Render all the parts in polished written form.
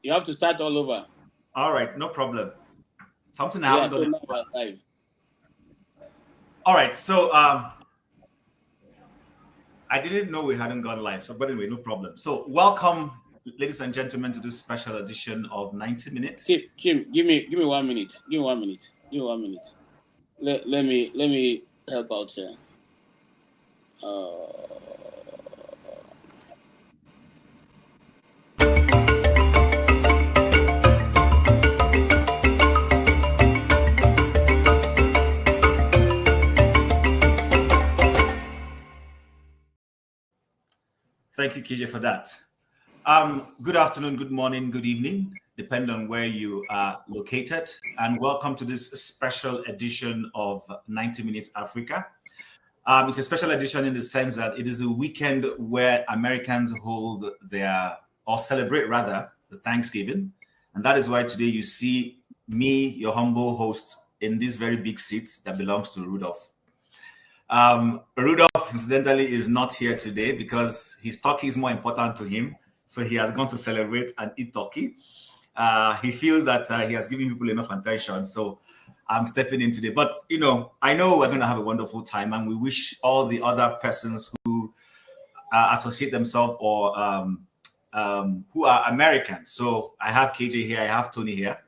You have to start all over. All right, no problem. Something I Yeah, haven't done so in now a we're while. live. All right, so I didn't know we hadn't gone live. So, but anyway, no problem. So, welcome, ladies and gentlemen, to this special edition of 90 Minutes. Chim, give me 1 minute. Give me 1 minute. Give me 1 minute. Let me help out here. Uh, Thank you, KJ, for that. Good afternoon, good morning, good evening, depending on where you are located. And welcome to this special edition of 90 Minutes Africa. It's a special edition in the sense that it is a weekend where Americans hold their, or celebrate rather, the Thanksgiving. And that is why today you see me, your humble host, in this very big seat that belongs to Rudolph. Rudolph, incidentally, is not here today because his turkey is more important to him. So he has gone to celebrate and eat turkey. He feels that he has given people enough attention. So I'm stepping in today. But, I know we're going to have a wonderful time, and we wish all the other persons who associate themselves or who are American. So I have KJ here, I have Tony here,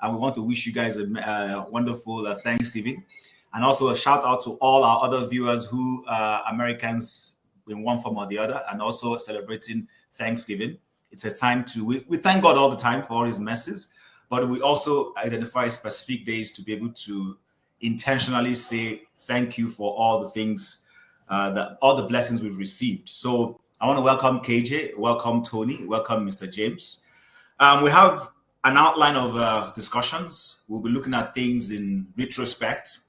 and we want to wish you guys a wonderful Thanksgiving. And also a shout out to all our other viewers who are Americans in one form or the other, and also celebrating Thanksgiving. It's a time we thank God all the time for all his mercies, but we also identify specific days to be able to intentionally say thank you for all the things, all the blessings we've received. So I want to welcome KJ, welcome Tony, welcome Mr. James. We have an outline of discussions. We'll be looking at things in retrospect.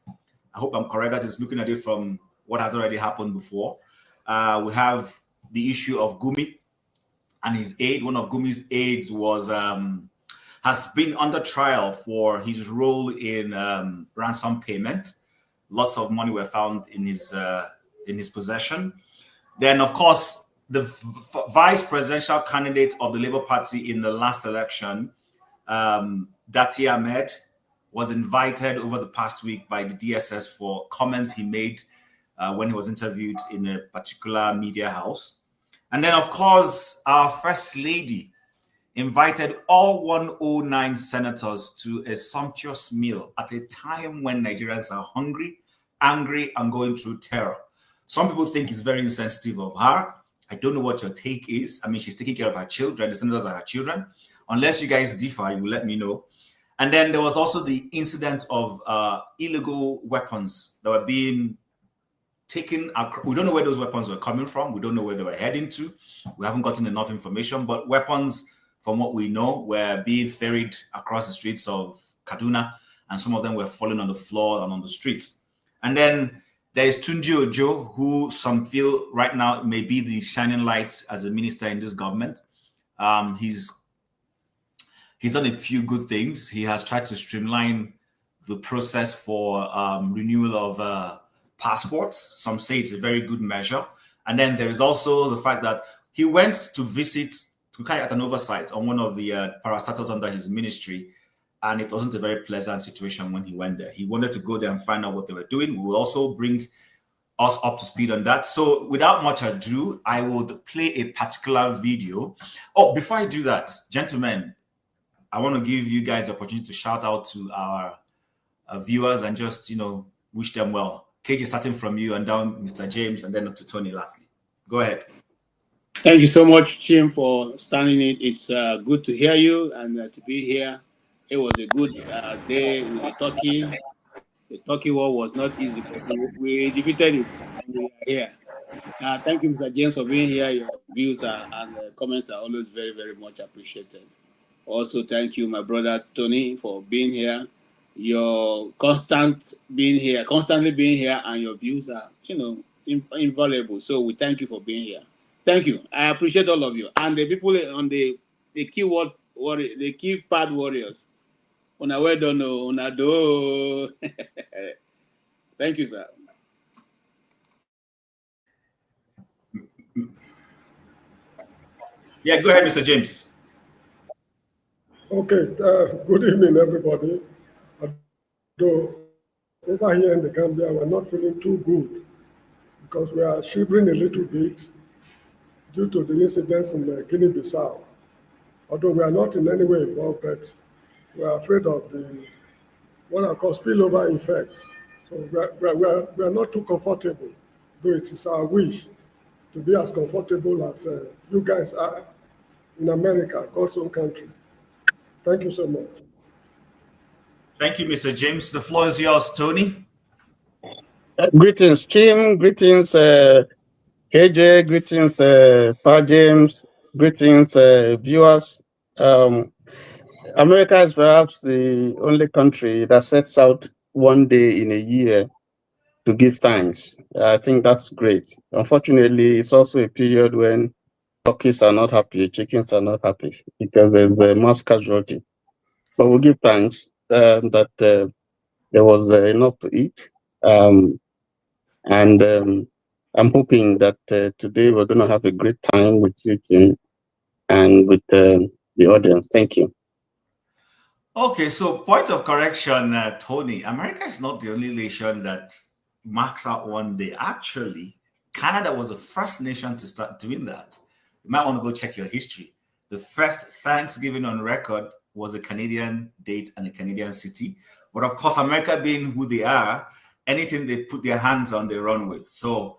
I hope I'm correct. That is looking at it from what has already happened before. We have the issue of Gumi and his aide. One of Gumi's aides has been under trial for his role in ransom payment. Lots of money were found in his possession. Then, of course, the vice presidential candidate of the Labour Party in the last election, Dati Ahmed, was invited over the past week by the DSS for comments he made when he was interviewed in a particular media house. And then, of course, our First Lady invited all 109 senators to a sumptuous meal at a time when Nigerians are hungry, angry, and going through terror. Some people think it's very insensitive of her. I don't know what your take is. I mean, she's taking care of her children. The senators are her children. Unless you guys differ, you will let me know. And then there was also the incident of illegal weapons that were being taken. We don't know where those weapons were coming from. We don't know where they were heading to. We haven't gotten enough information. But weapons, from what we know, were being ferried across the streets of Kaduna, and some of them were falling on the floor and on the streets. And then there is Tunji Ojo, who some feel right now may be the shining light as a minister in this government. He's done a few good things. He has tried to streamline the process for renewal of passports. Some say it's a very good measure. And then there is also the fact that he went to visit, to carry out an oversight on one of the parastatals under his ministry, and it wasn't a very pleasant situation when he went there. He wanted to go there and find out what they were doing. We will also bring us up to speed on that. So without much ado, I would play a particular video. Oh, before I do that, gentlemen, I want to give you guys the opportunity to shout out to our viewers and just, wish them well. KJ, starting from you and down, Mr. James, and then to Tony lastly. Go ahead. Thank you so much, Chim, for standing it. It's good to hear you and to be here. It was a good day with the turkey. The turkey war was not easy, but we defeated it. We are here. Thank you, Mr. James, for being here. Your views and comments are always very, very much appreciated. Also, thank you, my brother Tony, for being here. Your constantly being here, and your views are, invaluable. So we thank you for being here. Thank you. I appreciate all of you and the people on the keyword warrior, the keypad warriors. Una well done, una do. Thank you, sir. Yeah, go ahead, Mr. James. Okay, good evening, everybody. Although over here in the Gambia, we're not feeling too good because we are shivering a little bit due to the incidents in Guinea-Bissau. Although we are not in any way involved, but we are afraid of the what I call spillover effect. So we are not too comfortable, though it is our wish to be as comfortable as you guys are in America, God's own country. Thank you so much. Thank you, Mr. James. The floor is yours, Tony. Greetings, Chim. Greetings, KJ. Greetings, Pa James. Greetings, viewers. America is perhaps the only country that sets out one day in a year to give thanks. I think that's great. Unfortunately, it's also a period when turkeys are not happy, chickens are not happy because there's a mass casualty. But we give thanks that there was enough to eat. And I'm hoping that today we're going to have a great time with you, Tim, and with the audience. Thank you. Okay, so point of correction, Tony. America is not the only nation that marks out one day. Actually, Canada was the first nation to start doing that. You might want to go check your history. The first Thanksgiving on record was a Canadian date and a Canadian city. But of course, America being who they are, anything they put their hands on, they run with. So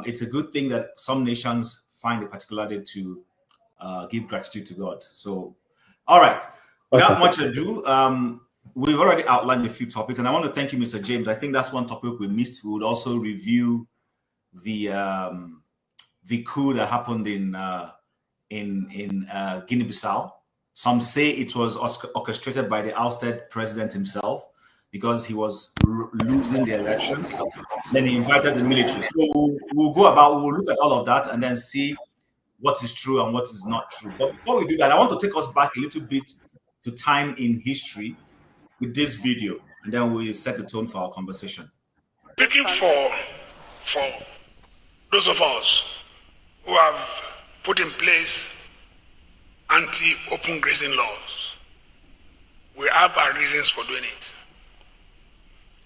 it's a good thing that some nations find a particular day to give gratitude to God. So, all right. Without much ado, we've already outlined a few topics, and I want to thank you, Mr. James. I think that's one topic we missed. We would also review the coup that happened in Guinea-Bissau. Some say it was orchestrated by the ousted president himself because he was losing the elections. Then he invited the military. So we'll look at all of that and then see what is true and what is not true. But before we do that, I want to take us back a little bit to time in history with this video, and then we'll set the tone for our conversation. Speaking for those of us who have put in place anti-open grazing laws, we have our reasons for doing it,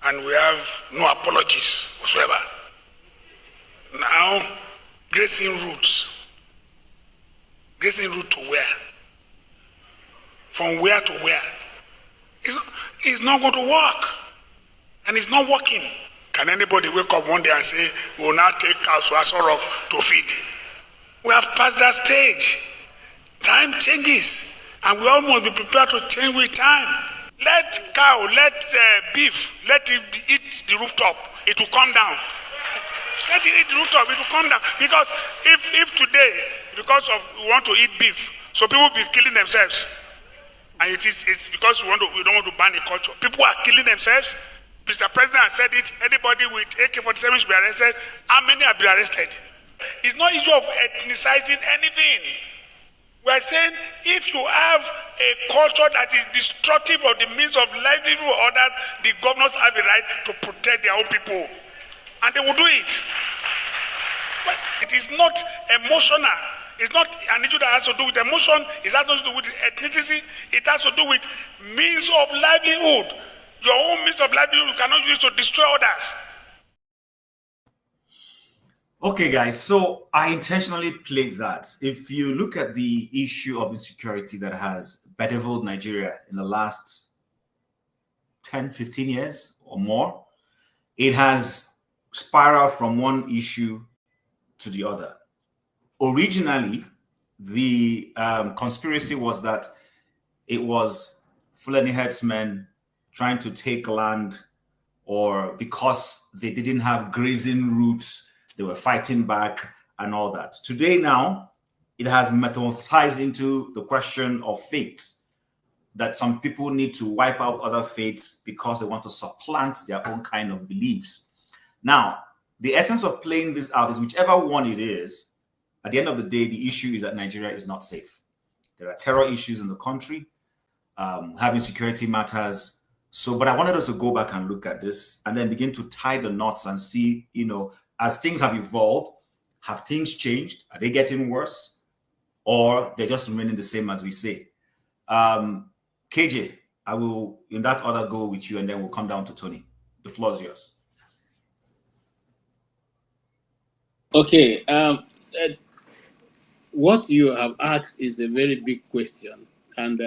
and we have no apologies whatsoever. Now, grazing route to where? From where to where? It's not going to work. And it's not working. Can anybody wake up one day and say, we will now take cows to Asoro to feed? We have passed that stage. Time changes. And we all must be prepared to change with time. Let cow, let beef, let it eat the rooftop. It will come down. Let it eat the rooftop. It will come down. Because if today, because of we want to eat beef, so people will be killing themselves. And it's because we don't want to ban the culture. People are killing themselves. Mr. President has said it. Anybody with AK-47 should be arrested. How many have been arrested? It's not issue of ethnicizing anything. We are saying if you have a culture that is destructive of the means of livelihood of others, the governors have a right to protect their own people. And they will do it. But it is not emotional. It's not an issue that has to do with emotion. It has to do with ethnicity. It has to do with means of livelihood. Your own means of livelihood you cannot use to destroy others. Okay, guys. So I intentionally played that. If you look at the issue of insecurity that has bedeviled Nigeria in the last 10, 15 years or more, it has spiraled from one issue to the other. Originally, the conspiracy was that it was Fulani herdsmen trying to take land, or because they didn't have grazing routes, they were fighting back and all that. Today now, it has metamorphosed into the question of faith, that some people need to wipe out other faiths because they want to supplant their own kind of beliefs. Now, the essence of playing this out is whichever one it is, at the end of the day, the issue is that Nigeria is not safe. There are terror issues in the country, having security matters. So, but I wanted us to go back and look at this and then begin to tie the knots and see, as things have evolved, have things changed? Are they getting worse? Or they're just remaining the same as we say? KJ, I will, in that order, go with you, and then we'll come down to Tony. The floor is yours. Okay. What you have asked is a very big question, and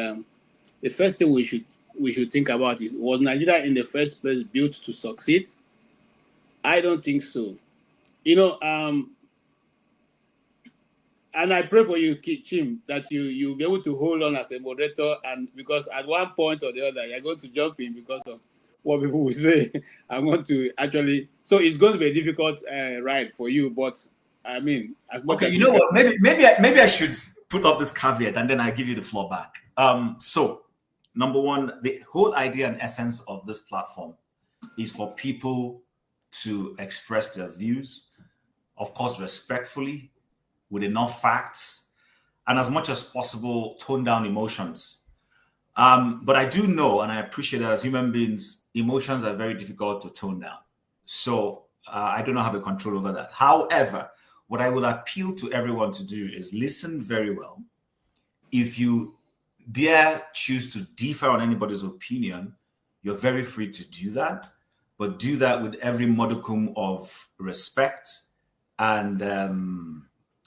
the first thing we should think about is, was Nigeria in the first place built to succeed? I don't think so. You know, and I pray for you, Chim, that you'll be able to hold on as a moderator, and because at one point or the other, you're going to jump in because of what people will say. I'm going to actually, so it's going to be a difficult ride for you, but I mean, as much Okay, as you know what? Maybe I should put up this caveat, and then I give you the floor back. So, number one, the whole idea and essence of this platform is for people to express their views, of course, respectfully, with enough facts, and as much as possible, tone down emotions. But I do know, and I appreciate that as human beings, emotions are very difficult to tone down. So I do not have a control over that. However, what I will appeal to everyone to do is listen very well. If you dare choose to differ on anybody's opinion, you're very free to do that, but do that with every modicum of respect and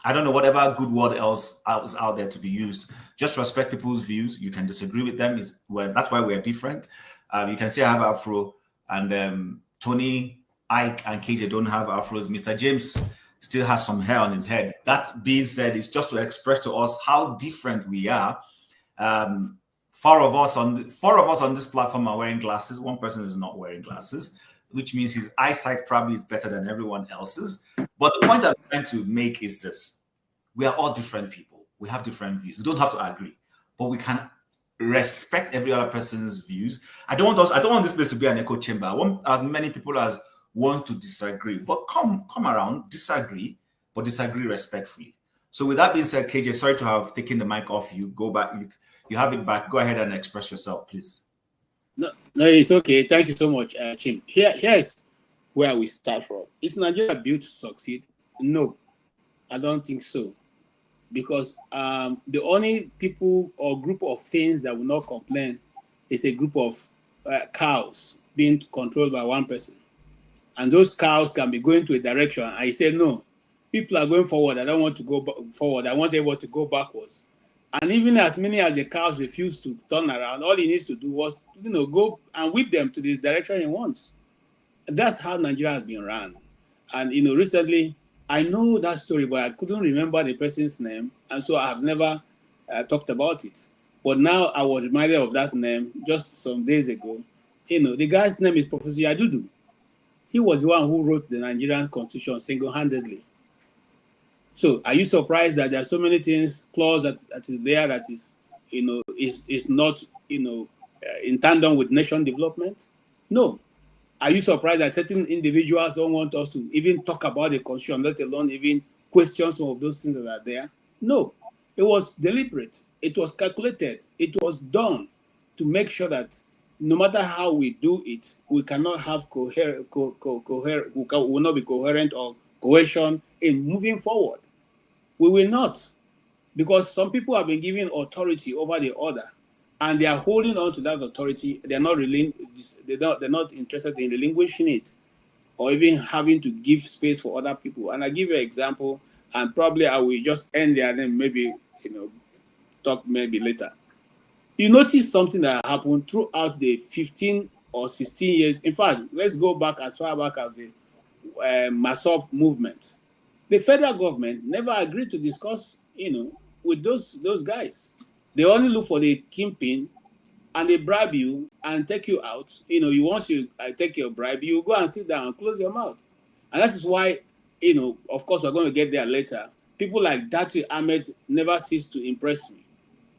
I don't know, whatever good word else is out there to be used. Just respect people's views. You can disagree with them. That's why we're different. You can see I have afro, and Tony, Ike, and KJ don't have afros. Mr. James still has some hair on his head. That being said, it's just to express to us how different we are. Four of us on this platform are wearing glasses. One person is not wearing glasses, which means his eyesight probably is better than everyone else's. But the point I'm trying to make is this: we are all different people. We have different views. We don't have to agree, but we can respect every other person's views. I don't want this place to be an echo chamber. I want as many people as want to disagree, but come around, disagree, but disagree respectfully. So with that being said, KJ, sorry to have taken the mic off you. Go back. You have it back. Go ahead and express yourself, please. No, it's okay. Thank you so much, Chim. Here's where we start from. Is Nigeria built to succeed? No, I don't think so. Because the only people or group of things that will not complain is a group of cows being controlled by one person. And those cows can be going to a direction. I say, no, people are going forward. I don't want to go forward. I want everyone to go backwards. And even as many as the cows refuse to turn around, all he needs to do was, go and whip them to the direction he wants. And that's how Nigeria has been run. And, recently, I know that story, but I couldn't remember the person's name. And so I have never talked about it. But now I was reminded of that name just some days ago. The guy's name is Professor Yadudu. He was the one who wrote the Nigerian Constitution single-handedly. So are you surprised that there are so many things, clause that is there that is, is not, in tandem with nation development? No. Are you surprised that certain individuals don't want us to even talk about the Constitution, let alone even question some of those things that are there? No. It was deliberate. It was calculated. It was done to make sure that no matter how we do it, we cannot have will not be coherent or cohesion in moving forward. We will not, because some people have been given authority over the other, and they are holding on to that authority. They're not interested in relinquishing it, or even having to give space for other people. And I give you an example, and probably I will just end there, and then maybe talk maybe later. You notice something that happened throughout the 15 or 16 years. In fact, let's go back as far back as the Masop movement. The federal government never agreed to discuss, with those guys. They only look for the kingpin, and they bribe you and take you out. Once you take your bribe, you go and sit down and close your mouth. And that is why, of course, we're going to get there later. People like Datu Ahmed never cease to impress me.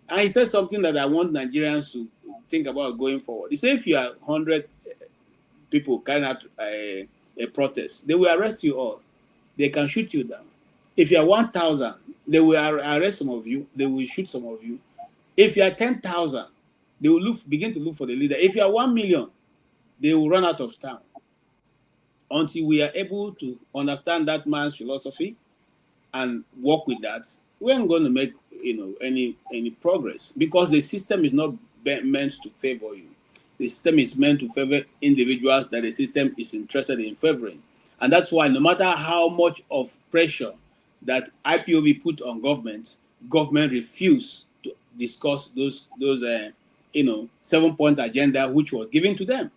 And he said something that I want Nigerians to think about going forward. He said if you are 100 people carrying out a protest, they will arrest you all. They can shoot you down. If you are 1,000, they will arrest some of you. They will shoot some of you. If you are 10,000, they will begin to look for the leader. If you are 1 million, they will run out of town. Until we are able to understand that man's philosophy and work with that, we ain't going to make any progress, because the system is not meant to favor you. The system is meant to favor individuals that the system is interested in favoring, and that's why no matter how much of pressure that IPOB put on government refuse to discuss those 7-point agenda which was given to them.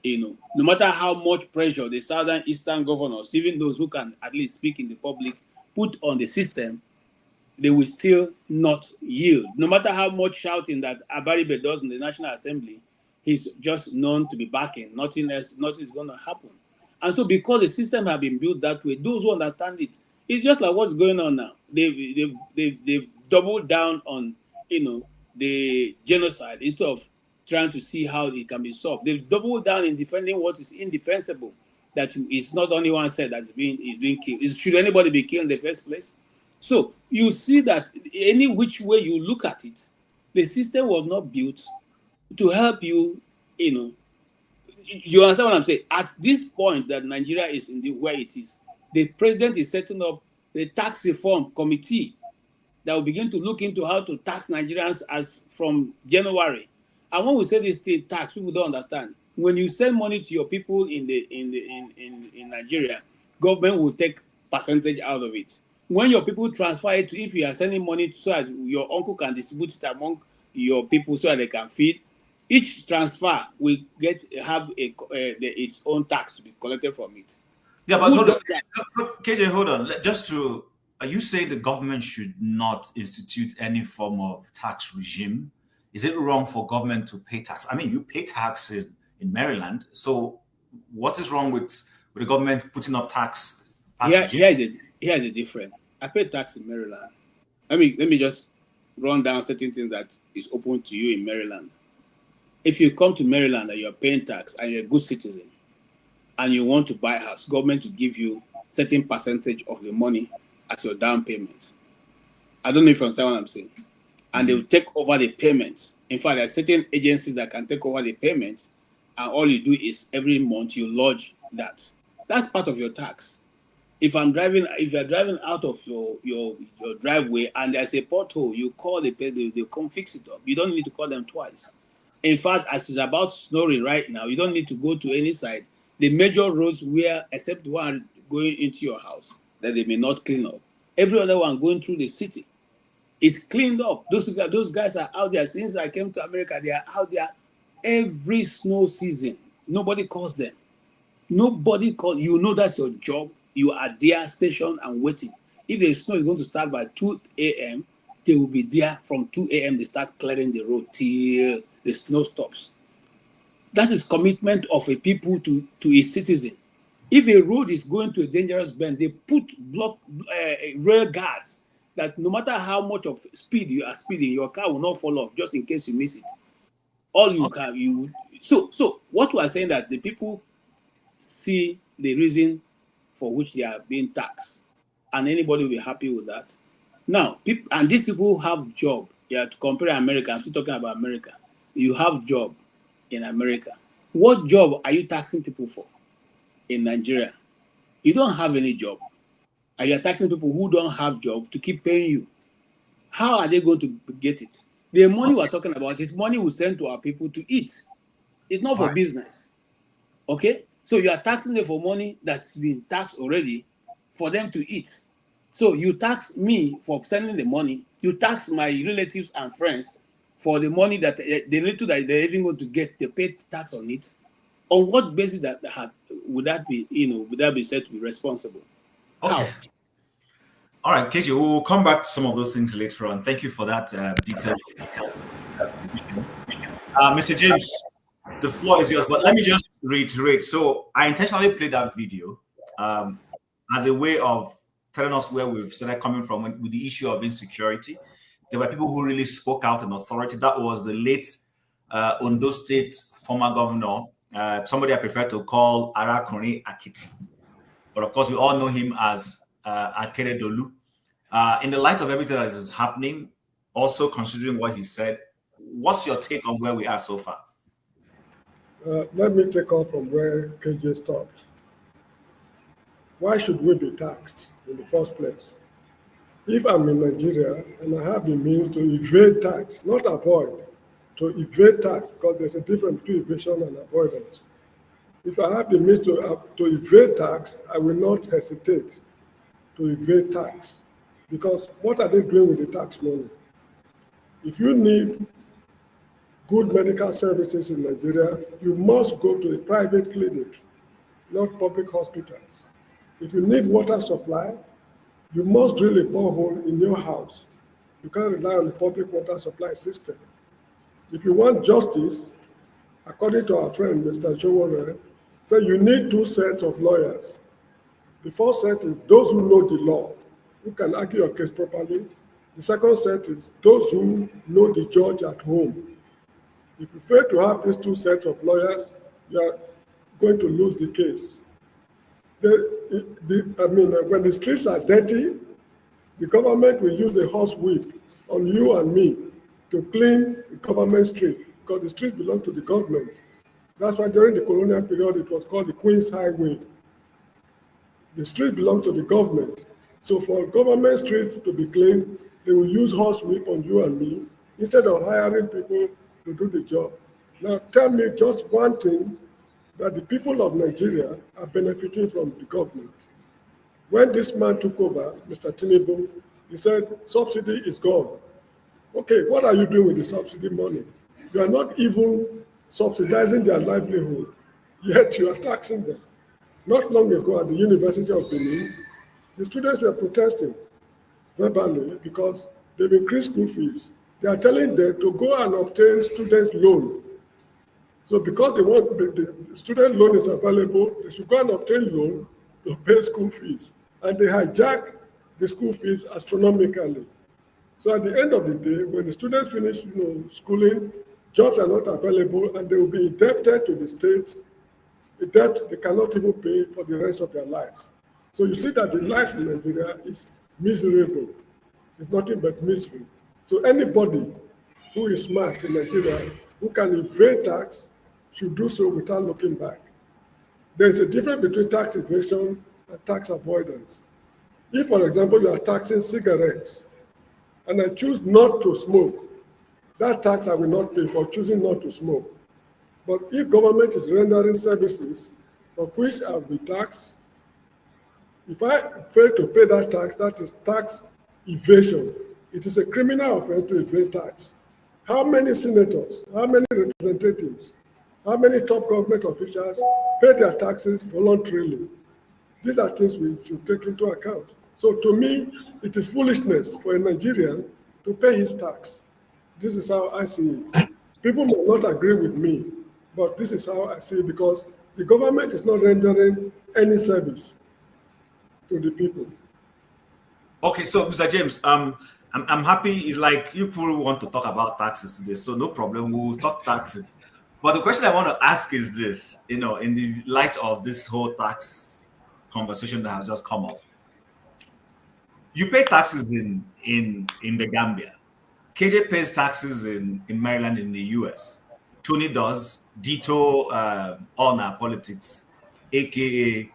No matter how much pressure the southern eastern governors, even those who can at least speak in the public, put on the system, they will still not yield. No matter how much shouting that Abaribe does in the National Assembly, he's just known to be backing. Nothing else, nothing is going to happen. And so, because the system have been built that way, those who understand it, it's just like what's going on now. They've doubled down on the genocide instead of trying to see how it can be solved. They've doubled down in defending what is indefensible. That it's not only one side that's being killed. Should anybody be killed in the first place? So you see that any which way you look at it, the system was not built to help you. You understand what I'm saying? At this point that Nigeria is in the way it is, the president is setting up the tax reform committee that will begin to look into how to tax Nigerians as from January. And when we say this thing tax, people don't understand. When you send money to your people in Nigeria, government will take percentage out of it. When your people transfer it to, if you are sending money so that your uncle can distribute it among your people so that they can feed, each transfer will have its own tax to be collected from it. Yeah, but hold on. KJ, hold on. Just to, are you saying the government should not institute any form of tax regime? Is it wrong for government to pay tax? I mean, you pay tax in Maryland, so what is wrong with the government putting up tax? Here's the difference. I pay tax in Maryland. Let me just run down certain things that is open to you in Maryland. If you come to Maryland and you're paying tax and you're a good citizen and you want to buy a house, government will give you certain percentage of the money as your down payment. I don't know if you understand what I'm saying. And they will take over the payment. In fact, there are certain agencies that can take over the payment, and all you do is every month you lodge that. That's part of your tax. If you're driving out of your driveway and there's a pothole, you call they come fix it up. You don't need to call them twice. In fact, as it's about snowing right now, you don't need to go to any side. The major roads where, except the one going into your house, that they may not clean up. Every other one going through the city is cleaned up. Those guys are out there. Since I came to America, they are out there every snow season. Nobody calls them. Nobody calls. You know that's your job. You are there, stationed and waiting. If the snow is going to start by 2 a.m., they will be there from 2 a.m. They start clearing the road till the snow stops. That is commitment of a people to a citizen. If a road is going to a dangerous bend, they put rail guards that no matter how much of speed you are speeding, your car will not fall off just in case you miss it. All you can, you. So what we are saying that the people see the reason for which they are being taxed, and anybody will be happy with that. Now, and these people have job. Yeah, to compare America, I'm still talking about America. You have job in America. What job are you taxing people for in Nigeria? You don't have any job. And you're taxing people who don't have job to keep paying you. How are they going to get it? The money we're talking about is money we send to our people to eat. It's not for business. Okay? So you are taxing them for money that's been taxed already for them to eat. So you tax me for sending the money. You tax my relatives and friends for the money that the little that they're even going to get, they pay tax on it. On what basis would that be said to be responsible? Okay. How? All right, KJ, we'll come back to some of those things later on. Thank you for that detail. Mr. James, the floor is yours, but let me just reiterate. So I intentionally played that video as a way of telling us where we've started coming from with the issue of insecurity. There were people who really spoke out in authority. That was the late Ondo State former governor, somebody I prefer to call Arakuni Akiti. But of course, we all know him as Akeredolu. In the light of everything that is happening, also considering what he said, what's your take on where we are so far? Let me take off from where KJ stopped. Why should we be taxed in the first place? If I'm in Nigeria and I have the means to evade tax, not avoid, to evade tax, because there's a difference between evasion and avoidance. If I have the means to evade tax, I will not hesitate to evade tax. Because what are they doing with the tax money? If you need good medical services in Nigeria, you must go to a private clinic, not public hospitals. If you need water supply, you must drill a borehole in your house. You can't rely on the public water supply system. If you want justice, according to our friend, Mr. Chowore, said you need two sets of lawyers. The first set is those who know the law, who can argue your case properly. The second set is those who know the judge at home. If you fail to have these two sets of lawyers, you are going to lose the case. When the streets are dirty, the government will use a horse whip on you and me to clean the government street, because the streets belong to the government. That's why during the colonial period, it was called the Queen's Highway. The street belonged to the government. So for government streets to be clean, they will use horse whip on you and me instead of hiring people to do the job. Now tell me just one thing that the people of Nigeria are benefiting from the government. When this man took over, Mr. Tinubu, he said, subsidy is gone. Okay, what are you doing with the subsidy money? You are not even subsidizing their livelihood, yet you are taxing them. Not long ago at the University of Benin, the students were protesting verbally because they've increased school fees. They are telling them to go and obtain student loan. So because they want the student loan is available, they should go and obtain loan to pay school fees. And they hijack the school fees astronomically. So at the end of the day, when the students finish schooling, jobs are not available and they will be indebted to the state, a debt they cannot even pay for the rest of their lives. So you see that the life in Nigeria is miserable. It's nothing but misery. So anybody who is smart in Nigeria, who can evade tax, should do so without looking back. There's a difference between tax evasion and tax avoidance. If, for example, you are taxing cigarettes, and I choose not to smoke, that tax I will not pay for choosing not to smoke. But if government is rendering services for which I will be taxed, if I fail to pay that is tax evasion. It is a criminal offense to evade tax. How many senators, how many representatives, how many top government officials pay their taxes voluntarily? These are things we should take into account. So to me, it is foolishness for a Nigerian to pay his tax. This is how I see it. People may not agree with me, but this is how I see it, because the government is not rendering any service to the people. Okay, so Mr. James, I'm happy. It's like you people want to talk about taxes today, so no problem. We'll talk taxes. But the question I want to ask is this: in the light of this whole tax conversation that has just come up, you pay taxes in the Gambia. KJ pays taxes in Maryland in the US. Tony does. Dito on our politics, aka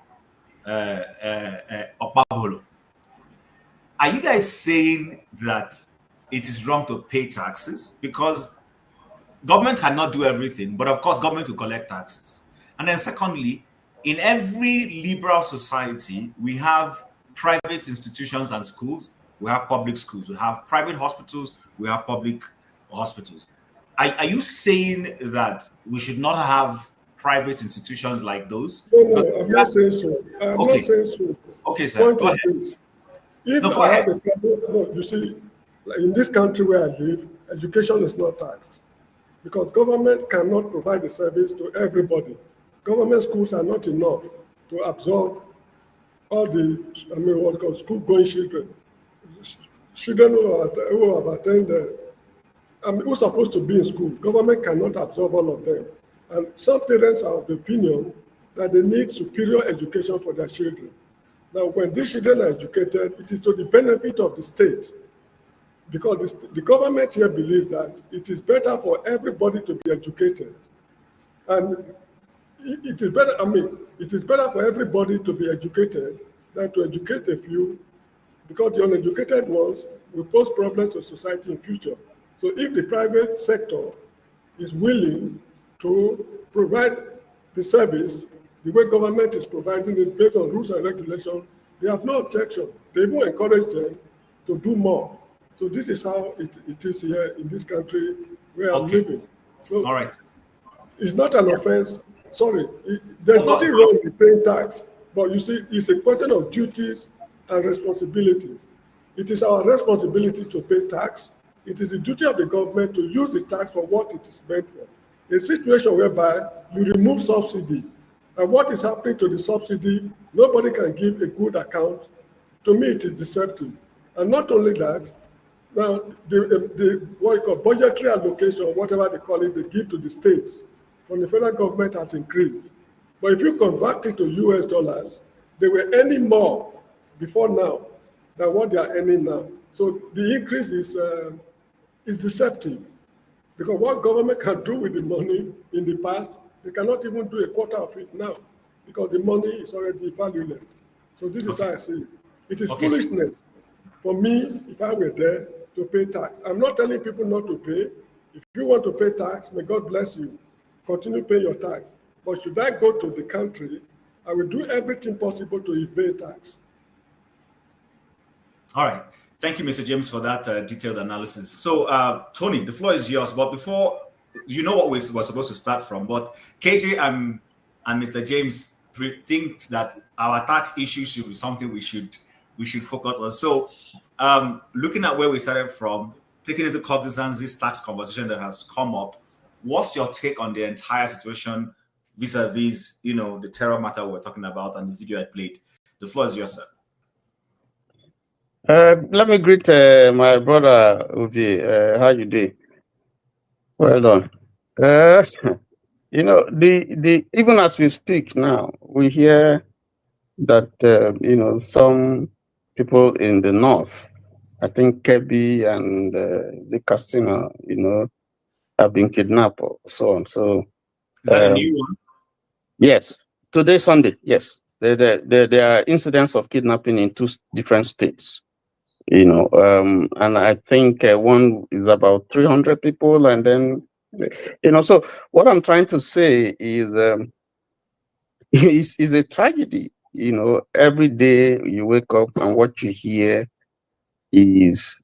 Opabolo. Are you guys saying that it is wrong to pay taxes? Because government cannot do everything, but of course, government will collect taxes. And then secondly, in every liberal society, we have private institutions and schools, we have public schools, we have private hospitals, we have public hospitals. Are you saying that we should not have private institutions like those? No, I'm not saying so. I'm Okay. not saying so. Okay, sir. Go ahead. If No, go I ahead. have a problem, no, you see, like in this country where I live, education is not taxed because government cannot provide the service to everybody. Government schools are not enough to absorb all the, what's called school-going children. Children who have attended, who's supposed to be in school. Government cannot absorb all of them. And some parents are of the opinion that they need superior education for their children. Now, when these children are educated, it is to the benefit of the state, because the government here believes that it is better for everybody to be educated. And it is better, it is better for everybody to be educated than to educate a few because the uneducated ones will pose problems to society in future. So if the private sector is willing to provide the service the way government is providing it based on rules and regulations, they have no objection. They even encourage them to do more. So this is how it is here in this country where I'm living. So all right. it's not an offense. Sorry, there's nothing wrong with paying tax, but you see, it's a question of duties and responsibilities. It is our responsibility to pay tax. It is the duty of the government to use the tax for what it is meant for. A situation whereby you remove subsidy, and what is happening to the subsidy, nobody can give a good account. To me, it is deceptive. And not only that, now the what you call budgetary allocation, whatever they call it, they give to the states from the federal government has increased. But if you convert it to US dollars, they were earning more before now than what they are earning now. So the increase is deceptive, because what government can do with the money in the past, they cannot even do a quarter of it now, because the money is already valueless. So this is how I see it. It is foolishness for me, if I were there, to pay tax. I'm not telling people not to pay. If you want to pay tax, may God bless you. Continue paying your tax. But should I go to the country, I will do everything possible to evade tax. All right. Thank you, Mr. James, for that detailed analysis. So, Tony, the floor is yours. But before, you know what we were supposed to start from, but KJ and Mr. James think that our tax issue should be something we should focus on. So, looking at where we started from, taking into cognizance this tax conversation that has come up, what's your take on the entire situation vis-a-vis, the terror matter we're talking about and the video I played? The floor is yours, sir. Let me greet my brother Uvi. How you doing? Well done. The even as we speak now, we hear that some people in the north, I think Kebbi and the casino, have been kidnapped or so on. So is that a new one? Yes, today Sunday. Yes, there are incidents of kidnapping in 2 different states. And I think one is about 300 people, and then so what I'm trying to say is is a tragedy. Every day you wake up and what you hear is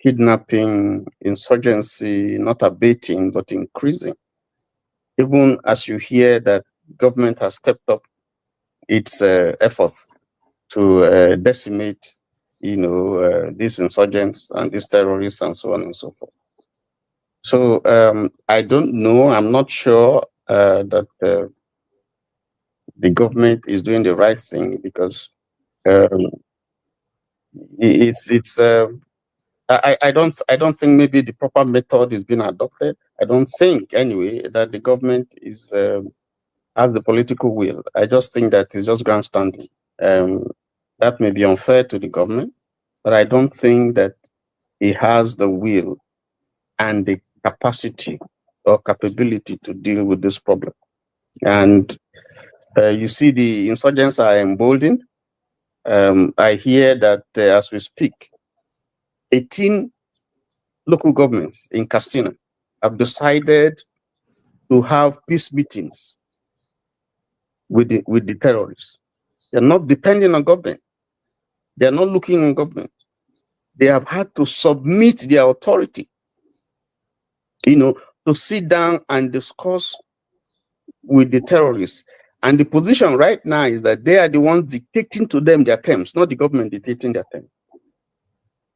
kidnapping, insurgency, not abating but increasing. Even as you hear that government has stepped up its efforts to decimate these insurgents and these terrorists and so on and so forth. So I don't know. I'm not sure that the government is doing the right thing, because I don't think maybe the proper method is being adopted. I don't think anyway that the government is has the political will. I just think that it's just grandstanding. That may be unfair to the government, but I don't think that it has the will and the capacity or capability to deal with this problem. And you see the insurgents are emboldened. I hear that as we speak, 18 local governments in Castina have decided to have peace meetings with the terrorists. They're not depending on government. They're not looking on government. They have had to submit their authority, to sit down and discuss with the terrorists. And the position right now is that they are the ones dictating to them their terms, not the government dictating their terms.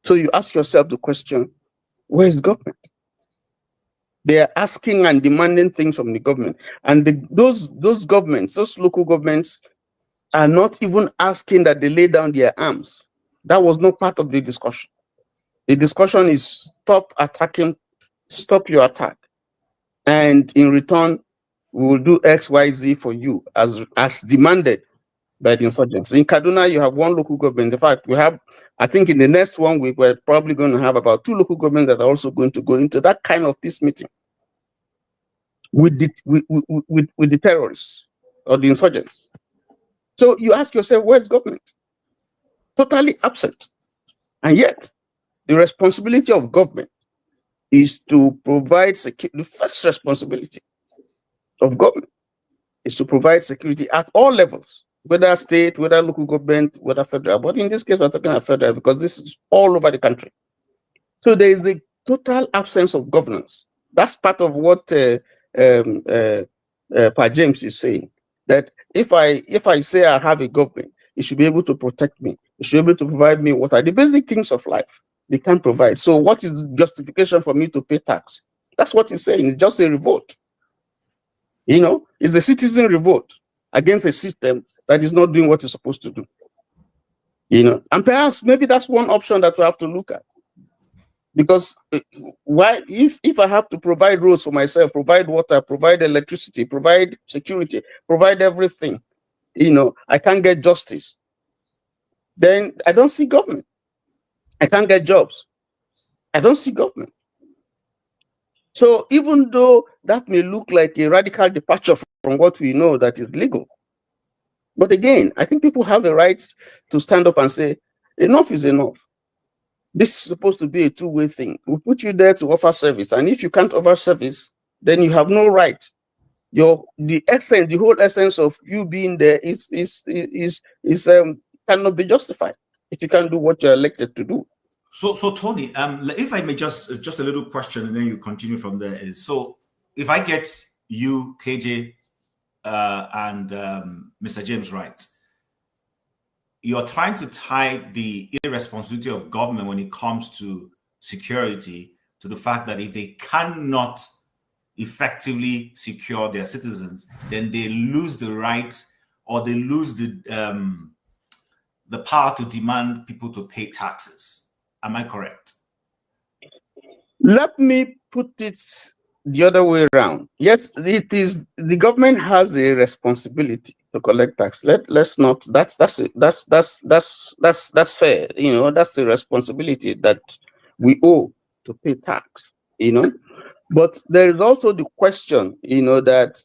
So you ask yourself the question, where is government? They are asking and demanding things from the government. And those governments, those local governments, are not even asking that they lay down their arms. That was not part of the discussion. The discussion is stop attacking, stop your attack. And in return, we will do X, Y, Z for you as demanded by the insurgents. In Kaduna, you have 1 local government. In fact, we have, I think in the next 1 week, we're probably going to have about 2 local governments that are also going to go into that kind of peace meeting with the terrorists or the insurgents. So you ask yourself, where's government? totally absent. And yet, the responsibility of government is to provide security. The first responsibility of government is to provide security at all levels, whether state, whether local government, whether federal. But in this case, we're talking about federal because this is all over the country. So there is the total absence of governance. That's part of what Pa James is saying. That if I say I have a government, it should be able to protect me. It should be able to provide me what are the basic things of life. They can't provide. So what is the justification for me to pay tax? That's what he's saying. It's just a revolt. It's a citizen revolt against a system that is not doing what it's supposed to do. And perhaps maybe that's one option that we have to look at. Because why, if I have to provide roads for myself, provide water, provide electricity, provide security, provide everything, I can't get justice, then I don't see government. I can't get jobs. I don't see government. So even though that may look like a radical departure from what we know that is legal, but again, I think people have a right to stand up and say, enough is enough. This is supposed to be a two-way thing. We put you there to offer service, and if you can't offer service, then you have no right. The whole essence of you being there cannot be justified if you can't do what you're elected to do. So Tony, if I may just a little question, and then you continue from there. Is so if I get you, KJ, and Mr. James right, you're trying to tie the irresponsibility of government when it comes to security to the fact that if they cannot effectively secure their citizens, then they lose the right, or they lose the power to demand people to pay taxes. Am I correct? Let me put it the other way around. Yes, it is the government has a responsibility to collect tax. Let's not. That's fair. That's the responsibility that we owe to pay tax. But there is also the question. That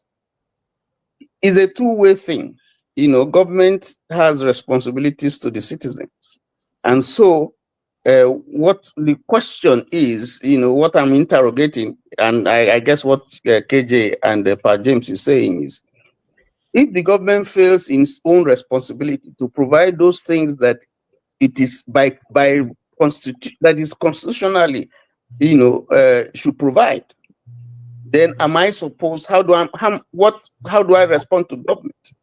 is a two-way thing. Government has responsibilities to the citizens, and so. What the question is, what I'm interrogating, and I guess what KJ and Pa James is saying is, if the government fails in its own responsibility to provide those things that it is that is constitutionally, should provide, then am I supposed? How do I respond to government?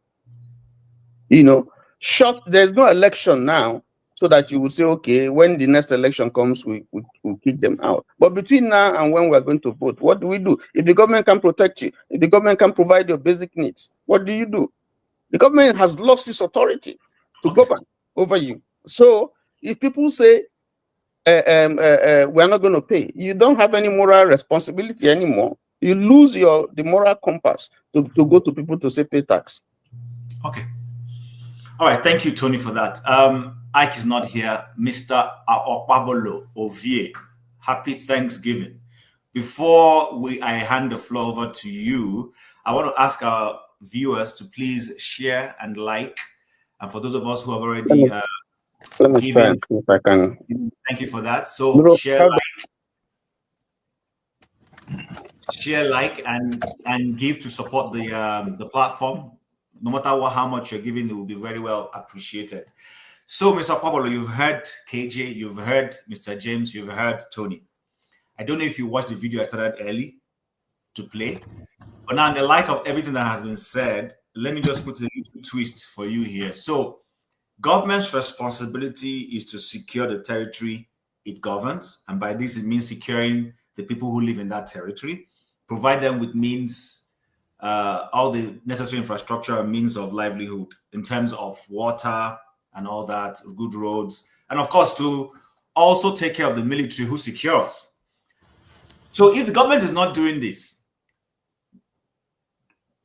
There's no election now. So that you would say, okay, when the next election comes, we'll kick them out. But between now and when we're going to vote, what do we do? If the government can protect you, if the government can provide your basic needs, what do you do? The government has lost its authority to govern over you. So if people say, we're not going to pay, you don't have any moral responsibility anymore. You lose the moral compass to go to people to say pay tax. Okay. All right. Thank you, Tony, for that. Ike is not here. Mr. Aokpabolo Ovie, happy Thanksgiving. Before I hand the floor over to you, I want to ask our viewers to please share and like. And for those of us who have already given, if I can. Thank you for that. So share like and give to support the platform. No matter how much you're giving, it will be very well appreciated. So, Mr. Pablo, you've heard KJ, you've heard Mr. James, you've heard Tony. I don't know if you watched the video I started early to play, but now in the light of everything that has been said, let me just put a little twist for you here. So, government's responsibility is to secure the territory it governs, and by this it means securing the people who live in that territory, provide them with means, all the necessary infrastructure and means of livelihood in terms of water, and all that, good roads, and of course to also take care of the military who secure us. So if the government is not doing this,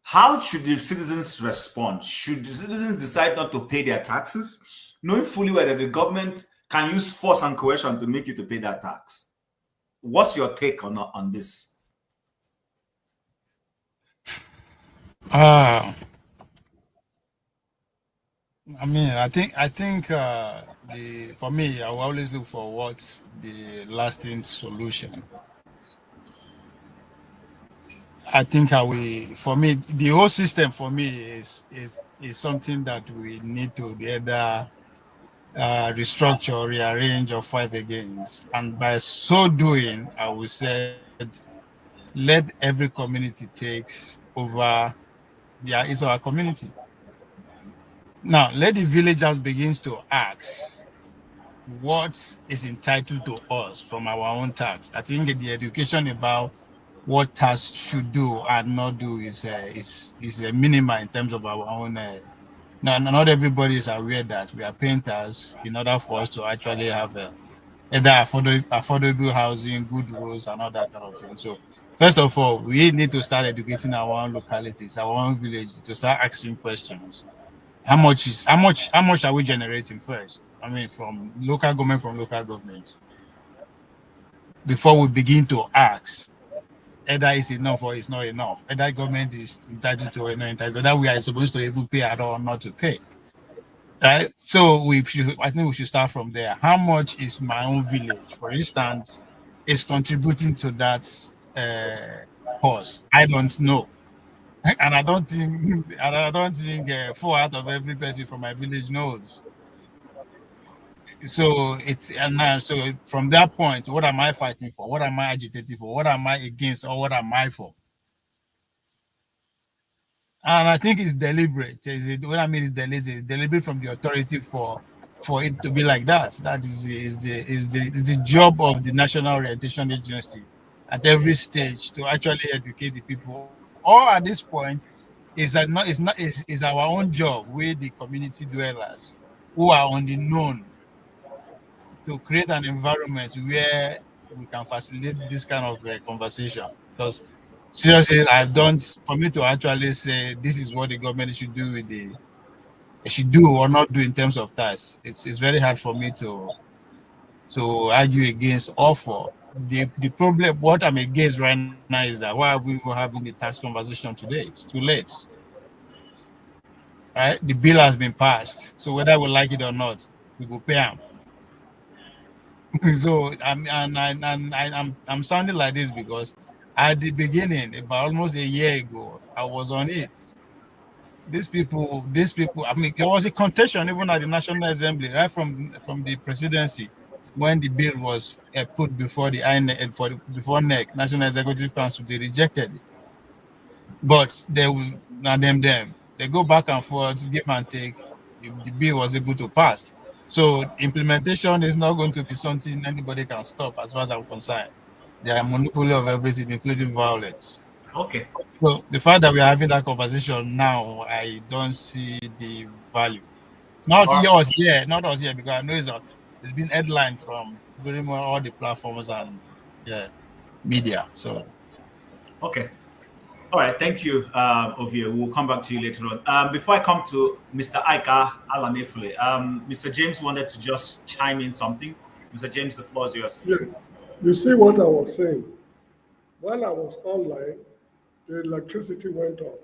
how should the citizens respond? Should the citizens decide not to pay their taxes, knowing fully well that the government can use force and coercion to make you to pay that tax? What's your take on this? I mean, I think for me, I will always look for what's the lasting solution. I think for me, the whole system for me is something that we need to either restructure, rearrange, or fight against. And by so doing, I will say, let every community takes over is our community. Now, let the villagers begins to ask what is entitled to us from our own tax. I think the education about what tax should do and not do is a minimum in terms of our own. Now, not everybody is aware that we are paying tax in order for us to actually have either affordable housing, good roads, and all that kind of thing. So, first of all, we need to start educating our own localities, our own village, to start asking questions. How much are we generating first? I mean, from local government, before we begin to ask either it's enough or it's not enough. Either government is entitled to or not entitled, whether we are supposed to even pay at all or not to pay. Right? So I think we should start from there. How much is my own village, for instance, is contributing to that cause? I don't know. And I don't think 4 out of every person from my village knows. So from that point, what am I fighting for? What am I agitating for? What am I against, or what am I for? And I think it's deliberate. What I mean is deliberate from the authority for it to be like that. That is the job of the National Orientation Agency at every stage to actually educate the people. Or at this point, is our own job with the community dwellers who are on the known to create an environment where we can facilitate this kind of conversation. Because seriously, I don't, for me to actually say this is what the government should do should do or not do in terms of tax, it's very hard for me to argue against or for. The problem, what I'm against right now is that why are we even having the tax conversation today? It's too late. Right? The bill has been passed. So whether we like it or not, we will pay them. So I'm sounding like this because at the beginning, about almost a year ago, I was on it. These people. I mean, there was a contention even at the National Assembly, right from the presidency, when the bill was put before the INEC, before NEC, National Executive Council. They rejected it, but they will now them. They go back and forth, give and take. The bill was able to pass. So implementation is not going to be something anybody can stop, as far as I'm concerned. They are monopoly of everything, including violence. Okay. So the fact that we are having that conversation now, I don't see the value. Not All right. yours here, not us here, because I know it's been headlined from very much all the platforms and media. So Okay. All right. Thank you, Ovie. We'll come back to you later on. Before I come to Mr. Aika Alamefule, Mr. James wanted to just chime in something. Mr. James, the floor is yours. Yeah. You see what I was saying? While I was online, the electricity went off.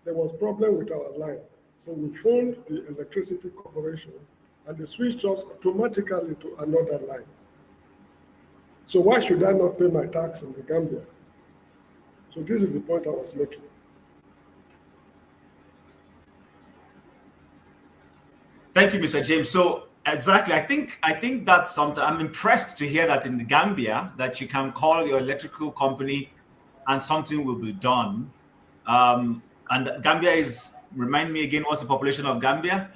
There was problem with our line. So we phoned the electricity corporation and they switched us automatically to another line. So why should I not pay my tax in the Gambia? So this is the point I was making. Thank you, Mr. James. So exactly, I think that's something. I'm impressed to hear that in the Gambia that you can call your electrical company and something will be done. And Gambia is, remind me again, what's the population of Gambia?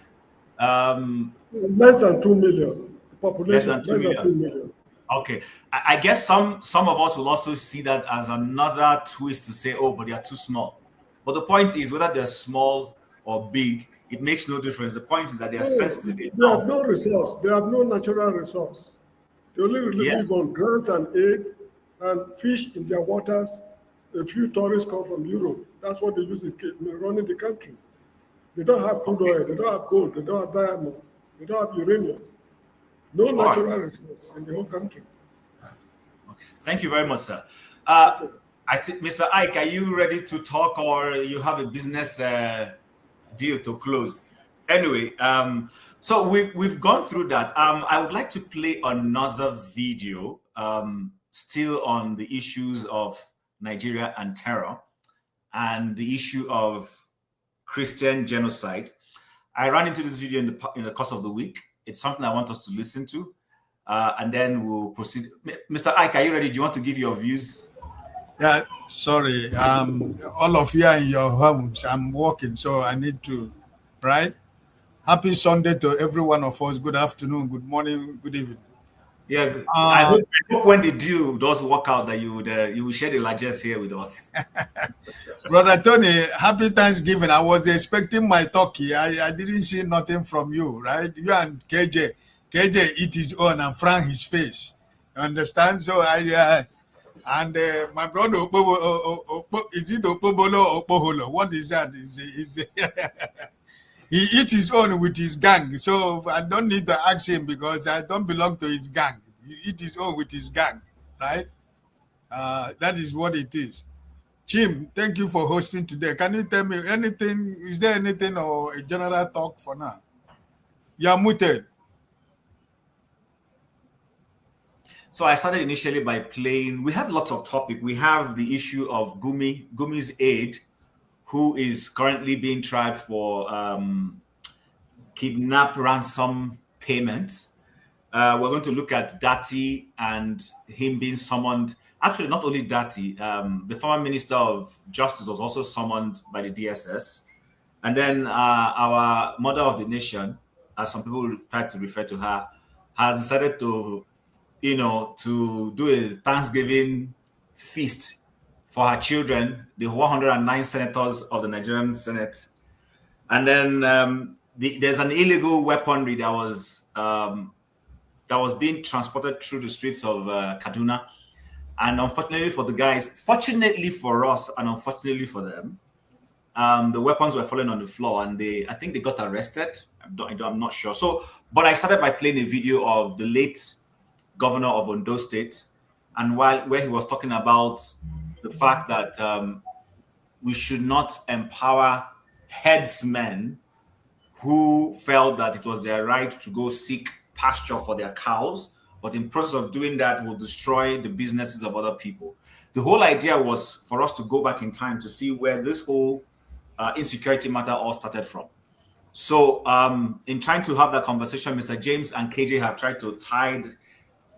Less than 2 million. Population Less than 2 million. 2 million. Okay, I guess some of us will also see that as another twist to say, oh, but they are too small. But the point is, whether they're small or big, it makes no difference. The point is that they are sensitive enough. They have no resource. They have no natural resource. They only live on grant and aid and fish in their waters. A few tourists come from Europe. That's what they use in running the country. They don't have crude oil. They don't have gold. They don't have diamond. They don't have uranium. No natural resource in the whole country. Okay. Thank you very much, sir. I see, Mr. Ike, are you ready to talk, or you have a business deal to close? Anyway, so we've gone through that. I would like to play another video, still on the issues of Nigeria and terror, and the issue of Christian genocide. I ran into this video in the course of the week. It's something I want us to listen to, and then we'll proceed. Mr. Ike, are you ready? Do you want to give your views? Yeah, sorry. All of you are in your homes. I'm working, so I need to, right? Happy Sunday to every one of us. Good afternoon, good morning, good evening. Yeah, I hope when the deal does work out that you will share the largest here with us. Brother Tony, happy Thanksgiving. I was expecting my turkey. I didn't see nothing from you, right? You and KJ eat his own and frown his face. You understand? So and my brother, is it Opobolo or Opoholo? What is that? He eats his own with his gang. So I don't need to ask him because I don't belong to his gang. He eats his own with his gang, right? That is what it is. Chim, thank you for hosting today. Can you tell me anything? Is there anything or a general talk for now? You're muted. So I started initially by playing. We have lots of topic. We have the issue of Gumi's aide, who is currently being tried for kidnap ransom payments. We're going to look at Dati and him being summoned. Actually, not only Dati, the former Minister of Justice was also summoned by the DSS. And then our mother of the nation, as some people try to refer to her, has decided to, to do a Thanksgiving feast for her children, the 109 senators of the Nigerian Senate. And then there's an illegal weaponry that was being transported through the streets of Kaduna. And unfortunately for the guys, fortunately for us and unfortunately for them, the weapons were falling on the floor, and I think they got arrested. I'm not sure. But I started by playing a video of the late governor of Ondo State, and where he was talking about the fact that we should not empower headsmen who felt that it was their right to go seek pasture for their cows, but in process of doing that will destroy the businesses of other people. The whole idea was for us to go back in time to see where this whole insecurity matter all started from. So in trying to have that conversation, Mr. James and KJ have tried to tie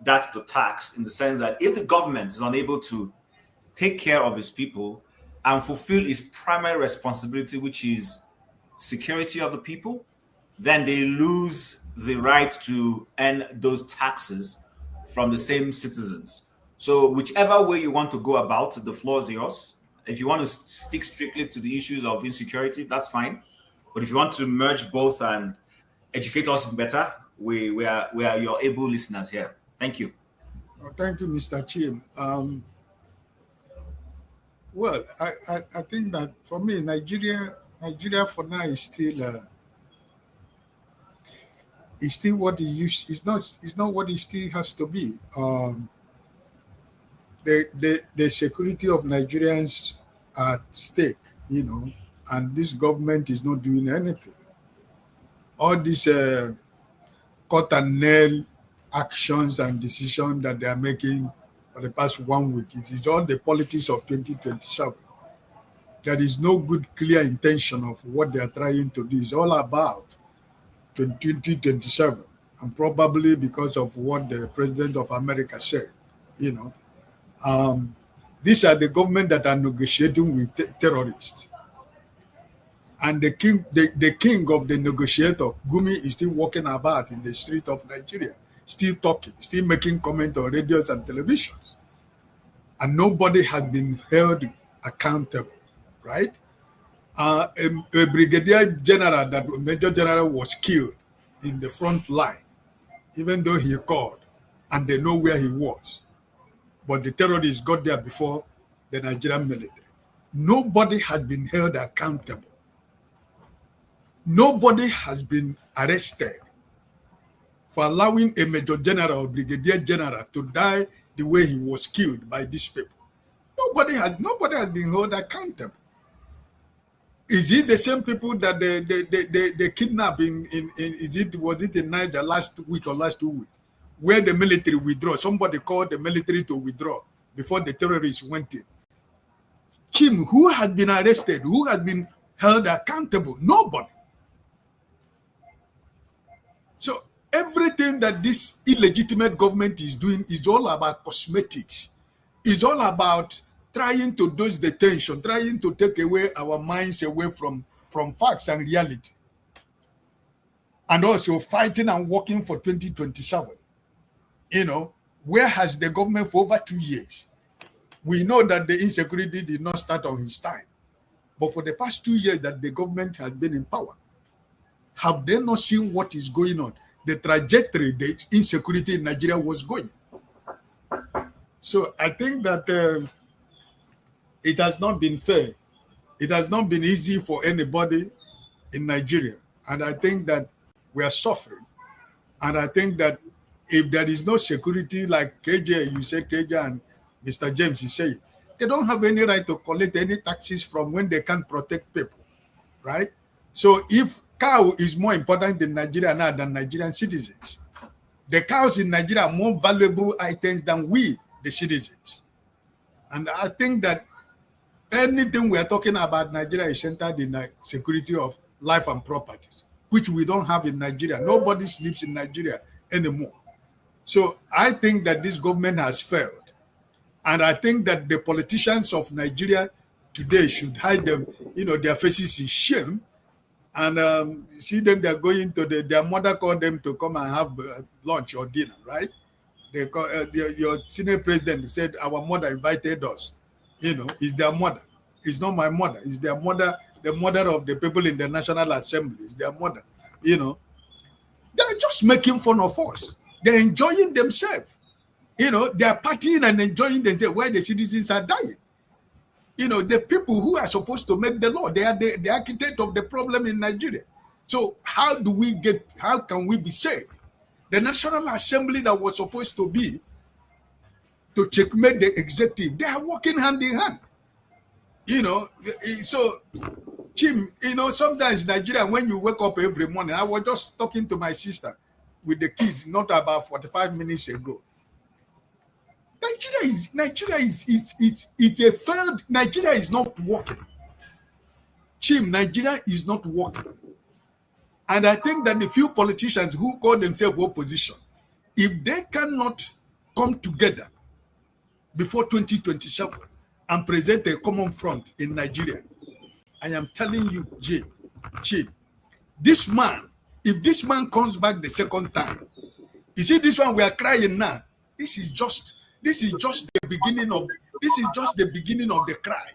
that to tax, in the sense that if the government is unable to take care of its people and fulfill its primary responsibility, which is security of the people, then they lose the right to earn those taxes from the same citizens. So whichever way you want to go about, the floor is yours. If you want to stick strictly to the issues of insecurity, that's fine. But if you want to merge both and educate us better, we are your able listeners here. Thank you. Oh, thank you, Mr. Chim. Well, I think that for me, Nigeria for now is still what it used. It's not what it still has to be. The security of Nigerians at stake, and this government is not doing anything. All these cut and nail actions and decisions that they are making for the past 1 week, it is all the politics of 2027. There is no good, clear intention of what they are trying to do. It's all about 2027, and probably because of what the President of America said, these are the government that are negotiating with terrorists. And the king of the negotiator, Gumi, is still walking about in the street of Nigeria, still talking, still making comments on radios and televisions. And nobody has been held accountable, right? A brigadier general, that major general, was killed in the front line, even though he called, and they know where he was. But the terrorists got there before the Nigerian military. Nobody has been held accountable. Nobody has been arrested for allowing a major general or brigadier general to die the way he was killed by these people. Nobody has been held accountable. Is it the same people that they kidnapped was it in Niger last week or last 2 weeks, where the military withdraw? Somebody called the military to withdraw before the terrorists went in. Chim, who had been arrested? Who had been held accountable? Nobody. So everything that this illegitimate government is doing is all about cosmetics. It's all about trying to dose the tension, trying to take away our minds away from facts and reality. And also fighting and working for 2027. You know, where has the government for over 2 years? We know that the insecurity did not start on his time. But for the past 2 years that the government has been in power, have they not seen what is going on? The trajectory, the insecurity in Nigeria was going. So I think that it has not been fair. It has not been easy for anybody in Nigeria. And I think that we are suffering. And I think that if there is no security, like KJ, you say KJ and Mr. James, you say, they don't have any right to collect any taxes from when they can't protect people, right? So if cow is more important in Nigeria now than Nigerian citizens, the cows in Nigeria are more valuable items than we, the citizens. And I think that anything we are talking about Nigeria is centered in the security of life and properties, which we don't have in Nigeria. Nobody sleeps in Nigeria anymore. So I think that this government has failed. And I think that the politicians of Nigeria today should hide them, their faces in shame. And see them, they're going to their mother called them to come and have lunch or dinner, right? They call, your senior president said, our mother invited us. It's their mother. It's not my mother. It's their mother, the mother of the people in the National Assembly. It's their mother. They're just making fun of us. They're enjoying themselves. They're partying and enjoying themselves while the citizens are dying. The people who are supposed to make the law, they are the architect of the problem in Nigeria. So how can we be saved? The National Assembly that was supposed to be to checkmate the executive, they are working hand in hand. So Chim, sometimes Nigeria, when you wake up every morning, I was just talking to my sister with the kids, not about 45 minutes ago. Nigeria is a failed. Nigeria is not working. Chim, Nigeria is not working. And I think that the few politicians who call themselves opposition, if they cannot come together before 2027 and present a common front in Nigeria, I am telling you, Chim, this man, if this man comes back the second time, you see this one we are crying now. This is just the beginning of the cry,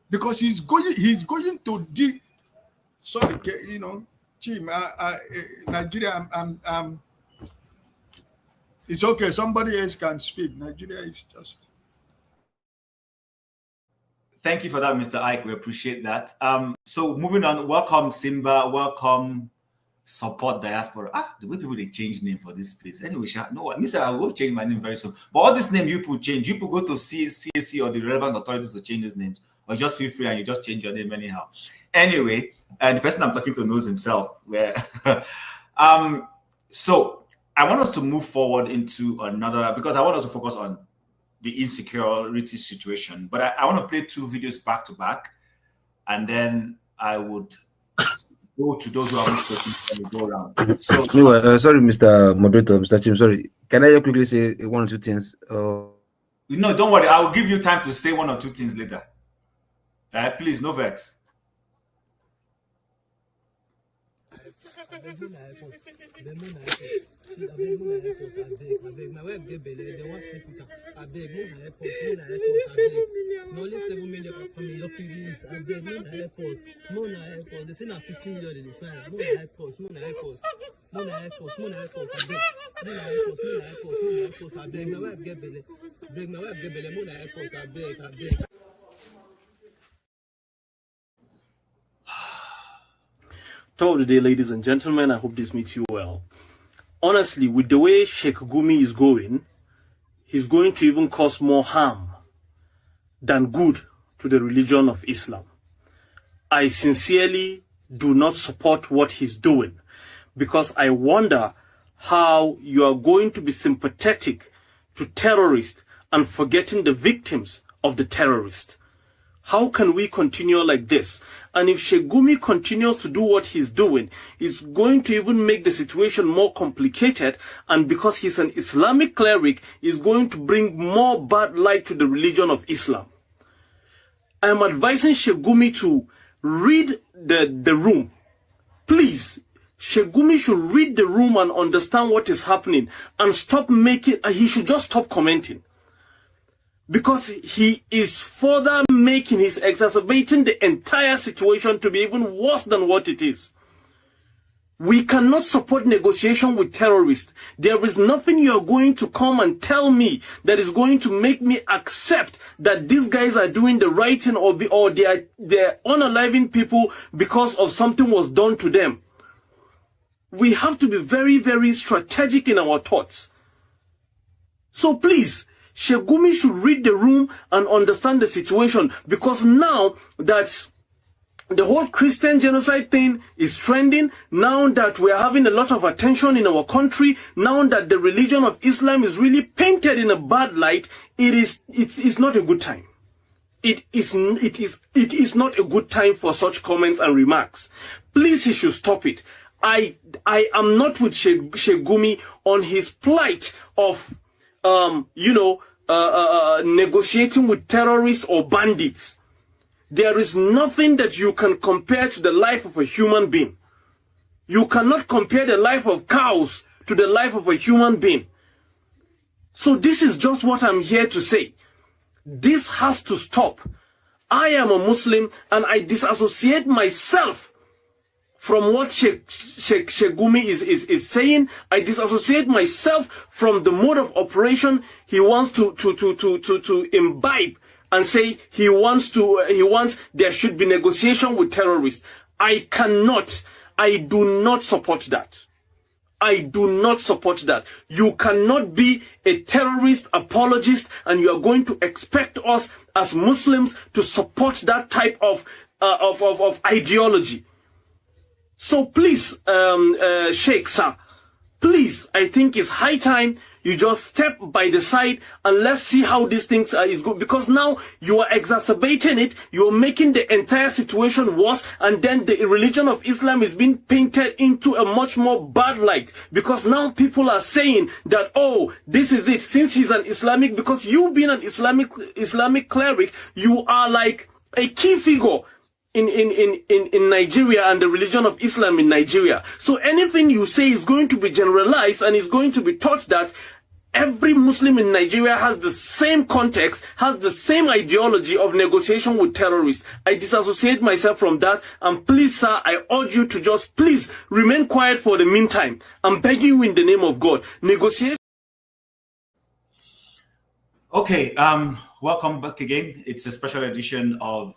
because he's going to sorry, Chim, Nigeria, it's okay. Somebody else can speak. Nigeria is just. Thank you for that, Mr. Ike. We appreciate that. So moving on, welcome Simba, welcome Support Diaspora. The way people they change name for this place. Anyway, no what, Mr. I will change my name very soon. But all this name you put change. You put go to CAC or the relevant authorities to change those names, or just feel free and you just change your name anyhow. Anyway, and the person I'm talking to knows himself. Where, so I want us to move forward into another, because I want us to focus on the insecurity situation. But I want to play two videos back to back, and then I would go to those who have questions and go around. So, sorry, Mr. Moderator, Mr. Chim, sorry. Can I quickly say one or two things? No, don't worry. I will give you time to say one or two things later. Please, no vex. My wife get belly, they want to sleep with her. I beg, move my airport, no only 7 million for me, lucky this. I beg, move my airport, They say now 15 million is fine. Move my airport, I beg, my wife get belly. Move my airport, I beg. Top of the day, ladies and gentlemen. I hope this meets you well. Honestly, with the way Sheikh Gumi is going, he's going to even cause more harm than good to the religion of Islam. I sincerely do not support what he's doing, because I wonder how you are going to be sympathetic to terrorists and forgetting the victims of the terrorists. How can we continue like this? And if Sheikh Gumi continues to do what he's doing, it's going to even make the situation more complicated. And because he's an Islamic cleric, is going to bring more bad light to the religion of Islam. I am advising Sheikh Gumi to read the room. Please, Sheikh Gumi should read the room and understand what is happening and stop making, he should just stop commenting. Because he is further making, he's exacerbating the entire situation to be even worse than what it is. We cannot support negotiation with terrorists. There is nothing you are going to come and tell me that is going to make me accept that these guys are doing the right thing, or they're unaliving people because of something was done to them. We have to be very, very strategic in our thoughts. So please, Sheikh Gumi should read the room and understand the situation, because now that the whole Christian genocide thing is trending, now that we're having a lot of attention in our country, now that the religion of Islam is really painted in a bad light, it's not a good time. It is not a good time for such comments and remarks. Please, he should stop it. I am not with Sheikh Gumi on his plight of negotiating with terrorists or bandits. There is nothing that you can compare to the life of a human being. You cannot compare the life of cows to the life of a human being. So this is just what I'm here to say. This has to stop. I am a Muslim and I disassociate myself from what Sheikh Gumi is saying. I disassociate myself from the mode of operation he wants to imbibe and say he wants there should be negotiation with terrorists. I do not support that. I do not support that. You cannot be a terrorist apologist and you are going to expect us as Muslims to support that type of ideology. So please, Sheikh, sir, please, I think it's high time you just step by the side and let's see how these things is good. Because now you are exacerbating it, you are making the entire situation worse, and then the religion of Islam is being painted into a much more bad light. Because now people are saying that, oh, this is it, since he's an Islamic, because you being an Islamic cleric, you are like a key figure in Nigeria and the religion of Islam in Nigeria. So anything you say is going to be generalized and is going to be taught that every Muslim in Nigeria has the same context, has the same ideology of negotiation with terrorists. I disassociate myself from that, and please, sir, I urge you to just please remain quiet for the meantime. I'm begging you in the name of God. Negotiation. Okay, welcome back again. It's a special edition of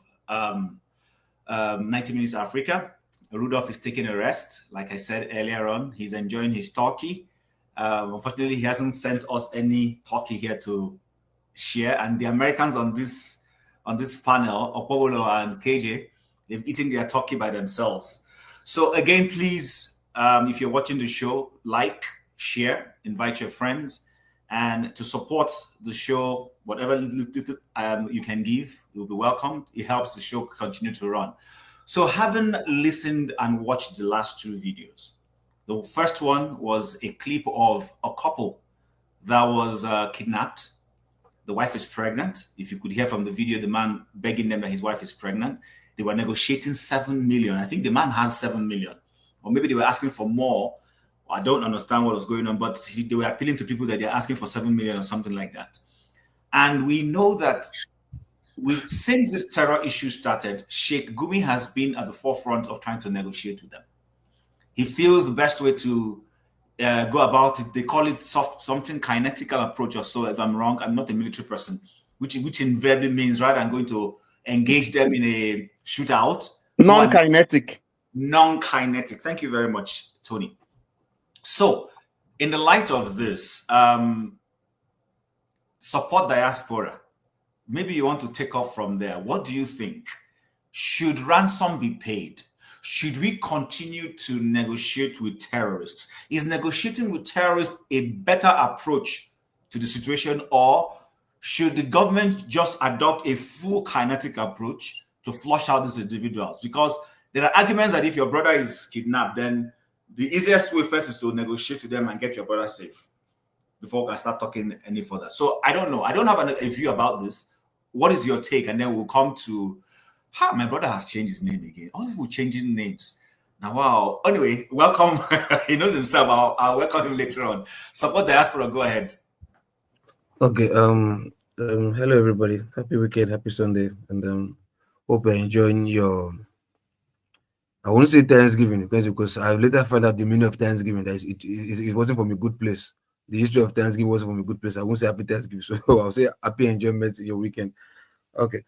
90 Minutes Africa. Rudolph is taking a rest. Like I said earlier on, he's enjoying his turkey. Unfortunately, he hasn't sent us any turkey here to share. And the Americans on this panel, Opobolo and KJ, they've eaten their turkey by themselves. So again, please, if you're watching the show, like, share, invite your friends, and to support the show, whatever you can give, you'll be welcomed. It helps the show continue to run. So having listened and watched the last two videos, the first one was a clip of a couple that was kidnapped. The wife is pregnant. If you could hear from the video, the man begging them that his wife is pregnant. They were negotiating 7 million. I think the man has 7 million. Or maybe they were asking for more. I don't understand what was going on, but they were appealing to people that they're asking for 7 million or something like that. And we know that since this terror issue started, Sheikh Gumi has been at the forefront of trying to negotiate with them. He feels the best way to go about it. They call it something kinetical approach or so. If I'm wrong, I'm not a military person, which invariably means rather than going to engage them in a shootout. Non-kinetic. Non-kinetic. Thank you very much, Tony. So, in the light of this, support diaspora. Maybe you want to take off from there. What do you think? should ransom be paid? Should we continue to negotiate with terrorists? Is negotiating with terrorists a better approach to the situation, or should the government just adopt a full kinetic approach to flush out these individuals? Because there are arguments that if your brother is kidnapped, then the easiest way first is to negotiate with them and get your brother safe before we can start talking any further. So I don't know. I don't have a view about this. What is your take? And then we'll come to my brother has changed his name again. All these people changing names. Now, wow. Anyway, welcome. He knows himself. I'll welcome him later on. Support Diaspora. Go ahead. Okay. Hello everybody. Happy weekend. Happy Sunday. And hope you're enjoying your. I won't say Thanksgiving because I later found out the meaning of Thanksgiving. That it wasn't from a good place. The history of Thanksgiving wasn't from a good place. I won't say happy Thanksgiving. So I'll say happy enjoyment your weekend. Okay.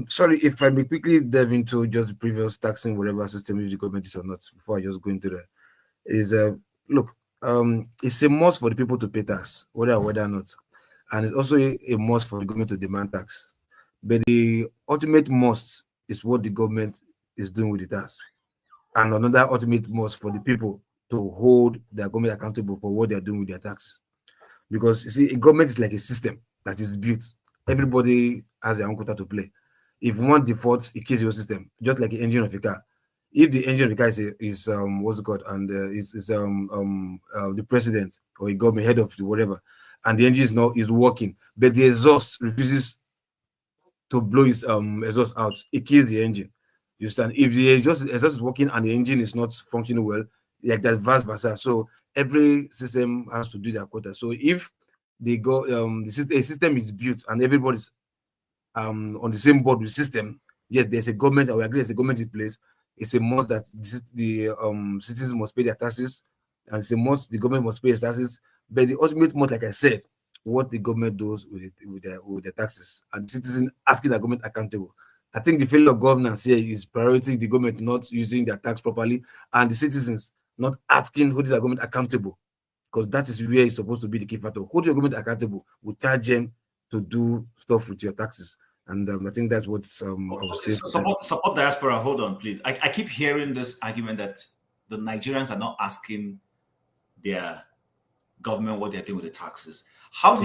Sorry if I may quickly delve into just the previous taxing whatever system if the government is or not before I just go into that. Is look, it's a must for the people to pay tax, whether or not. And it's also a must for the government to demand tax. But the ultimate must is what the government is doing with the tax. And another ultimate must for the people to hold their government accountable for what they're doing with their tax. Because you see, a government is like a system that is built. Everybody has their own quota to play. If one defaults, it kills your system, just like the engine of a car. If the engine of the car is what's it called, and the president or a government head of whatever, and the engine is working, but the exhaust refuses to blow its exhaust out, it kills the engine. You understand? If the exhaust is working and the engine is not functioning well, like that vice versa. So every system has to do their quota. So if they go, a system is built and everybody's on the same board with the system, yes, there's a government, or we agree there's a government in place. It's a must that the citizens must pay their taxes, and it's a must the government must pay its taxes. But the ultimate must, like I said, what the government does with the taxes, and the citizen asking the government accountable. I think the failure of governance here is prioritizing the government not using their tax properly, and the citizens not asking who is the government accountable, because that is where it's supposed to be the key factor. Hold your government accountable, will charge them to do stuff with your taxes. And I think that's what I would say. Support Diaspora. Hold on, please. I keep hearing this argument that the Nigerians are not asking their government what they're doing with the taxes. What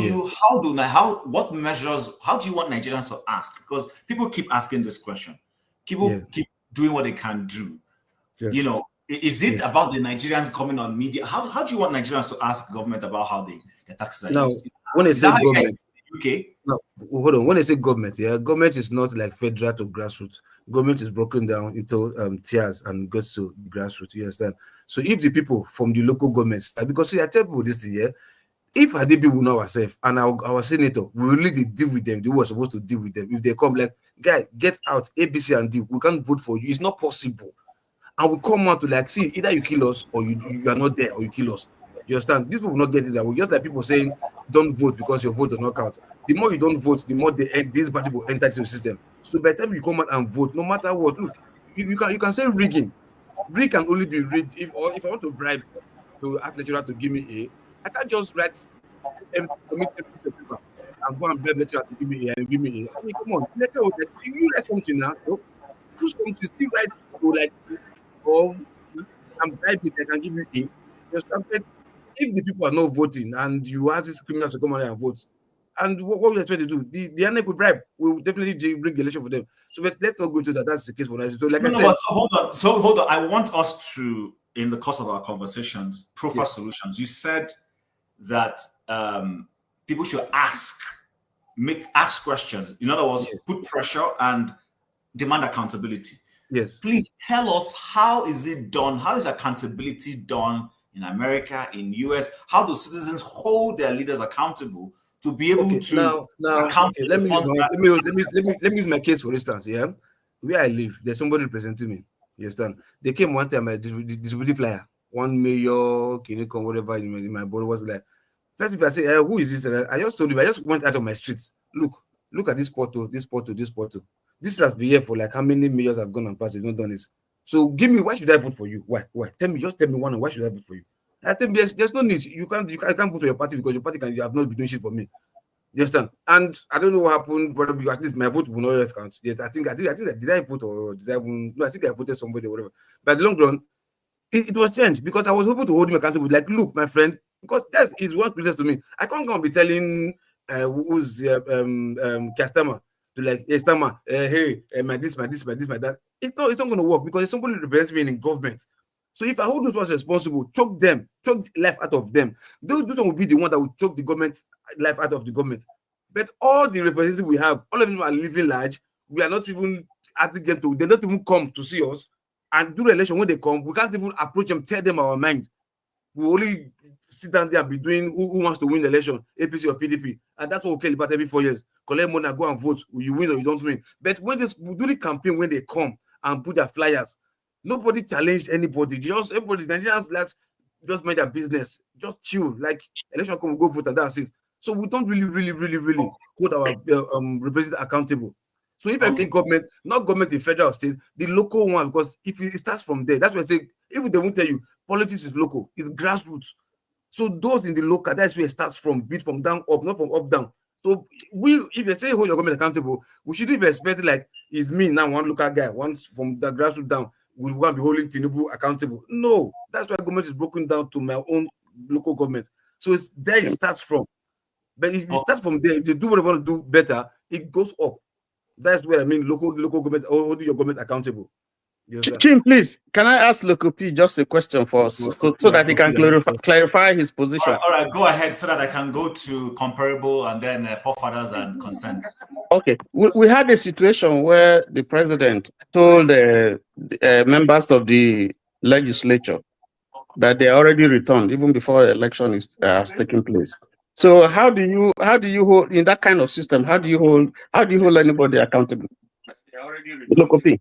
measures, how do you want Nigerians to ask? Because people keep asking this question. People keep doing what they can do. Yes. You know, is it about the Nigerians coming on media? How do you want Nigerians to ask government about how the taxes are used? When I say government, UK? No, hold on. When I say government, government is not like federal to grassroots. Government is broken down into tiers and goes to grassroots. You understand? So if the people from the local governments, because see, I tell people this thing, if I did people know ourselves and our senator, we really deal with them, they were supposed to deal with them. If they come like, guy, get out, A, B, C, and D, we can't vote for you. It's not possible. And we come out to like, see, either you kill us or you are not there or you kill us. You understand? These people will not get it that way. Just like people saying, don't vote because your vote does not count. The more you don't vote, the more these parties will enter into the system. So by the time you come out and vote, no matter what, look, you can say rigging. Rig can only be rigged if I want to bribe to ask lecturer to give me I can't just write and go and bribe lecturer to give me and give me I mean, come on, you write something now. No? Do something, still write to like or and bribe it, I can give you a. Just if the people are not voting and you ask these criminals to come out and vote, and what we expect to do, the INEC will bribe. We will definitely bring the election for them. So let's not go into that. That's the case for us. So like I said, so hold on. I want us to, in the course of our conversations, profile solutions. You said that people should ask questions. In other words, put pressure and demand accountability. Yes. Please tell us, how is it done? How is accountability done in America, in US? How do citizens hold their leaders accountable to be able to account for let me use my case for instance. Where I live, there's somebody representing me. You understand? They came one time, I distributed flyer, 1 million, Kinikon, whatever in my body was like. First, if I say, who is this? I just told you, I just went out of my streets. Look at this portal. This has been here for like how many years I've gone and passed. You've not done this. So give me, why should I vote for you? Why? Tell me one, and why should I vote for you? I think there's no need. You can't vote for your party because your party you have not been doing shit for me. You understand? And I don't know what happened, but at least my vote will not yet count. Yes, I think did I vote or did I even, no, I think I voted somebody or whatever. But at the long run, it was changed because I was able to hold him accountable. Like, look, my friend, because that is what closest to me. I can't go and be telling who's customer to like, hey, Stammer, hey, my this, my that. It's not going to work because somebody represents me in government. So if I hold those ones responsible, choke them, choke life out of them. Those will be the one that will choke the government life out of the government. But all the representatives we have, all of them are living large. We are not even asking them to. They don't even come to see us. And do the election when they come, we can't even approach them, tell them our mind. We only sit down there and be doing who wants to win the election, APC or PDP, and that's what we care about every 4 years. Collect money, go and vote. You win or you don't win. But when they do the campaign, when they come and put their flyers, nobody challenged anybody. Just everybody, Nigerians, let's just make their business, just chill. Like election come, we go vote, and that's it. So we don't really hold our representatives accountable. So if every government, not government in federal or state, the local one, because if it starts from there, that's why I say, even they won't tell you, politics is local, it's grassroots. So those in the local, that's where it starts from, bit from down up, not from up down. So if they say hold your government accountable, we shouldn't be expecting like it's me now, one local guy, one from the grassroots down, we want to be holding Tinubu accountable. No, that's why government is broken down to my own local government. So it's there it starts from. But if you start from there, if you do what you want to do better, it goes up. That's what I mean, local government, holding your government accountable. Chim, please, can I ask Local P just a question for us so that he can clarify his position? All right, go ahead so that I can go to comparable and then forefathers and consent. Okay, we had a situation where the president told members of the legislature that they already returned even before the election has taken place. So how do you hold in that kind of system? How do you hold anybody accountable? Local P.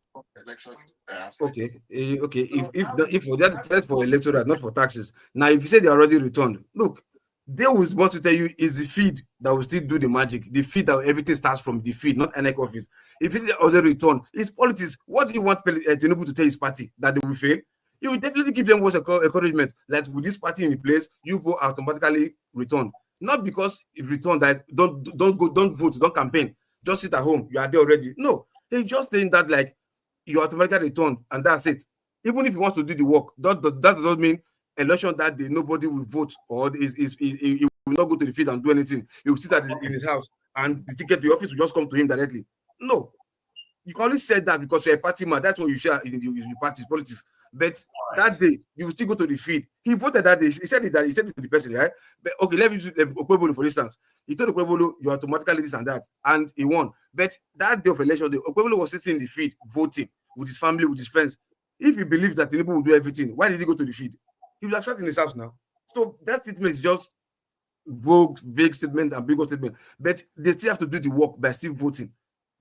Okay. If for that, that's for electoral, not for taxes. Now, if you say they already returned, look, they will want to tell you is the feed that will still do the magic. The feed that everything starts from the feed, not NEC office. If it's already returned, it's politics. What do you want Tinubu to tell his party that they will fail? You will definitely give them encouragement. Like with this party in place, you go automatically return. Not because if return that don't vote, don't campaign, just sit at home. You are there already. No, he's just saying that like you automatically return and that's it. Even if he wants to do the work, that does not mean election that day nobody will vote or he will not go to the field and do anything. He will sit in his house and the ticket to the office will just come to him directly. No, you can only say that because you're a party man. That's what you share in the party's politics. But that day, you will still go to the field. He voted that day. He said it to the person, right? But okay, let me use Okwebolo, for instance. He told Okwebolo, you automatically this and that, and he won. But that day of election day, Okwebolo was sitting in the field, voting with his family, with his friends. If he believed that Tinubu would do everything, why did he go to the field? He would have sat in his house now. So that statement is just vague statement and big statement. But they still have to do the work by still voting.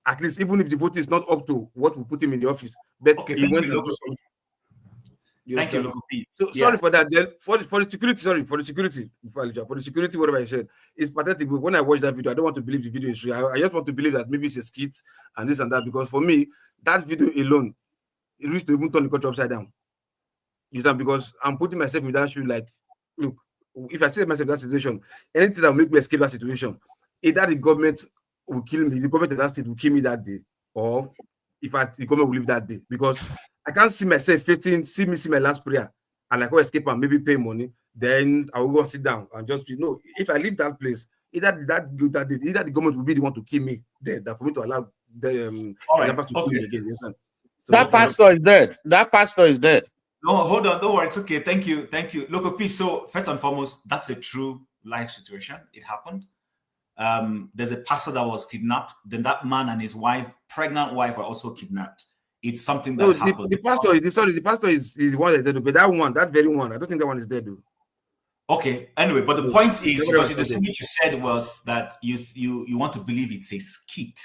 At least, even if the vote is not up to what will put him in the office. But okay, he went Thank you, Local P. So sorry for that. Then for the security, whatever I said, it's pathetic. When I watch that video, I don't want to believe the video is true. I just want to believe that maybe it's a skit and this and that. Because for me, that video alone, it reached to even turn the country upside down. You know, because I'm putting myself in that shoe. Like, look, if I see myself in that situation, anything that will make me escape that situation, either the government will kill me, the government of that state will kill me that day, or if the government will leave that day, because I can't see myself see my last prayer and I go escape and maybe pay money, then I will go sit down and just if I leave that place, either the government will be the one to kill me there, that for me to allow the to kill me again. So, that pastor is dead. That pastor is dead. No, hold on, don't worry, it's okay. Thank you, Local P. So first and foremost, that's a true life situation. It happened. There's a pastor that was kidnapped. Then that man and his pregnant wife, were also kidnapped. It's something that happened. The pastor is the one that's dead, but that very one, I don't think that one is dead, though. Okay. Anyway, but the point is, because the thing you said was that you want to believe it's a skit.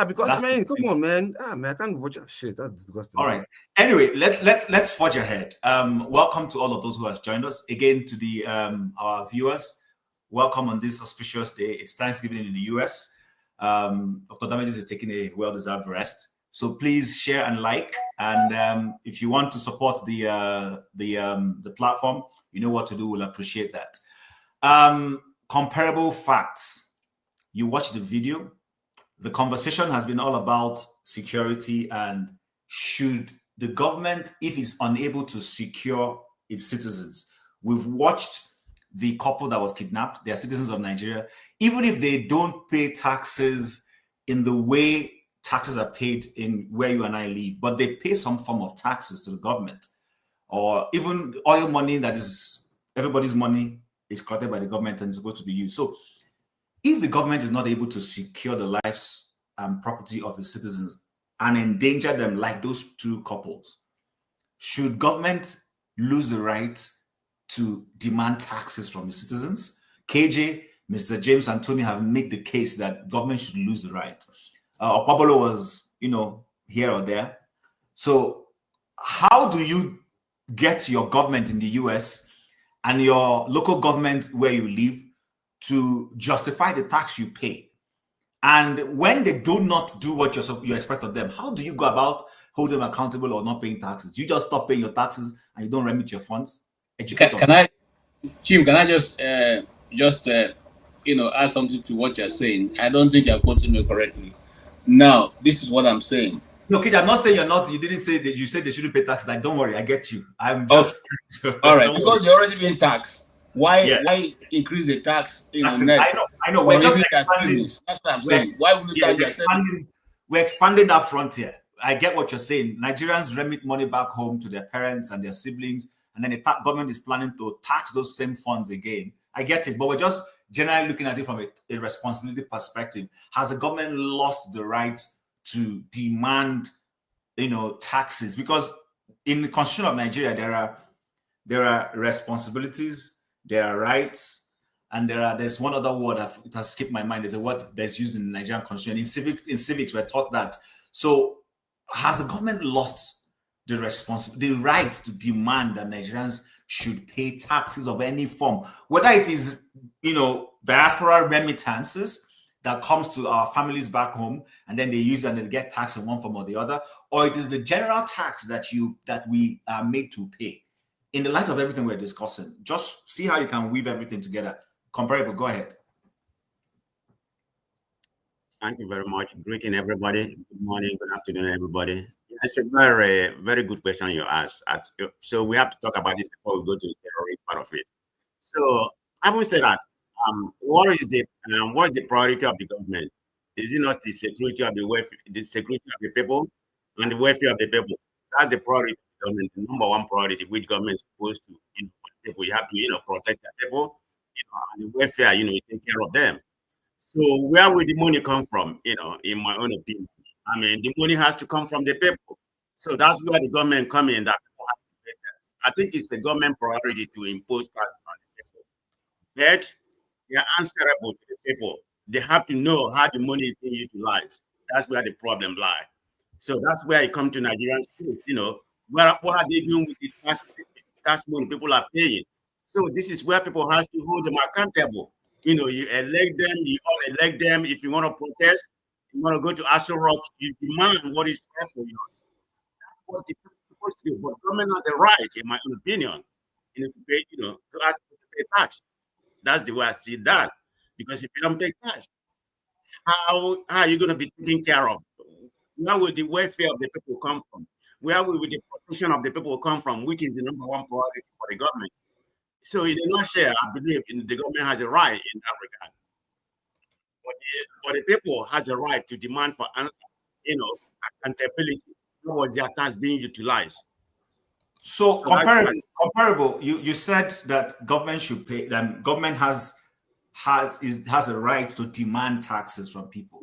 Because man, come on, man. Man, I can't watch that shit. That's disgusting. All right. Anyway, let's forge ahead. Welcome to all of those who have joined us again, to the our viewers. Welcome on this auspicious day. It's Thanksgiving in the US. Dr. Damages is taking a well-deserved rest. So please share and like. And if you want to support the platform, you know what to do. We'll appreciate that. Comparable facts. you watch the video, the conversation has been all about security and should the government, if it's unable to secure its citizens. We've watched the couple that was kidnapped. They're citizens of Nigeria. Even if they don't pay taxes in the way taxes are paid in where you and I live, but they pay some form of taxes to the government, or even oil money that is everybody's money is collected by the government and is supposed to be used. So if the government is not able to secure the lives and property of its citizens and endanger them like those two couples, should government lose the right to demand taxes from its citizens? KJ, Mr. James, and Tony have made the case that government should lose the right. Pablo was, here or there. So how do you get your government in the US and your local government where you live to justify the tax you pay? And when they do not do what you expect of them, how do you go about holding them accountable or not paying taxes? Do you just stop paying your taxes and you don't remit your funds? Can I, Chim, can I just add something to what you're saying? I don't think you're quoting me correctly. Now, this is what I'm saying. No, Kid, I'm not saying you're not. You didn't say that. You said they shouldn't pay taxes. Like, don't worry, I get you. I'm just all right, because you're already being taxed. Why increase the tax? Next? I know. We're just expanding. That's what I'm saying. Why would you we're expanding that frontier. I get what you're saying. Nigerians remit money back home to their parents and their siblings, and then the government is planning to tax those same funds again. I get it, but we're just generally looking at it from a responsibility perspective. Has the government lost the right to demand, taxes? Because in the Constitution of Nigeria, there are responsibilities, there are rights, and there's one other word it has skipped my mind. There's a word that's used in the Nigerian Constitution. In civics, we're taught that. So has the government lost the right to demand that Nigerians should pay taxes of any form, whether it is, diaspora remittances that comes to our families back home, and then they use and they get taxed in one form or the other, or it is the general tax that we are made to pay? In the light of everything we're discussing, just see how you can weave everything together. Comparable, go ahead. Thank you very much. Greeting everybody. Good morning, good afternoon, everybody. It's a very, very good question you asked. So we have to talk about this before we go to the terrorist part of it. So having said that, what is the priority of the government? Is it not the security of the welfare, the security of the people, and the welfare of the people? That's the priority of the government, the number one priority which government is supposed to, for people. You have to, protect the people, and the welfare, you take care of them. So where will the money come from? In my own opinion, I mean, the money has to come from the people. So that's where the government come in. That people have to pay tax. I think it's a government priority to impose tax on the people. But they are answerable to the people. They have to know how the money is being utilized. That's where the problem lies. So that's where it comes to Nigerian schools. What are they doing with the tax money people are paying? So this is where people have to hold them accountable. You elect them, you all elect them. If you want to protest, you want to go to Astro Rock, you demand what is fair for you. That's what the people are supposed to do. But government has the right, in my own opinion, to pay, to ask people to pay tax. That's the way I see that. Because if you don't pay tax, how are you going to be taken care of? Where will the welfare of the people come from? Where will the protection of the people come from, which is the number one priority for the government? So in a nutshell, I believe the government has a right in that regard. But the people has a right to demand for, accountability. What was their tax being utilized? So comparable. You said that government should pay. That government has a right to demand taxes from people,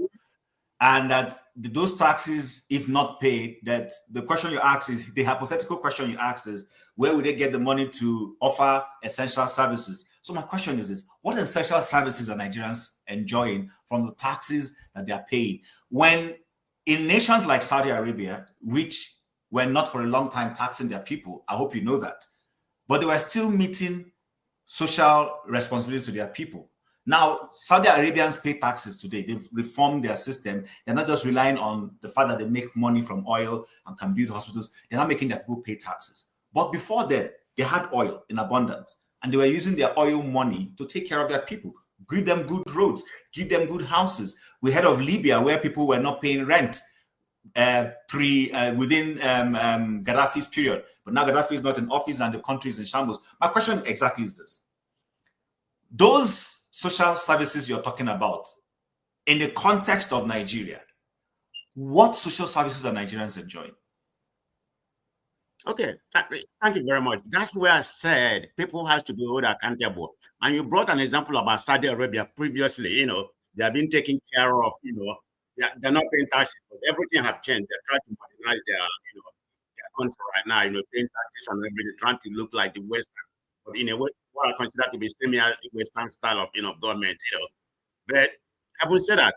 and that those taxes, if not paid, that the question you ask is the hypothetical question you ask is where will they get the money to offer essential services? So my question is this: what essential services are Nigerians enjoying from the taxes that they are paying? When in nations like Saudi Arabia, which were not for a long time taxing their people, I hope you know that, but they were still meeting social responsibilities to their people. Now, Saudi Arabians pay taxes today. They've reformed their system. They're not just relying on the fact that they make money from oil and can build hospitals. They're not making their people pay taxes. But before then, they had oil in abundance, and they were using their oil money to take care of their people. give them good roads, give them good houses. We heard of Libya where people were not paying rent within Gaddafi's period, but now Gaddafi is not in office and the country is in shambles. My question exactly is this: those social services you're talking about, in the context of Nigeria, what social services are Nigerians enjoying? Okay, thank you very much. That's where I said people have to be held accountable. And you brought an example about Saudi Arabia previously. They have been taken care of. They're not paying taxes, but everything have changed. They're trying to modernize their country right now. Paying taxes and everything, trying to look like the Western, but in a way, what I consider to be semi-Western style of government. But having said that,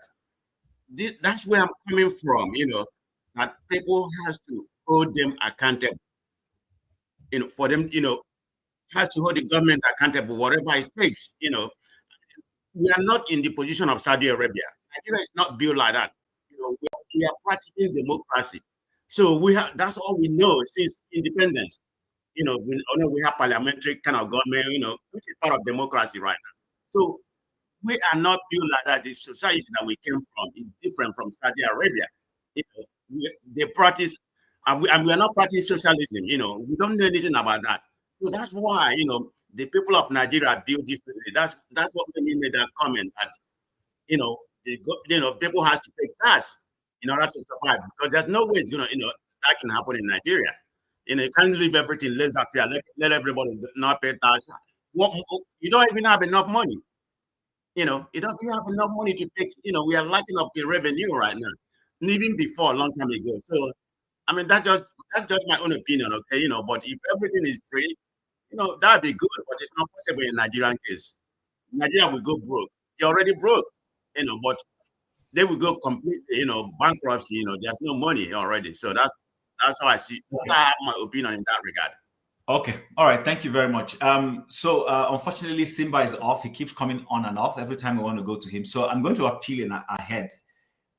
that's where I'm coming from. That people has to hold them accountable. For them, has to hold the government accountable, whatever it takes. We are not in the position of Saudi Arabia. Nigeria is not built like that. We are practicing democracy. So that's all we know since independence. We have parliamentary kind of government, which is part of democracy right now. So we are not built like that. The society that we came from is different from Saudi Arabia. They practice, and we are not practicing socialism. We don't know anything about that. So that's why, the people of Nigeria are built differently. That's what we mean with that comment that, people has to pay tax in order to survive, because there's no way it's that can happen in Nigeria. You can't leave everything laissez-faire, let everybody not pay tax. You don't even have enough money. You don't even have enough money to pay. We are lacking of the revenue right now, and even before a long time ago. So, that's just my own opinion, okay? But if everything is free, that'd be good, but it's not possible in Nigerian case. Nigeria will go broke. They're already broke, but they will go completely, bankruptcy. There's no money already. So that's how I see. That's how I have my opinion in that regard. Okay. All right. Thank you very much. So unfortunately, Simba is off. He keeps coming on and off every time we want to go to him. So I'm going to appeal ahead.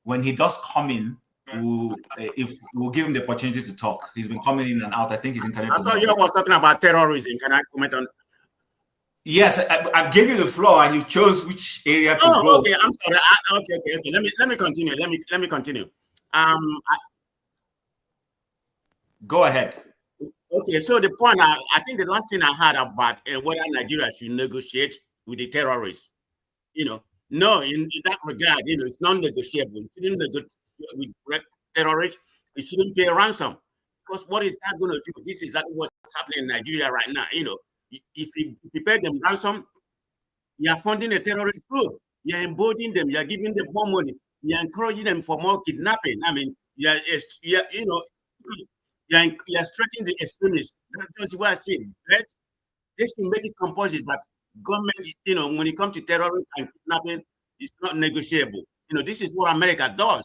When he does come in, we'll give him the opportunity to talk. He's been coming in and out. I think his internet. I thought you was talking about terrorism. Can I comment on? Yes, I gave you the floor, and you chose which area to go. Okay. I'm sorry. Okay. Let me continue. Let me continue. Go ahead. Okay. So the point, I think the last thing I heard about whether Nigeria should negotiate with the terrorists, no, in that regard, it's non-negotiable. It shouldn't negotiate with terrorists. It shouldn't pay a ransom, because what is that going to do? This is exactly what's happening in Nigeria right now. If you pay them ransom, you are funding a terrorist group. You are emboldening them. You are giving them more money. You are encouraging them for more kidnapping. You are strengthening the extremists. That's what I say. But they should make it compulsory that government, when it comes to terrorism and kidnapping, it's not negotiable. This is what America does.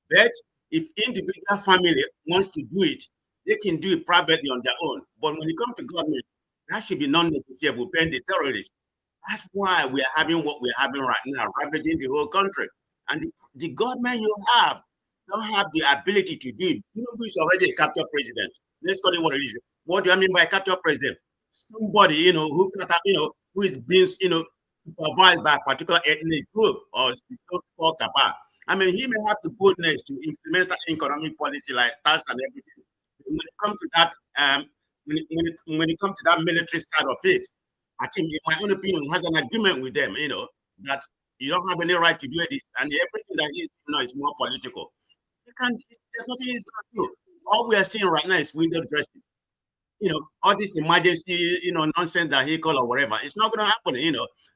But if individual family wants to do it, they can do it privately on their own. But when it comes to government, that should be non-negotiable, paying the terrorists. That's why we are having what we're having right now, ravaging the whole country. And the government you have don't have the ability to do it. Tinubu is already a captured president. Let's call it what it is. What do I mean by a captured president? Somebody, who is being, supervised by a particular ethnic group or called Kaba. He may have the boldness to implement that economic policy like tax and everything. When it comes to that, when it comes to that military side of it, I think, in my own opinion, has an agreement with them, that you don't have any right to do it, and everything that is more political. There's nothing he's going to do. All we are seeing right now is window dressing. All this emergency, nonsense that he call or whatever. It's not going to happen.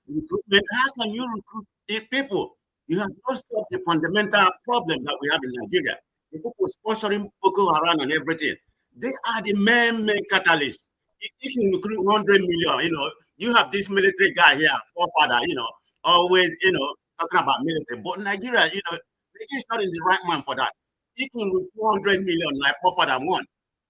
Recruitment. How can you recruit people? You have not solved the fundamental problem that we have in Nigeria. The people sponsoring Boko Haram and everything. They are the main catalysts. If you recruit 100 million, you have this military guy here, forefather, always, talking about military. But Nigeria, Nigeria is not in the right man for that. He can recruit 200 million like forefather one.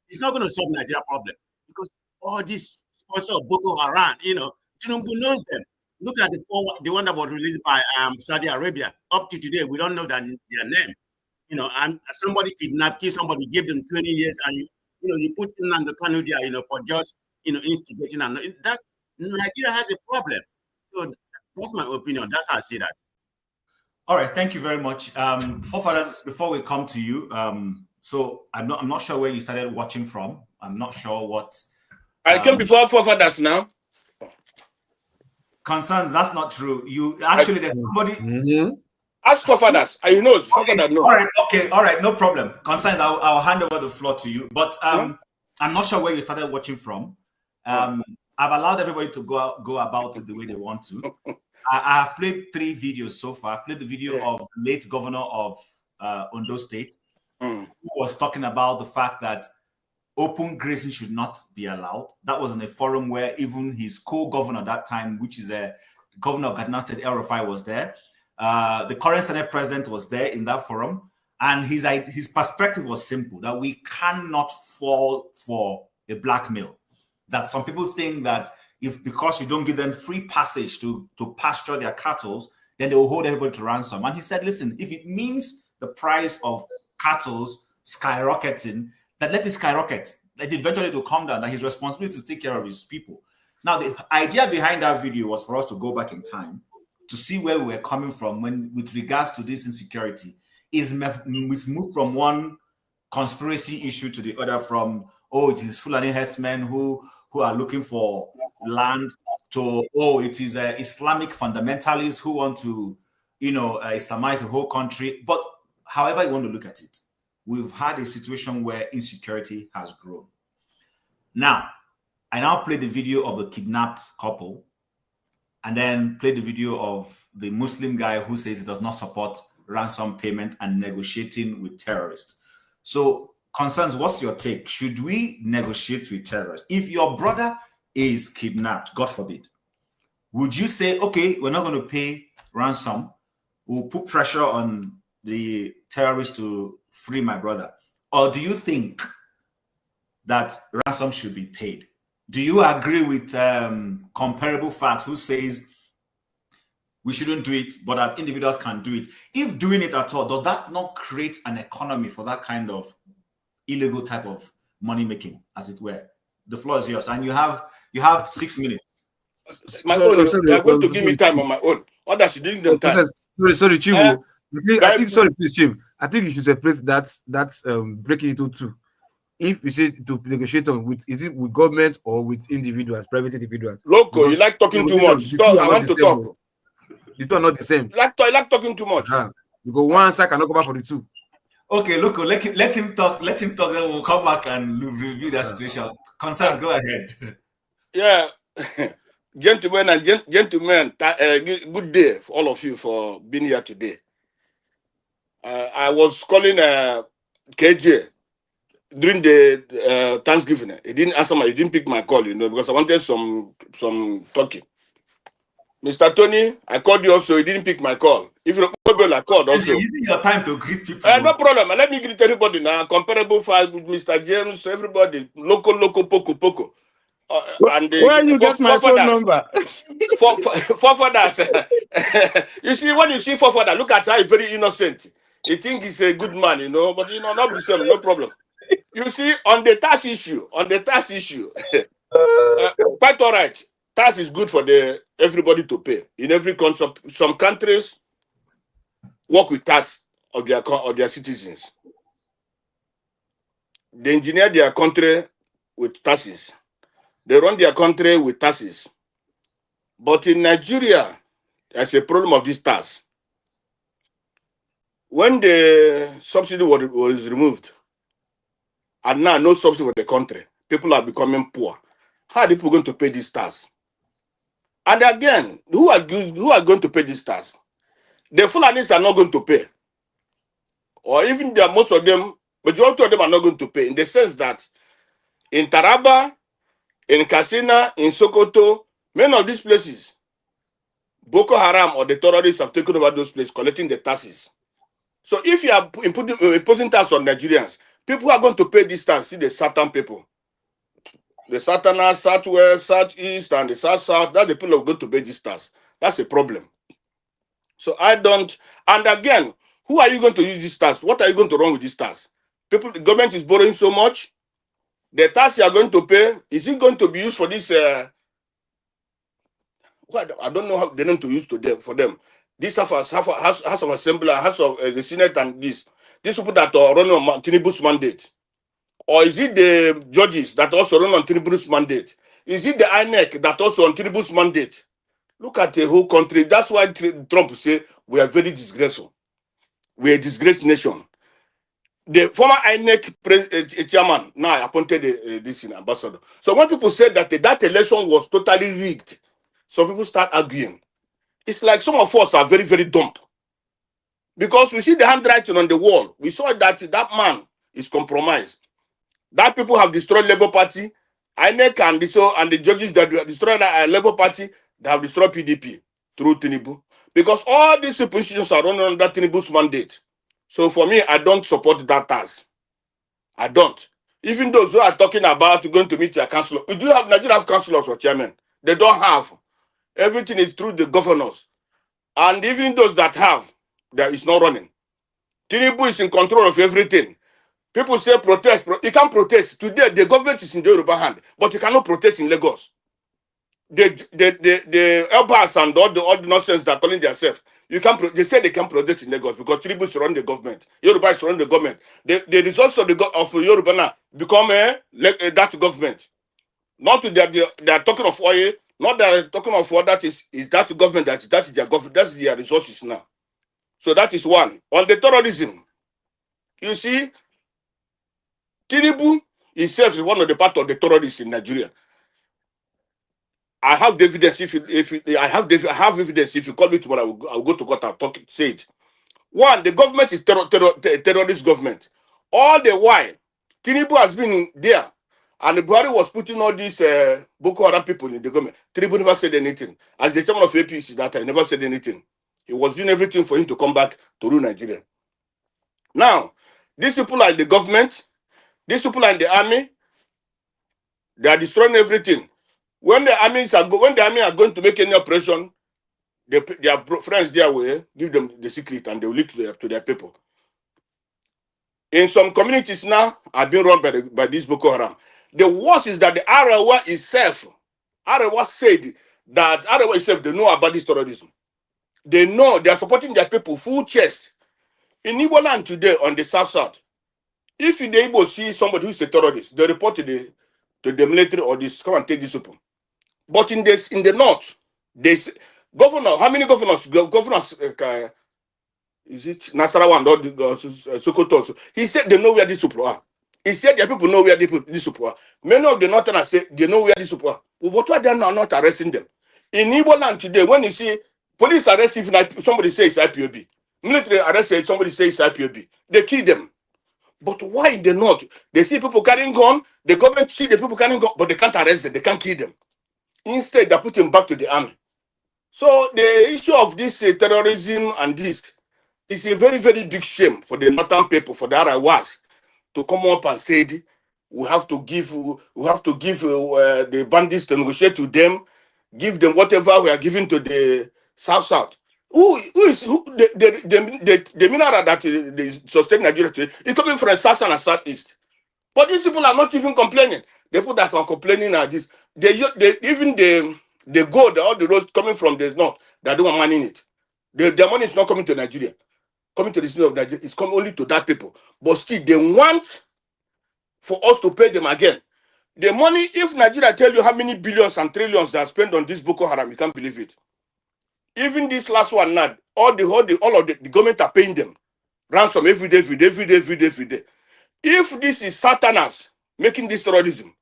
It's not going to solve Nigeria problem, because all these sponsors of Boko Haram, Tinubu knows them. Look at the one that was released by Saudi Arabia. Up to today, we don't know their name. And somebody kidnapped, somebody gave them 20 years, and you put in on the Kanu there, for just instigating, and that Nigeria has a problem. So That's my opinion. That's how I see that. All right, thank you very much. Forefathers, before we come to you, so I'm not sure where you started watching from. I'm not sure what. I came before forefathers now. Concerns, that's not true. You actually, there's somebody. Ask forefathers. I know forefathers know. All right, no problem. Concerns, I'll hand over the floor to you. But I'm not sure where you started watching from. I've allowed everybody to go about it the way they want to. I have played 3 videos so far. I've played the video of the late governor of Ondo State, who was talking about the fact that open grazing should not be allowed. That was in a forum where even his co-governor at that time, which is a governor of Kaduna State, El Rufai, was there. The current Senate president was there in that forum. And his perspective was simple, that we cannot fall for a blackmail. That some people think that because you don't give them free passage to pasture their cattle, then they will hold everybody to ransom. And he said, listen, if it means the price of cattle skyrocketing, then let it skyrocket. Let it eventually to come down, that his responsibility to take care of his people. Now, the idea behind that video was for us to go back in time to see where we were coming from with regards to this insecurity. Is moved from one conspiracy issue to the other, from, it is Fulani herdsmen who are looking for land, to, it is Islamic fundamentalists who want to, Islamize the whole country. But however you want to look at it, we've had a situation where insecurity has grown. Now, I now play the video of the kidnapped couple, and then play the video of the Muslim guy who says he does not support ransom payment and negotiating with terrorists. So, Concerns, what's your take? Should we negotiate with terrorists? If your brother is kidnapped, God forbid, would you say, okay, we're not going to pay ransom, we'll put pressure on the terrorists to free my brother? Or do you think that ransom should be paid? Do you agree with comparable facts who says we shouldn't do it, but that individuals can do it? If doing it at all, does that not create an economy for that kind of illegal type of money making, as it were? The floor is yours, and you have 6 minutes. My own, you are going to give me time on my own. Others should give them time. Sorry, Chim. I think, sorry, please, Chim. I think you should separate that breaking it into 2. If you say to negotiate is it with government or with individuals, private individuals? Loco, you like talking too much. Stop, I want to talk. The 2 are not the same. You like talking too much. You go one side cannot come back for the 2. Okay, Loco, let him talk. Let him talk. Then we'll come back and review that situation. Concerns, go ahead. Yeah, gentlemen and gentlemen, good day for all of you for being here today. I was calling KJ during the Thanksgiving. He didn't answer he didn't pick my call, because I wanted some talking. Mr. Tony, I called you also, he didn't pick my call. If you don't I called also. You're using your time to greet people. No problem. Let me greet everybody now. Comparable fight with Mr. James, everybody. Loco, poco. And where you get my phone number? Forefathers. You see, when you see forefather, look at how he's very innocent. He think he's a good man, but not the same, no problem. You see, on the tax issue, quite all right. Tax is good for everybody to pay. In every country, some countries work with tax of their citizens. They engineer their country with taxes. They run their country with taxes. But in Nigeria, there's a problem of this tax. When the subsidy was removed, and now no subsidy for the country, people are becoming poor. How are people going to pay this tax? And again, who are going to pay this tax? The Fulanis are not going to pay. Or even most of them, majority of them are not going to pay, in the sense that in Taraba, in Katsina, in Sokoto, many of these places, Boko Haram or the terrorists have taken over those places, collecting the taxes. So if you are imposing tax on Nigerians, people who are going to pay this tax, see the Southern people. The Southerners, Southwest, Southeast, and the South, that's the people who are going to pay this tax. That's a problem. So and again, who are you going to use this tax? What are you going to run with this tax? The government is borrowing so much. The tax you are going to pay, is it going to be used for this I don't know how they need to use to them for them. This House of Assembly, House of the Senate, and these people that are running on Tinubu's mandate, or is it the judges that also run on Tinubu's mandate? Is it the INEC that also on Tinubu's mandate? Look at the whole country. That's why Trump say we are very disgraceful. We are a disgraced nation. The former INEC chairman now appointed this ambassador. So when people said that that election was totally rigged, some people start arguing. It's like some of us are very, very dumb. Because we see the handwriting on the wall. We saw that that man is compromised. That people have destroyed Labour Party, INEC and the judges that destroyed Labour Party, they have destroyed PDP through Tinubu. Because all these institutions are running under Tinubu's mandate. So for me, I don't support that task. I don't. Even those who are talking about going to meet their councillor. Do you have Nigeria have councillors or chairman? They don't have. Everything is through the governors. And even those that have, there is no running. Tinubu is in control of everything. People say protest. You can't protest. Today, the government is in the Yoruba hand, but you cannot protest in Lagos. The elders and all the nonsense that are calling themselves, they say they can protest in Lagos because Tinubu is running the government. Yoruba is running the government. The results of Yoruba now become that government. Not that they are talking of oil, not that they're talking of what that is that government, that is their government, that's their resources now. So that is one. On the terrorism, you see, Tinubu himself is one of the part of the terrorists in Nigeria. I have the evidence. I have evidence. If you call me tomorrow, I'll go to court and say it. One, the government is terrorist government. All the while, Tinubu has been there, and the Buhari was putting all these Boko Haram people in the government. Tinubu never said anything. As the chairman of APC, that I never said anything. He was doing everything for him to come back to rule Nigeria. Now, these people are in the government. These people are in the army. They are destroying everything. When the army are going to make any operation, their friends there will give them the secret and they will leak to their people. In some communities now are being run by this Boko Haram. The worst is that the Arawa itself, said that Arawa itself, they know about this terrorism. They know they are supporting their people full chest. In Igbo land today on the south, if the Igbo see somebody who is a terrorist, they report to the military or this, come and take this people. But in the north, there's governor. How many governors? Is it Nasarawa and Sokoto? He said they know where these people are. He said their people know where these people are. Many of the northerners say they know where these people are. But why they are not arresting them? In Igbo land today, when you see police arrest if somebody says IPOB, military arrest somebody says IPOB, they kill them. But why in the north? They see people carrying gun, the government see the people carrying gun, but they can't arrest them, they can't kill them. Instead, they put him back to the army. So the issue of this terrorism and this is a very, very big shame for the northern people, for the Arawas, to come up and say we have to give the bandits to negotiate with them, give them whatever we are giving to the South. The mineral that they sustain Nigeria today is coming from the South and Southeast. But these people are not even complaining. The people that are complaining are this. Even the gold, all the roads coming from the north, they don't want money in it. Their money is not coming to Nigeria. Coming to the city of Nigeria, it's coming only to that people. But still, they want for us to pay them again. The money, if Nigeria tell you how many billions and trillions they have spent on this Boko Haram, you can't believe it. Even this last one now, all of the government are paying them ransom every day. If this is Satanas making this terrorism,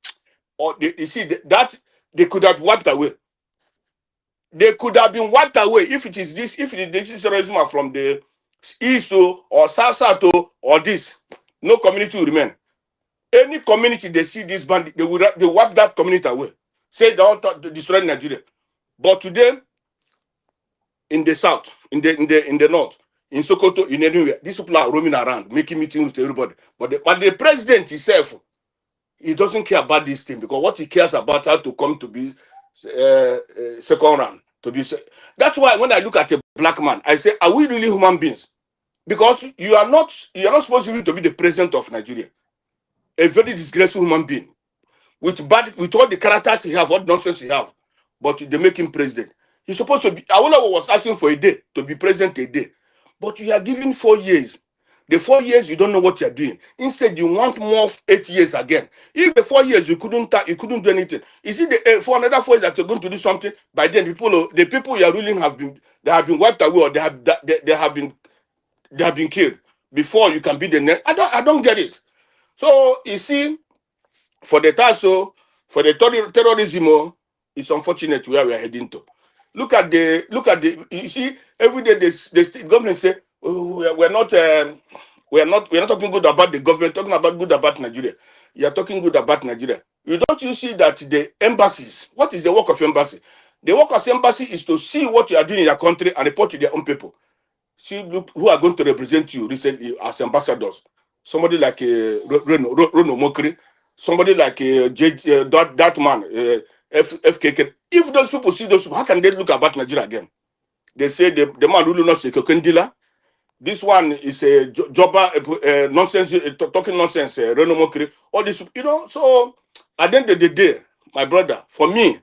or you see that they could have wiped away. They could have been wiped away if this terrorism are from the east or south or this. No community will remain. Any community they see this bandit, they wipe that community away. Say they want to destroy Nigeria. But today, in the south, in the north, in Sokoto, in anywhere, these people are roaming around, making meetings with everybody. But the president himself, he doesn't care about this thing, because what he cares about how to come to be second round. That's why when I look at a black man, I say, are we really human beings? Because you are not supposed to be the president of Nigeria. A very disgraceful human being. With all the characters he have, what nonsense he have, but they make him president. He's supposed to be. Awolowo was asking for a day to be president a day, but you are given 4 years. The 4 years you don't know what you are doing. Instead, you want more 8 years again. If the 4 years you couldn't do anything, is it the for another 4 years that you're going to do something? By then, the people you are ruling have been wiped away, or they have been killed before you can be the next. I don't get it. So you see, for the TASO, for the terrorism, it's unfortunate where we are heading to. Look at the. You see, every day the state government say, oh, we're not talking good about the government, talking about good about Nigeria. You are talking good about Nigeria. You see that the embassies, what is the work of embassy? The work of embassy is to see what you are doing in your country and report to their own people. See, look who are going to represent you recently as ambassadors. Somebody like Reno Mokri, somebody like that man, FKK. If those people see those people, how can they look about Nigeria again? They say the man ruling us is a Kokendila. This one is a jobber, nonsense, talking nonsense, Reno Mokri. All this, So at the end of the day, my brother, for me,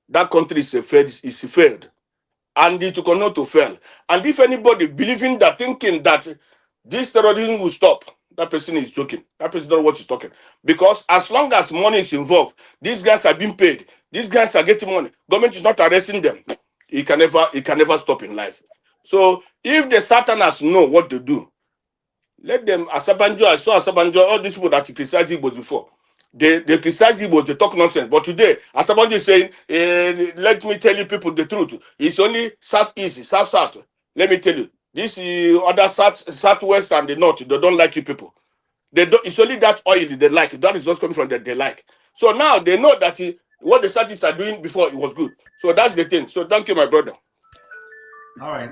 that country is failed. And it will not to fail. And if anybody thinking that this terrorism will stop, that person is joking. That person don't know what he's talking. Because as long as money is involved, these guys are being paid. These guys are getting money. Government is not arresting them. It can never stop in life. So if the Satanas know what to do, let them. Asabanjo, I saw Asabanjo, all these people that criticized Igbos before. They criticize Igbos, they talk nonsense. But today, Asabanjo is saying, let me tell you people the truth. It's only southeast, south. Let me tell you. This other southwest and the north, they don't like you people. It's only that oil they like. That is what's coming from that they like. So now they know that what the southeast are doing before it was good. So that's the thing. So thank you, my brother. All right.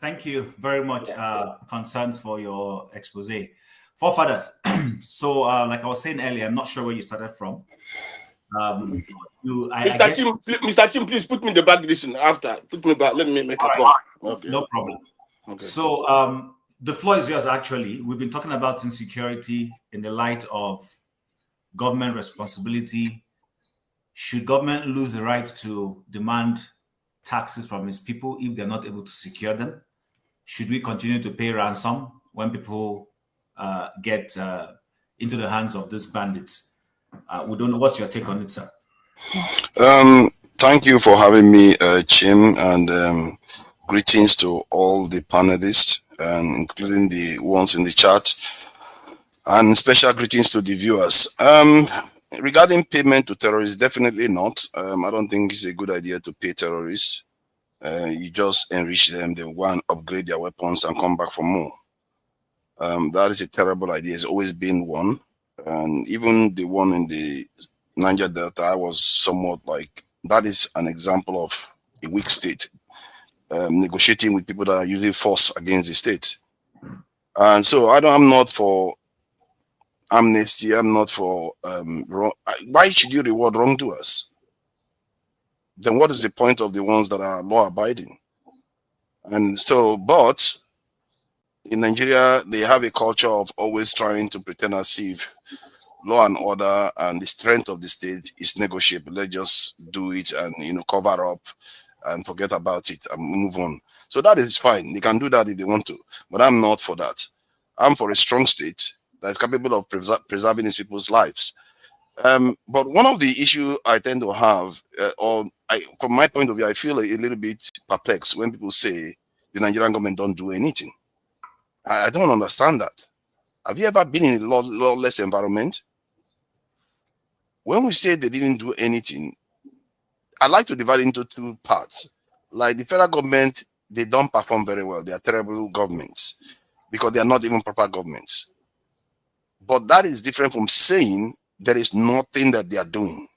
Thank you very much, Concerns, for your expose. Forefathers. So, like I was saying earlier, I'm not sure where you started from. Mr. Chim, please put me in the back edition after. Put me back. Let me make a call. Okay. No problem. Okay. So, the floor is yours, actually. We've been talking about insecurity in the light of government responsibility. Should government lose the right to demand taxes from its people if they're not able to secure them? Should we continue to pay ransom when people get into the hands of these bandits? We don't know. What's your take on it, sir? Thank you for having me, Chim, and greetings to all the panelists, including the ones in the chat, and special greetings to the viewers. Regarding payment to terrorists, definitely not. I don't think it's a good idea to pay terrorists. You just enrich them, they go and upgrade their weapons and come back for more. That is a terrible idea. It's always been one. And even the one in the Niger Delta, I was somewhat like, that is an example of a weak state negotiating with people that are using force against the state. And so I'm not for amnesty. I'm not for wrong. Why should you reward wrongdoers? Then what is the point of the ones that are law abiding? And so, but in Nigeria, they have a culture of always trying to pretend as if law and order and the strength of the state is negotiable. Let's just do it and cover up and forget about it and move on. So that is fine. They can do that if they want to, but I'm not for that. I'm for a strong state that is capable of preserving its people's lives. But one of the issues I tend to have, from my point of view, I feel a little bit perplexed when people say the Nigerian government don't do anything. I don't understand that. Have you ever been in a lawless environment? When we say they didn't do anything, I like to divide it into two parts. Like the federal government, they don't perform very well. They are terrible governments because they are not even proper governments. But that is different from saying there is nothing that they are doing.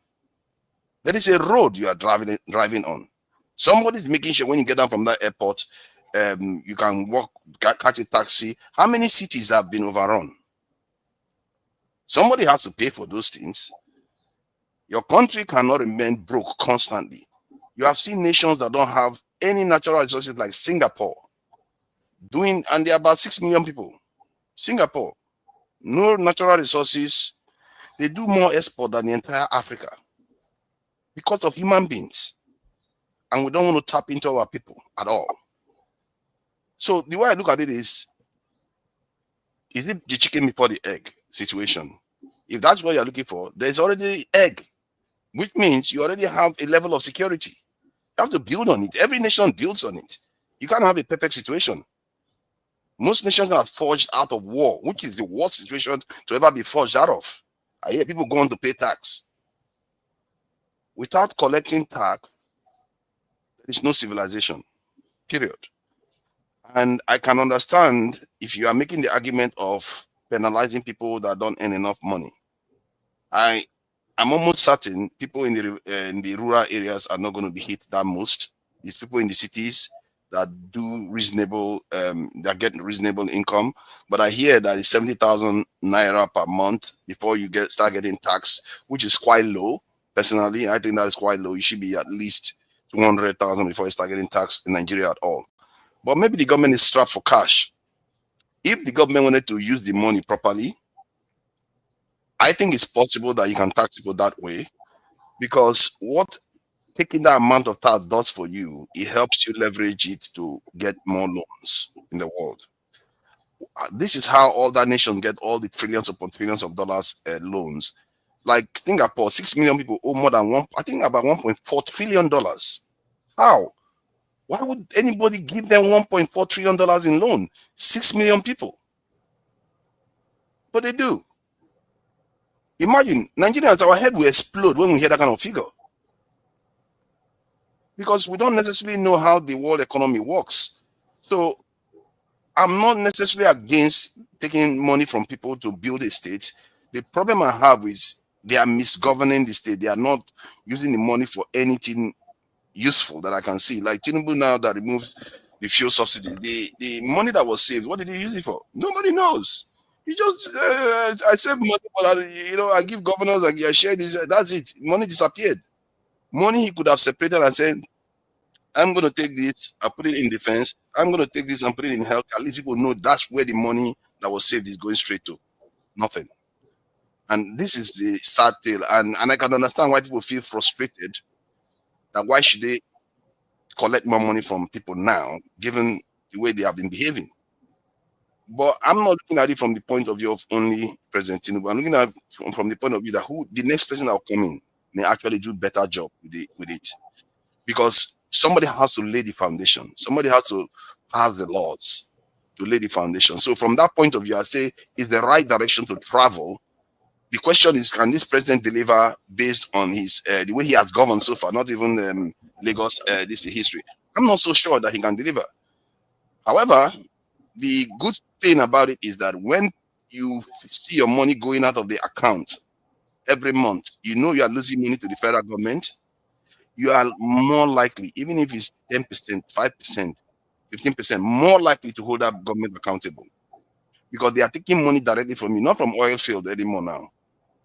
There is a road you are driving on. Somebody's making sure when you get down from that airport, you can walk, catch a taxi. How many cities have been overrun? Somebody has to pay for those things. Your country cannot remain broke constantly. You have seen nations that don't have any natural resources like Singapore and there are about 6 million people. Singapore, no natural resources. They do more export than the entire Africa because of human beings. and we don't want to tap into our people at all. So the way I look at it is it the chicken before the egg situation? If that's what you're looking for, there's already egg, which means you already have a level of security. You have to build on it. Every nation builds on it. You can't have a perfect situation. Most nations are forged out of war, which is the worst situation to ever be forged out of. I hear people going to pay tax. Without collecting tax, there is no civilization, period. And I can understand if you are making the argument of penalizing people that don't earn enough money. I'm almost certain people in the rural areas are not going to be hit that most. It's people in the cities that do reasonable, that get reasonable income. But I hear that it's 70,000 naira per month before you start getting taxed, which is quite low. Personally, I think that is quite low. You should be at least 200,000 before you start getting taxed in Nigeria at all. But maybe the government is strapped for cash. If the government wanted to use the money properly, I think it's possible that you can tax people that way, because what taking that amount of tax does for you, it helps you leverage it to get more loans in the world. This is how all that nations get all the trillions upon trillions of dollars loans. Like Singapore, 6 million people owe more than about $1.4 trillion. How? Why would anybody give them $1.4 trillion in loan? 6 million people. But they do. Imagine, Nigerians, our head will explode when we hear that kind of figure. Because we don't necessarily know how the world economy works. So I'm not necessarily against taking money from people to build a state. The problem I have is they are misgoverning the state. They are not using the money for anything useful that I can see. Like Tinubu now that removes the fuel subsidy. The money that was saved, what did he use it for? Nobody knows. He just, I save money, but I give governors, I share this, that's it. Money disappeared. Money he could have separated and said, I'm going to take this, I put it in defense. I'm going to take this and put it in health. At least people know that's where the money that was saved is going straight to. Nothing. And this is the sad tale. And I can understand why people feel frustrated. That why should they collect more money from people now, given the way they have been behaving? But I'm not looking at it from the point of view of only President Tinubu. I'm looking at it from the point of view that the next president that will come in may actually do a better job with it. Because somebody has to lay the foundation. Somebody has to pass the laws to lay the foundation. So from that point of view, I say it's the right direction to travel. The question is, can this president deliver based on his the way he has governed so far? Not even Lagos, this is history. I'm not so sure that he can deliver. However, the good thing about it is that when you see your money going out of the account every month, you know you are losing money to the federal government. You are more likely, even if it's 10%, 5%, 15%, more likely to hold that government accountable, because they are taking money directly from you, not from oil field anymore now.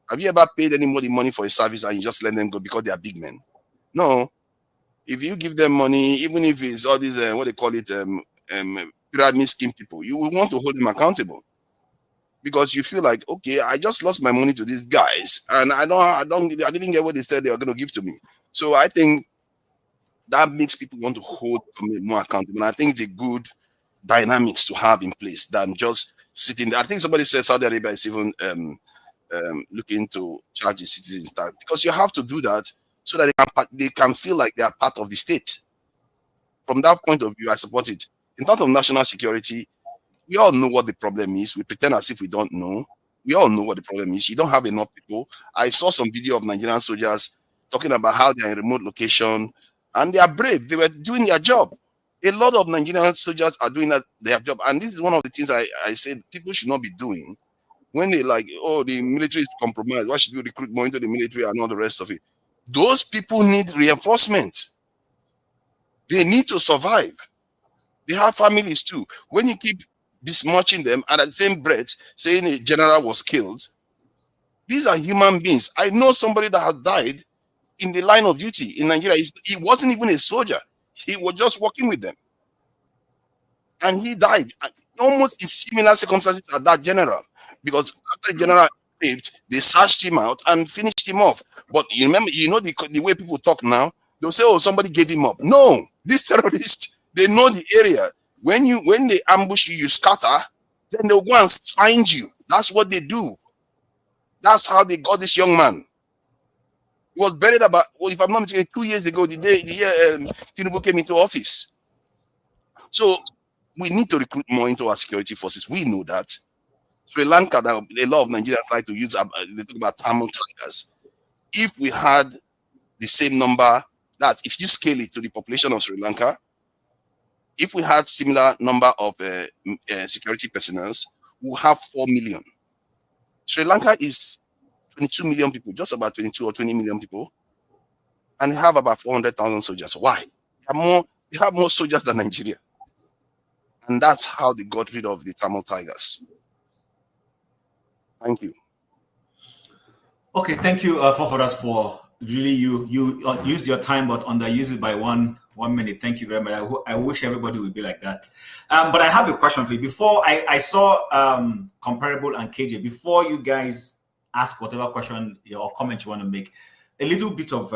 Have you ever paid anybody money for a service and you just let them go because they are big men? No. If you give them money, even if it's all these, what they call it, pyramid scheme people, you will want to hold them accountable, because you feel like, okay, I just lost my money to these guys, and I didn't get what they said they were going to give to me. So I think that makes people want to hold more accountable. And I think it's a good dynamics to have in place than just sitting there. I think somebody said Saudi Arabia is even looking to charge the citizens tax, because you have to do that so that they can feel like they are part of the state. From that point of view, I support it. In terms of national security, we all know what the problem is. We pretend as if we don't know. We all know what the problem is. You don't have enough people. I saw some video of Nigerian soldiers talking about how they are in remote location and they are brave. They were doing their job. A lot of Nigerian soldiers are doing their job. And this is one of the things I said people should not be doing. When they like, oh, the military is compromised, why should we recruit more into the military and all the rest of it? Those people need reinforcement. They need to survive. They have families too. When you keep besmirching them and at the same breath saying a general was killed, these are human beings. I know somebody that has died in the line of duty in Nigeria. He wasn't even a soldier. He was just working with them. And he died almost in similar circumstances as that general. Because after the general lived, they searched him out and finished him off. But you remember, you know the way people talk now, They'll say, oh, somebody gave him up. No, these terrorists, they know the area. When they ambush you, you scatter, then they'll go and find you. That's what they do. That's how they got this young man. He was buried about, well, if I'm not mistaken, 2 years ago, the year Tinubu came into office. So we need to recruit more into our security forces. We know that. Sri Lanka, that a lot of Nigerians like to use, they talk about Tamil tigers. If we had the same number, that if you scale it to the population of Sri Lanka, if we had similar number of security personnel, we'll have 4 million. Sri Lanka is 22 million people, just about 22 or 20 million people, and they have about 400,000 soldiers. Why? They have more soldiers than Nigeria. And that's how they got rid of the Tamil tigers. Thank you. Okay, thank you, Foforas, for really you used your time but underused it by one minute. Thank you very much. I wish everybody would be like that. But I have a question for you. Before I saw Comparable and KJ, before you guys ask whatever question or comment you want to make, a little bit of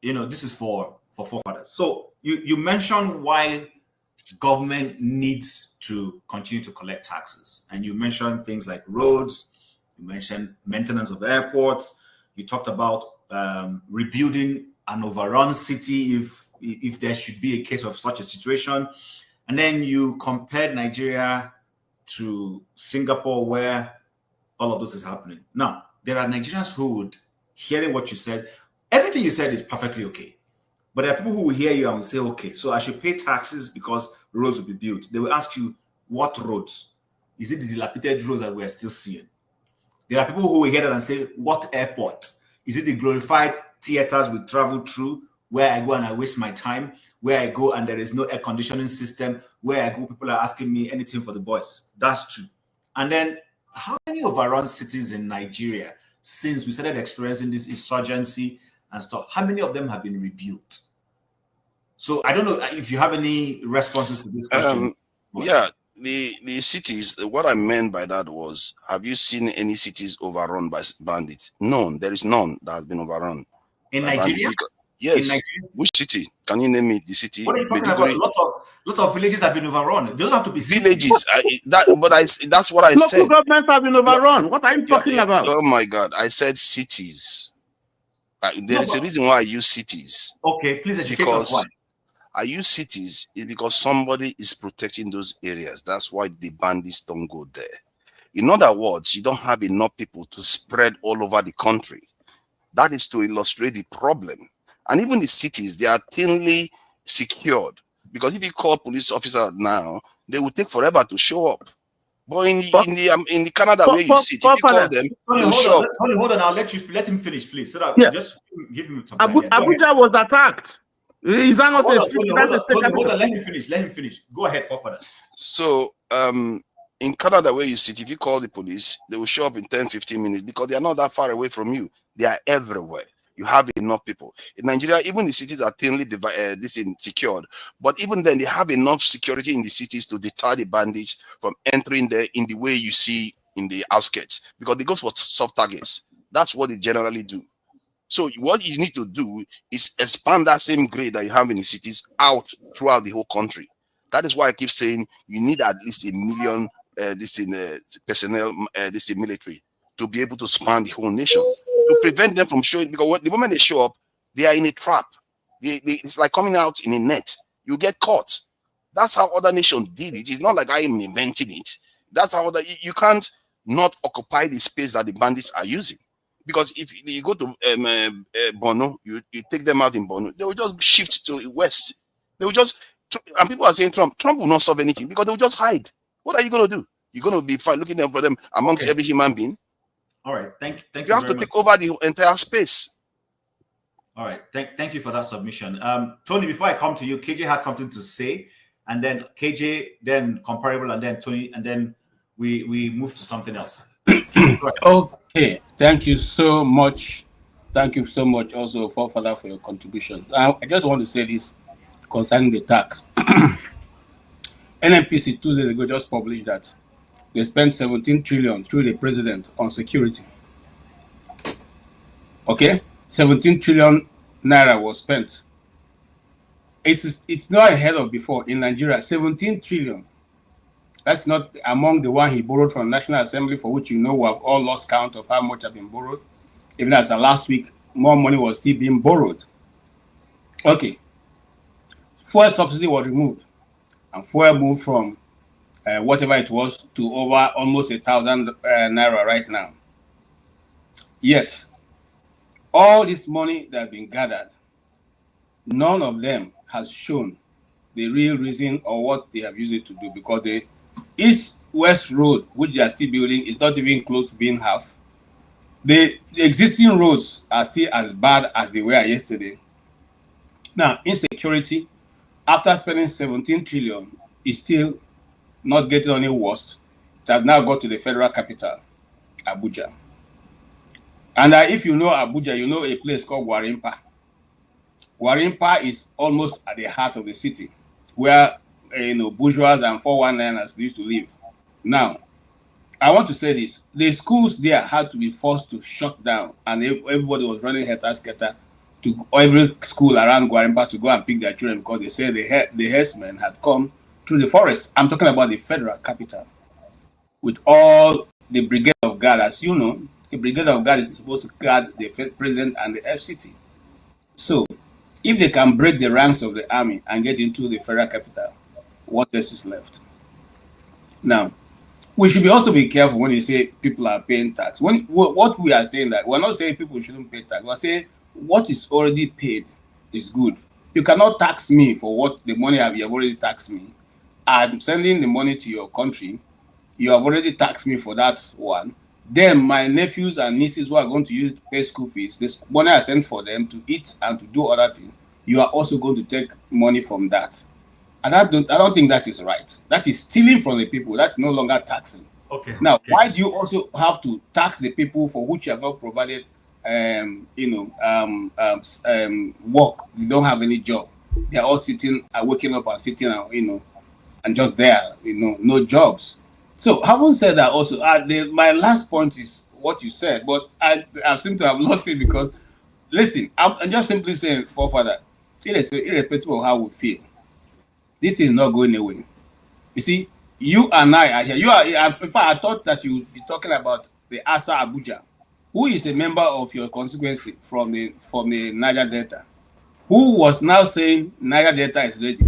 this is for forefathers. So you mentioned why government needs to continue to collect taxes, and you mentioned things like roads, you mentioned maintenance of airports, you talked about rebuilding an overrun city if there should be a case of such a situation, and then you compared Nigeria to Singapore where all of this is happening. Now, there are Nigerians who would, hearing what you said, everything you said is perfectly okay. But there are people who will hear you and will say, okay, so I should pay taxes because roads will be built. They will ask you, what roads? Is it the dilapidated roads that we are still seeing? There are people who will hear that and say, what airport? Is it the glorified theaters we travel through, where I go and I waste my time, where I go and there is no air conditioning system, where I go, people are asking me anything for the boys? That's true. And then, how many overrun cities in Nigeria, since we started experiencing this insurgency and stuff, how many of them have been rebuilt? So I don't know if you have any responses to this question. Yeah, the cities, what I meant by that was, have you seen any cities overrun by bandits? None. There is none that has been overrun. In Nigeria? Yes. In Nigeria? Which city? Can you name it? The city? What are you talking about? Lot of villages have been overrun. They don't have to be villages. That's what I said. Local governments have been overrun. What are you talking about? Oh my God! I said cities. There is a reason why I use cities. Okay, please educate us why. I use cities is because somebody is protecting those areas. That's why the bandits don't go there. In other words, you don't have enough people to spread all over the country. That is to illustrate the problem. And even the cities, they are thinly secured. Because if you call police officer now, they will take forever to show up. But in the Canada where you sit, if you call them, they'll show up. Hold on, I'll let him finish, please. So that just give him some time. Abuja was attacked. Is that not a city? Hold on, let him finish. Go ahead, Father. So in Canada where you sit, if you call the police, they will show up in 10-15 minutes because they are not that far away from you. They are everywhere. You have enough people. In Nigeria, even the cities are thinly secured, but even then they have enough security in the cities to deter the bandits from entering there in the way you see in the outskirts, because they go for soft targets. That's what they generally do. So what you need to do is expand that same grade that you have in the cities out throughout the whole country. That is why I keep saying you need at least 1 million personnel, military, to be able to span the whole nation, to prevent them from showing, because the moment they show up, they are in a trap. It's like coming out in a net. You get caught. That's how other nations did it. It's not like I am inventing it. That's how you can't not occupy the space that the bandits are using. Because if you go to Bono, you take them out in Bono, they will just shift to the west. They will just, and people are saying Trump will not solve anything because they will just hide. What are you going to do? You're going to be fine looking for them amongst every human being. All right, thank you. You have to take over the entire space. All right, thank you for that submission. Tony, before I come to you, KJ had something to say, and then KJ, then Comparable, and then Tony, and then we move to something else. Okay, thank you so much. Thank you so much also for your contribution. I just want to say this concerning the tax. NNPC 2 days ago just published that they spent 17 trillion through the president on security. Okay, 17 trillion naira was spent It's not ahead of before in Nigeria. 17 trillion. That's not among the one he borrowed from National Assembly, for which we have all lost count of how much have been borrowed. Even as the last week, more money was still being borrowed. Okay. Fuel subsidy was removed, and fuel moved from whatever it was to over almost 1,000 naira right now. Yet, all this money that has been gathered, none of them has shown the real reason or what they have used it to do, because the East-West road, which they are still building, is not even close to being half. The existing roads are still as bad as they were yesterday. Now, insecurity, after spending 17 trillion, is still not getting any worse. It has now got to the federal capital, Abuja. And if you know Abuja, you know a place called Gwarimpa. Gwarimpa is almost at the heart of the city, where bourgeois and 419ers used to live. Now, I want to say this: the schools there had to be forced to shut down, and everybody was running helter-skelter to every school around Gwarimpa to go and pick their children, because they said the herdsmen had come through the forest. I'm talking about the federal capital, with all the brigade of guard. As you know, the brigade of guard is supposed to guard the president and the FCT. So, if they can break the ranks of the army and get into the federal capital, what else is left? Now, we should also be careful when you say people are paying tax. What we are saying, that we're not saying people shouldn't pay tax. We're saying what is already paid is good. You cannot tax me for what the money you have already taxed me. I'm sending the money to your country. You have already taxed me for that one. Then my nephews and nieces who are going to use to pay school fees, this money I sent for them to eat and to do other things, you are also going to take money from that. And I don't think that is right. That is stealing from the people. That's no longer taxing. Okay. Now, why do you also have to tax the people for which you have not provided, work? You don't have any job. They are all sitting, waking up and sitting, and just there, no jobs. So, having said that, also, my last point is what you said, but I seem to have lost it because, listen, I'm just simply saying, forefather, irrespective of how we feel, this is not going away. You see, you and I are here. In fact, I thought that you'd be talking about the Asa Abuja, who is a member of your constituency from the Niger Delta, who was now saying Niger Delta is ready.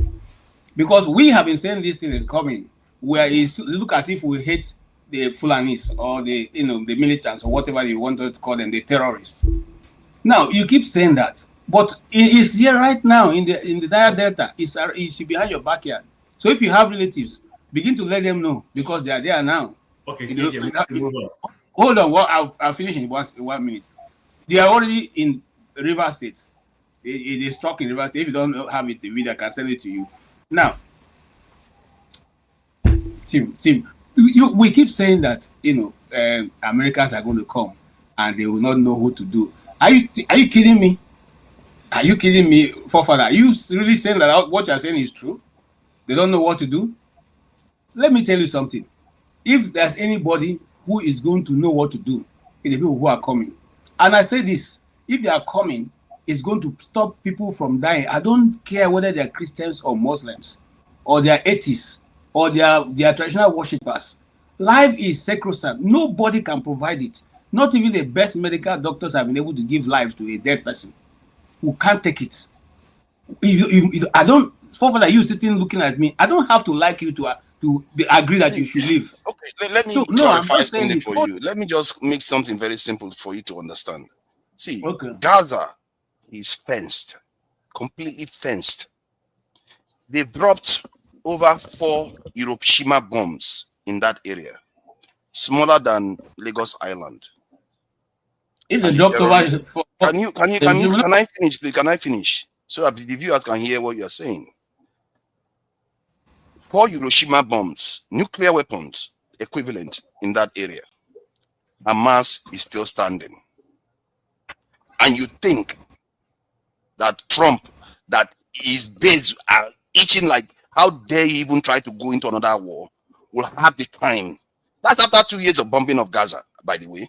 Because we have been saying this thing is coming, where it look as if we hate the Fulanis or the militants or whatever you want to call them, the terrorists. Now you keep saying that, but it is here right now in the Niger Delta. It should be behind your backyard. So if you have relatives, begin to let them know, because they are there now. Okay, hold on. I'll finish in 1 minute. They are already in River State. It is struck in River State. If you don't have it, the video, I can send it to you. Now, Tim, we keep saying that Americans are going to come and they will not know who to do. Are you kidding me? Are you kidding me, forefather? Are you really saying that what you're saying is true? They don't know what to do? Let me tell you something. If there's anybody who is going to know what to do, it's the people who are coming. And I say this: if they are coming, it's going to stop people from dying. I don't care whether they're Christians or Muslims, or they're atheists, or they're traditional worshippers. Life is sacrosanct. Nobody can provide it. Not even the best medical doctors have been able to give life to a dead person who can't take it. I don't, forefather, you sitting looking at me, I don't have to like you to agree that you should live. Okay, let me clarify something for you. Let me just make something very simple for you to understand. See, Gaza is fenced, completely fenced. They've dropped over 4 Hiroshima bombs in that area, smaller than Lagos Island. If they dropped over, can I finish, please? Can I finish? So that the viewers can hear what you're saying. 4 Hiroshima bombs, nuclear weapons equivalent in that area. Hamas is still standing. And you think that Trump, that his beds are itching, like, how dare you even try to go into another war, will have the time. That's after 2 years of bombing of Gaza, by the way.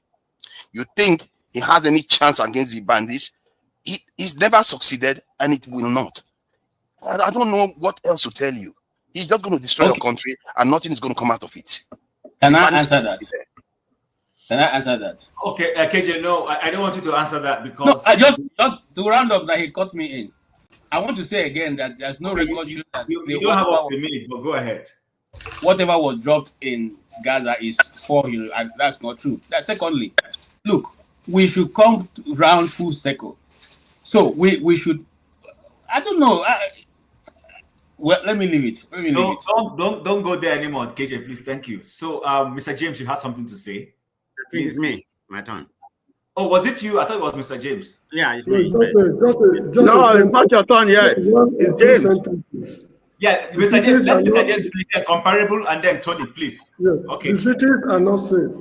You think he has any chance against the bandits? He's never succeeded, and it will not. I don't know what else to tell you. He's just going to destroy your country, and nothing is going to come out of it. Can I answer that? Can I answer that? Okay, KJ, no, I don't want you to answer that because no, I just to round up that he cut me in. I want to say again that there's no record you don't have up to a minute, but go ahead. Whatever was dropped in Gaza is for you, and that's not true. Secondly, look, we should come round full circle. So we should. I don't know. Well, let me leave it. Don't go there anymore, KJ. Please, thank you. So, Mr. James, you have something to say. Please, it's me. My turn. Oh, was it you? I thought it was Mr. James. Yeah, it's me. No, it's not your turn yet. It's James. Yeah, Mr. James, let Mr. James finish comparable, and then Tony, please. Yes. Okay. The cities are not safe.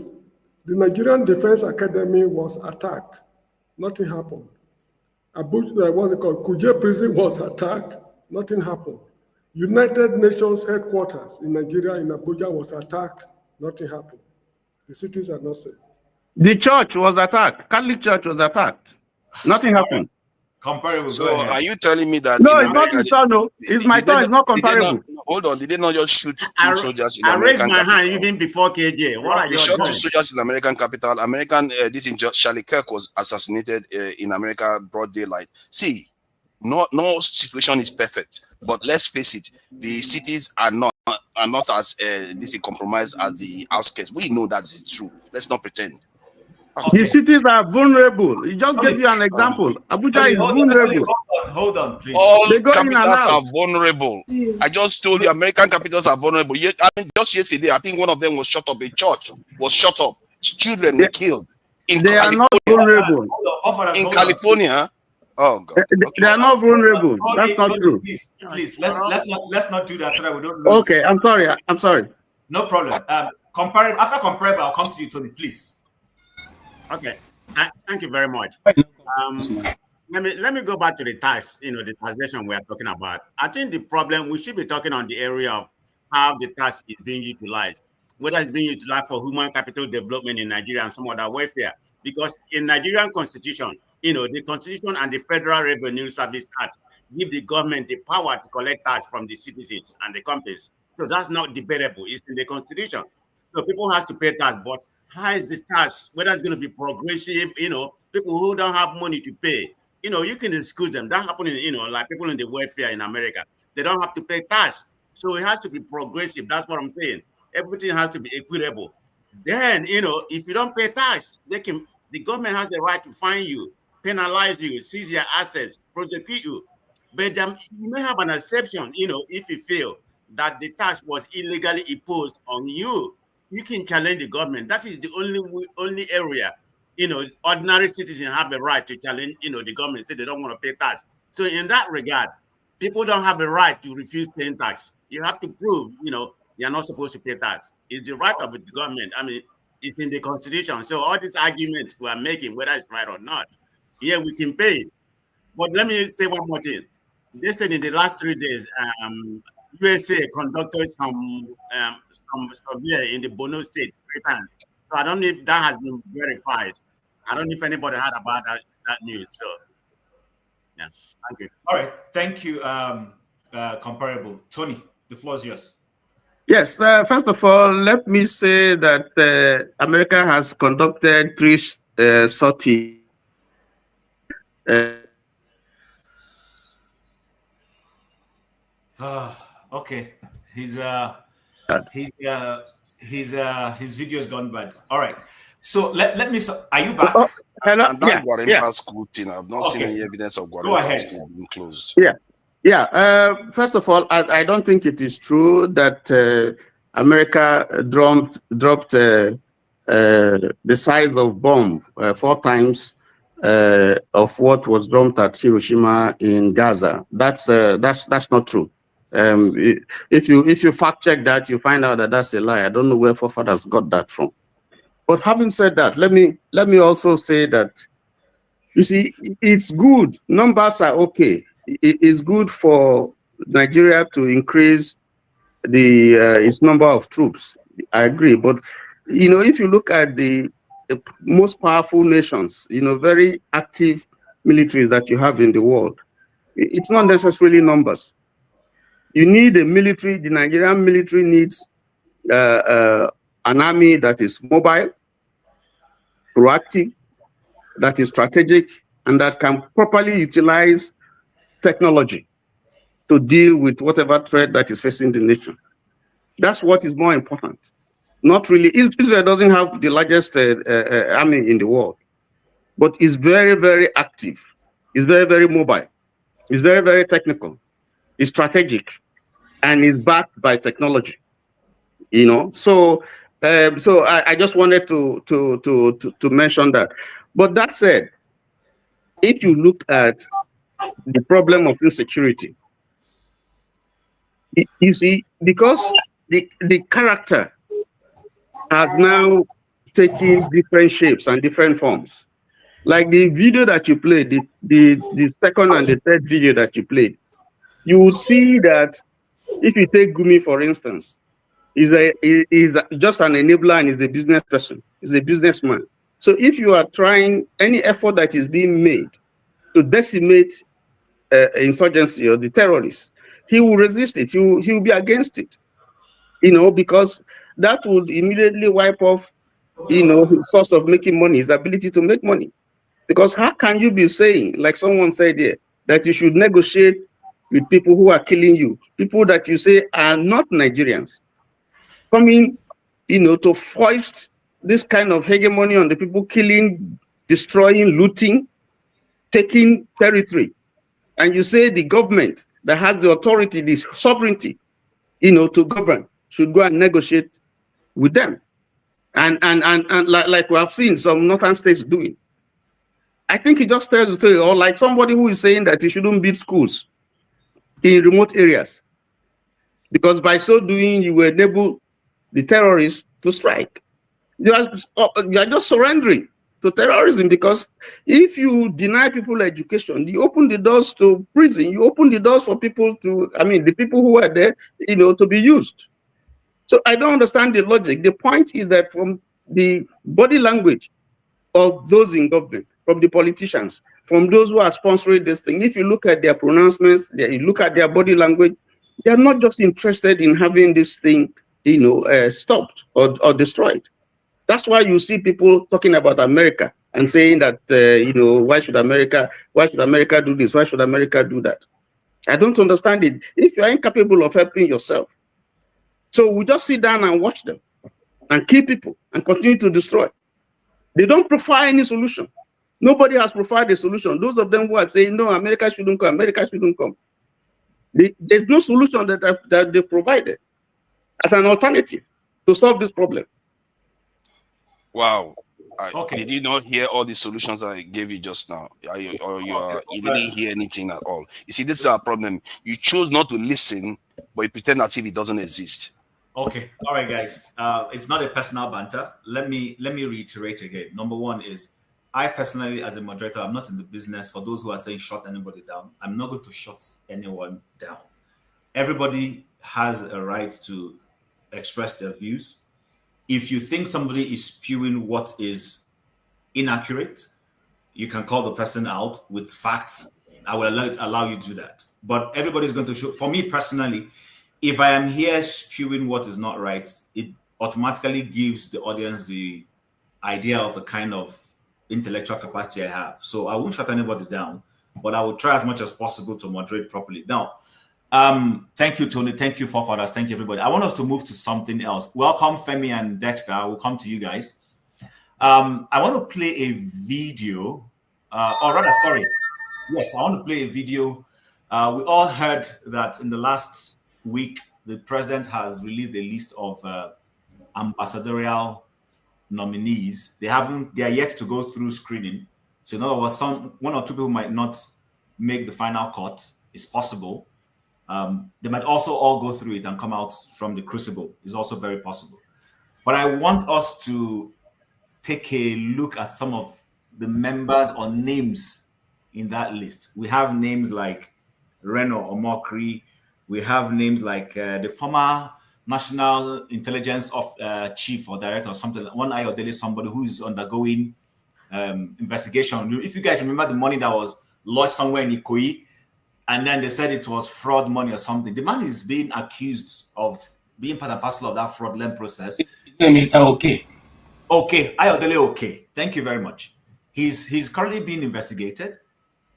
The Nigerian Defense Academy was attacked. Nothing happened. What's it called? Kuje prison was attacked. Nothing happened. United Nations headquarters in Nigeria, in Abuja, was attacked. Nothing happened. The cities are not safe. The church was attacked. Catholic Church was attacked. Nothing happened. Comparable. So are you telling me that? No, it's not his turn. No, it's my turn. It's not comparable. Hold on. Did they not just shoot two soldiers in I American raised my capital? hand even before KJ. What are They you shot doing? 2 soldiers in American capital. This in Charlie Kirk was assassinated in America, broad daylight. See, no situation is perfect, but let's face it, the cities are not as compromised as the outskirts. We know that is true. Let's not pretend. The cities are vulnerable. He just gave you an example. Abuja is vulnerable. Hold on, please. All capitals are vulnerable. I just told you American capitals are vulnerable. Just yesterday, I think one of them was shot up. A church was shot up. Children were killed. They are not vulnerable. In California. Oh God. They are not vulnerable. That's not true. Please, let's not do that so that we don't lose. Okay, I'm sorry. No problem. After comparable, I'll come to you, Tony, please. Okay, thank you very much. Let me go back to the tax. The taxation we are talking about. I think the problem we should be talking on the area of how the tax is being utilized, whether it's being utilized for human capital development in Nigeria and some other welfare. Because in Nigerian constitution, the constitution and the Federal Revenue Service Act give the government the power to collect tax from the citizens and the companies. So that's not debatable. It's in the constitution. So people have to pay tax, but how is the tax, whether it's going to be progressive, people who don't have money to pay, you can excuse them. That happens, like people in the welfare in America, they don't have to pay tax. So it has to be progressive. That's what I'm saying. Everything has to be equitable. Then, if you don't pay tax, the government has the right to fine you, penalize you, seize your assets, prosecute you. But you may have an exception, if you feel that the tax was illegally imposed on you. You can challenge the government. That is the only area, ordinary citizens have a right to challenge, the government, say they don't want to pay tax. So in that regard, people don't have a right to refuse paying tax. You have to prove, you're not supposed to pay tax. It's the right of the government. I mean, it's in the constitution. So all these arguments we are making, whether it's right or not, yeah, we can pay it. But let me say one more thing. They said in the last 3 days, USA conducted some survey in the Borno state 3 times. So I don't know if that has been verified. I don't know if anybody heard about that news. So yeah, thank you. All right, thank you, comparable. Tony, the floor is yours. Yes, first of all, let me say that America has conducted 3 sorties. Okay, his video has gone bad. All right, so let me. Are you back? Hello? And that Yeah. school thing, I've not seen any evidence of Go ahead. Guarimpa school being closed. Yeah. First of all, I don't think it is true that America dropped the size of bomb 4 times of what was dropped at Hiroshima in Gaza. That's not true. If you fact check that, you find out that that's a lie. I don't know where forefathers got that from. But having said that, let me also say that, you see, it's good. Numbers are okay. It's good for Nigeria to increase its number of troops. I agree. But if you look at the most powerful nations, very active militaries that you have in the world, it's not necessarily numbers. You need a military. The Nigerian military needs an army that is mobile, proactive, that is strategic, and that can properly utilize technology to deal with whatever threat that is facing the nation. That's what is more important. Not really. Israel doesn't have the largest army in the world, but it's very, very active. It's very, very mobile. It's very, very technical. It's strategic, and it's backed by technology. You know, so I just wanted to mention that. But that said, if you look at the problem of insecurity, you see, because the character has now taken different shapes and different forms. Like the video that you played, the second and the third video that you played, you would see that if you take Gumi, for instance, is just an enabler and is a business person, is a businessman. So if you are trying any effort that is being made to decimate insurgency or the terrorists, he will resist it. He will be against it, you know, because that would immediately wipe off, you know, his source of making money, his ability to make money. Because how can you be saying, like someone said here, that you should negotiate with people who are killing you, people that you say are not Nigerians, coming, you know, to foist this kind of hegemony on the people, killing, destroying, looting, taking territory. And you say the government that has the authority, this sovereignty, you know, to govern, should go and negotiate with them. And like we have seen some northern states doing. I think it just tells the story, or like somebody who is saying that you shouldn't build schools in remote areas, because by so doing, you will enable the terrorists to strike. You are just surrendering to terrorism, because if you deny people education, you open the doors to prison, you open the doors for people to, I mean, the people who are there, you know, to be used. So I don't understand the logic. The point is that from the body language of those in government, from the politicians, from those who are sponsoring this thing, if you look at their pronouncements, you look at their body language, they are not just interested in having this thing, you know, stopped or destroyed. That's why you see people talking about America and saying that, you know, why should America do this? Why should America do that? I don't understand it. If you are incapable of helping yourself, so we just sit down and watch them and kill people and continue to destroy. They don't provide any solution. Nobody has provided a solution. Those of them who are saying, no, America shouldn't come, America shouldn't come. There's no solution that they provided as an alternative to solve this problem. Wow. Did you not hear all the solutions that I gave you just now? You didn't hear anything at all. You see, this is our problem. You choose not to listen, but you pretend as if it doesn't exist. Okay. All right, guys. It's not a personal banter. Let me reiterate again. Number one is, I personally, as a moderator, I'm not in the business for those who are saying shut anybody down. I'm not going to shut anyone down. Everybody has a right to express their views. If you think somebody is spewing what is inaccurate, you can call the person out with facts. I will allow you to do that. But everybody's going to show. For me personally, if I am here spewing what is not right, it automatically gives the audience the idea of the kind of intellectual capacity I have. So I won't shut anybody down, but I will try as much as possible to moderate properly. Now, thank you, Tony. Thank you, forefathers. Thank you, everybody. I want us to move to something else. Welcome, Femi and Dexter. I will come to you guys. I want to play a video, or rather, sorry. Yes, I want to play a video. We all heard that in the last week, the president has released a list of ambassadorial nominees. They are yet to go through screening. So in other words, one or two people might not make the final cut. It's possible. They might also all go through it and come out from the crucible. It's also very possible. But I want us to take a look at some of the members or names in that list. We have names like Reno Omokri. We have names like the former National Intelligence Chief or Director or something. One Ayodele, somebody who is undergoing investigation. If you guys remember the money that was lodged somewhere in Ikoyi, and then they said it was fraud money or something. The man is being accused of being part and parcel of that fraudulent process. Okay. Okay, Ayodele. Okay, thank you very much. He's currently being investigated,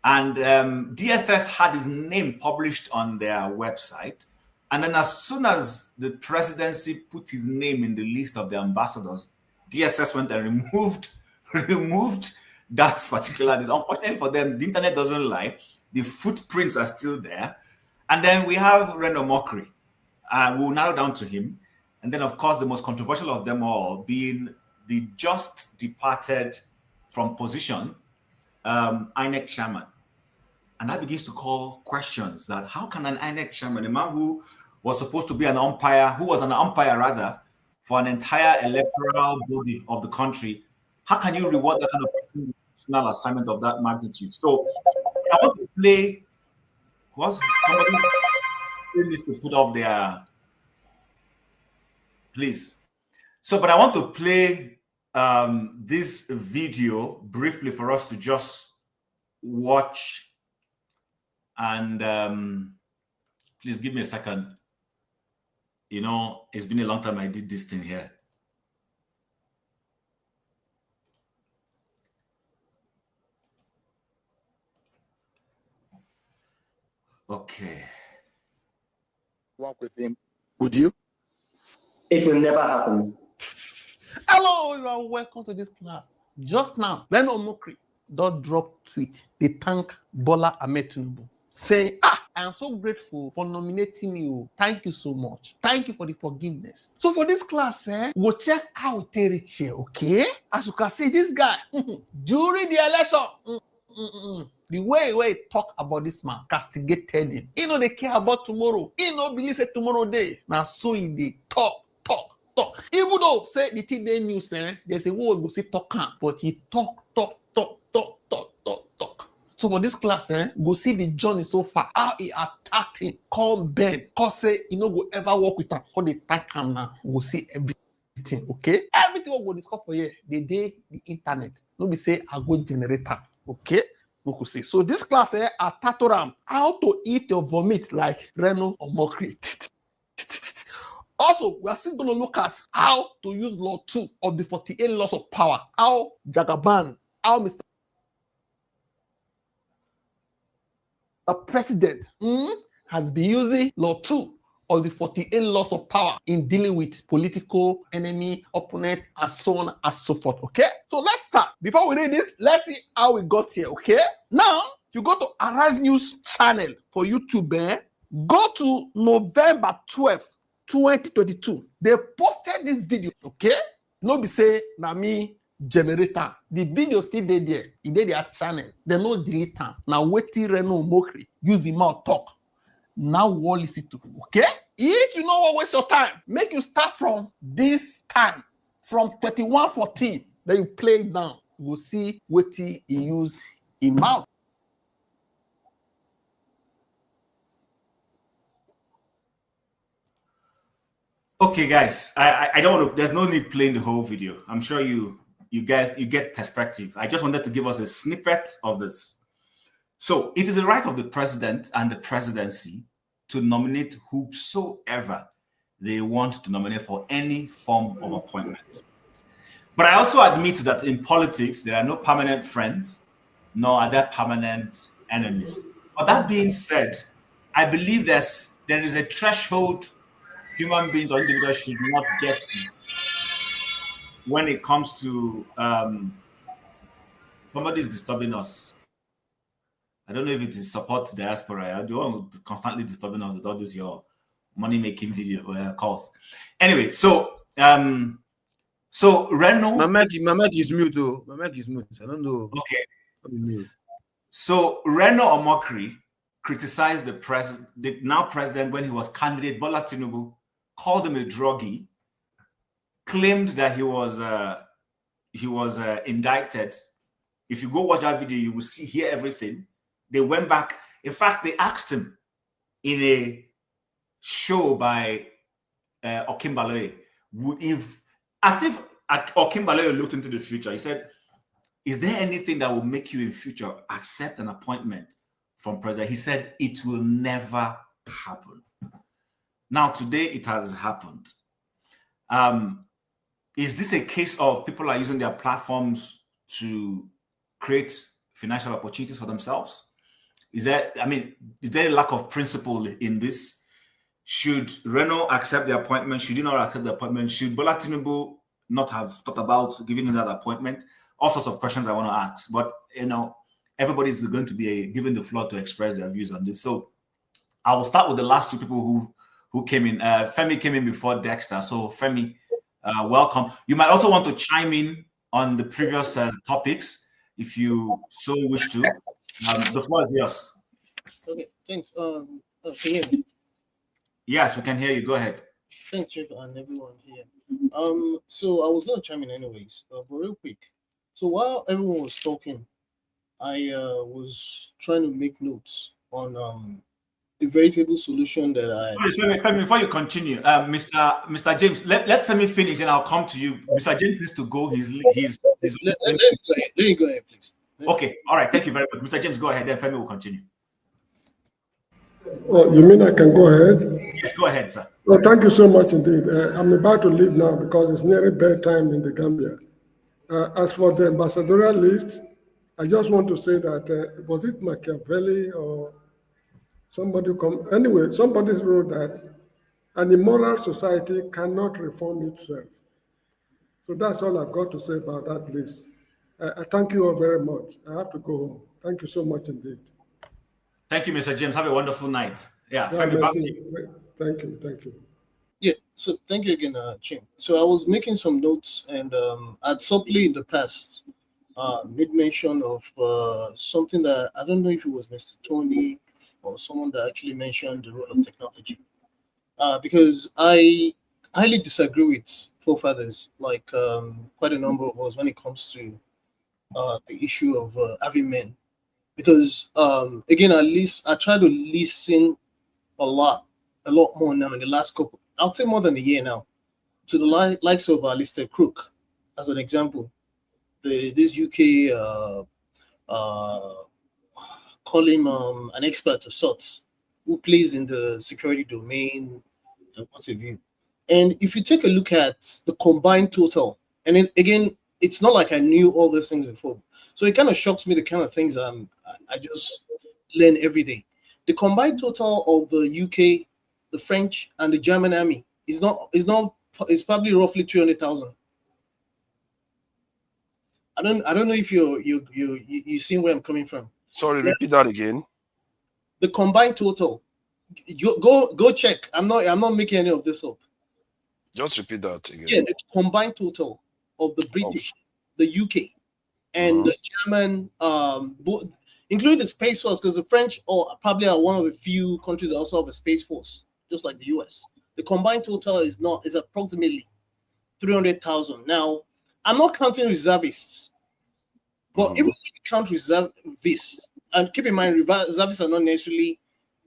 and DSS had his name published on their website. And then as soon as the presidency put his name in the list of the ambassadors, DSS went and removed that particular list. Unfortunately for them, the internet doesn't lie. The footprints are still there. And then we have Reno Mokri. We'll narrow down to him. And then, of course, the most controversial of them all being the just departed from position, INEC chairman. And that begins to call questions that how can an INEC chairman, a man who was supposed to be an umpire, who was an umpire rather, for an entire electoral body of the country, how can you reward that kind of personal assignment of that magnitude? So I want to play, somebody needs to put off their, please. So, but I want to play this video briefly for us to just watch. And please give me a second. You know, it's been a long time I did this thing here. Okay. Walk with him. Would you? It will never happen. Hello, you are welcome to this class. Just now, Reno Mokri don't drop tweet. They thank Bola Ahmed Tinubu, saying, I am so grateful for nominating you. Thank you so much. Thank you for the forgiveness. So for this class, we'll check how it reach here, okay? As you can see, this guy, during the election, the way he talk about this man, castigated him. He know they care about tomorrow. He no believe that tomorrow day. Now so he dey talk. Even though say the thing they news, they say we will see talk, but he talk. So for this class, go see the journey so far. How he attacked him, call Ben, cause say he no go ever work with him. How they attack him now, we'll see everything. Okay, everything we go discuss for here. They the internet. No be say I go generator. Okay. See. So this class are Tatoram, how to eat your vomit like Reno or Mokri. Also, we are still going to look at how to use law 2 of the 48 laws of power. How Jagaban, how Mr. President has been using law 2 of the 48 laws of power in dealing with political enemy, opponent, and so on and so forth. Okay? So let's start. Before we read this, let's see how we got here. Okay? Now, if you go to Arise News channel for YouTube, go to November 12th, 2022. They posted this video. Okay? No be say, na me generator. The video still there. It did their channel. They no delete them. Now, wetin Reno Mokri use the mouth talk. Now we'll listen to, okay? If you don't want to waste your time, make you start from this time, from 21:14, then you play it down. You will see what he use in mouth. Okay, guys, I don't want to, there's no need playing the whole video. I'm sure you guys, you get perspective. I just wanted to give us a snippet of this. So it is the right of the president and the presidency to nominate whosoever they want to nominate for any form of appointment. But I also admit that in politics, there are no permanent friends, nor are there permanent enemies. But that being said, I believe there is a threshold human beings or individuals should not get to when it comes to somebody is disturbing us. I don't know if it is support diaspora. I don't want to constantly disturbing us with all this your money-making video calls. Anyway, so Reno. My mic is mute. Oh. My mic is mute. I don't know. Okay. So Reno Omokri criticized the now president when he was candidate Bola Tinubu, called him a druggie, claimed that he was indicted. If you go watch that video, you will hear everything. They went back. In fact, they asked him in a show by Okimbaloye, as if Okimbaloye looked into the future. He said, is there anything that will make you in future accept an appointment from President. He said it will never happen. Now, today it has happened. Is this a case of people are using their platforms to create financial opportunities for themselves? Is there a lack of principle in this? Should Reno accept the appointment? Should he not accept the appointment? Should Bola Tinubu not have thought about giving him that appointment? All sorts of questions I want to ask. But, everybody's going to be given the floor to express their views on this. So I will start with the last two people who came in. Femi came in before Dexter. So Femi, welcome. You might also want to chime in on the previous topics if you so wish to. The floor is yours. Okay, thanks. Can you hear me? Yes, we can hear you. Go ahead. Thanks, Chief, and everyone here. So I was going to chime in anyways, but real quick. So while everyone was talking, I was trying to make notes on a veritable solution that Sorry, Femi, before you continue, Mr. James, let Femi finish, and I'll come to you. Mr. James needs to go. Let me go ahead, please. Okay, all right. Thank you very much, Mr. James. Go ahead, then Femi will continue. Oh, you mean I can go ahead? Yes, go ahead, sir. Well, thank you so much indeed. I'm about to leave now because it's nearly bedtime in the Gambia. As for the ambassadorial list, I just want to say that, was it Machiavelli or somebody anyway, somebody wrote that an immoral society cannot reform itself. So that's all I've got to say about that list. I thank you all very much. I have to go home. Thank you so much indeed. Thank you, Mr. James. Have a wonderful night. Yeah, Femi, back to you. Thank you. Yeah, so thank you again, Chim. So I was making some notes, and I'd subtly in the past made mention of something that I don't know if it was Mr. Tony or someone that actually mentioned the role of technology. Because I highly disagree with forefathers, like quite a number of us, when it comes to the issue of having men. Because again, at least I try to listen a lot more now in the last couple, I'll say more than a year now, to the likes of Alistair Crook, as an example. This UK call him an expert of sorts who plays in the security domain and what have you. And if you take a look at the combined total, and then again, it's not like I knew all these things before, so it kind of shocks me the kind of things I just learn every day. The combined total of the UK, the French, and the German army is probably roughly 300,000. I don't know if you see where I'm coming from. Sorry, repeat that again. The combined total. You go check. I'm not making any of this up. Just repeat that again. Yeah, the combined total of the British, the UK, and the German, including the Space Force, because the French probably are one of the few countries that also have a Space Force, just like the US. The combined total is approximately 300,000. Now, I'm not counting reservists, but even if you count reservists, and keep in mind, reservists are not necessarily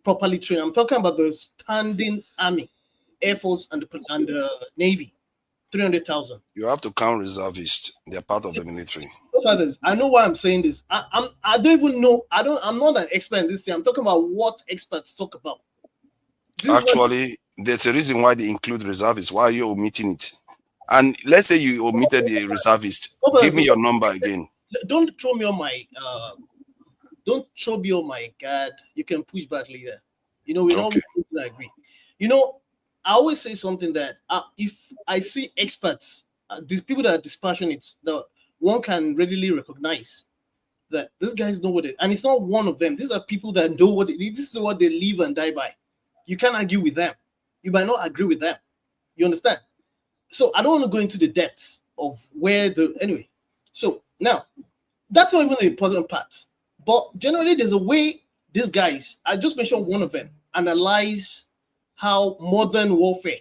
properly trained. I'm talking about the standing army, Air Force, and the Navy. 300,000. You have to count reservists. They're part of the military. Others, I know why I'm saying this. I don't even know. I'm not an expert in this thing. I'm talking about what experts talk about. Actually, there's a reason why they include reservists. Why are you omitting it? And let's say you omitted the reservist. Give me your number again. Don't throw me on my guard. You can push back later. We don't agree. I always say something that if I see experts, these people that are dispassionate, that one can readily recognize that these guys know what it is. And it's not one of them. These are people that know what it is. This is what they live and die by. You can't argue with them. You might not agree with them. You understand? So I don't want to go into the depths of anyway. So now, that's not even the important part. But generally, there's a way these guys, I just mentioned one of them, analyze how modern warfare,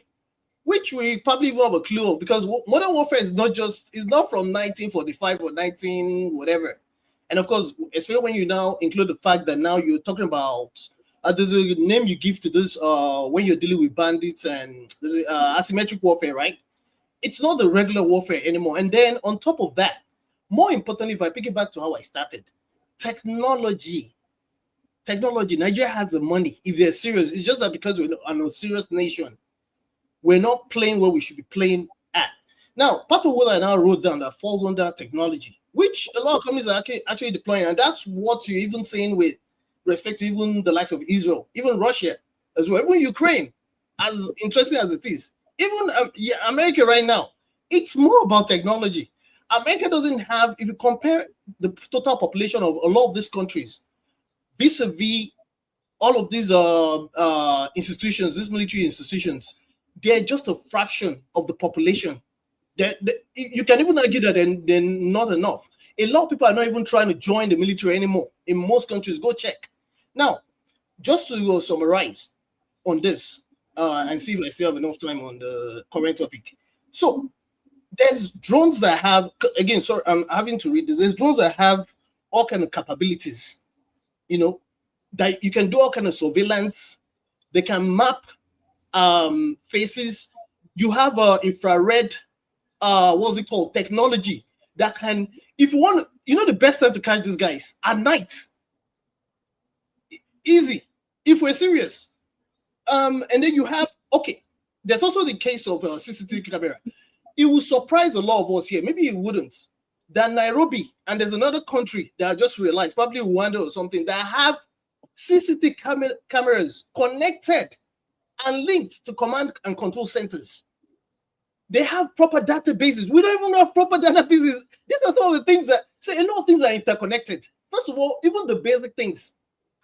which we probably even have a clue of, because modern warfare is not from 1945 or 19 whatever. And of course, especially when you now include the fact that now you're talking about there's a name you give to this when you're dealing with bandits, and there's asymmetric warfare, right? It's not the regular warfare anymore. And then on top of that, more importantly, if I pick it back to how I started, technology technology. Nigeria has the money. If they're serious, it's just that because we're a serious nation, we're not playing where we should be playing at. Now, part of what I now wrote down that falls under technology, which a lot of companies are actually deploying, and that's what you're even seeing with respect to even the likes of Israel, even Russia as well, even Ukraine, as interesting as it is. Even America right now, it's more about technology. America doesn't have, if you compare the total population of a lot of these countries, vis-a-vis all of these institutions, these military institutions, they're just a fraction of the population. You can even argue that they're not enough. A lot of people are not even trying to join the military anymore. In most countries, go check. Now, just to summarize on this and see if I still have enough time on the current topic. So, there's drones that have, again, sorry, I'm having to read this. There's drones that have all kind of capabilities, that you can do all kind of surveillance. They can map faces. You have infrared, what's it called, technology that can, if you want, the best time to catch these guys at night. Easy, if we're serious. And then you have, there's also the case of CCTV camera. It will surprise a lot of us here. Maybe it wouldn't. That Nairobi, and there's another country that I just realized, probably Rwanda or something, that have CCTV cameras connected and linked to command and control centers. They have proper databases. We don't even have proper databases. These are some of the things that say a lot of things are interconnected. First of all, even the basic things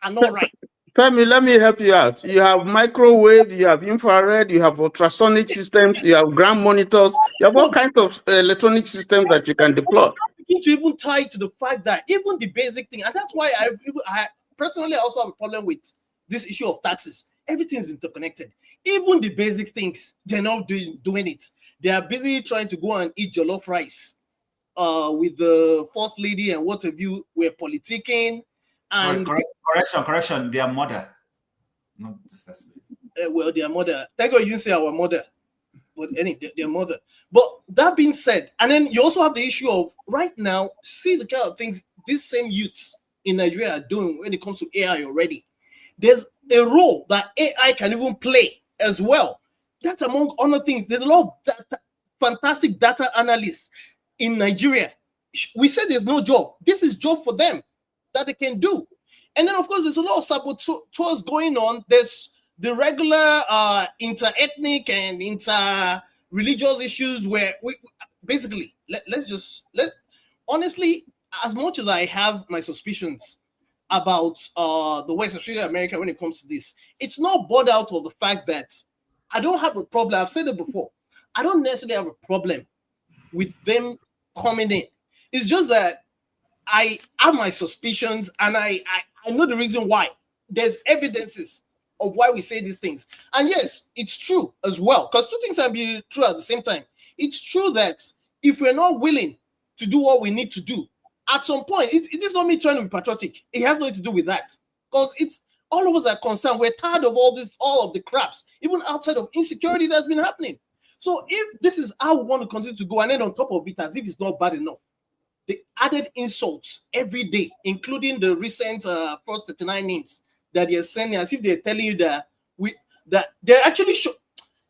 are not right. Femi, let me help you out. You have microwave, you have infrared, you have ultrasonic systems, you have ground monitors, you have all kinds of electronic systems that you can deploy. To even tie to the fact that even the basic thing, and that's why I personally also have a problem with this issue of taxes. Everything is interconnected. Even the basic things, they're not doing it. They are busy trying to go and eat jollof rice with the first lady and what have you. We're politicking. And correction. Their mother, not the first lady. Well, their mother. Thank God you didn't say our mother, but their mother. But that being said, and then you also have the issue of right now, see the kind of things these same youths in Nigeria are doing when it comes to AI already. There's a role that AI can even play as well. That's among other things. There's a lot of fantastic data analysts in Nigeria. We said there's no job. This is job for them that they can do. And then, of course, there's a lot of saboteurs going on. There's the regular inter-ethnic and inter-religious issues where we basically, honestly, as much as I have my suspicions about the West, especially America, when it comes to this, it's not bought out of the fact that I don't have a problem. I've said it before. I don't necessarily have a problem with them coming in. It's just that I have my suspicions, and I know the reason why. There's evidences of why we say these things. And yes, it's true as well, because two things can be true at the same time. It's true that if we're not willing to do what we need to do, at some point, it is not me trying to be patriotic. It has nothing to do with that. Because it's all of us are concerned. We're tired of all of the craps, even outside of insecurity that's been happening. So if this is how we want to continue to go, and then on top of it, as if it's not bad enough, the added insults every day, including the recent first 39 names that they're sending, as if they're telling you that they're actually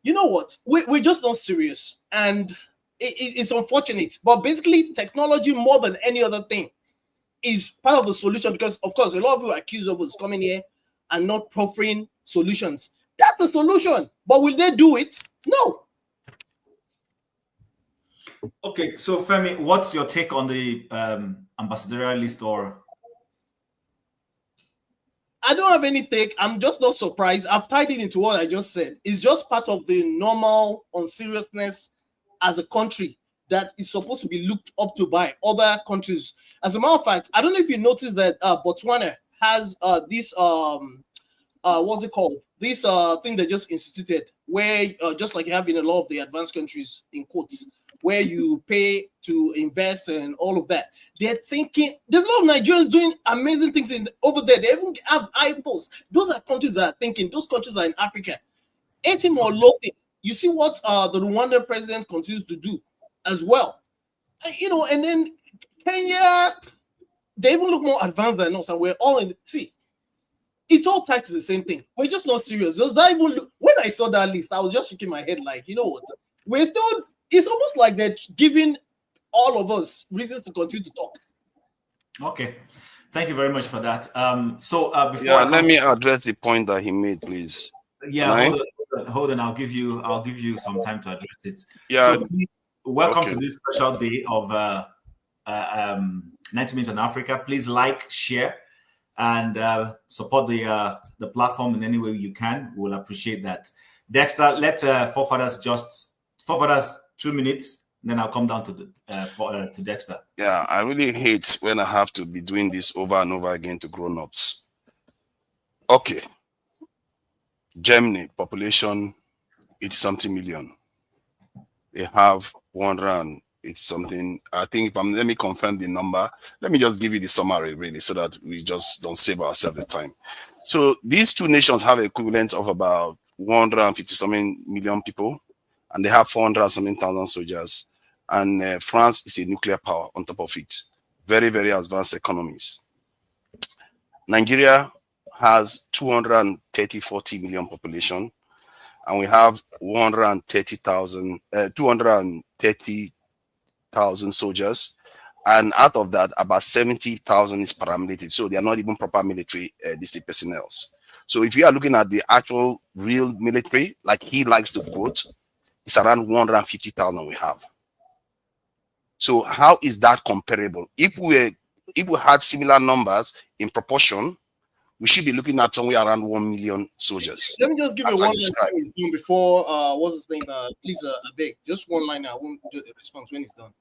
you know what? We're just not serious, and it's unfortunate. But basically, technology more than any other thing is part of the solution, because of course a lot of people accuse of us coming here and not proffering solutions. That's the solution, but will they do it? No. Okay, so Femi, what's your take on the ambassadorial list? Or I don't have any take. I'm just not surprised. I've tied it into what I just said. It's just part of the normal unseriousness as a country that is supposed to be looked up to by other countries. As a matter of fact, I don't know if you noticed that Botswana has this what's it called? This thing they just instituted, where just like you have in a lot of the advanced countries, in quotes, where you pay to invest and all of that. They're thinking, there's a lot of Nigerians doing amazing things over there. They even have iPosts. Those are countries that are thinking. Those countries are in Africa. 18 or loafing. You see what the Rwandan president continues to do as well. And then Kenya, they even look more advanced than us, and we're all in. See, It all ties to the same thing. We're just not serious. Does that even look, when I saw that list, I was just shaking my head like, you know what? We're still, it's almost like they're giving all of us reasons to continue to talk. Okay. Thank you very much for that. Before let me address the point that he made, please. Yeah, hold on. I'll give you some time to address it. Yeah. So please, welcome to this special day of 90 Minutes on Africa. Please like, share, and support the platform in any way you can. We'll appreciate that. Dexter, let forefathers 2 minutes, then I'll come down to Dexter. Yeah, I really hate when I have to be doing this over and over again to grown-ups. Okay. Germany, population 80-something million. They have 180 something. I think let me confirm the number. Let me just give you the summary really so that we just don't save ourselves the time. So these two nations have equivalent of about 150 something million people, and they have 400 something thousand soldiers. And France is a nuclear power on top of it. Very, very advanced economies. Nigeria has 240 million population, and we have 230,000 soldiers, and out of that, about 70,000 is paramilitary. So they are not even proper military personnel. So if you are looking at the actual real military, like he likes to quote, it's around 150,000 we have. So how is that comparable? If we had similar numbers in proportion, we should be looking at somewhere around 1 million soldiers. Let me just give you one line before what's his name? Please, I beg, just one line. I won't do the response when it's done.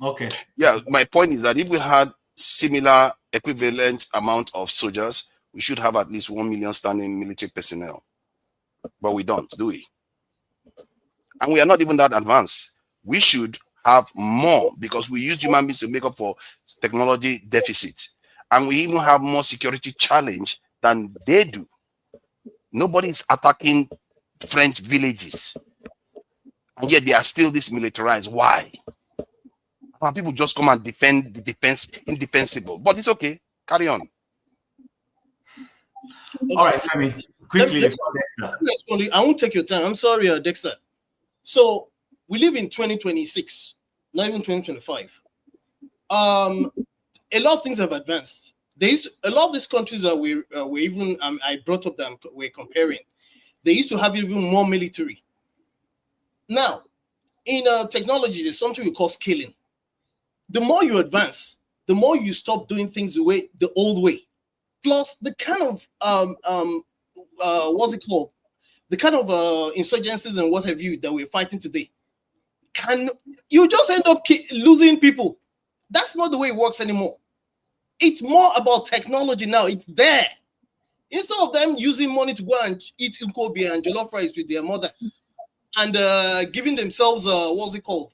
Okay. Yeah, my point is that if we had similar equivalent amount of soldiers, we should have at least 1 million standing military personnel. But we don't, do we? And we are not even that advanced. We should have more because we use human beings to make up for technology deficit. And we even have more security challenge than they do. Nobody is attacking French villages. And yet they are still this militarized. Why? And people just come and defend the indefensible. But it's okay. Carry on. All right, Femi. Quickly. I won't take your time. I'm sorry, Dexter. So we live in 2026, not even 2025. A lot of things have advanced. There's a lot of these countries that we even I brought up them we're comparing. They used to have even more military. Now, in technology, there's something we call scaling. The more you advance, the more you stop doing things the old way. Plus, the kind of what's it called? The kind of insurgencies and what have you that we're fighting today. You just end up losing people. That's not the way it works anymore. It's more about technology now. It's there. Instead of them using money to go and eat Kebbi and jollof rice with their mother and giving themselves what's it called?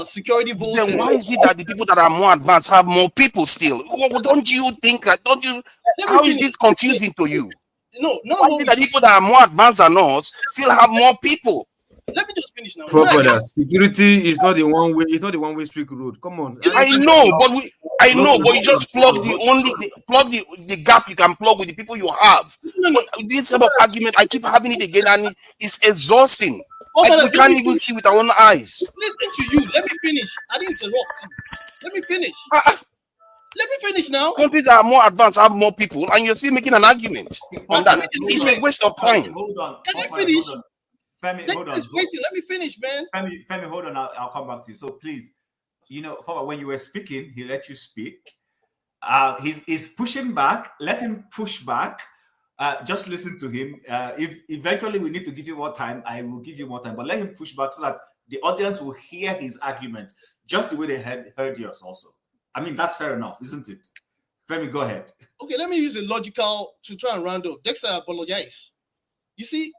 Security votes. Then why is it that the people that are more advanced have more people still? Don't you think that? How is this confusing to you? No. Why is it that people that are more advanced than us still have more people? Let me just finish now. Security is not the one way. It's not the one-way street road. Come on. I know, but you just plug the gap you can plug with the people you have. But this type of argument, I keep having it again, and it's exhausting. Like we can't even see with our own eyes. Listen to you. Let me finish. I didn't interrupt. Let me finish. Let me finish now. Countries that are more advanced have more people, and you're still making an argument on that. It's a waste of time. Hold on. Can I finish? Femi, hold on. Waiting. Let me finish, man. Femi, hold on. I'll come back to you. So please, when you were speaking, he let you speak. He's pushing back. Let him push back. Just listen to him. If eventually we need to give you more time, I will give you more time. But let him push back so that the audience will hear his argument just the way they heard yours also. I mean, that's fair enough, isn't it? Femi, go ahead. Okay, let me use a logical to try and round up. Dexter, I apologize. You see,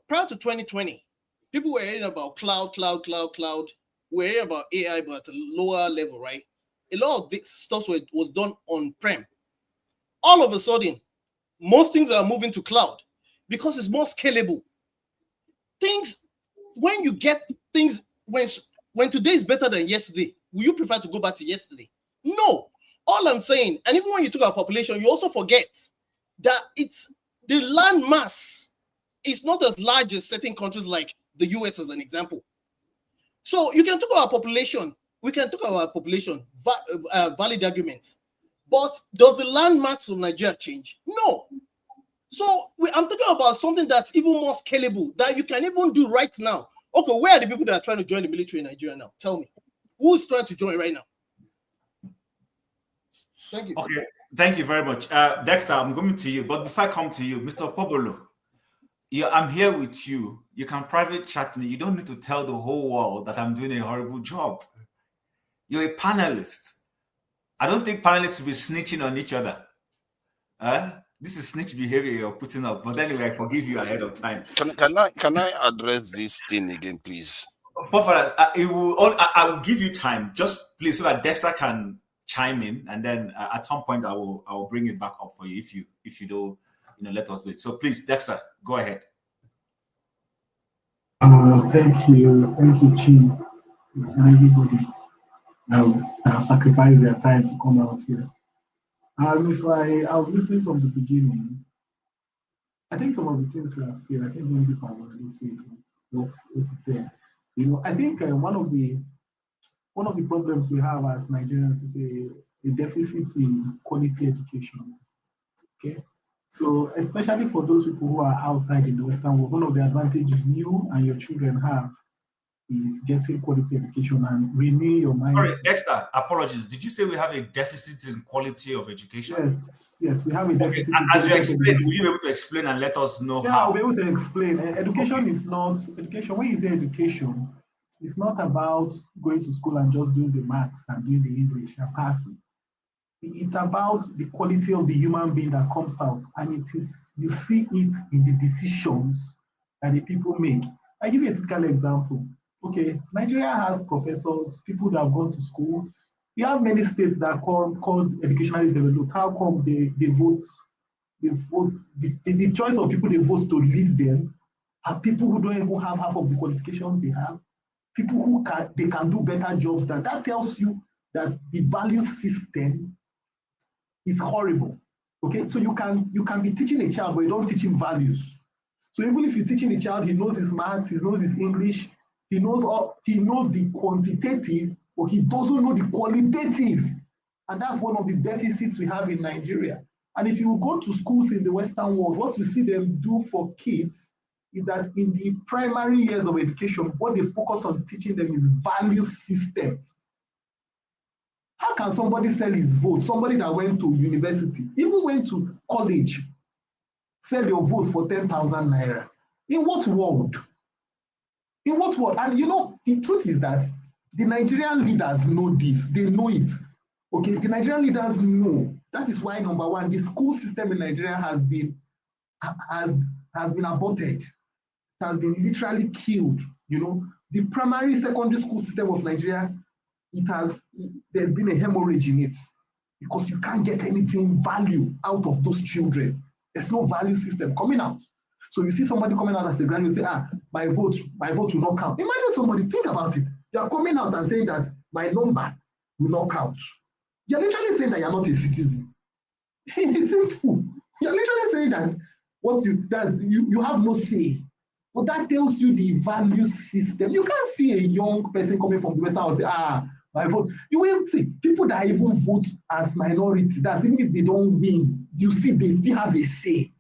prior to 2020, people were hearing about cloud. We're hearing about AI, but at a lower level, right? A lot of this stuff was done on-prem. All of a sudden, most things are moving to cloud because it's more scalable. When you get things, when today is better than yesterday, will you prefer to go back to yesterday? No. All I'm saying, and even when you talk about population, you also forget that it's the land mass is not as large as certain countries like the US as an example. So you can talk about population. We can talk about population, valid arguments. But does the land mass of Nigeria change? No. So I'm talking about something that's even more scalable that you can even do right now. Okay, where are the people that are trying to join the military in Nigeria now? Tell me. Who's trying to join right now? Thank you. Okay, thank you very much. Dexter, I'm coming to you. But before I come to you, Mr. Pobolo, I'm here with you. You can private chat me. You don't need to tell the whole world that I'm doing a horrible job. You're a panelist. I don't think panelists should be snitching on each other. This is snitch behavior you're putting up. But anyway, I forgive you ahead of time. Can I address this thing again, please? I will give you time, just please, so that Dexter can chime in, and then at some point I will bring it back up for you if you don't let us wait. So please, Dexter, go ahead. Thank you, Chim, and everybody that have sacrificed their time to come out here. I was listening from the beginning. I think some of the things we have said, I think many people have already said what's there. I think one of the problems we have as Nigerians is a deficit in quality education. Okay, so especially for those people who are outside in the Western world, one of the advantages you and your children have is getting quality education and renew your mind. Sorry, Dexter, apologies. Did you say we have a deficit in quality of education? Yes, we have a deficit. Okay. As you explain, will you be able to explain and let us know how? I'll be able to explain. Education is not education. When you say education, it's not about going to school and just doing the maths and doing the English and passing. It's about the quality of the human being that comes out, and you see it in the decisions that the people make. I give you a typical example. Okay, Nigeria has professors, people that have gone to school. We have many states that are called educationally developed. How come they vote? The choice of people they vote to lead them are people who don't even have half of the qualifications they have. People who can do better jobs than that. Tells you that the value system is horrible. Okay, so you can be teaching a child, but you don't teach him values. So even if you're teaching a child, he knows his maths, he knows his English, he knows the quantitative, but he doesn't know the qualitative. And that's one of the deficits we have in Nigeria. And if you go to schools in the Western world, what you see them do for kids is that in the primary years of education, what they focus on teaching them is value system. How can somebody sell his vote? Somebody that went to university, even went to college, sell your vote for 10,000 naira. In what world? In what world? And the truth is that the Nigerian leaders know this. They know it. Okay, the Nigerian leaders know. That is why, number one, the school system in Nigeria has been aborted. It has been literally killed. The primary, secondary school system of Nigeria, there's been a hemorrhage in it because you can't get anything value out of those children. There's no value system coming out. So you see somebody coming out as a graduate and say, my vote will not count. Imagine somebody, think about it. You are coming out and saying that my number will not count. You're literally saying that you're not a citizen. It's simple. You're literally saying that you have no say. But that tells you the value system. You can't see a young person coming from the Western and say, my vote. You will see people that even vote as minority, that even if they don't win, you see they still have a say.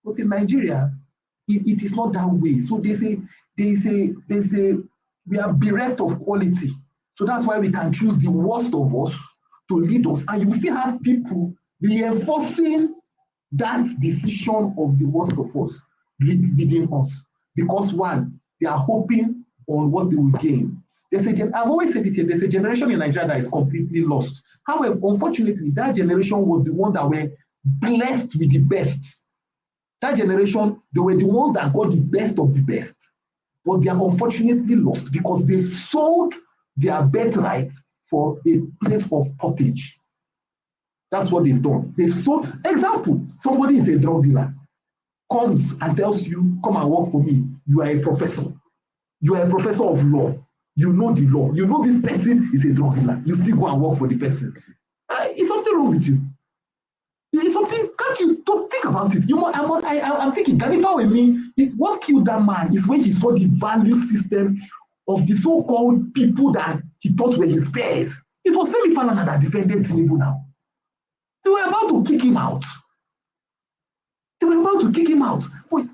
But in Nigeria, it is not that way. So they say we are bereft of quality. So that's why we can choose the worst of us to lead us. And you still have people reinforcing that decision of the worst of us leading us. Because one, they are hoping on what they will gain. I've always said it here, there's a generation in Nigeria that is completely lost. However, unfortunately, that generation was the one that were blessed with the best. That generation, they were the ones that got the best of the best. But they are unfortunately lost because they sold their birthright for a plate of pottage. That's what they've done. They've sold. Example, somebody is a drug dealer, comes and tells you, come and work for me. You are a professor. You are a professor of law. You know the law. You know this person is a drug dealer. You still go and work for the person. Is something wrong with you? It's something, can't you don't think about it? I'm thinking, can if I were me, what killed that man is when he saw the value system of the so-called people that he thought were his peers. It was Femi Falana that defended Tinubu now. They were about to kick him out. But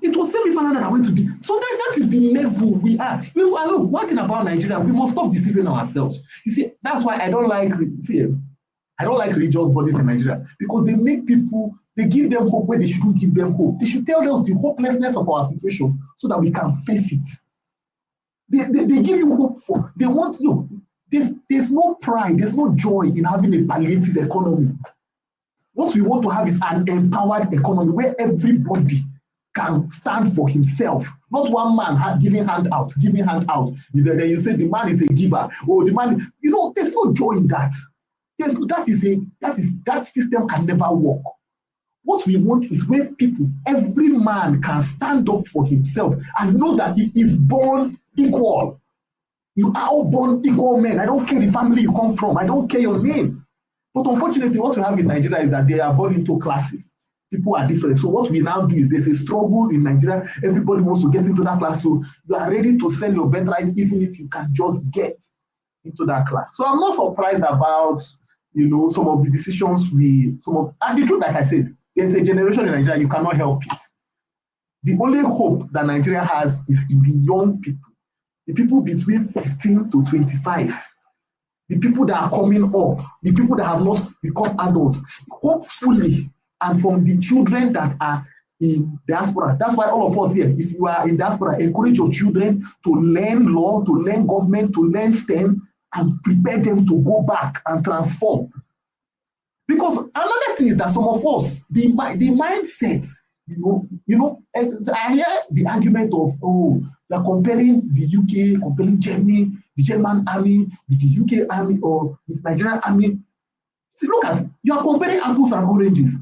it was Femi Falana that went to the. So that is the level we are. Look, one thing about Nigeria, we must stop deceiving ourselves. You see, that's why I don't like religious bodies in Nigeria, because they make people, they give them hope where they shouldn't give them hope. They should tell us the hopelessness of our situation so that we can face it. They give you hope for, they want you. There's no pride, there's no joy in having a palliative economy. What we want to have is an empowered economy where everybody can stand for himself. Not one man giving handouts. Then you say the man is a giver. Or the man, there's no joy in that. That system can never work. What we want is where every man can stand up for himself and know that he is born equal. You are all born equal men. I don't care the family you come from. I don't care your name. But unfortunately, what we have in Nigeria is that they are born into classes. People are different. So what we now do is there's a struggle in Nigeria. Everybody wants to get into that class. So you are ready to sell your birthright even if you can just get into that class. So I'm not surprised about some of the decisions and the truth, like I said, there's a generation in Nigeria, you cannot help it. The only hope that Nigeria has is in the young people, the people between 15 to 25. The people that are coming up, the people that have not become adults, hopefully, and from the children that are in diaspora. That's why all of us here, if you are in diaspora, encourage your children to learn law, to learn government, to learn STEM, and prepare them to go back and transform. Because another thing is that some of us, the mindset, I hear the argument of, they're comparing the UK, comparing Germany, the German army with the UK army or with Nigerian army. See, look at, you are comparing apples and oranges.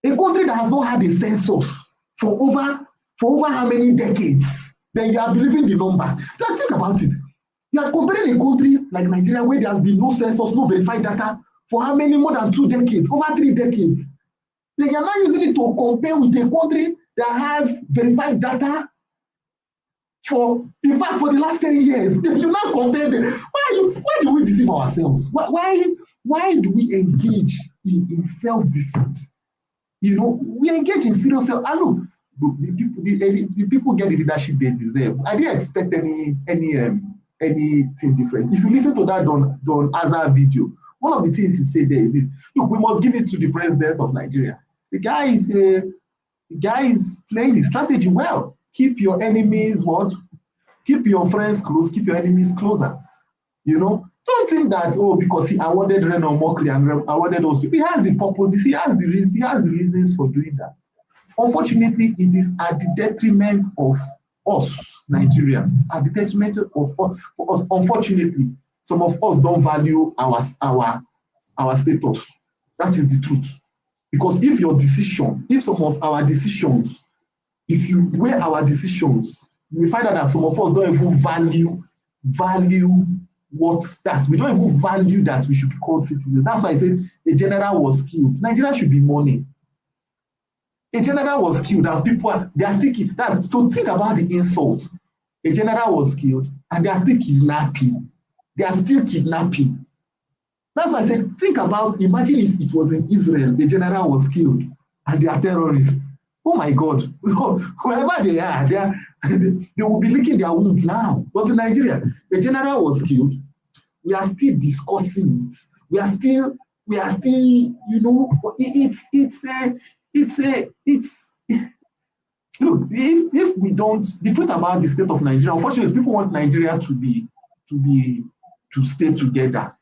A country that has not had a census for over how many decades, then you are believing the number. Just think about it. You are comparing a country like Nigeria where there has been no census, no verified data for how many, more than 2 decades, over 3 decades. Then you are not using it to compare with a country that has verified data for the last 10 years. You now compare them. Why do we deceive ourselves? Why do we engage in self-deceit? We engage in serious self. Look, the people get the leadership they deserve. I didn't expect anything different. If you listen to that Don Azar video, one of the things he said there is this: look, we must give it to the president of Nigeria. The guy is playing his strategy well. Keep your enemies keep your friends close, keep your enemies closer. Don't think that because he awarded Renan Mokri and awarded those people, he has the purposes, he has the reasons for doing that. Unfortunately, it is at the detriment of us Nigerians, at the detriment of us. Unfortunately, some of us don't value our status. That is the truth. Because if some of our decisions, if you weigh our decisions, we find out that some of us don't even value what that's. We don't even value that we should be called citizens. That's why I said a general was killed. Nigeria should be mourning. A general was killed and they are still killed. So think about the insult. A general was killed and they are still kidnapping. That's why I said, imagine if it was in Israel, the general was killed and they are terrorists. Oh my God, whoever they are, they will be licking their wounds now. But in Nigeria, the general was killed. We are still discussing it. We are still, look, if we don't, the truth about the state of Nigeria, unfortunately, people want Nigeria to stay together.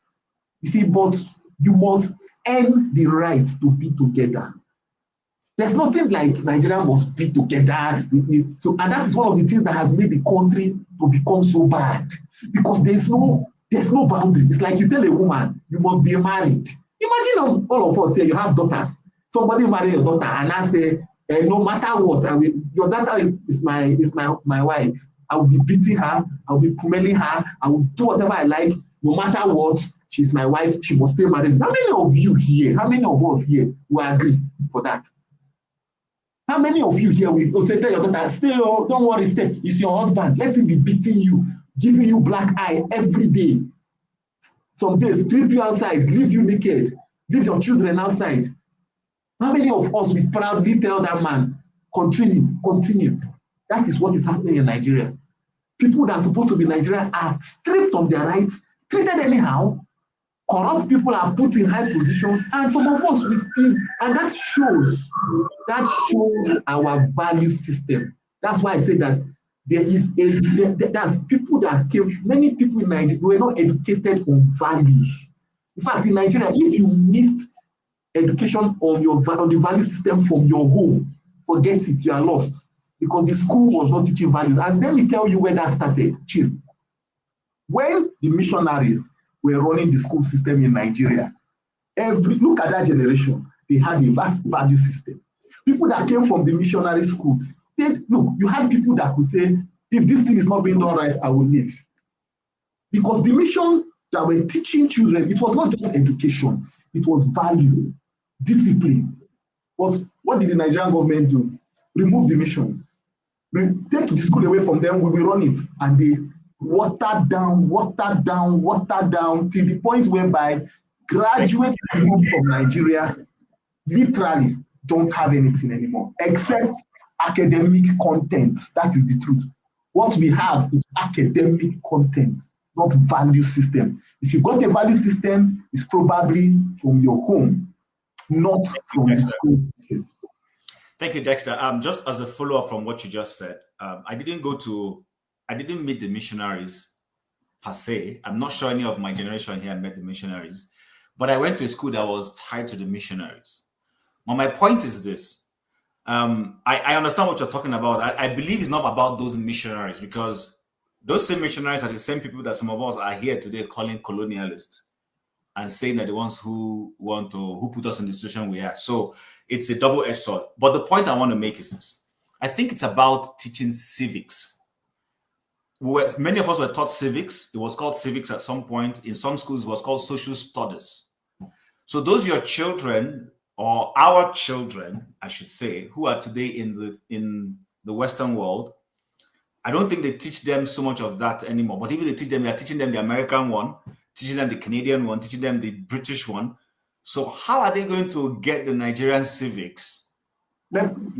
You see, but you must earn the right to be together. There's nothing like Nigeria must be together. And that is one of the things that has made the country to become so bad. Because there's no boundary. It's like you tell a woman, you must be married. Imagine all of us here, you have daughters. Somebody marry your daughter and I say, no matter what, your daughter is my wife. I will be beating her, I will be pummeling her, I will do whatever I like, no matter what, she's my wife, she must stay married. How many of you here, how many of us here will agree? for that? How many of you here will say, tell your daughter, stay, oh, don't worry, stay. It's your husband. Let him be beating you, giving you black eye every day. Some days, strip you outside, leave you naked, leave your children outside. How many of us will proudly tell that man, continue, continue? That is what is happening in Nigeria. People that are supposed to be Nigerian are stripped of their rights, treated anyhow. Corrupt people are put in high positions, and some of us will still, and that shows our value system. That's why I say that there's people that came, many people in Nigeria were not educated on values. In fact, in Nigeria, if you missed education on the value system from your home, forget it, you are lost, because the school was not teaching values. And let me tell you where that started, Chim. When the missionaries were running the school system in Nigeria, look at that generation, they had a vast value system. People that came from the missionary school, you had people that could say, if this thing is not being done right, I will leave. Because the mission that were teaching children, it was not just education, it was value, discipline. But what did the Nigerian government do? Remove the missions. Take the school away from them, we will run it. And they watered down till the point whereby graduates from Nigeria literally don't have anything anymore except academic content. That is the truth. What we have is academic content, not value system. If you got a value system, it's probably from your home, not from the school system. Thank you, Dexter. Just as a follow-up from what you just said, I didn't meet the missionaries per se. I'm not sure any of my generation here met the missionaries, but I went to a school that was tied to the missionaries. Well, my point is this. I understand what you're talking about. I believe it's not about those missionaries, because those same missionaries are the same people that some of us are here today calling colonialists and saying that the ones who put us in the situation we are. So it's a double-edged sword. But the point I want to make is this. I think it's about teaching civics. Many of us were taught civics. It was called civics at some point. In some schools, it was called social studies. So those your children, or our children, I should say, who are today in the Western world, I don't think they teach them so much of that anymore. But even they teach them, they are teaching them the American one, teaching them the Canadian one, teaching them the British one. So how are they going to get the Nigerian civics? Let me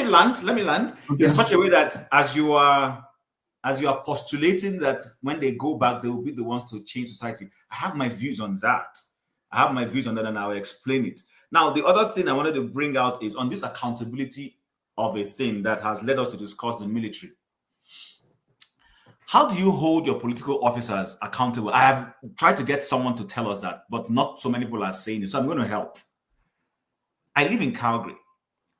land. Okay. In such a way that as you are postulating that when they go back, they will be the ones to change society. I have my views on that. And I will explain it. Now, the other thing I wanted to bring out is on this accountability of a thing that has led us to discuss the military. How do you hold your political officers accountable? I have tried to get someone to tell us that, but not so many people are saying it, so I'm going to help. I live in Calgary.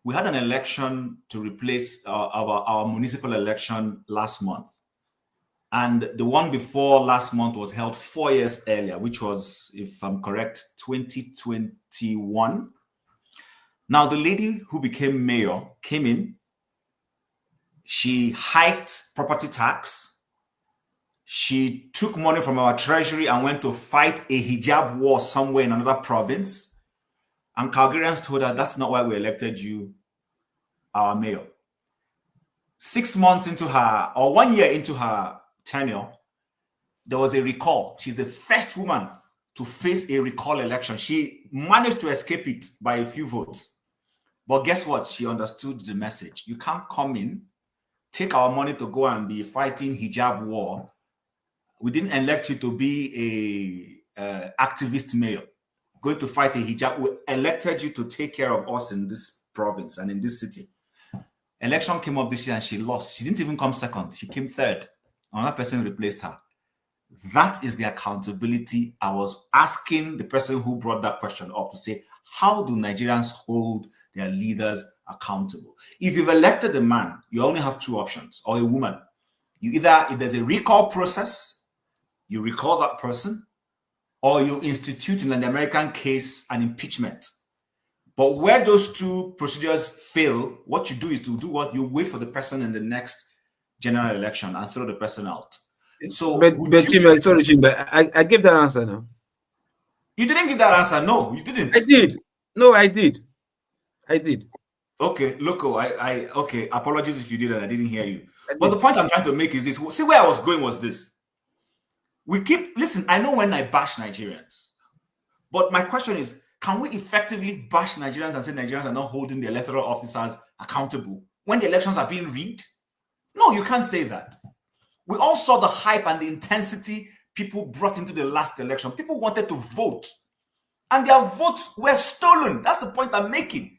We had an election to replace our municipal election last month. And the one before last month was held 4 years earlier, which was, if I'm correct, 2021. Now, the lady who became mayor came in. She hiked property tax. She took money from our treasury and went to fight a hijab war somewhere in another province. And Calgarians told her, that's not why we elected you, our mayor. 6 months into her, or 1 year into her tenure, there was a recall. She's the first woman to face a recall election. She managed to escape it by a few votes. But guess what? She understood the message. You can't come in, take our money to go and be fighting hijab war. We didn't elect you to be a activist mayor, going to fight a hijab. We elected you to take care of us in this province and in this city. Election came up this year and she lost. She didn't even come second. She came third. Another person replaced her. That is the accountability. I was asking the person who brought that question up to say, how do Nigerians hold their leaders accountable? If you've elected a man, you only have two options, or a woman. You either, if there's a recall process, you recall that person, or you institute, in an American case, an impeachment. But where those two procedures fail, what you do is to do what? You wait for the person in the next general election and throw the person out. So, Chim, sorry, Chim, I give that answer now. You didn't give that answer. No, you didn't. I did. No, I did. I did. Okay, Loco, okay, apologies if you did and I didn't hear you. But the point I'm trying to make is this. See, where I was going was this. Listen, I know when I bash Nigerians, but my question is, can we effectively bash Nigerians and say Nigerians are not holding the electoral officers accountable when the elections are being rigged? No, you can't say that. We all saw the hype and the intensity people brought into the last election. People wanted to vote, and their votes were stolen. That's the point I'm making.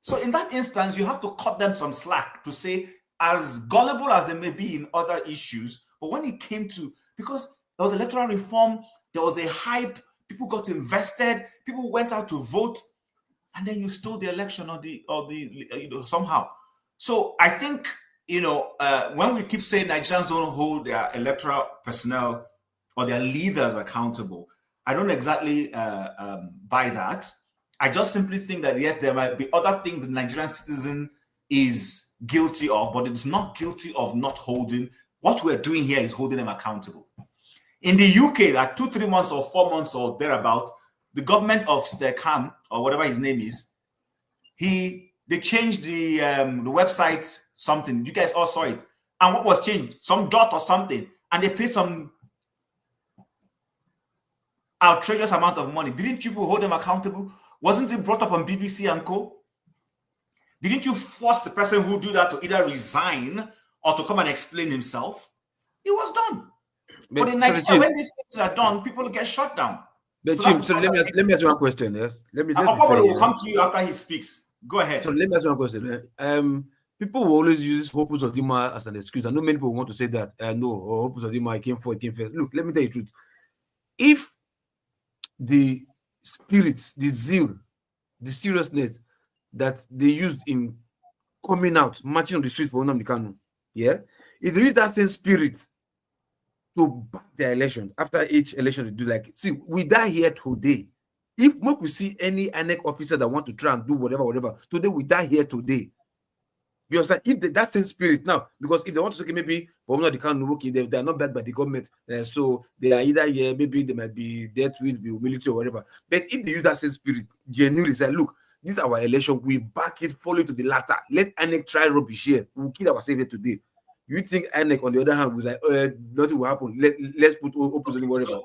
So in that instance, you have to cut them some slack to say, as gullible as they may be in other issues, but when it came to, because there was electoral reform, there was a hype, people got invested, people went out to vote, and then you stole the election somehow. So I think, when we keep saying Nigerians don't hold their electoral personnel or their leaders accountable, I don't exactly buy that. I just simply think that, yes, there might be other things the Nigerian citizen is guilty of, but it's not guilty of not holding. What we're doing here is holding them accountable. In the UK, like 2-3 months or 4 months or thereabout, the government of Sheikh, or whatever his name is, they changed the website, something. You guys all saw it. And what was changed? Some dot or something. And they paid some outrageous amount of money. Didn't you hold them accountable? Wasn't it brought up on BBC and Co? Didn't you force the person who do that to either resign or to come and explain himself? It was done. But in Nigeria, when these things are done, people get shut down. But Chim, so let me ask you one question. Yes, let me will come to you after he speaks. Go ahead. So let me ask you one question. People will always use Opus Odima as an excuse. I know many people want to say that. No, Opus Odima came first. Look, let me tell you the truth. If the spirits, the zeal, the seriousness that they used in coming out, marching on the street for Nnamdi Kanu, yeah, if they use that same spirit to back their election after each election, they do like, see, we die here today. If we see any INEC officer that want to try and do whatever, today we die here today. You understand? If that same spirit now, because if they want to say maybe for Nnamdi Kanu, okay, they are not backed by the government, so they are either here, maybe they might be death with the military or whatever. But if they use that same spirit, genuinely say, look, this is our election, we back it, follow to the latter. Let INEC try rubbish here. We'll kill ourselves here today. You think INEC, on the other hand, was like, nothing will happen. Let's put opposition whatever.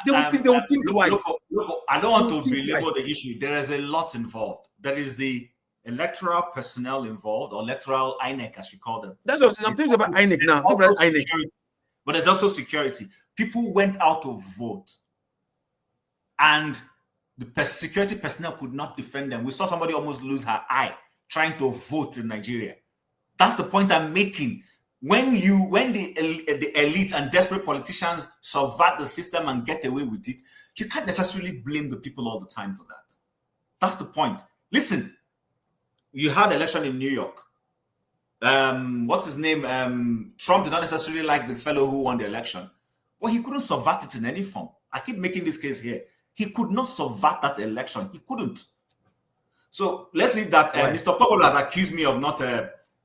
They will think twice. Look, I don't want to belabor the issue. There is a lot involved. There is the electoral personnel involved, or electoral INEC, as you call them. That's what I'm thinking about INEC now. But there's also security. People went out to vote, and the security personnel could not defend them. We saw somebody almost lose her eye trying to vote in Nigeria. That's the point I'm making. When the elite and desperate politicians subvert the system and get away with it, you can't necessarily blame the people all the time for that. That's the point. Listen, you had an election in New York. What's his name? Trump did not necessarily like the fellow who won the election, but he couldn't subvert it in any form. I keep making this case here. He could not subvert that election. He couldn't. So let's leave that. Mr. Pogolo has accused me of not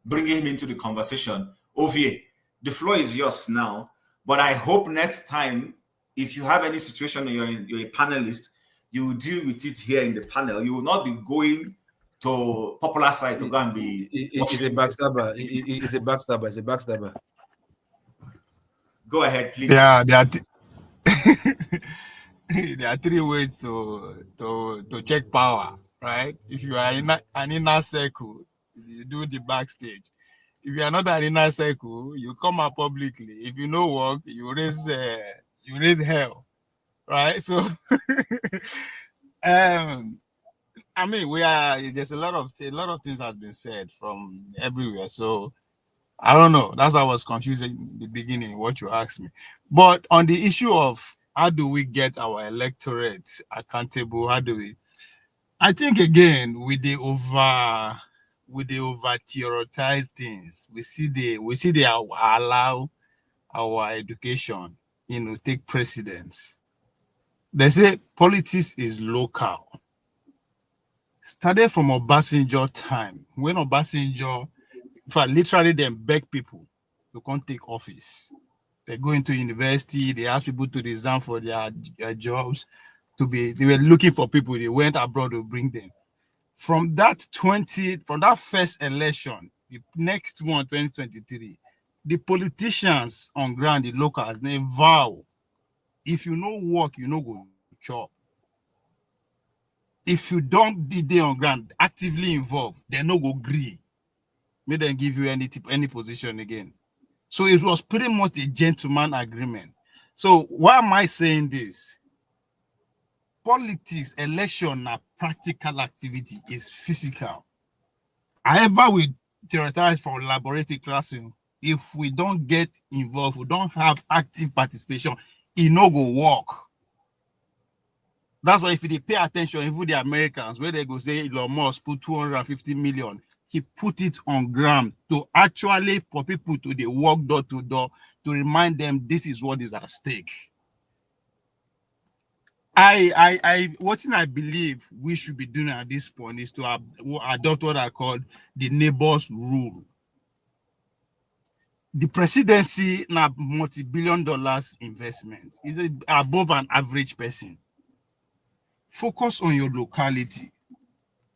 bringing him into the conversation. Ovie, the floor is yours now. But I hope next time, if you have any situation you're a panelist, you will deal with it here in the panel. You will not be going to popular side to go and be. It's a backstabber. It's a backstabber. It's a backstabber. Go ahead, please. Yeah, there are three ways to check power, right? If you are in an inner circle, you do the backstage. If you are not an inner circle, you come out publicly. If you know work, you raise hell, right? So, I mean, there's a lot of things has been said from everywhere. So, I don't know. That's why I was confused in the beginning what you asked me. But on the issue of how do we get our electorate accountable? I think again with the over theorize things, we see they allow our education, take precedence. They say politics is local. Started from Obasanjo time, when Obasanjo, in fact, literally then beg people to come take office. They go into university, they ask people to resign for their jobs. they were looking for people. They went abroad to bring them. From that first election, the next one, 2023, the politicians on ground, the locals, they vow, if you no work, you no go chop. If you don't be there on ground, actively involved, they no go agree. May then give you any position again. So it was pretty much a gentleman agreement. So why am I saying this? Politics, election, a practical activity is physical. However, we theorize for laboratory classroom. If we don't get involved, we don't have active participation, it no go work. That's why if they pay attention, even the Americans, where they go say Elon Musk put 250 million, he put it on ground to actually for people to they walk door to door to remind them this is what is at stake. What I believe we should be doing at this point is to adopt what I call the neighbors rule. The presidency na multi-billion dollars investment is above an average person. Focus on your locality.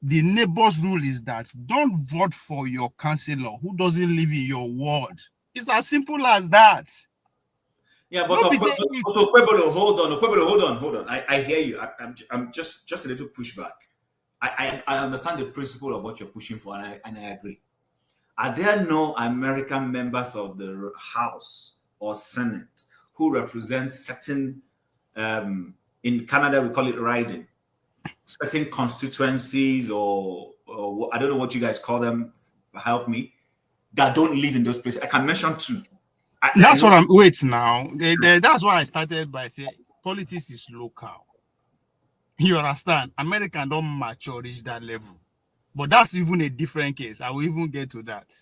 The neighbors rule is that don't vote for your councillor who doesn't live in your ward. It's as simple as that. Yeah, but Okwebolo, hold on. I hear you. I'm just a little pushback. I understand the principle of what you're pushing for, and I agree. Are there no American members of the House or Senate who represent certain, in Canada we call it riding, certain constituencies or I don't know what you guys call them, help me, that don't live in those places? I can mention two. That's what I'm wait now. That's why I started by saying politics is local. You understand? American don't mature reach that level. But that's even a different case. I will even get to that.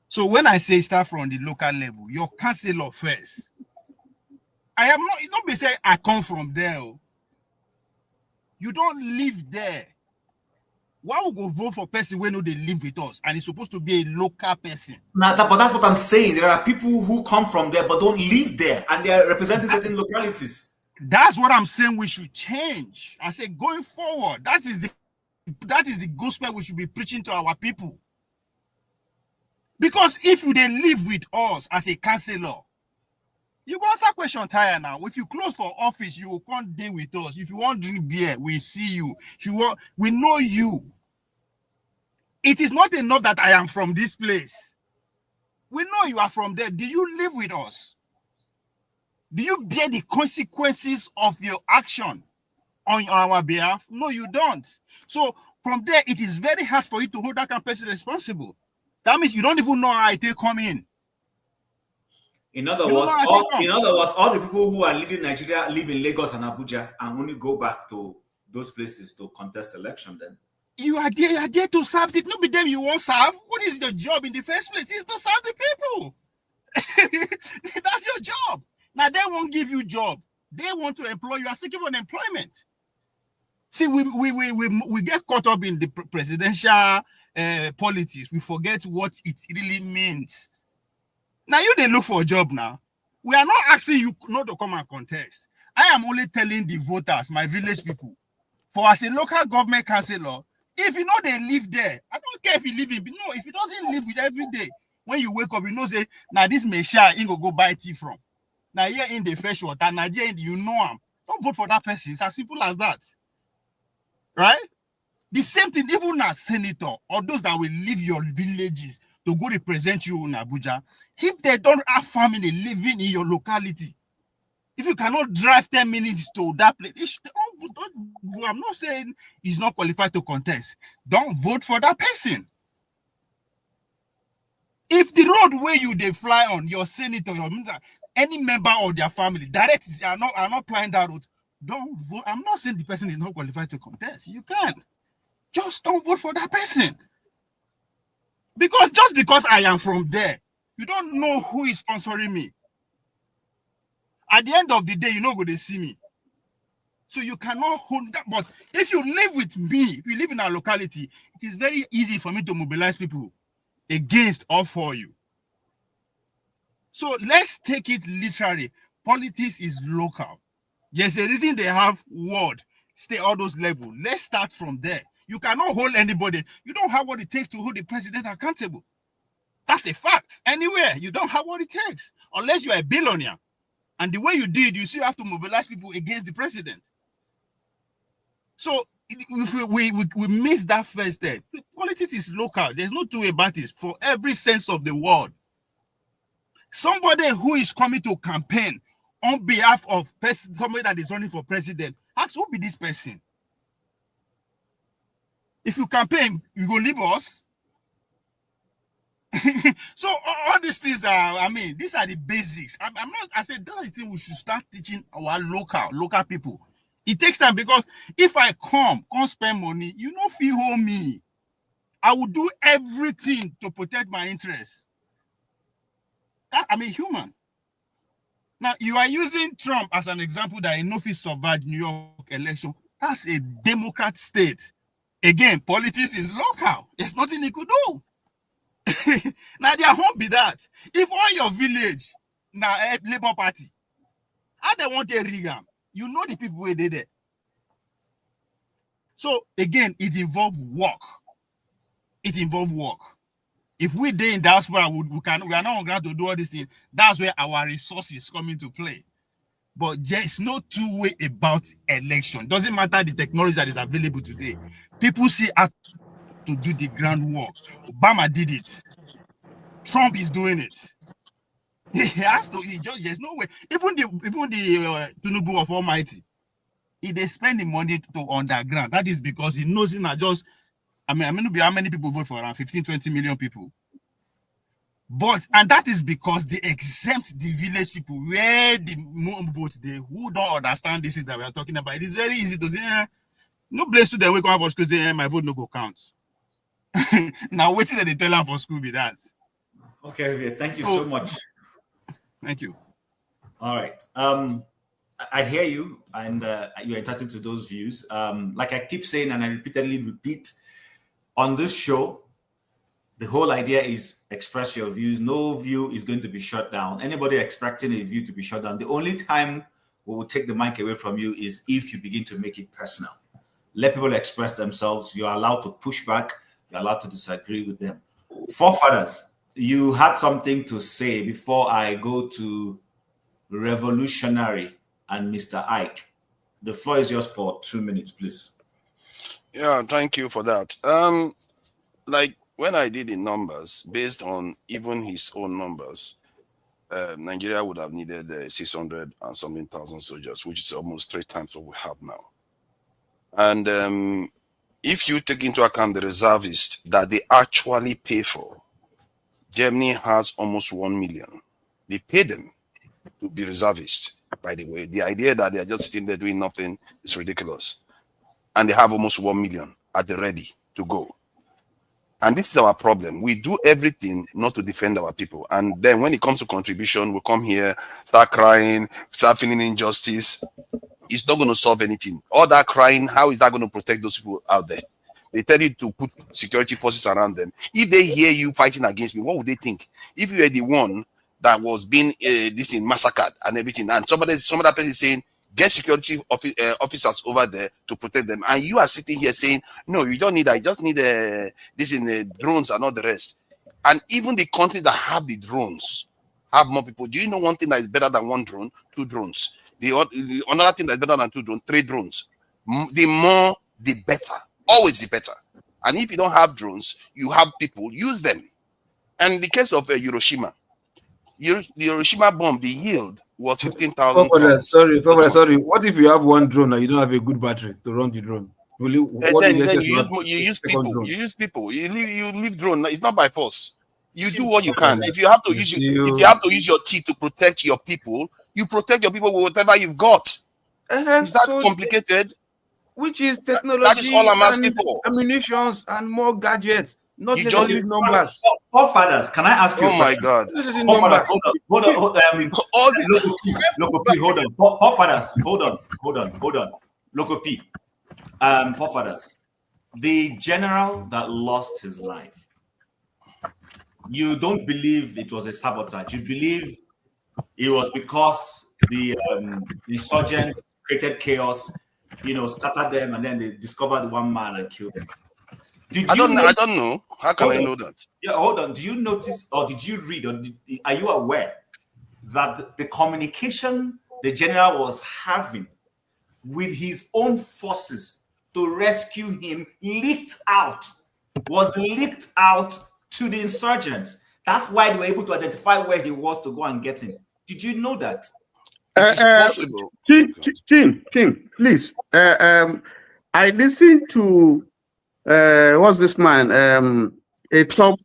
So when I say start from the local level, your councillor first. I am not, you don't be saying I come from there. You don't live there. Why would go vote for person when they live with us and it's supposed to be a local person? But that's what I'm saying. There are people who come from there but don't live there, and they are representing certain localities. That's what I'm saying we should change. I say going forward, that is the gospel we should be preaching to our people. Because if they live with us as a councillor, you go answer question tire now. If you close for office, you will come deal with us. If you want to drink beer, we see you. If you want, we know you. It is not enough that I am from this place. We know you are from there. Do you live with us? Do you bear the consequences of your action on our behalf? No, you don't. So from there, it is very hard for you to hold that person responsible. That means you don't even know how they come in. In other words, all the people who are leading Nigeria live in Lagos and Abuja and only go back to those places to contest election. Then you are there to serve the people. Not be them you won't serve. What is the job in the first place? It's to serve the people. That's your job. Now they won't give you job. They want to employ you. Are seeking for employment. See, we get caught up in the presidential politics. We forget what it really means. Now you they look for a job now. We are not asking you not to come and contest. I am only telling the voters, my village people, for as a local government councillor, if you know they live there, I don't care if you live in, no, if he doesn't live with every day, when you wake up, you know, say, now this Mesha, he go buy tea from. Now here in the fresh water, now here you know him. Don't vote for that person. It's as simple as that. Right? The same thing, even as senator, or those that will leave your villages to go represent you in Abuja, if they don't have family living in your locality, if you cannot drive 10 minutes to that place, I'm not saying he's not qualified to contest. Don't vote for that person. If the road where they fly on, your senator, your minister, any member of their family, directly are not flying that road, don't vote. I'm not saying the person is not qualified to contest. You can. Just don't vote for that person. Because just because I am from there, you don't know who is sponsoring me. At the end of the day, you're not going to see me. So you cannot hold that. But if you live with me, if you live in our locality, it is very easy for me to mobilize people against or for you. So let's take it literally. Politics is local. There's a reason they have ward, stay all those levels. Let's start from there. You cannot hold anybody. You don't have what it takes to hold the president accountable. That's a fact. Anywhere, you don't have what it takes. Unless you're a billionaire. And the way you did, you still have to mobilize people against the president. So if we miss that first step. Politics is local. There's no two way about it for every sense of the word. Somebody who is coming to campaign on behalf of somebody that is running for president, ask who be this person. If you campaign, you go leave us. So all these things are, I mean, these are the basics. I said that's the thing we should start teaching our local people. It takes time because if I can't spend money, you know, feel hold me. I will do everything to protect my interests. I'm a human. Now, you are using Trump as an example that enough is survived New York election. That's a Democrat state. Again, politics is local. There's nothing he could do. Now, there won't be that. If all your village, now, Labour Party, how they want a rig, you know the people where they there. So, again, it involves work. It involves work. If we did in diaspora, we are not on ground to do all these things. That's where our resources come into play. But there's no two-way about election. Doesn't matter the technology that is available today. People see how to do the groundwork. Obama did it. Trump is doing it. He has to. There's no way. Even the Tinubu of Almighty, they spend the money to underground. That is because he knows it not just. I mean, how many people vote for around 15, 20 million people. And that is because they exempt the village people where the more votes they who don't understand this is that we are talking about. It is very easy to say, no place to them we come up because my vote no go count. Now waiting that they tell them for school be that. Okay, thank you so much. Thank you. All right. I hear you, and you're entitled to those views. Like I keep saying, and I repeatedly repeat, on this show, the whole idea is express your views. No view is going to be shut down. Anybody expecting a view to be shut down, the only time we will take the mic away from you is if you begin to make it personal. Let people express themselves. You're allowed to push back. You're allowed to disagree with them. Forefathers, you had something to say before I go to Revolutionary and Mr. Ike. The floor is yours for 2 minutes, please. Yeah, thank you for that. Like when I did the numbers, based on even his own numbers, Nigeria would have needed 600 and something thousand soldiers, which is almost 3 times what we have now. And if you take into account the reservists that they actually pay for, Germany has almost 1 million. They pay them to be reservists, by the way. The idea that they are just sitting there doing nothing is ridiculous. And they have almost 1 million at the ready to go. And this is our problem. We do everything not to defend our people. And then when it comes to contribution, we come here, start crying, start feeling injustice. It's not going to solve anything. All that crying, how is that going to protect those people out there? They tell you to put security forces around them. If they hear you fighting against me, what would they think? If you were the one that was being massacred and everything, and some other person is saying, get security officers over there to protect them, and you are sitting here saying, no, you don't need that. You just need drones and all the rest. And even the countries that have the drones have more people. Do you know one thing that is better than 1 drone? 2 drones. The another thing that's better than 2 drones, 3 drones. The more, the better. Always the better. And if you don't have drones, you have people, use them. And in the case of Hiroshima, the Hiroshima bomb, the yield was 15,000 tons. Sorry. What if you have 1 drone and you don't have a good battery to run the drone? Then you use people. You use people. You leave drone. It's not by force. You do what you can. If you have to use your teeth to protect your people, you protect your people with whatever you've got. Is that complicated? Which is technology. That is all I'm asking for. Ammunitions and more gadgets. Not just numbers. Forefathers, can I ask you? Oh my God! This is in numbers. Hold on. Local P, hold on. Forefathers, hold on. Local P, forefathers. The general that lost his life. You don't believe it was a sabotage. You believe it was because the insurgents created chaos, scattered them, and then they discovered one man and killed them. I don't know. How can I know that? Yeah, hold on. Do you notice, or did you read, or are you aware that the communication the general was having with his own forces to rescue him was leaked out to the insurgents? That's why they were able to identify where he was to go and get him. Did you know that? It is possible. Chim, please. I listened to what's this man? A top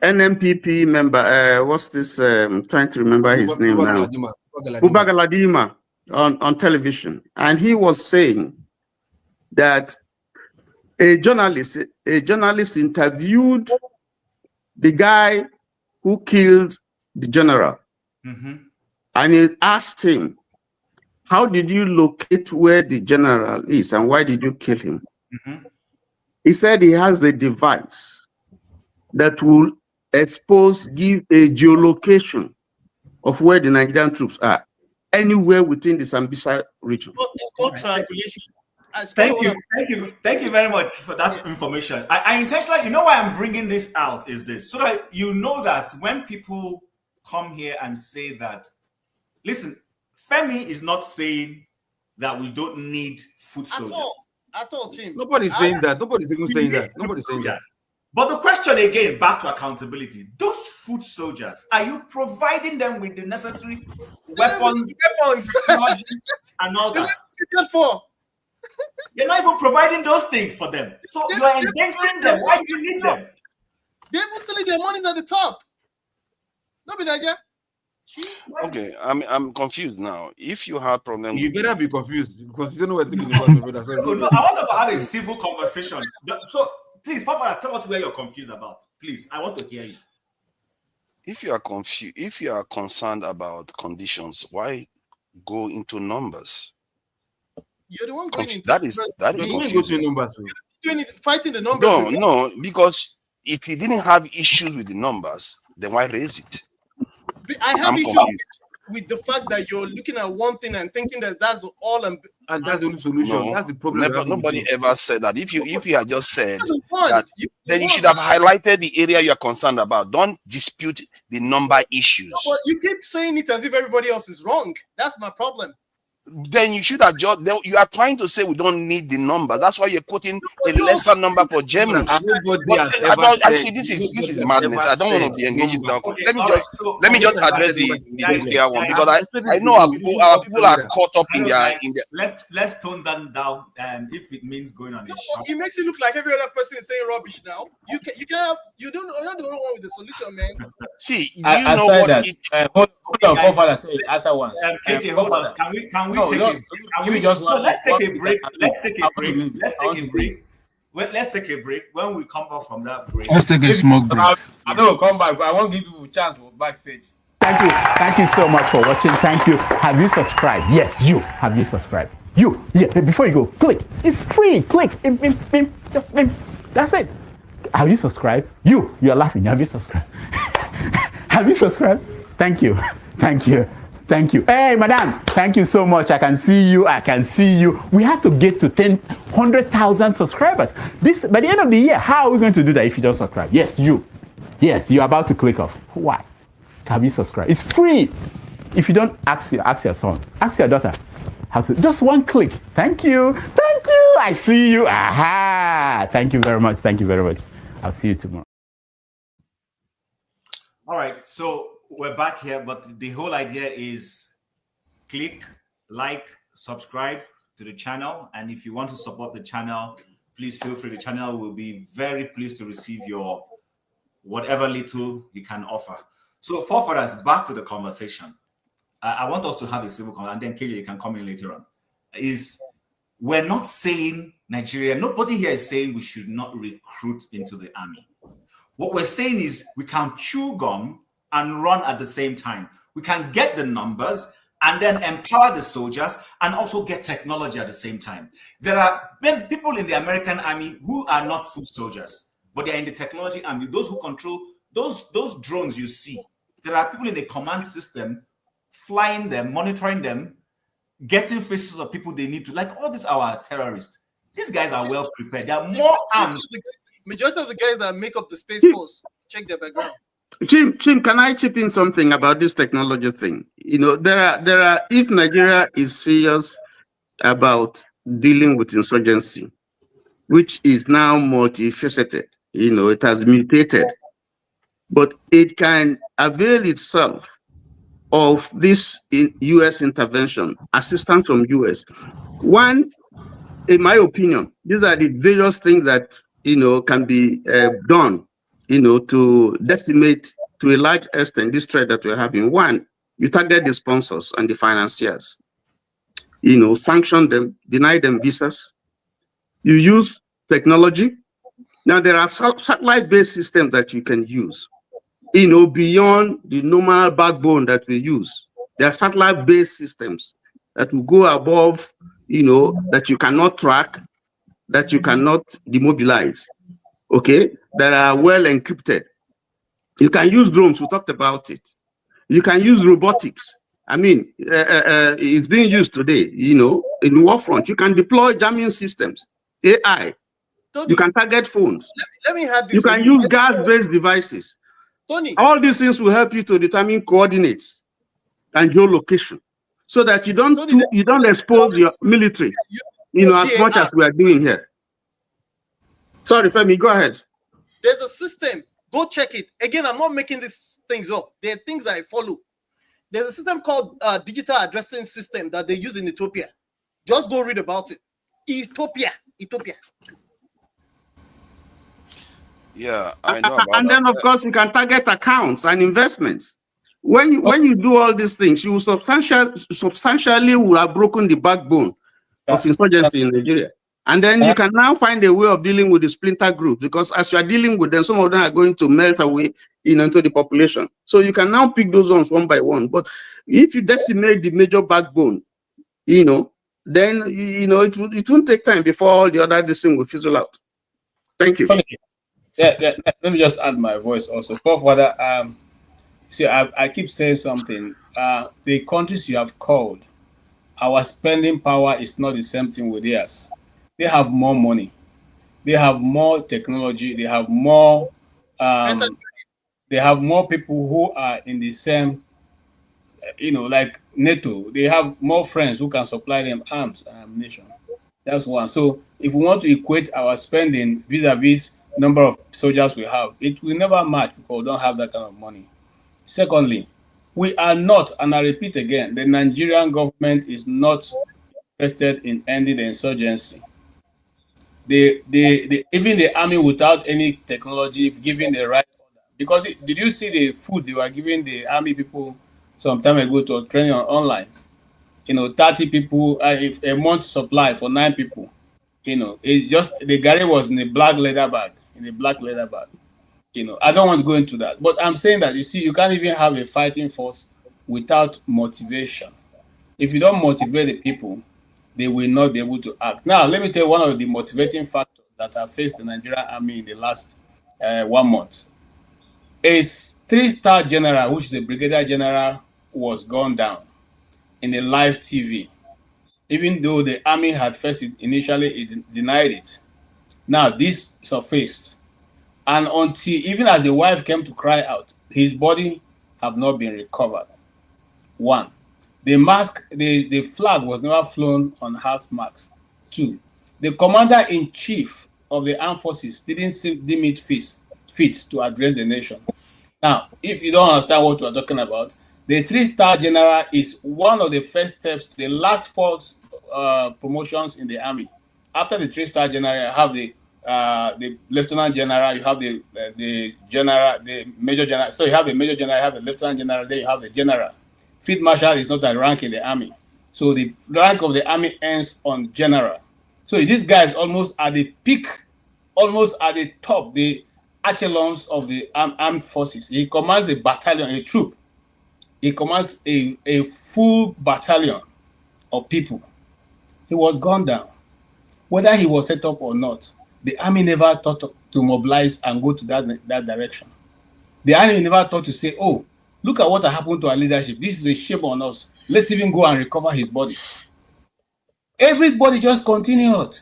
NMPP member. What's this? Trying to remember his name now. Uba Galadima on television, and he was saying that a journalist interviewed the guy who killed the general, and he asked him, "How did you locate where the general is, and why did you kill him?" He said he has a device that will give a geolocation of where the Nigerian troops are, anywhere within the Sambisa region. It's called triangulation. Thank you very much for that information. I intentionally, you know why I'm bringing this out is this, so that you know that when people come here and say that, listen, Femi is not saying that we don't need foot soldiers. At all, Chim. Nobody's saying that. Nobody's even saying that. Nobody's saying that. But the question again, back to accountability. Those foot soldiers, are you providing them with the necessary weapons, technology, and all that? You're not even providing those things for them. So you are endangering them. Why do you need them? They even stealing their money at the top. No, be Nigeria. Okay, I'm confused now. If you have problems, you better be confused because you don't know what you're thinking about. No, I want us to have a civil conversation. So please, Papa, tell us where you're confused about. Please, I want to hear you. If you are confused, if you are concerned about conditions, why go into numbers? You're the one going into that is confusing. Numbers. You're fighting the numbers. No, because if you didn't have issues with the numbers, then why raise it? I have issues with the fact that you're looking at one thing and thinking that that's all, and that's the only solution. No, that's the problem. Nobody ever said that. If you had just said that, then you should have highlighted the area you are concerned about. Don't dispute the number issues. No, but you keep saying it as if everybody else is wrong. That's my problem. Then you should have just. You are trying to say we don't need the number. That's why you're quoting a lesser number for Germany. Actually, this is madness. I don't want to be engaging in that. Let me just address the clear one, because I know our people are caught up in their. Let's tone that down. If it means going on a shop. It makes it look like every other person is saying rubbish now. You're not the only one with the solution, man. See, do you know what? Hold on, Forefather, say answer once. KJ, hold on. Can we let's take a break. Let's take a break. When we come back from that break, let's take a smoke break. I don't come back, but I won't give you a chance for backstage. Thank you so much for watching. Thank you. Have you subscribed? Yes, you. Have you subscribed? You. Yeah. Before you go, click. It's free. Click. Just that's it. Have you subscribed? You're laughing. Have you subscribed? Have you subscribed? Thank you. Hey, madam, thank you so much. I can see you. We have to get to 100,000 subscribers. By the end of the year, how are we going to do that if you don't subscribe? Yes, you're about to click off. Why? Have you subscribed? It's free. If you don't, ask your son, ask your daughter how to. Just one click. Thank you. I see you. Aha. Thank you very much. I'll see you tomorrow. All right, so we're back here, but the whole idea is click, like, subscribe to the channel. And if you want to support the channel, please feel free. The channel will be very pleased to receive your whatever little you can offer. So for us, back to the conversation. I want us to have a civil conversation, and then KJ, you can come in later on. We're not saying Nigeria, nobody here is saying we should not recruit into the army. What we're saying is we can chew gum and run at the same time. We can get the numbers and then empower the soldiers and also get technology at the same time. There are people in the American army who are not foot soldiers, but they're in the technology army. Those who control those drones you see. There are people in the command system flying them, monitoring them, getting faces of people they need to, like all these our terrorists. These guys are well prepared. They are more armed. Majority of the guys that make up the Space Force, check their background. Chim, can I chip in something about this technology thing? You know, there are. If Nigeria is serious about dealing with insurgency, which is now multifaceted, you know, it has mutated, but it can avail itself of this U.S. intervention, assistance from U.S. One, in my opinion, these are the various things that, you know, can be done, you know, to decimate to a large extent this threat that we're having. One, you target the sponsors and the financiers, you know, sanction them, deny them visas. You use technology. Now, there are satellite-based systems that you can use, you know, beyond the normal backbone that we use. There are satellite-based systems that will go above, you know, that you cannot track, that you cannot demobilize, okay? That are well encrypted. You can use drones, we talked about it. You can use robotics. I mean, it's being used today, you know, in the war front. You can deploy jamming systems, AI. Tony, you can target phones. Let me have this. You can use gas-based devices. Tony, all these things will help you to determine coordinates and geolocation, so that you don't expose your military, you know, as much as we are doing here. Sorry, Femi, go ahead. There's a system. Go check it. Again, I'm not making these things up. There are things I follow. There's a system called digital addressing system that they use in Ethiopia. Just go read about it. Ethiopia. Yeah, I know about and then, of course, you can target accounts and investments. When you do all these things, you will substantially will have broken the backbone of insurgency in Nigeria. And then you can now find a way of dealing with the splinter groups, because as you are dealing with them, some of them are going to melt away, you know, into the population. So you can now pick those ones one by one. But if you decimate the major backbone, you know, then, you know, it won't take time before all the other this thing will fizzle out. Thank you. Yeah, let me just add my voice also. Father, see, I keep saying something. The countries you have called, our spending power is not the same thing with theirs. They have more money, they have more technology, they have more people who are in the same, you know, like NATO. They have more friends who can supply them arms and ammunition. That's one. So if we want to equate our spending vis-a-vis number of soldiers we have, it will never match because we don't have that kind of money. Secondly, we are not, and I repeat again, the Nigerian government is not interested in ending the insurgency. Even the army without any technology, if given the right order, because did you see the food they were giving the army people some time ago to training online? You know, 30 people, if a month supply for 9 people. You know, it's just the Gary was in a black leather bag. You know, I don't want to go into that, but I'm saying that, you see, you can't even have a fighting force without motivation. If you don't motivate the people, they will not be able to act. Now, let me tell you one of the motivating factors that have faced the Nigerian army in the last 1 month. A 3-star general, which is a brigadier general, was gone down in a live TV, even though the army had first initially denied it. Now, this surfaced. And until, even as the wife came to cry out, his body have not been recovered. One, the flag was never flown on half marks. Two, the commander-in-chief of the armed forces didn't deem it fit to address the nation. Now, if you don't understand what we're talking about, the 3-star general is one of the first steps to the last 4 promotions in the army. After the 3-star general, you have the lieutenant general, you have the general, the major general. So you have the major general, you have the lieutenant general, then you have the general. Field marshal is not a rank in the army. So the rank of the army ends on general. So this guy is almost at the peak, almost at the top, the echelons of the armed forces. He commands a battalion, a troop. He commands a full battalion of people. He was gone down. Whether he was set up or not, the army never thought to mobilize and go to that direction. The army never thought to say, oh, look at what happened to our leadership. This is a shame on us. Let's even go and recover his body. Everybody just continued.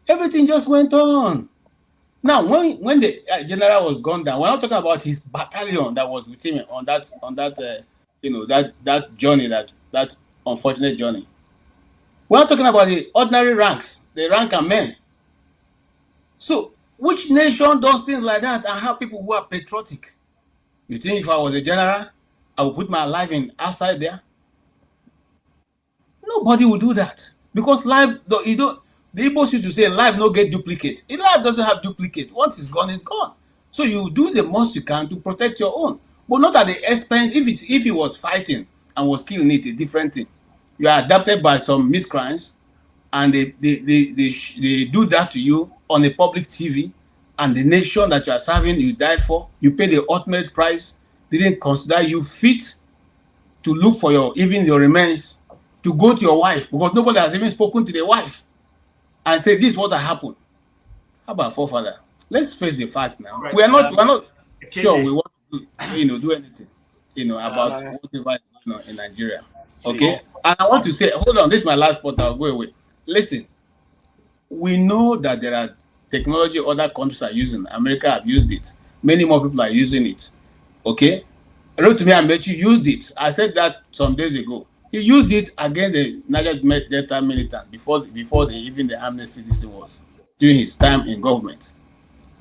Everything just went on. Now, when the general was gone down, we're not talking about his battalion that was with him on that that journey, that unfortunate journey. We're not talking about the ordinary ranks, the rank and men. So, which nation does things like that and have people who are patriotic? You think if I was a general, I would put my life in outside there? Nobody will do that, because life, you don't. The Igbos used to say life no get duplicate. Life doesn't have duplicate. Once it's gone, it's gone. So you do the most you can to protect your own, but not at the expense. If he was fighting and was killing it, a different thing. You are adapted by some miscreants, and they do that to you on a public TV, and the nation that you are serving, you died for, you pay the ultimate price, didn't consider you fit to look for your remains, to go to your wife, because nobody has even spoken to the wife and say this is what happened. How about forefather? Let's face the fact now. Right. We're not sure we want to do anything, about whatever is going on in Nigeria. Okay? And I want to say, hold on, this is my last point, I'll go away. Listen, we know that there are technology other countries are using. America have used it. Many more people are using it. Okay? Rotimi Amechi used it. I said that some days ago. He used it against the Niger Delta militant before even the amnesty this was during his time in government.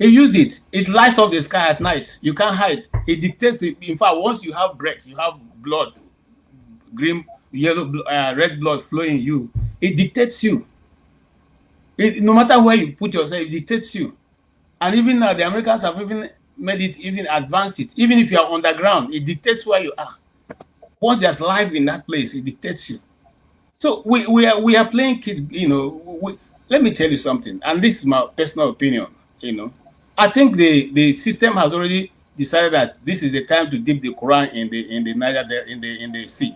He used it. It lights up the sky at night. You can't hide. It dictates it. In fact, once you have breath, you have blood, green, yellow, red blood flowing in you. It dictates you. No matter where you put yourself, it dictates you. And even now, the Americans have even made it, even advanced it. Even if you are underground, it dictates where you are. Once there's life in that place, it dictates you. So we are playing kid. Let me tell you something, and this is my personal opinion. I think the system has already decided that this is the time to dip the Quran in the Niger in the sea,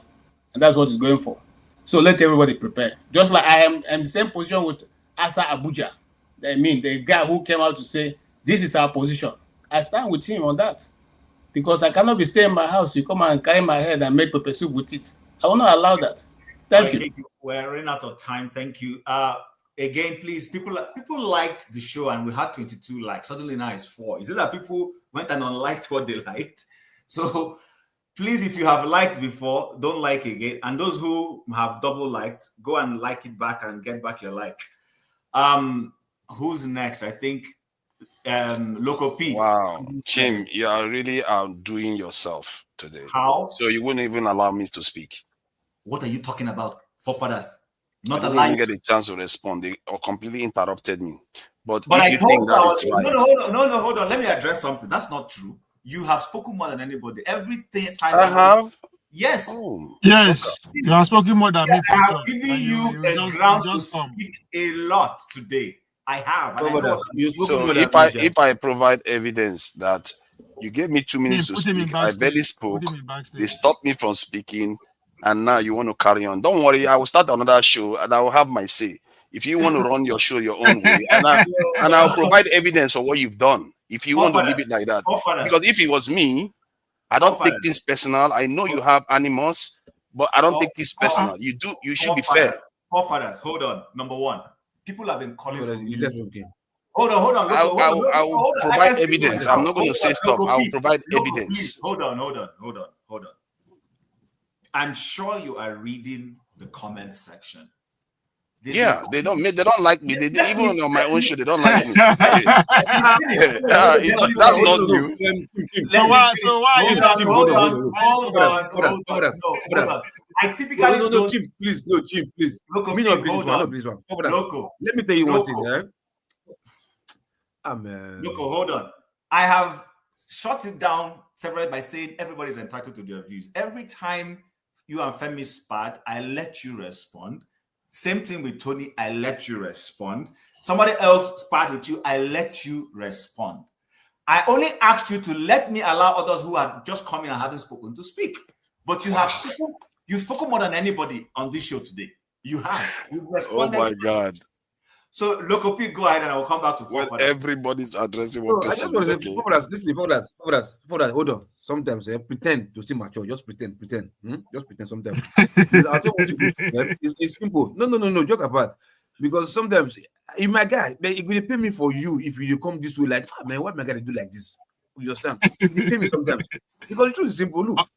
and that's what it's going for. So let everybody prepare. Just like I am in the same position with Asa Abuja. I mean, the guy who came out to say this is our position. I stand with him on that. Because I cannot be staying in my house. You come and carry my head and make pepper soup with it. I will not allow that. Thank you. We're running out of time. Thank you. Again, please, people liked the show and we had 22 likes. Suddenly now it's 4. Is it that people went and unliked what they liked? So please, if you have liked before, don't like again. And those who have double liked, go and like it back and get back your like. Who's next? I think Loco P. Wow, Chim, you are really outdoing yourself today. How? So you wouldn't even allow me to speak. What are you talking about, forefathers? I didn't even get a chance to respond. They completely interrupted me. But I if you think that it's right, no, hold on. Let me address something. That's not true. You have spoken more than anybody. Everything. I have. Yes. Oh. Yes, you have spoken more than me. I have given you a ground to speak a lot today. I have. So if I provide evidence that you gave me 2 minutes to speak, I barely spoke, they stopped me from speaking, and now you want to carry on. Don't worry, I will start another show and I will have my say. If you want to run your show your own way, and I'll provide evidence for what you've done. If you want to leave it like that, because if it was me, I don't take things personal. I know you have animals, but I don't take this personal. You should be fair. Forefathers, hold on. Number one. People have been calling for me. Hold on. I will provide evidence. I'm not going to say stop. I will provide evidence. Hold on. I'm sure you are reading the comment section. They don't like me. They even on my own show, they don't like me. That's not true. So why? Hold on. I typically don't. Chim, please. Loco, let me tell you one thing. Amen. Loco, hold on. I have shut it down several by saying everybody's entitled to their views. Every time you and Femi spat, I let you respond. Same thing with Tony, I let you respond. Somebody else spat with you, I let you respond. I only asked you to let me allow others who are just coming and haven't spoken to speak. But you have spoken. You've spoken more than anybody on this show today. You have. You've responded. Oh my God. So, Loco Pete, go ahead and I will come back to Well, forefathers. everybody's addressing No, one I just person. want It's to say, okay. forefathers, hold on. Sometimes pretend to seem mature. Just pretend. Just pretend sometimes. Because I'll tell you what you do. It's simple. No, joke apart. Because sometimes, you my guy, it will pay me for you if you come this way, like, man, what my guy do like this? You understand? They pay me sometimes. Because the truth is simple. Look,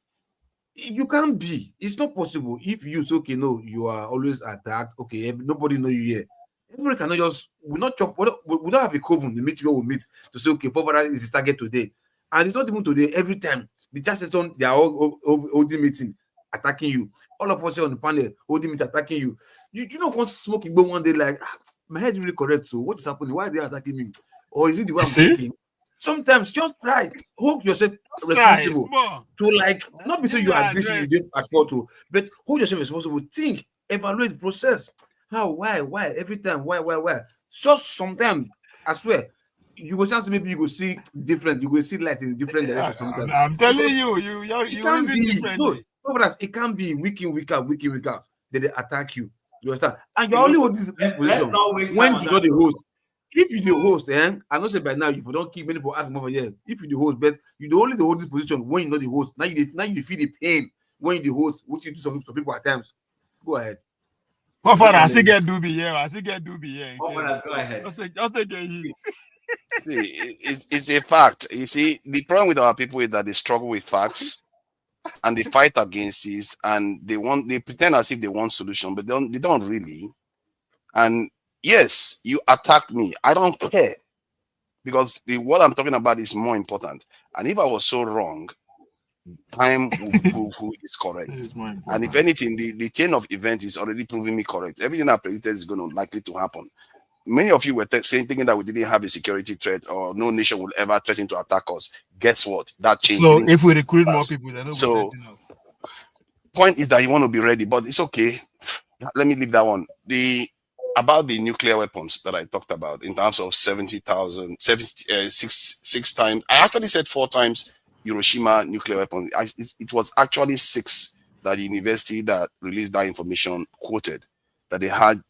you can't be. It's not possible. If you say, okay, no, you are always attacked. Okay, nobody know you here. Everybody cannot just, we not chop. We don't have a coven. The meet where we meet to say, okay, Papa is his target today, and it's not even today. Every time the church on, they are all holding meeting, attacking you. All of us here on the panel holding meeting, attacking you. You don't want smoking but one day like, my head is really correct. So what is happening? Why are they attacking me? Or is it the way I'm thinking? Sometimes just try, hold yourself responsible to like not be so you agree you did at fault, but hold yourself responsible. Think, evaluate the process. How, why, every time, why? Just sometimes, I swear, you will chance maybe you will see different, you will see light in different directions sometimes. I'm telling Because you it can't reason be differently. it can't be week in, week out. Then they attack you. You understand? And you're only holding this position not waste when time on you're that. not the host. If you the host, I don't say by now you don't keep many people asking over here. If you the host, but you the only hold this position when you're not the host. Now you feel the pain when you the host, which you do some people at times. Go ahead. What for I still get Dubi here. Forefathers, go ahead. Just take a hit. See, it's a fact. You see, the problem with our people is that they struggle with facts and they fight against it, and they pretend as if they want solution, but they don't really. And yes, you attack me. I don't care. Because what I'm talking about is more important. And if I was so wrong, time will prove who is correct. And if anything, the chain of events is already proving me correct. Everything I predicted is going to likely to happen. Many of you were thinking that we didn't have a security threat or no nation will ever threaten to attack us. Guess what? That changed. So if we recruit more people, they're not protecting us. Point is that you want to be ready, but it's okay. Let me leave that one. About the nuclear weapons that I talked about in terms of 70,000, six times. I actually said 4 times Hiroshima nuclear weapons. It was actually 6 that the university that released that information quoted, that they had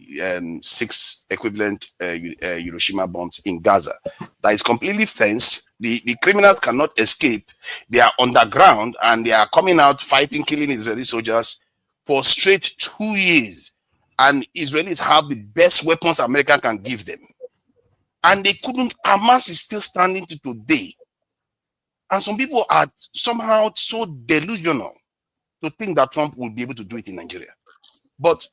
6 equivalent Hiroshima bombs in Gaza. That is completely fenced. The criminals cannot escape. They are underground and they are coming out fighting, killing Israeli soldiers for straight 2 years. And Israelis have the best weapons America can give them. And they couldn't. Hamas is still standing to today. And some people are somehow so delusional to think that Trump will be able to do it in Nigeria. But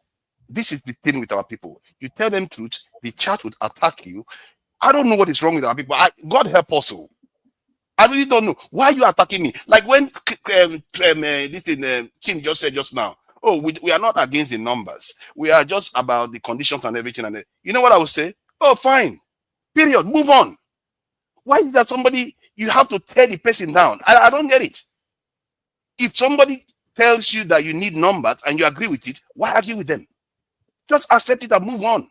this is the thing with our people. You tell them truth, the chat would attack you. I don't know what is wrong with our people. God help us all. I really don't know. Why are you attacking me? Like when Chim just said just now, oh, we are not against the numbers. We are just about the conditions and everything. And you know what I would say? Oh, fine. Period. Move on. Why is that somebody, you have to tear the person down? I don't get it. If somebody tells you that you need numbers and you agree with it, why argue with them? Just accept it and move on.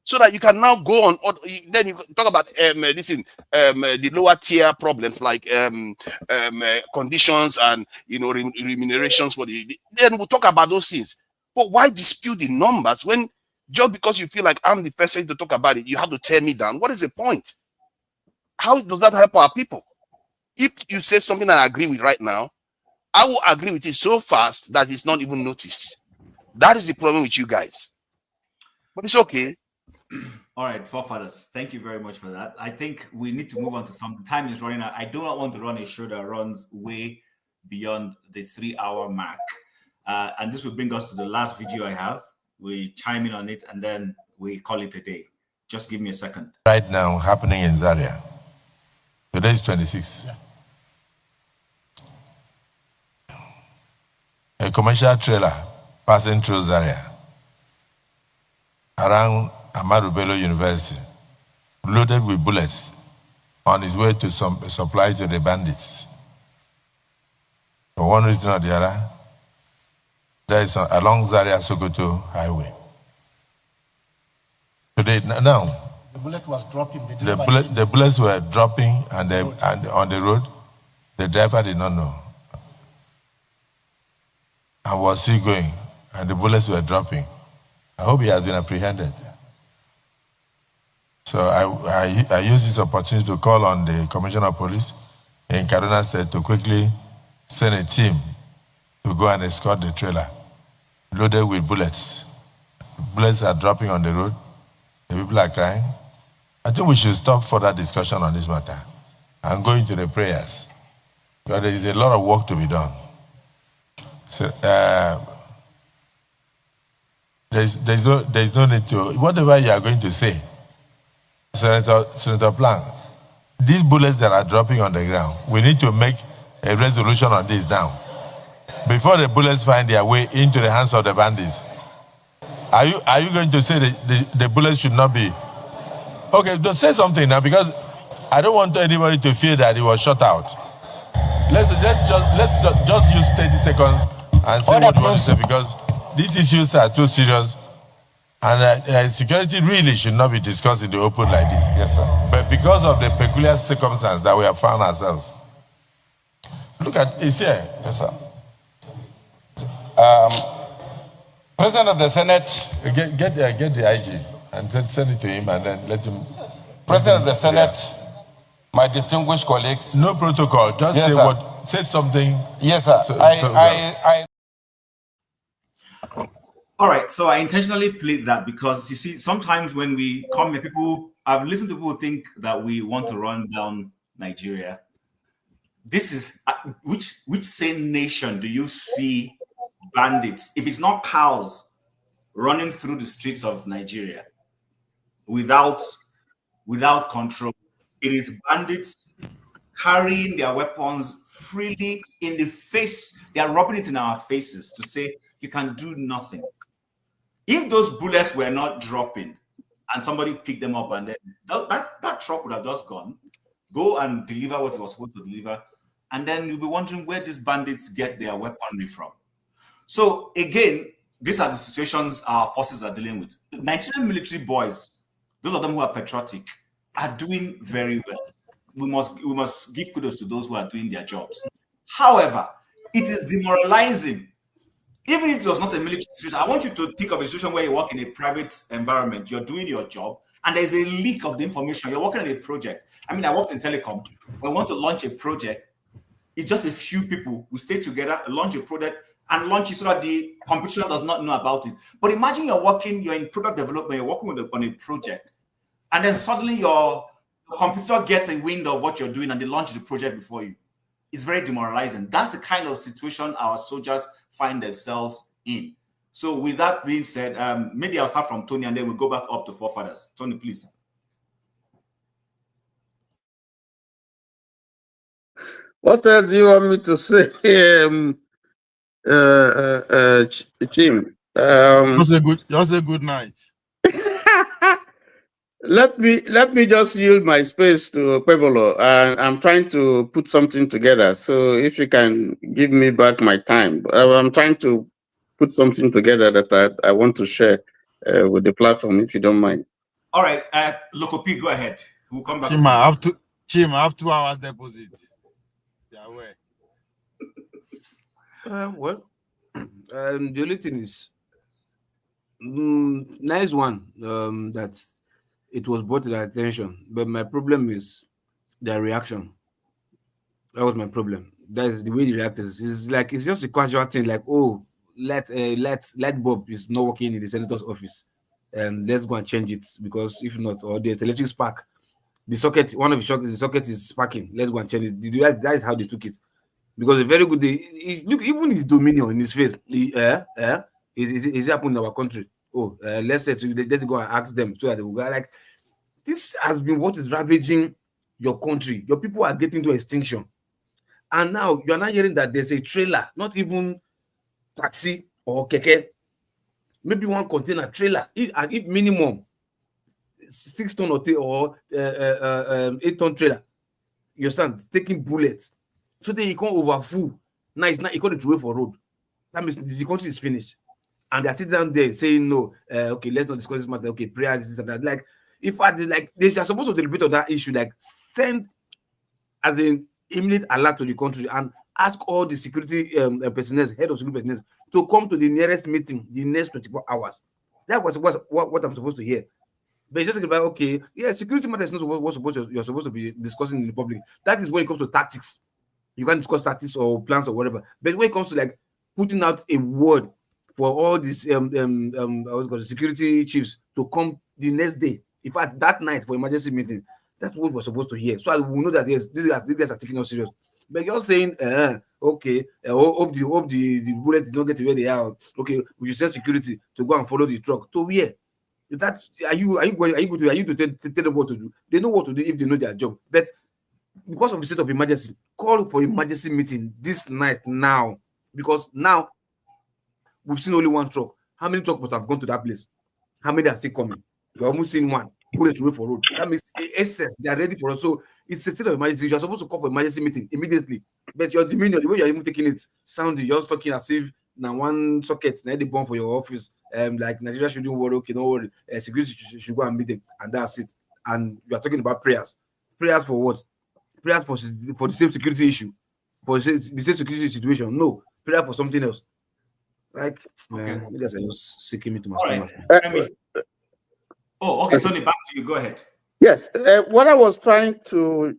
So that you can now go on. Or then you talk about the lower tier problems like conditions and remunerations for then we'll talk about those things. But why dispute the numbers when just because you feel like I'm the person to talk about it, you have to tear me down? What is the point? How does that help our people? If you say something that I agree with right now, I will agree with it so fast that it's not even noticed. That is the problem with you guys. But it's okay. All right, forefathers, thank you very much for that. I think we need to move on to something. Time is running out. I do not want to run a show that runs way beyond the 3-hour mark. And this will bring us to the last video I have. We chime in on it and then we call it a day. Just give me a second. Right now, happening in Zaria. Today is 26. Yeah. A commercial trailer passing through Zaria around Ahmadu Bello University, loaded with bullets, on his way to supply to the bandits. For one reason or the other, there is along Zaria Sokoto Highway. Today, now, the bullet was dropping. The bullets were dropping and on the road. The driver did not know and was still going, and the bullets were dropping. I hope he has been apprehended. So I use this opportunity to call on the Commissioner of Police in Kaduna State to quickly send a team to go and escort the trailer loaded with bullets. Bullets are dropping on the road. The people are crying. I think we should stop further discussion on this matter and go into the prayers, because there is a lot of work to be done. So there's no need to, whatever you are going to say, Senator Plank, these bullets that are dropping on the ground, we need to make a resolution on this now, before the bullets find their way into the hands of the bandits. Are you going to say that the bullets should not be? Okay, just say something now, because I don't want anybody to feel that it was shot out. Let's just use 30 seconds and say what you want to say, because these issues are too serious, and security really should not be discussed in the open like this. Yes, sir. But because of the peculiar circumstance that we have found ourselves, look at it's here. Yes, sir. President of the Senate, get the IG and send it to him, and then let him. President of the Senate, my distinguished colleagues. No protocol. Just yes, say something. Yes, sir. All right, so I intentionally played that because you see, sometimes when we come here, I've listened to people think that we want to run down Nigeria. This is which sane nation do you see bandits, if it's not cows, running through the streets of Nigeria without control? It is bandits carrying their weapons freely in the face. They are rubbing it in our faces to say, you can do nothing. If those bullets were not dropping and somebody picked them up, and then that truck would have just go and deliver what it was supposed to deliver, and then you'll be wondering where these bandits get their weaponry from. So again, these are the situations our forces are dealing with. The Nigerian military boys, those of them who are patriotic, are doing very well. We must give kudos to those who are doing their jobs. However, it is demoralizing. Even if it was not a military situation, I want you to think of a situation where you work in a private environment, you're doing your job, and there's a leak of the information. You're working on a project. I mean, I worked in telecom. When we want to launch a project, it's just a few people who stay together, launch a project, and launch it so that the competition does not know about it. But imagine you're in product development, you're working on a project, and then suddenly your computer gets a wind of what you're doing and they launch the project before you. It's very demoralizing. That's the kind of situation our soldiers find themselves in. So with that being said, maybe I'll start from Tony and then we'll go back up to forefathers. Tony, please. What else do you want me to say? Chim. Just a good night. Let me just yield my space to Pueblo, and I'm trying to put something together. So if you can give me back my time, I'm trying to put something together that I want to share with the platform, if you don't mind. All right, Lokopi, go ahead. We'll come back. Chim, I have 2 hours deposit. Yeah, well, the only thing is, nice one that it was brought to their attention, but my problem is their reaction. That was my problem. That is the way they reacted. It's like it's just a casual thing, like, oh, light bulb is not working in the senator's office, and let's go and change it, because if not, or there's electric spark, the socket, one of the socket is sparking. Let's go and change it. That is how they took it. Because a very good day, look, even his dominion in his face, is happening in our country. Oh, let's go and ask them so that they will go. Like, this has been what is ravaging your country. Your people are getting to extinction, and now you are not hearing that there's a trailer, not even taxi or keke, maybe one container trailer, if minimum 6 ton or 8 ton trailer. You understand? Taking bullets, so then you can't overfull. Now it's not, you can't throw for road. That means the country is finished. And they're sitting down there saying, no, okay, let's not discuss this matter. Okay, prayers, this and that. Like, if they are supposed to deliberate on that issue, like, send as an immediate alert to the country and ask all the security personnel, head of security personnel, to come to the nearest meeting the next 24 hours. That was what I'm supposed to hear. But it's just about, okay, yeah, security matters is not what you're supposed to be discussing in the public. That is when it comes to tactics. You can discuss tactics or plans or whatever. But when it comes to like putting out a word for all these security chiefs to come the next day, in fact, that night for emergency meeting, that's what we're supposed to hear. So we know that yes, these guys are taking us serious. But you're saying, okay, hope the bullets don't get to where they are. Okay, we should send security to go and follow the truck. To where? That's are you to tell them what to do? They know what to do if they know their job. But because of the state of emergency, call for emergency meeting this night now. Because now we've seen only one truck. How many trucks must have gone to that place? How many are still coming? We've almost seen one. Bullet away for road. That means excess. They are ready for us. So it's a state of emergency. You're supposed to call for emergency meeting immediately. But your demeanor, the way you're even taking it, sounding, you're just talking as if now one socket, now the bomb for your office. Like Nigeria shouldn't worry. Okay, don't worry. Security should go and meet them, and that's it. And you are talking about prayers. Prayers for what? Prayers for the same security issue, for the same security situation. No, prayer for something else. Like, okay, you guys are just sick me to my stomach. Right. Oh, okay, Tony, back to you. Go ahead. Yes, what I was trying to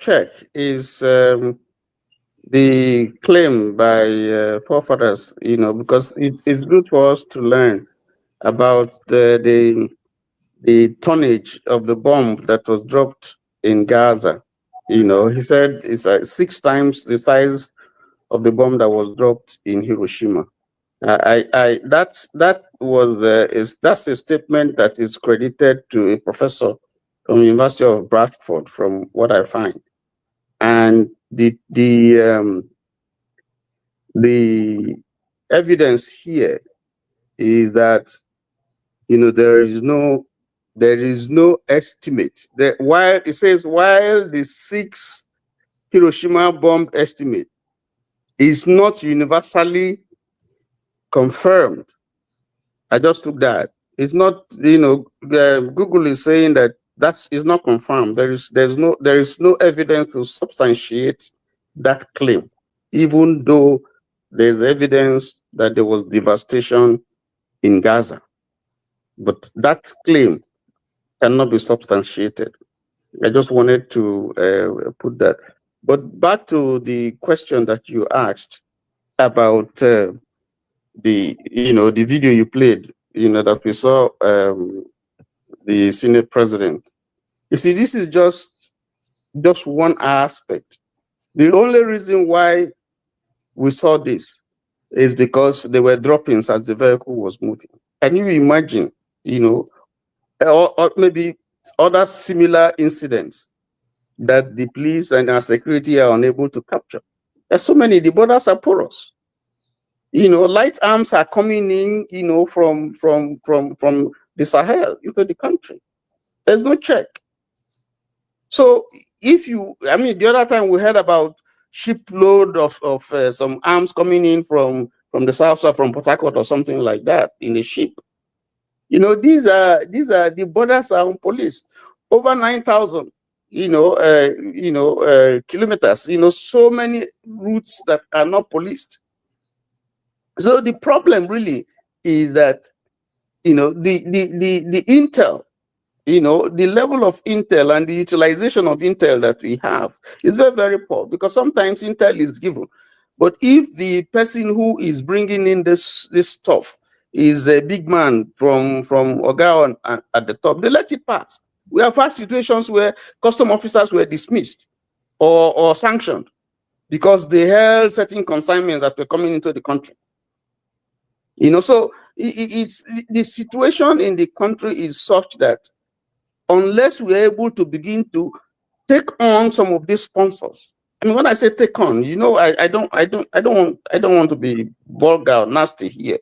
check is the claim by forefathers, because it's good for us to learn about the tonnage of the bomb that was dropped in Gaza. He said it's 6 times the size of the bomb that was dropped in Hiroshima. That's a statement that is credited to a professor from the University of Bradford, from what I find, and the evidence here is that there is no estimate that while the 6 Hiroshima bomb estimate is not universally confirmed. I just took that. It's not, Google is saying that is not confirmed. There is no evidence to substantiate that claim, even though there's evidence that there was devastation in Gaza. But that claim cannot be substantiated. I just wanted to put that. But back to the question that you asked about the video you played, that we saw the Senate president. You see, this is just one aspect. The only reason why we saw this is because there were droppings as the vehicle was moving. Can you imagine, or maybe other similar incidents that the police and our security are unable to capture? There's so many. The borders are porous. Light arms are coming in, from the Sahel into the country. There's no check. So the other time we heard about shipload of some arms coming in from the south side, from Port Harcourt or something like that in the ship. These are the borders are unpoliced. Over 9,000, kilometers. So many routes that are not policed. So the problem really is that the intel, the level of intel and the utilization of intel that we have is very, very poor, because sometimes intel is given, but if the person who is bringing in this stuff is a big man from Oga at the top, they let it pass. We have had situations where custom officers were dismissed or sanctioned because they held certain consignments that were coming into the country. So it's the situation in the country is such that unless we're able to begin to take on some of these sponsors, when I say take on, I don't want to be vulgar or nasty here.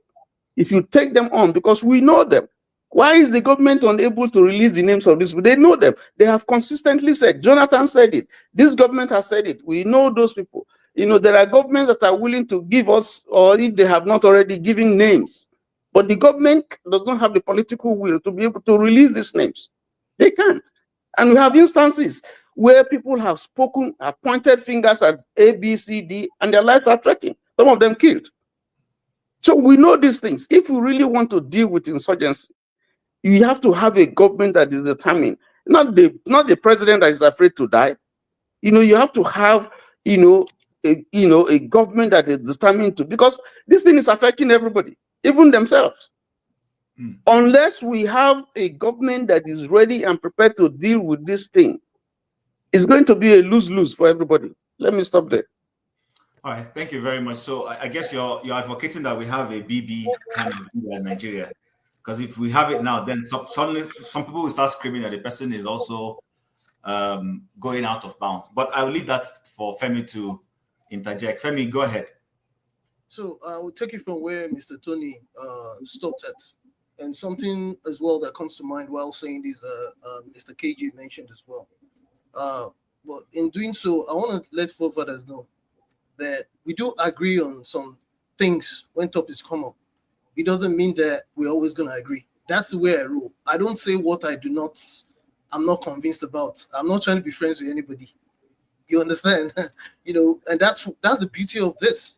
If you take them on, because we know them. Why is the government unable to release the names of these people? They know them. They have consistently said. Jonathan said it. This government has said it. We know those people. There are governments that are willing to give us, or if they have not already, given names. But the government does not have the political will to be able to release these names. They can't. And we have instances where people have spoken, have pointed fingers at A, B, C, D, and their lives are threatened. Some of them killed. So we know these things. If we really want to deal with insurgency, You have to have a government that is determined, not the president that is afraid to die. You have to have, a government that is determined to, because this thing is affecting everybody, even themselves. Unless we have a government that is ready and prepared to deal with this thing, it's going to be a lose-lose for everybody. Let me stop there. All right, thank you very much. So I guess you're advocating that we have a BB kind of in Nigeria, because if we have it now, then suddenly some people will start screaming that the person is also going out of bounds. But I'll leave that for Femi to interject. Femi, go ahead. So I will take it from where Mr. Tony stopped at. And something as well that comes to mind while saying this, Mr. KG mentioned as well. But in doing so, I want to let forefathers know that we do agree on some things when topics come up. It doesn't mean that we're always going to agree. That's the way I rule. I don't say what I'm not convinced about. I'm not trying to be friends with anybody. You understand? And that's the beauty of this.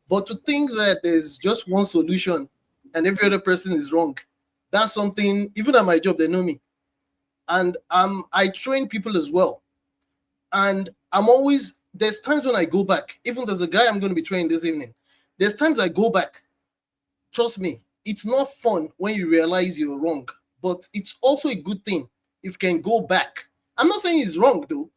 But to think that there's just one solution and every other person is wrong, that's something, even at my job, they know me. And I train people as well. And there's times when I go back, even there's a guy I'm going to be training this evening. There's times I go back. Trust me, it's not fun when you realize you're wrong, but it's also a good thing if you can go back. I'm not saying it's wrong though.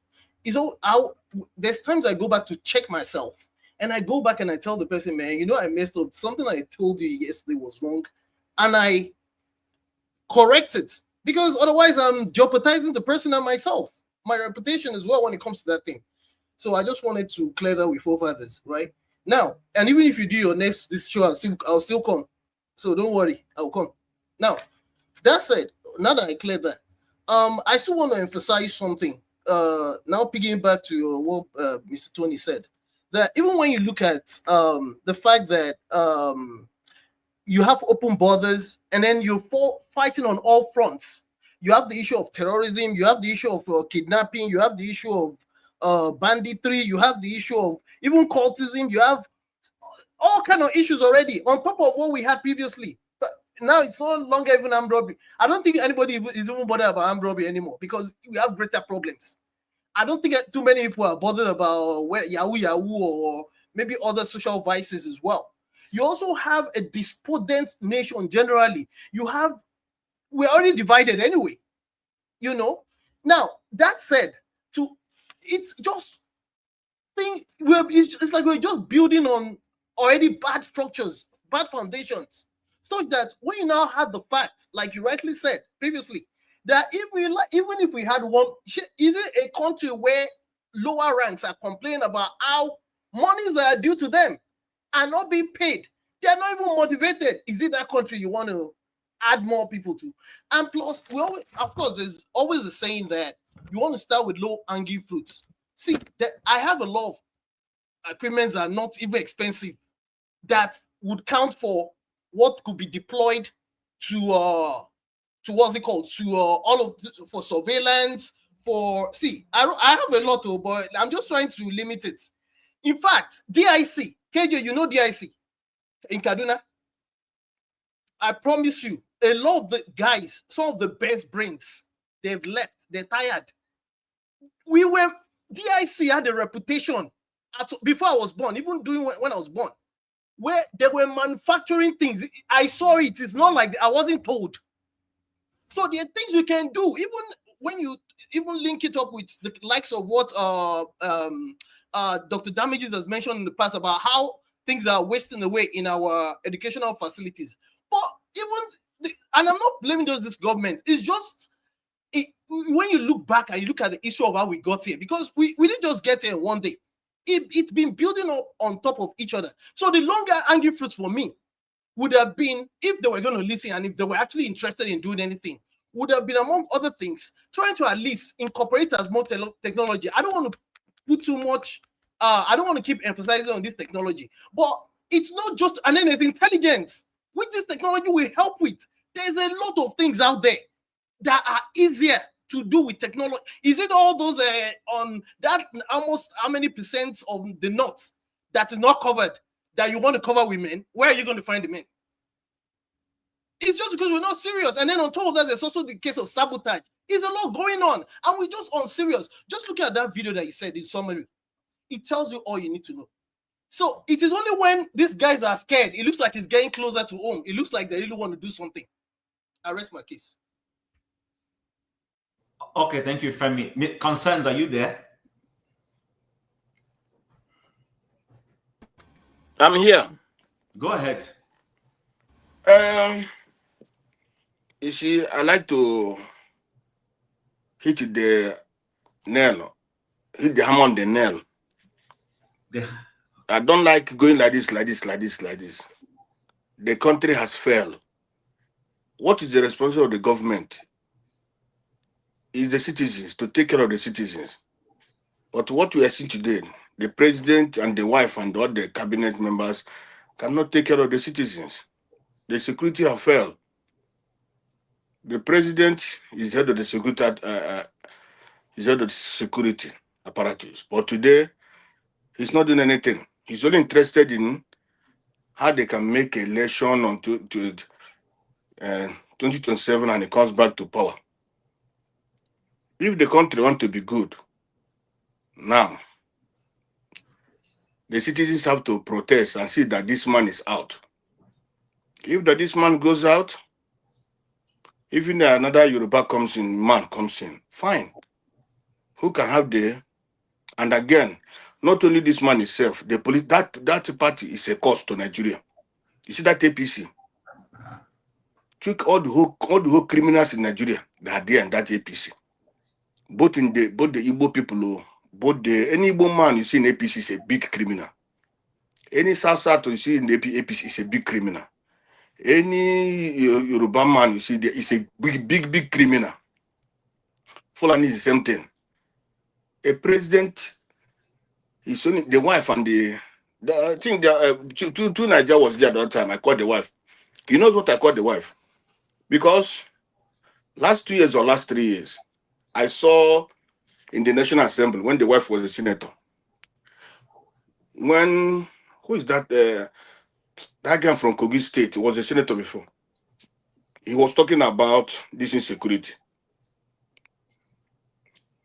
There's times I go back to check myself, and I go back and I tell the person, man, I messed up. Something I told you yesterday was wrong, and I correct it, because otherwise I'm jeopardizing the person and myself, my reputation as well when it comes to that thing. So I just wanted to clear that with forefathers, right? Now, and even if you do your this show, I'll still come. So don't worry, I'll come. Now, that said, now that I cleared that, I still want to emphasize something. Now picking back to what Mr. Tony said, that even when you look at the fact that you have open borders and then you're fighting on all fronts. You have the issue of terrorism, you have the issue of kidnapping, you have the issue of banditry, you have the issue of even cultism, you have all kind of issues already on top of what we had previously. But now it's no longer even armed robbery. I don't think anybody is even bothered about armed robbery anymore because we have greater problems. I don't think too many people are bothered about Yahoo or maybe other social vices as well. You also have a despondent nation generally. We're already divided anyway, Now, that said, it's like we're just building on already bad structures, bad foundations, so that when you now have the fact, like you rightly said previously, that even if we had one, is it a country where lower ranks are complaining about how monies that are due to them are not being paid? They are not even motivated. Is it that country you want to add more people to? And plus, of course, there's always a saying that you want to start with low-hanging fruits. See, I have a lot of equipments that are not even expensive that would count for what could be deployed to what's it called? For surveillance. I have a lot of, but I'm just trying to limit it. In fact, DIC, KJ, DIC in Kaduna. I promise you, a lot of the guys, some of the best brains, they've left. They're tired. DIC had a reputation before I was born, even during when I was born, where they were manufacturing things. I saw it. It's not like I wasn't told. So there are things we can do, even when you link it up with the likes of what Dr. Damages has mentioned in the past about how things are wasting away in our educational facilities. But and I'm not blaming this government. It's just when you look back and you look at the issue of how we got here, because we didn't just get here one day. It's been building up on top of each other. So the longer angry fruits for me would have been, if they were going to listen and if they were actually interested in doing anything, would have been, among other things, trying to at least incorporate as much technology. I don't want to put too much, I don't want to keep emphasizing on this technology, but it's not just, and then there's intelligence. With this technology we help with, there's a lot of things out there that are easier to do with technology. Is it all those on that almost how many percent of the nuts that is not covered that you want to cover with men? Where are you going to find the men? It's just because we're not serious. And then on top of that, there's also the case of sabotage. There's a lot going on, and we're just unserious. Just look at that video that you said in summary. It tells you all you need to know. So it is only when these guys are scared, it looks like it's getting closer to home. It looks like they really want to do something. I rest my case. Okay, thank you, Femi. Concerns, are you there? I'm here. Go ahead. You see, I like to hit the nail, hit the hammer on the nail. I don't like going like this. The country has failed. What is the responsibility of the government? Is the citizens, to take care of the citizens. But what we are seeing today, the president and the wife and all the cabinet members cannot take care of the citizens. The security have failed. The president is head of the security apparatus. But today, he's not doing anything. He's only interested in how they can make election on 2027 and he comes back to power. If the country want to be good, now, the citizens have to protest and see that this man is out. If this man goes out, even another Yoruba man comes in, fine. Who can have and again, not only this man itself, that party is a cost to Nigeria. You see that APC took all the whole criminals in Nigeria that are there in that APC. Both the Igbo people, any Igbo man you see in APC is a big criminal. Any South you see in the APC is a big criminal. Any Yoruba man you see there is a big criminal. Fulani is the same thing. A president is only the wife and I think two Nigeria was there at that time. I called the wife. He knows what I called the wife. Because last 2 years or last 3 years, I saw in the National Assembly when the wife was a senator. Who is that? That guy from Kogi State, he was a senator before. He was talking about this insecurity.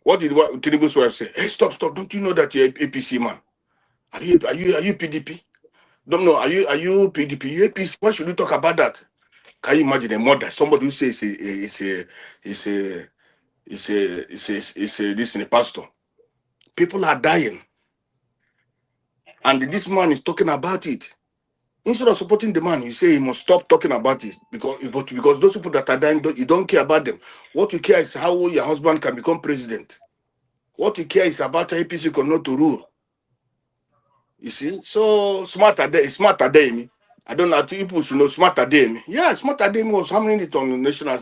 What did Tinubu's wife say? Hey, stop! Don't you know that you're APC man? Are you PDP? Don't know. Are you PDP? You APC? Why should you talk about that? Can you imagine a mother? Somebody who says it's a pastor. People are dying, and this man is talking about it. Instead of supporting the man, you say he must stop talking about it because those people that are dying, you don't care about them. What you care is how your husband can become president. What you care is about APC cannot to rule. You see, so smarter day. I don't know. People should know smarter day. Yeah, smarter day was hammering it on the national.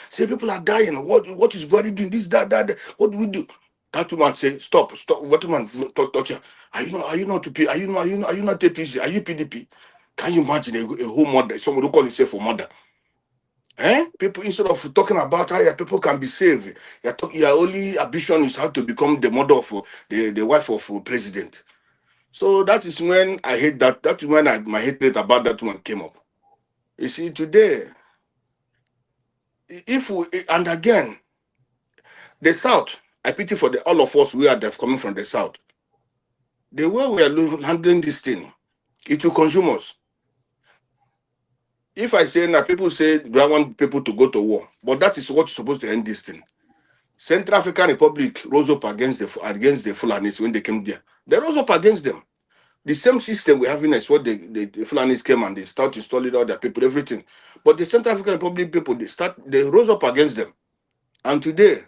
Say people are dying. What is body doing? This, that. What do we do? That woman say, stop. What woman touch? Are you not APC? Are you PDP? Can you imagine a whole mother, somebody who call himself a mother? People, instead of talking about how people can be saved, your only ambition is how to become the mother of the wife of a president. So that is when I hate that. That is when my hatred about that one came up. You see, today, and again, the South, I pity for all of us who are coming from the South. The way we are handling this thing, it will consume us. If I say now, people say, do I want people to go to war? But that is what's supposed to end this thing. Central African Republic rose up against the Fulanis when they came there. They rose up against them. The same system we have in is what the Fulanis came and they start installing all their people, everything. But the Central African Republic people, they rose up against them. And today,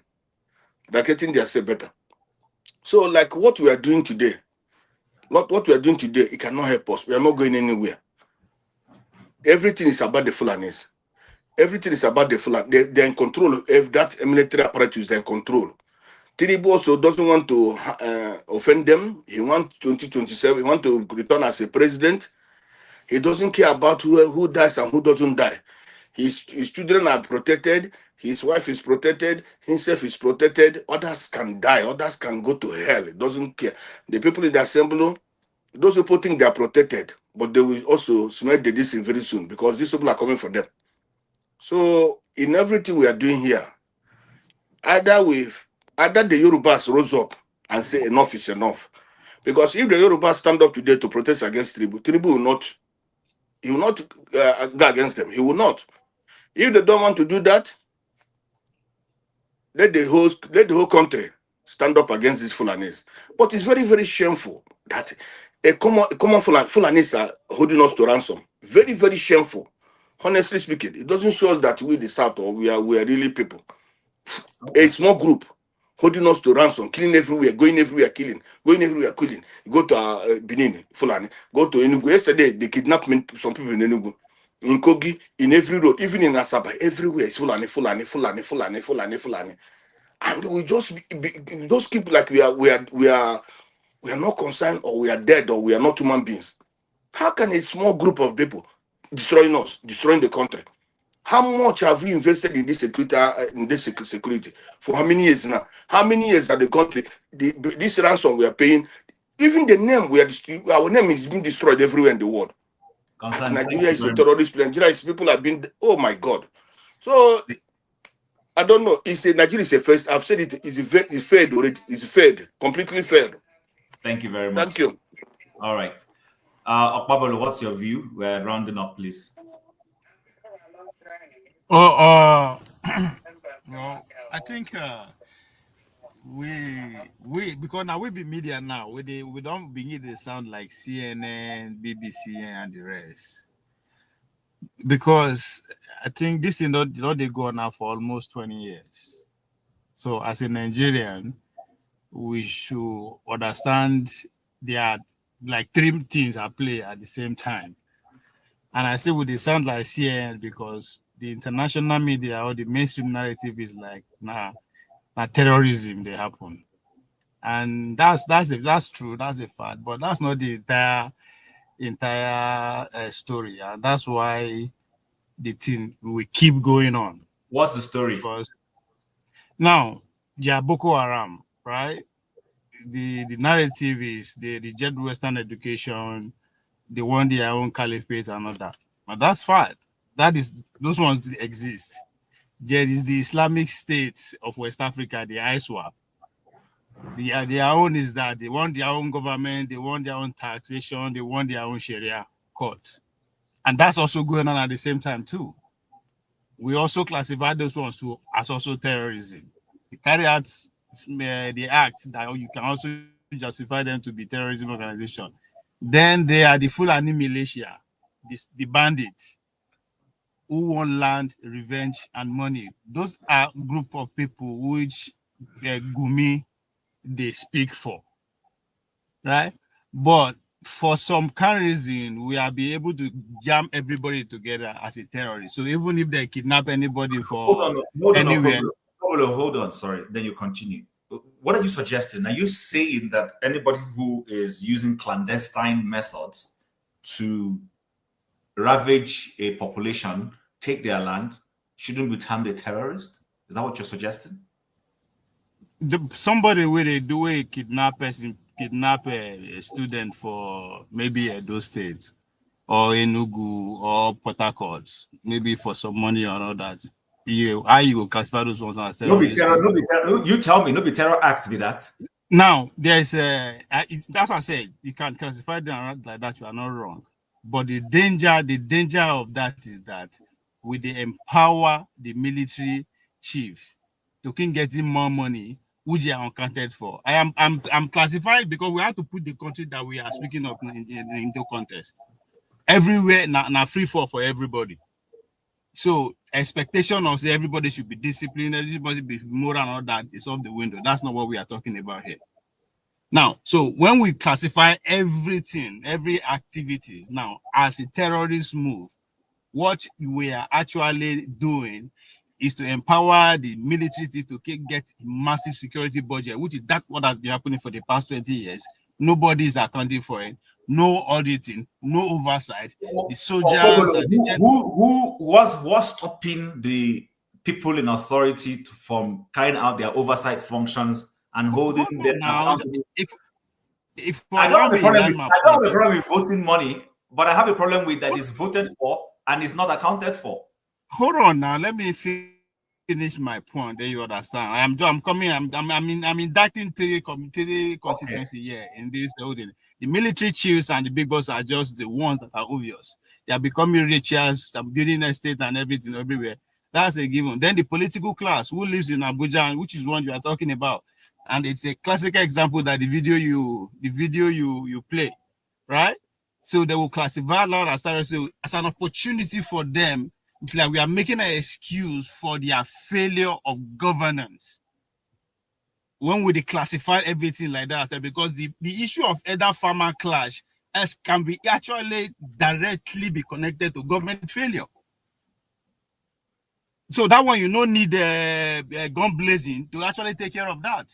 they're getting themselves better. So like what we are doing today, it cannot help us. We are not going anywhere. Everything is about the Fulanis. Everything is about the Fulani. They're in control of that military apparatus. They're in control. Tinubu also doesn't want to offend them. He wants 2027. He wants to return as a president. He doesn't care about who dies and who doesn't die. His children are protected. His wife is protected. Himself is protected. Others can die. Others can go to hell. He doesn't care. The people in the assembly, those people think they are protected, but they will also smell the distance very soon because these people are coming for them. So in everything we are doing here, either the Yorubas rose up and say enough is enough. Because if the Yorubas stand up today to protest against Tribu will not, he will not go against them. He will not. If they don't want to do that, let the whole country stand up against these Fulanis. But it's very, very shameful that a common Fulanis are holding us to ransom. Very, very shameful. Honestly speaking, it doesn't show us that we the South or we are really people. A small group holding us to ransom, killing everywhere, going everywhere, killing, going everywhere, killing. You go to Benin, Fulani, go to Enugu. Yesterday, they kidnapped some people in Enugu, in Kogi, in every road, even in Asaba, everywhere. It's Fulani, Fulani, Fulani, Fulani, Fulani, Fulani. And we just keep like we are not concerned, or we are dead, or we are not human beings. How can a small group of people destroying us, destroying the country? How much have we invested in this security for how many years now? How many years that the country, this ransom we are paying, even the name our name is being destroyed everywhere in the world. Nigeria is a terrorist place. Nigeria is people have been. Oh my God! So I don't know. Nigeria is a first. I've said it. It's failed already. It's failed. Completely failed. Thank you very much. Thank you. All right. Okpabolo, what's your view? We're rounding up, please. Well, I think we because now we be media now. We don't begin to sound like CNN, BBC, and the rest. Because I think this is not they go on now for almost 20 years. So as a Nigerian, we should understand there are like three things at play at the same time. And I say they sound like CNN because the international media or the mainstream narrative is like, nah, terrorism they happen. And that's true, that's a fact, but that's not the entire story. And that's why the thing will keep going on. What's the story? Because now, yeah, Boko Haram, right? The narrative is they reject Western education, they want their own caliphate and all that. But that's fine. Those ones exist. There is the Islamic State of West Africa, the ISWAP. Their own is that they want their own government, they want their own taxation, they want their own Sharia court. And that's also going on at the same time too. We also classify those ones as also terrorism. They carry out the act that you can also justify them to be terrorism organization. Then they are the Fulani militia, the bandits who want land, revenge, and money. Those are a group of people which Gumi they speak for, right? But for some kind of reason, we are be able to jam everybody together as a terrorist. So even if they kidnap anybody for anywhere. Hold on, sorry. Then you continue. What are you suggesting? Are you saying that anybody who is using clandestine methods to ravage a population, take their land, shouldn't be termed a terrorist? Is that what you're suggesting? Somebody where they do a kidnap a student for maybe Edo State or Enugu or Port Harcourt, maybe for some money or all that. How you will classify those ones as terrorists? You tell me, no be terror act be that. Now there's that's what I said. You can classify them like that. You are not wrong. But the danger of that is that with the empower the military chief, you can get him more money, which they are accounted for. I'm classified because we have to put the country that we are speaking of into context. Everywhere now free for everybody. So expectation of say everybody should be disciplined, everybody be moral and all that is off the window. That's not what we are talking about here. Now, so when we classify everything, every activities now as a terrorist move, what we are actually doing is to empower the military to get massive security budget, which is what has been happening for the past 20 years. Nobody is accounting for it. No auditing, no oversight. The soldiers who was stopping the people in authority from carrying out their oversight functions and holding them accountable. I don't have a problem with voting money, but I have a problem with that is voted for and is not accounted for. hold on now. Let me finish my point. Then you understand. I'm coming. I'm inducting three constituency here in this building. The military chiefs and the big boss are just the ones that are obvious. They are becoming richer, building estate and everything everywhere. That's a given. Then the political class who lives in Abuja, which is one you are talking about, and it's a classical example that the video you play, right? So they will classify Lord as an opportunity for them. It's like we are making an excuse for their failure of governance. When we declassify everything like that, because the issue of either farmer clash can be actually directly be connected to government failure. So that one you don't need gun blazing to actually take care of that.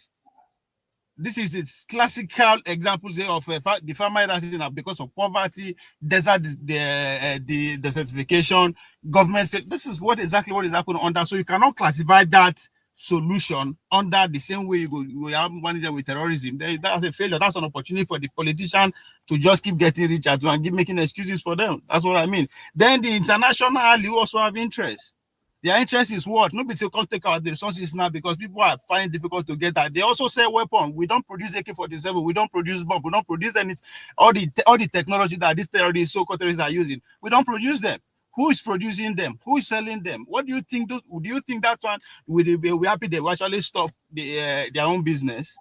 This is its classical example of the farmer that is because of poverty, desert, the desertification, government. This is exactly what is happening under. So you cannot classify that solution under the same way we have managed with terrorism. That's a failure. That's an opportunity for the politician to just keep getting richer and keep making excuses for them. That's what I mean. Then the international, you also have interest. Their interest is what? Nobody say can't take out the resources now because people are finding it difficult to get that. They also say weapon. We don't produce AK-47. We don't produce bomb. We don't produce anything. All the technology that these terrorists, so-called terrorists are using, we don't produce them. Who is producing them? Who is selling them? What do you think? Do you think that one will be happy they will actually stop their own business?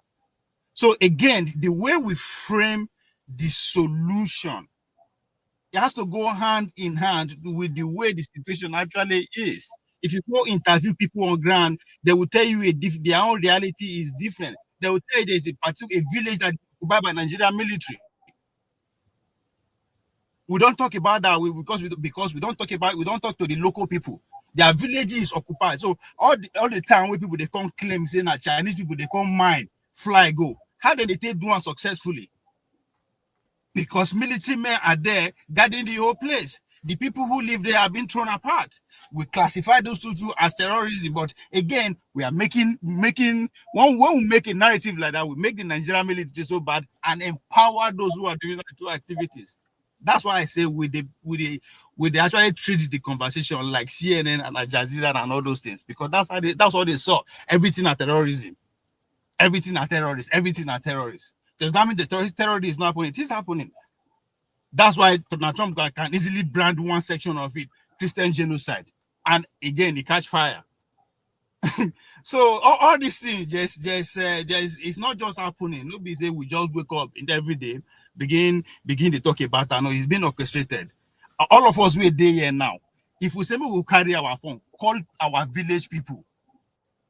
So again, the way we frame the solution, it has to go hand in hand with the way the situation actually is. If you go interview people on ground, they will tell you their own reality is different. They will tell you there's a particular village that is occupied by Nigerian military. We don't talk about that because we don't talk to the local people. Their village is occupied. So all the time where people they come claim saying that Chinese people they come mine, fly, go. How did they do it successfully? Because military men are there guarding the whole place. The people who live there have been thrown apart. We classify those two as terrorism, but again, we are making when we make a narrative like that, we make the Nigerian military so bad and empower those who are doing the two activities. That's why I say we actually treat the conversation like CNN and Al Jazeera and all those things, because that's what they saw. Everything are terrorism, everything are terrorists, everything are terrorists. Does that mean the terrorism is not happening? It is happening. That's why Donald Trump can easily brand one section of it Christian genocide, and again, it catch fire. So all these things, it's not just happening. Nobody say we just wake up in every day, begin to talk about that. No, it's been orchestrated. All of us, we're there here now. If we say we will carry our phone, call our village people,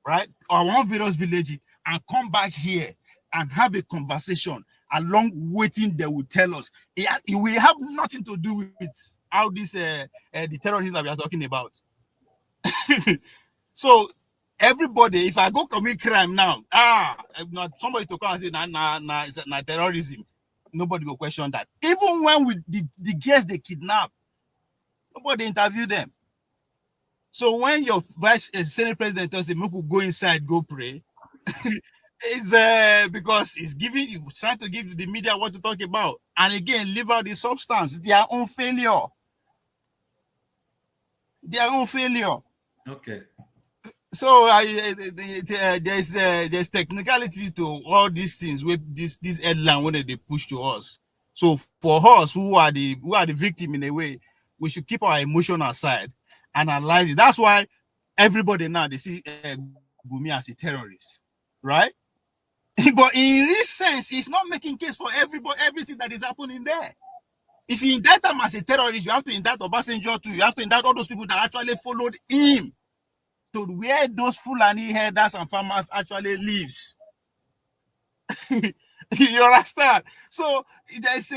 right? Our one village, and come back here and have a conversation along waiting they will tell us. It will have nothing to do with how this the terrorism that we are talking about. So everybody, if I go commit crime now, not somebody to come and say na terrorism, nobody will question that. Even when the guests they kidnap, nobody interview them. So when your Senate president tells them, "Make we go inside, go pray," it's because he's trying to give the media what to talk about, and again, leave out the substance. Their own failure. Their own failure. Okay. So there's technicality to all these things with this headline when they push to us. So for us who are the victim in a way, we should keep our emotion aside and analyze it. That's why everybody now they see Gumi as a terrorist, right? But in real sense, it's not making case for everything that is happening there. If you indict him as a terrorist, you have to indict Obasanjo too. You have to indict all those people that actually followed him to where those Fulani herders and farmers actually lives. You understand? So there's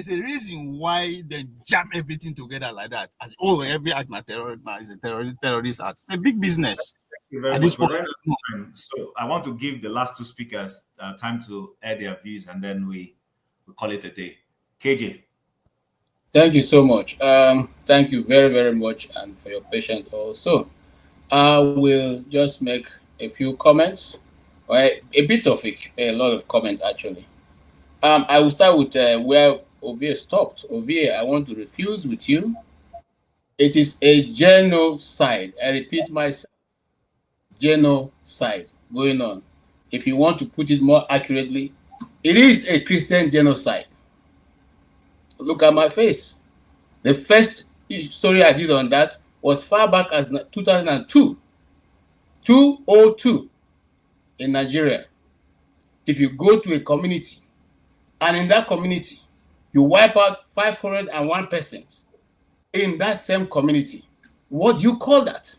a reason why they jam everything together like that. As every act na terrorist is a terrorist act. It's a big business. Thank you very much. We're running out of time. So I want to give the last two speakers time to air their views, and then we call it a day. KJ. Thank you so much. Thank you very, very much, and for your patience also. I will just make a few comments, right? A bit of a lot of comment actually. I will start with where Ovie stopped. Ovie, I want to refuse with you. It is a genocide. I repeat myself, genocide going on. If you want to put it more accurately, it is a Christian genocide. Look at my face. The first story I did on that was far back as 2002, 202 in Nigeria. If you go to a community and in that community, you wipe out 501 persons in that same community, what do you call that?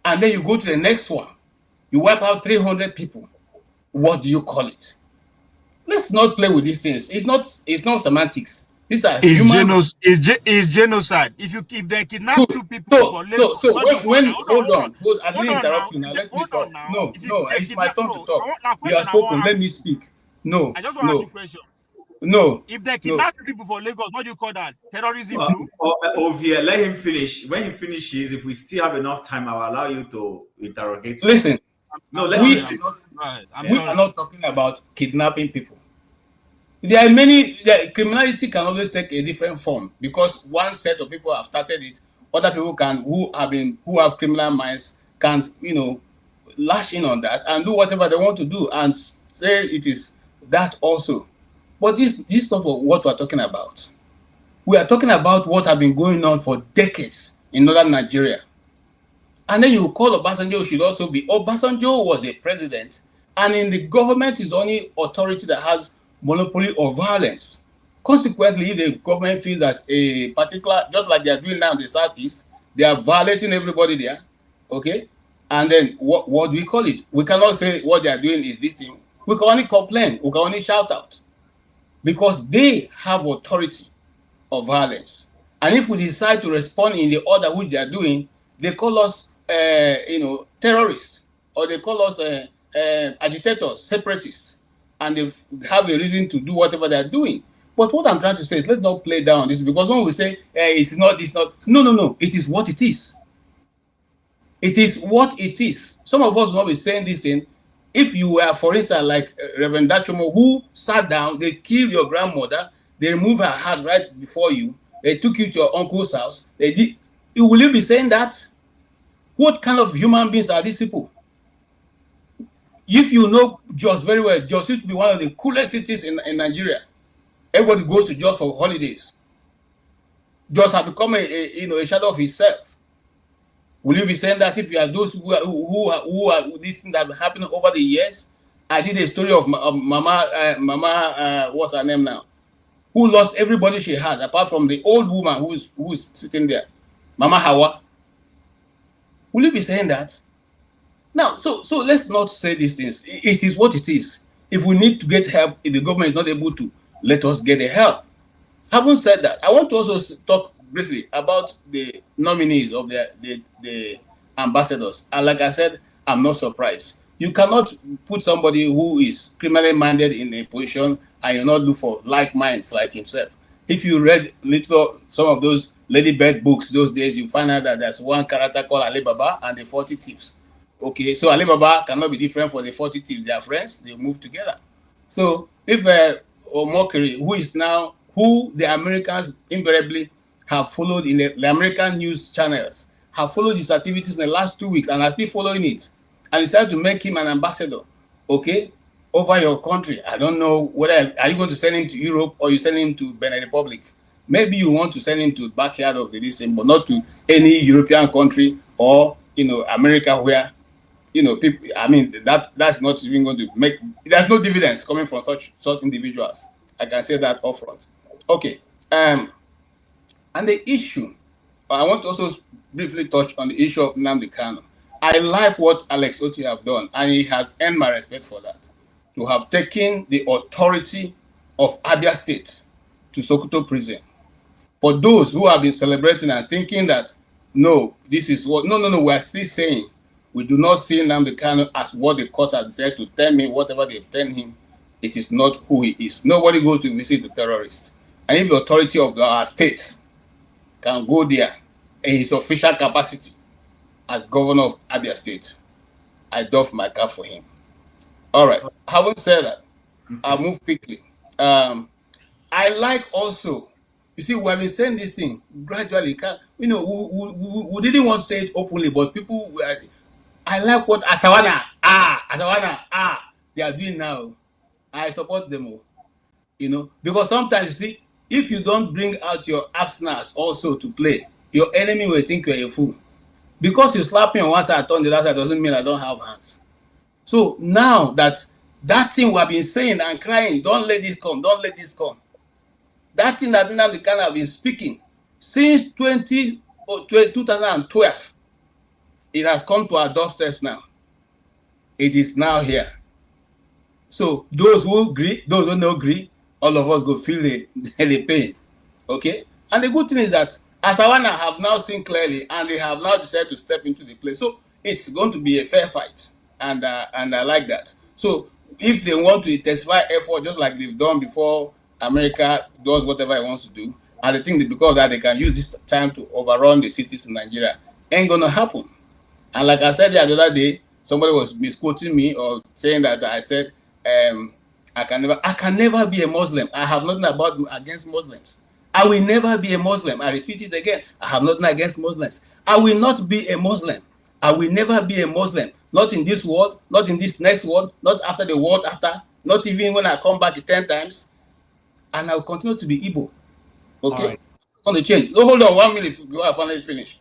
And then you go to the next one, you wipe out 300 people. What do you call it? Let's not play with these things. It's not semantics. These are human. It's genocide. If they kidnap two people for Lagos, so hold on. I didn't interrupt you now. Let me talk. No, it's my turn to talk. You are spoken. Let me speak. No, I just want to ask you a question. No. If they kidnap people for Lagos, what do you call that? Terrorism too? Ovia, let him finish. When he finishes, if we still have enough time, I'll allow you to interrogate. Listen. No, we are not talking about kidnapping people. There are many. Criminality can always take a different form because one set of people have started it. Other people who have criminal minds can, lash in on that and do whatever they want to do and say it is that also. But this is not what we're talking about. We are talking about what have been going on for decades in northern Nigeria. And then you call Obasanjo should also be. Obasanjo was a president, and in the government is the only authority that has monopoly of violence. Consequently, if the government feels that a particular, just like they are doing now in the Southeast, they are violating everybody there, okay? And then what do we call it? We cannot say what they are doing is this thing. We can only complain. We can only shout out because they have authority of violence. And if we decide to respond in the order which they are doing, they call us, terrorists, or they call us agitators, separatists. And they have a reason to do whatever they're doing. But what I'm trying to say is let's not play down this because when we say it's not, no, it is what it is. It is what it is. Some of us will not be saying this thing. If you were, for instance, like Reverend Dachomo, who sat down, they killed your grandmother, they removed her heart right before you, they took you to your uncle's house, will you be saying that? What kind of human beings are these people? If you know Jos very well, Jos used to be one of the coolest cities in Nigeria. Everybody goes to Jos for holidays. Jos has become a shadow of itself. Will you be saying that if you are those who are these things that have happened over the years? I did a story of Mama, what's her name now? Who lost everybody she had, apart from the old woman who's sitting there, Mama Hawa. Will you be saying that? Now, so let's not say these things. It is what it is. If we need to get help, if the government is not able to, let us get the help. Having said that, I want to also talk briefly about the nominees of the ambassadors. And like I said, I'm not surprised. You cannot put somebody who is criminally minded in a position and you not look for like minds like himself. If you read some of those Ladybird books those days, you find out that there's one character called Alibaba and the 40 Thieves. Okay, so Alibaba cannot be different for the 40 Thieves. They are friends, they move together. So if Omokri, who the Americans invariably have followed in the American news channels, have followed his activities in the last 2 weeks and are still following it, and decided to make him an ambassador, okay, over your country. I don't know whether are you going to send him to Europe or you send him to Benin Republic. Maybe you want to send him to the backyard of the DC, but not to any European country or America where people. I mean that's not even going to make. There's no dividends coming from such individuals. I can say that upfront. Okay. And the issue, I want to also briefly touch on the issue of Nnamdi Kanu. I like what Alex Oti have done, and he has earned my respect for that. To have taken the authority of Abia State to Sokoto prison. For those who have been celebrating and thinking that, no, this is what, no, we are still saying, we do not see Nnamdi Kanu as what the court has said to tell him, whatever they've told him, it is not who he is. Nobody goes to visit the terrorist. And if the authority of our state can go there in his official capacity as governor of Abia State, I doff my cap for him. All right. Having said that, I'll move quickly. I like also You see, we have been saying this thing gradually. We didn't want to say it openly, but people were. I like what Asawana they are doing now. I support them, because sometimes you see, if you don't bring out your abstinence also to play, your enemy will think you're a fool. Because you slap me on one side, on the other side doesn't mean I don't have hands. So now that thing we have been saying and crying, don't let this come, don't let this come. That thing that Nnamdi Kanu have been speaking since 2012, it has come to our doorsteps now. It is now here. So those who agree, those who don't agree, all of us go feel the pain. Okay? And the good thing is that Asawana have now seen clearly and they have now decided to step into the place. So it's going to be a fair fight. And I like that. So if they want to intensify effort just like they've done before America does whatever it wants to do, and they think that because of that they can use this time to overrun the cities in Nigeria, ain't gonna happen. And like I said the other day, somebody was misquoting me or saying that I said I can never be a Muslim. I have nothing against Muslims. I will never be a Muslim. I repeat it again. I have nothing against Muslims. I will not be a Muslim. I will never be a Muslim. Not in this world, not in this next world, not after the world after, not even when I come back 10 times. And I will continue to be Igbo. Okay? Right. On the change. Oh, hold on 1 minute before I finally finish.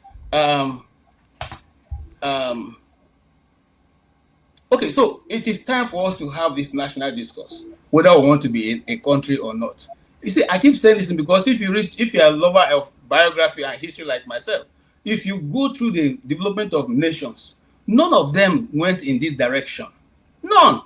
Okay, so it is time for us to have this national discourse, whether we want to be a country or not. You see, I keep saying this because if you're a lover of biography and history like myself, if you go through the development of nations, none of them went in this direction. None.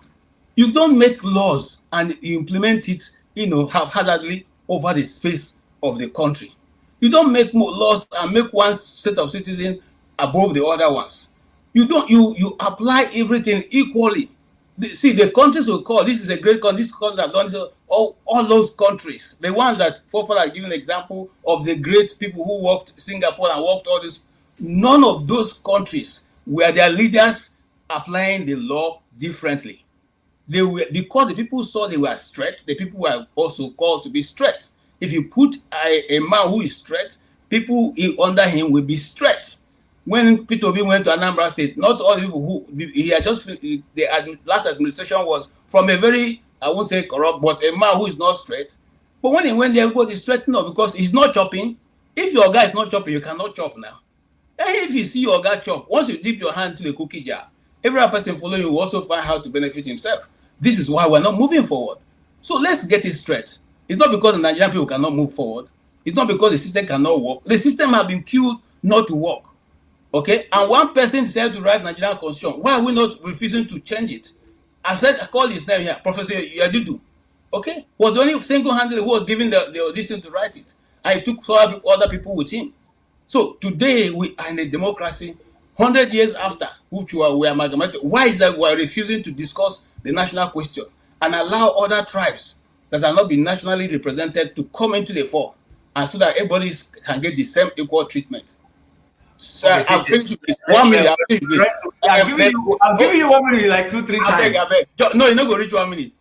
You don't make laws and you implement it, haphazardly over the space of the country. You don't make more laws and make one set of citizens above the other ones. You apply everything equally. See, the countries will call, this is a great country, this country have done so, all those countries, the ones that Fofana are giving an example of the great people who worked Singapore and worked all this, none of those countries were their leaders applying the law differently. They were, because the people saw they were straight, the people were also called to be straight. If you put a man who is straight, people under him will be straight. When Peter Obi went to Anambra State, not all the people who he had just the last administration was from a very, I won't say corrupt, but a man who is not straight. But when he went there, everybody is straight now because he's not chopping. If your guy is not chopping, you cannot chop now. And if you see your guy chop, once you dip your hand to the cookie jar, every other person following you will also find how to benefit himself. This is why we're not moving forward. So let's get it straight. It's not because the Nigerian people cannot move forward. It's not because the system cannot work. The system has been killed not to work. Okay, and one person decided to write Nigerian constitution. Why are we not refusing to change it? I called his name here, Professor Yadudu. Okay, was the only single-handedly who was given the audition to write it. I took other people with him. So today we are in a democracy, 100 years after which we are amalgamated. Why is that we are refusing to discuss the national question and allow other tribes that are not being nationally represented to come into the fore, and so that everybody can get the same equal treatment? So okay, I'm finished with this. 1 minute. I'm giving you 1 minute, like 2-3 times. I beg. No, you're not going to reach 1 minute.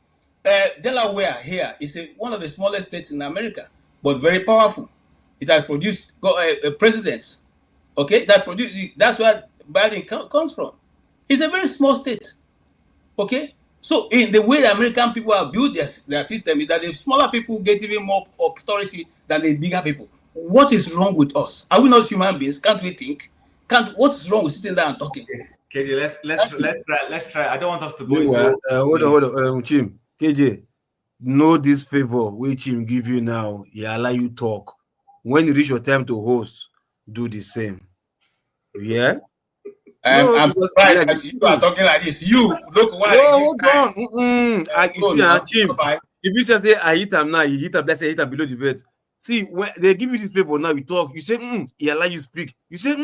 Delaware here is one of the smallest states in America, but very powerful. It has produced presidents. Okay, that's where Biden comes from. It's a very small state. Okay, so in the way the American people have built their system is that the smaller people get even more authority than the bigger people. What is wrong with us? Are we not human beings? Can't we think? What's wrong with sitting there and talking? KJ, let's try. I don't want us to go into. Hold on, Chim. KJ, know this favor which Chim give you now. He allow you talk. When you reach your time to host, do the same. Yeah. I'm surprised that you are talking like this. You look what hold on. You see, Chim. If you just say I hit him now, you hit him. Let's say hit him below the bed. See, when they give you this paper now, you talk. You say, he allow you speak. You say,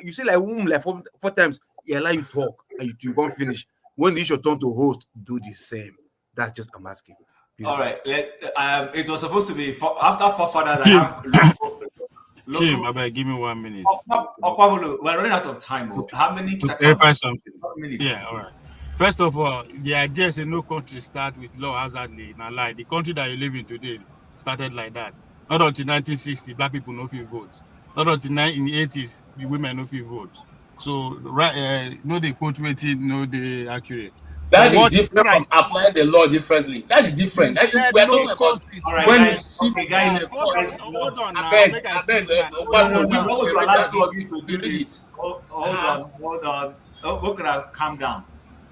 You say like four times. He allow you talk, and you can't finish. When it's your turn to host, do the same. That's just I'm asking. Please. All right. It was supposed to be after forefathers. I have. Chim, give me 1 minute. We're running out of time. How many seconds? Minutes. Yeah, all right. First of all, the idea is no country start with law hazardly. Now, like the country that you live in today started like that. Not until 1960, black people no fit vote. Not until in the 80s, the women no fit vote. So right, no they quote waiting, no they accurate. But That is what different from Christ applying the law differently. That is you different. said We are no talking about countries All right, follow. when you guys. sit Okay, in guys. a court. Hold on I now. beg, Make I I beg. speak now. Hold No, on no, Will we're you now. not going to moderate allow and two just of you to do read it? this. Hold on, hold on. Oh, we could have calm down.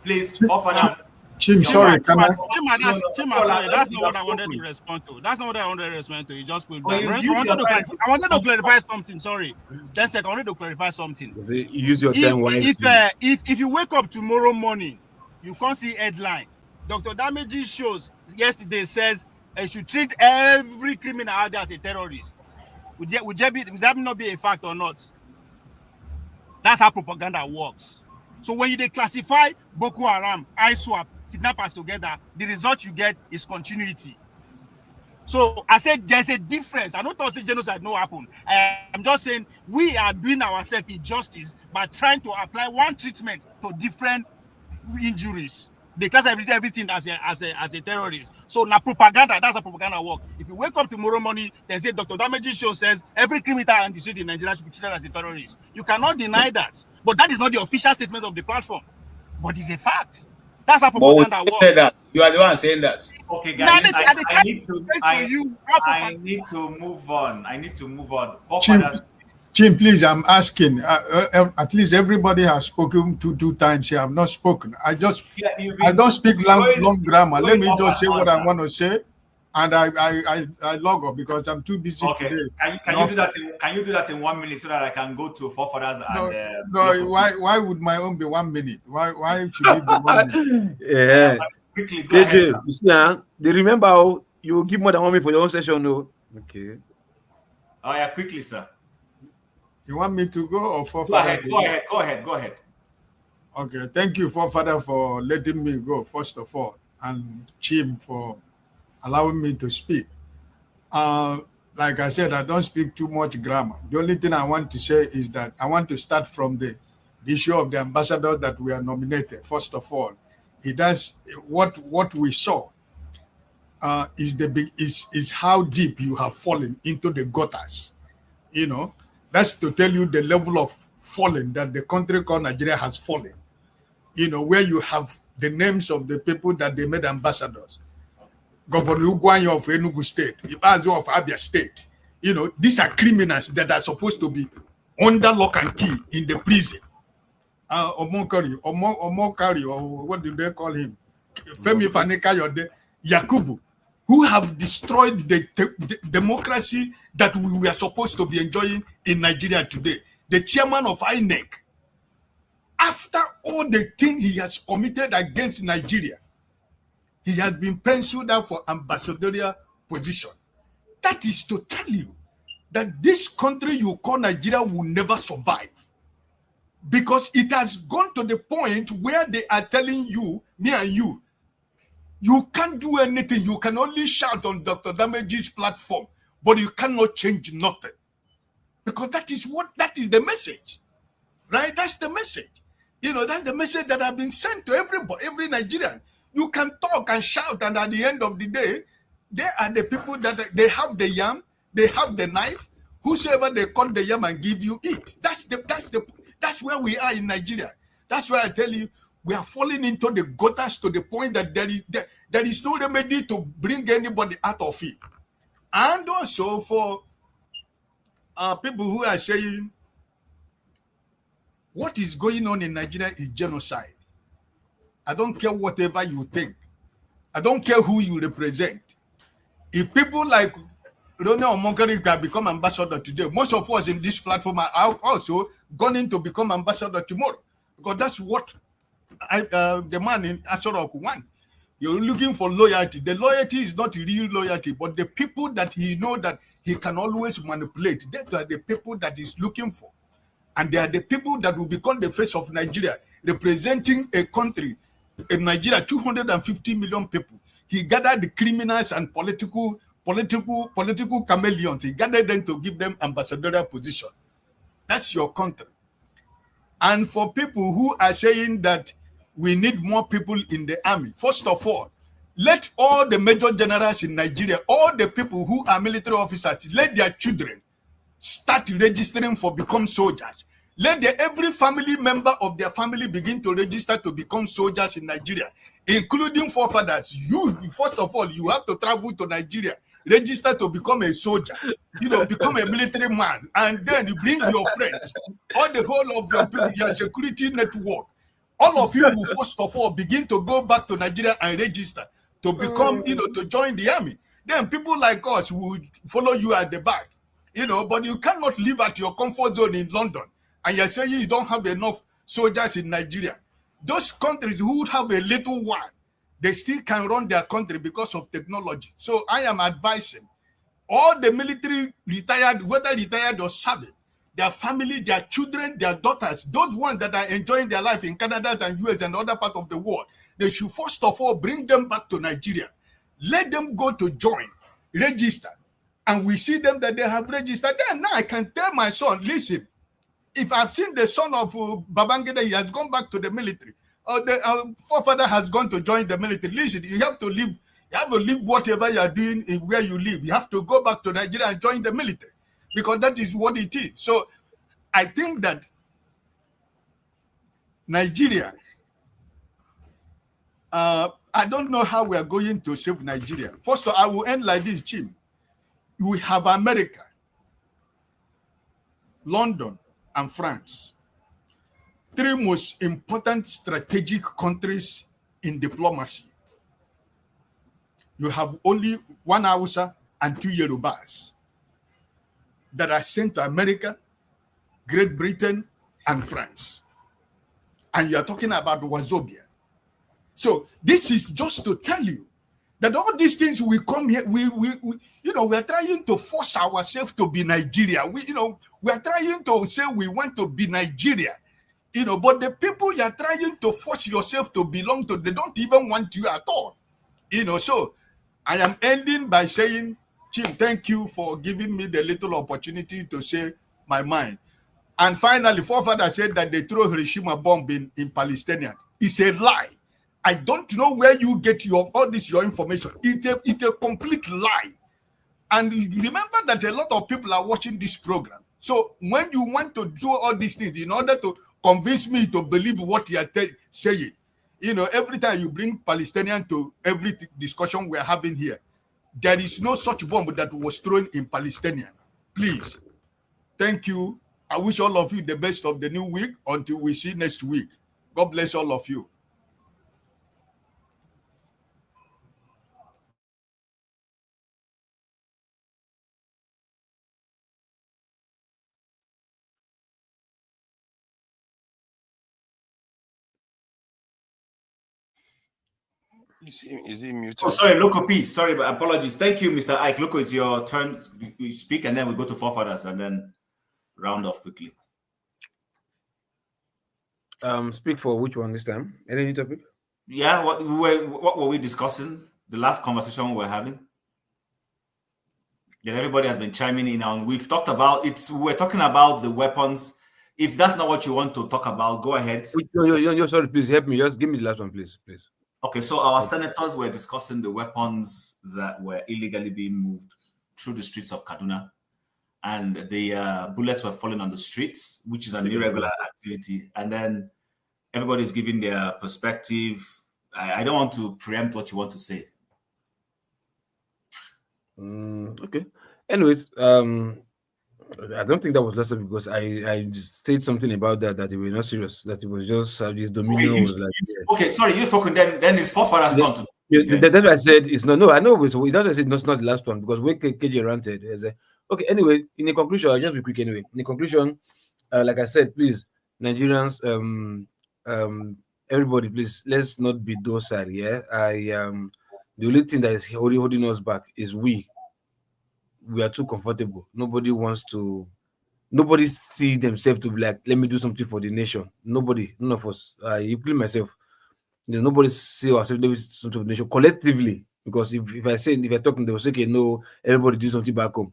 Please, forefathers. Chim, Your sorry, mic. can I? No, no, Sorry, let that's me not what just I wanted to spoken. respond to. That's not what I wanted to respond to. You just put But that. you I use your time. wanted to clarify something. Sorry. 10 seconds. I wanted to clarify something. You use your time wisely. If you wake up tomorrow morning, you can't see headline. Dr. Damage's shows yesterday says I should treat every criminal out there as a terrorist. Would that not be a fact or not? That's how propaganda works. So when you declassify Boko Haram, ISWAP, kidnappers together, the result you get is continuity. So I said there's a difference. I don't thought genocide no happen. I'm just saying we are doing ourselves injustice by trying to apply one treatment to different injuries. They class everything as a terrorist. So now propaganda, that's how propaganda work. If you wake up tomorrow morning, they say Dr. Damage's show says every criminal on the street in Nigeria should be treated as a terrorist. You cannot deny that. But that is not the official statement of the platform. But it's a fact. That's how But we propaganda works. say that. You are the one saying that. Okay, Now, guys, I need to I need to move on. I need to move on. Chim, Forefathers, Chim, please, I'm asking. At least everybody has spoken two times here. I've not spoken. I don't speak long grammar. Let me just say what I want to say, and I log off because I'm too busy today. Can you do that? Can you do that in 1 minute so that I can go to forefathers and? No. Why would my own be 1 minute? Why should it be 1 minute? Yeah. Quickly, go ahead, sir. You see, they remember how you give more than 1 minute for your own session, no? Okay. Oh yeah, quickly, sir. You want me to go or forefather? Go ahead. Okay, thank you, forefather, for letting me go, first of all, and Chim for allowing me to speak. Like I said, I don't speak too much grammar. The only thing I want to say is that I want to start from the issue of the ambassador that we are nominated. First of all, it does what we saw is how deep you have fallen into the gutters. You know, that's to tell you the level of falling that the country called Nigeria has fallen. You know, where you have the names of the people that they made ambassadors. Governor Ugwanyo of Enugu State, Ibazo of Abia State. You know, these are criminals that are supposed to be under lock and key in the prison. Omokari, or what do they call him? Femi Fanekayode, Yakubu, who have destroyed the democracy that we were supposed to be enjoying in Nigeria today. The chairman of INEC, after all the things he has committed against Nigeria, he has been penciled out for ambassadorial position. That is to tell you that this country you call Nigeria will never survive. Because it has gone to the point where they are telling you, me and you can't do anything. You can only shout on Dr. Damage's platform, but you cannot change nothing. Because that is the message. Right? That's the message. You know, that's the message that has been sent to everybody, every Nigerian. You can talk and shout, and at the end of the day, they are the people that they have the yam, they have the knife. Whosoever they cut the yam and give you it. That's where we are in Nigeria. That's why I tell you, we are falling into the gutters to the point that there is no remedy to bring anybody out of it. And also for people who are saying what is going on in Nigeria is genocide. I don't care whatever you think. I don't care who you represent. If people like Ronald Omokari can become ambassador today, most of us in this platform are also going to become ambassador tomorrow. Because that's what the man in Asorok want. You're looking for loyalty. The loyalty is not real loyalty, but the people that he know that he can always manipulate, that are the people that he's looking for. And they are the people that will become the face of Nigeria, representing a country, in Nigeria, 250 million people. He gathered the criminals and political chameleons. He gathered them to give them ambassadorial position. That's your country. And for people who are saying that we need more people in the army, first of all, Let all the major generals in Nigeria, all the people who are military officers, let their children start registering for become soldiers. Let every family member of their family begin to register to become soldiers in Nigeria, including forefathers. You, first of all, you have to travel to Nigeria, register to become a soldier, become a military man, and then you bring your friends, all the whole of your security network. All of you will first of all begin to go back to Nigeria and register to become, to join the army. Then people like us will follow you at the back. But you cannot live at your comfort zone in London and you're saying you don't have enough soldiers in Nigeria. Those countries who would have a little one, they still can run their country because of technology. So I am advising all the military retired, whether retired or serving, their family, their children, their daughters, those ones that are enjoying their life in Canada and US and other parts of the world, they should first of all bring them back to Nigeria. Let them go to join, register, and we see them that they have registered. Then now I can tell my son, listen, if I've seen the son of Babangida, he has gone back to the military, or the forefather has gone to join the military. Listen, you have to leave. You have to leave whatever you are doing in where you live. You have to go back to Nigeria and join the military, because that is what it is. So I think that Nigeria, I don't know how we are going to save Nigeria. First of all, I will end like this, Chim. We have America, London, and France. Three most important strategic countries in diplomacy. You have only one Hausa and two Yorubas that are sent to America, Great Britain, and France. And you are talking about Wazobia. So this is just to tell you that all these things we come here, we are trying to force ourselves to be Nigeria. We are trying to say we want to be Nigeria. But the people you are trying to force yourself to belong to, they don't even want you at all. So I am ending by saying, Chim, thank you for giving me the little opportunity to say my mind. And finally, forefather said that they throw Hiroshima bomb in Palestinian. It's a lie. I don't know where you get your information. It's a complete lie. And remember that a lot of people are watching this program. So when you want to do all these things in order to convince me to believe what you are saying, every time you bring Palestinian to every discussion we're having here, there is no such bomb that was thrown in Palestinian. Please. Thank you. I wish all of you the best of the new week until we see next week. God bless all of you. Is he muted? Oh, sorry, Loco P. Sorry, but apologies. Thank you, Mr. Ike. Loco, it's your turn. You speak, and then we go to forefathers, and then round off quickly. Speak for which one this time? Any new topic? Yeah, what were we discussing? The last conversation we were having. Yeah, everybody has been chiming in on. We've talked about it. We're talking about the weapons. If that's not what you want to talk about, go ahead. No, sorry, please help me. Just give me the last one, please. Okay, so our senators were discussing the weapons that were illegally being moved through the streets of Kaduna, and the bullets were falling on the streets, which is an irregular activity. And then everybody's giving their perspective. I don't want to preempt what you want to say. Okay. Anyways, I don't think that was lesson because I just said something about that it was not serious, that it was just this dominion was like. Okay, sorry, you spoke. Then his forefathers gone to. That's what I said. It's not. No, I know. So that's what I said. It's not the last one because when KJ ranted. Okay. Anyway, in the conclusion, I'll just be quick. Anyway, in the conclusion, like I said, please, Nigerians, everybody, please, let's not be docile. Yeah, the only thing that is holding us back is we are too comfortable. Nobody see themselves to be like, let me do something for the nation. None of us. Including myself. Nobody see ourselves doing something for the nation collectively. Because if I talk, they will say, okay, no, everybody do something back home.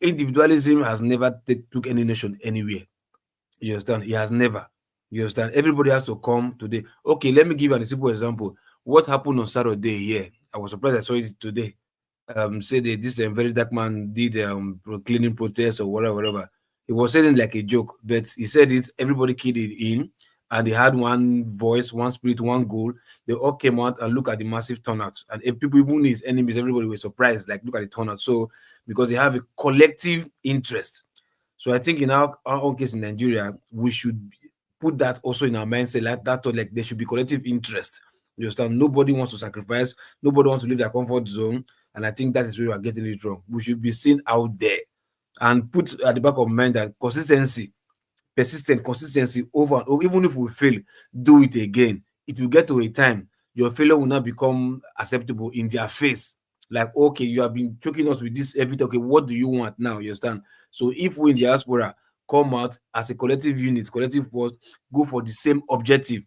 Individualism has never took any nation anywhere. You understand? It has never. You understand? Everybody has to come today. Okay, let me give you a simple example. What happened on Saturday here? I was surprised I saw it today. Say that this very dark man did cleaning protest or whatever. He was saying it like a joke, but he said it. Everybody keyed it in, and they had one voice, one spirit, one goal. They all came out and look at the massive turnout. And if people, even his enemies, everybody was surprised. Like, look at the turnout. So because they have a collective interest. So I think in our own case in Nigeria, we should put that also in our mindset, like that, like there should be collective interest. You understand? Nobody wants to sacrifice. Nobody wants to leave their comfort zone. And I think that is where we are getting it wrong. We should be seen out there and put at the back of mind that consistency, persistent consistency over and over, even if we fail, do it again. It will get to a time your failure will not become acceptable in their face. Like, okay, you have been choking us with this everything. Okay, what do you want now? You understand? So if we in the diaspora come out as a collective unit, collective force, go for the same objective,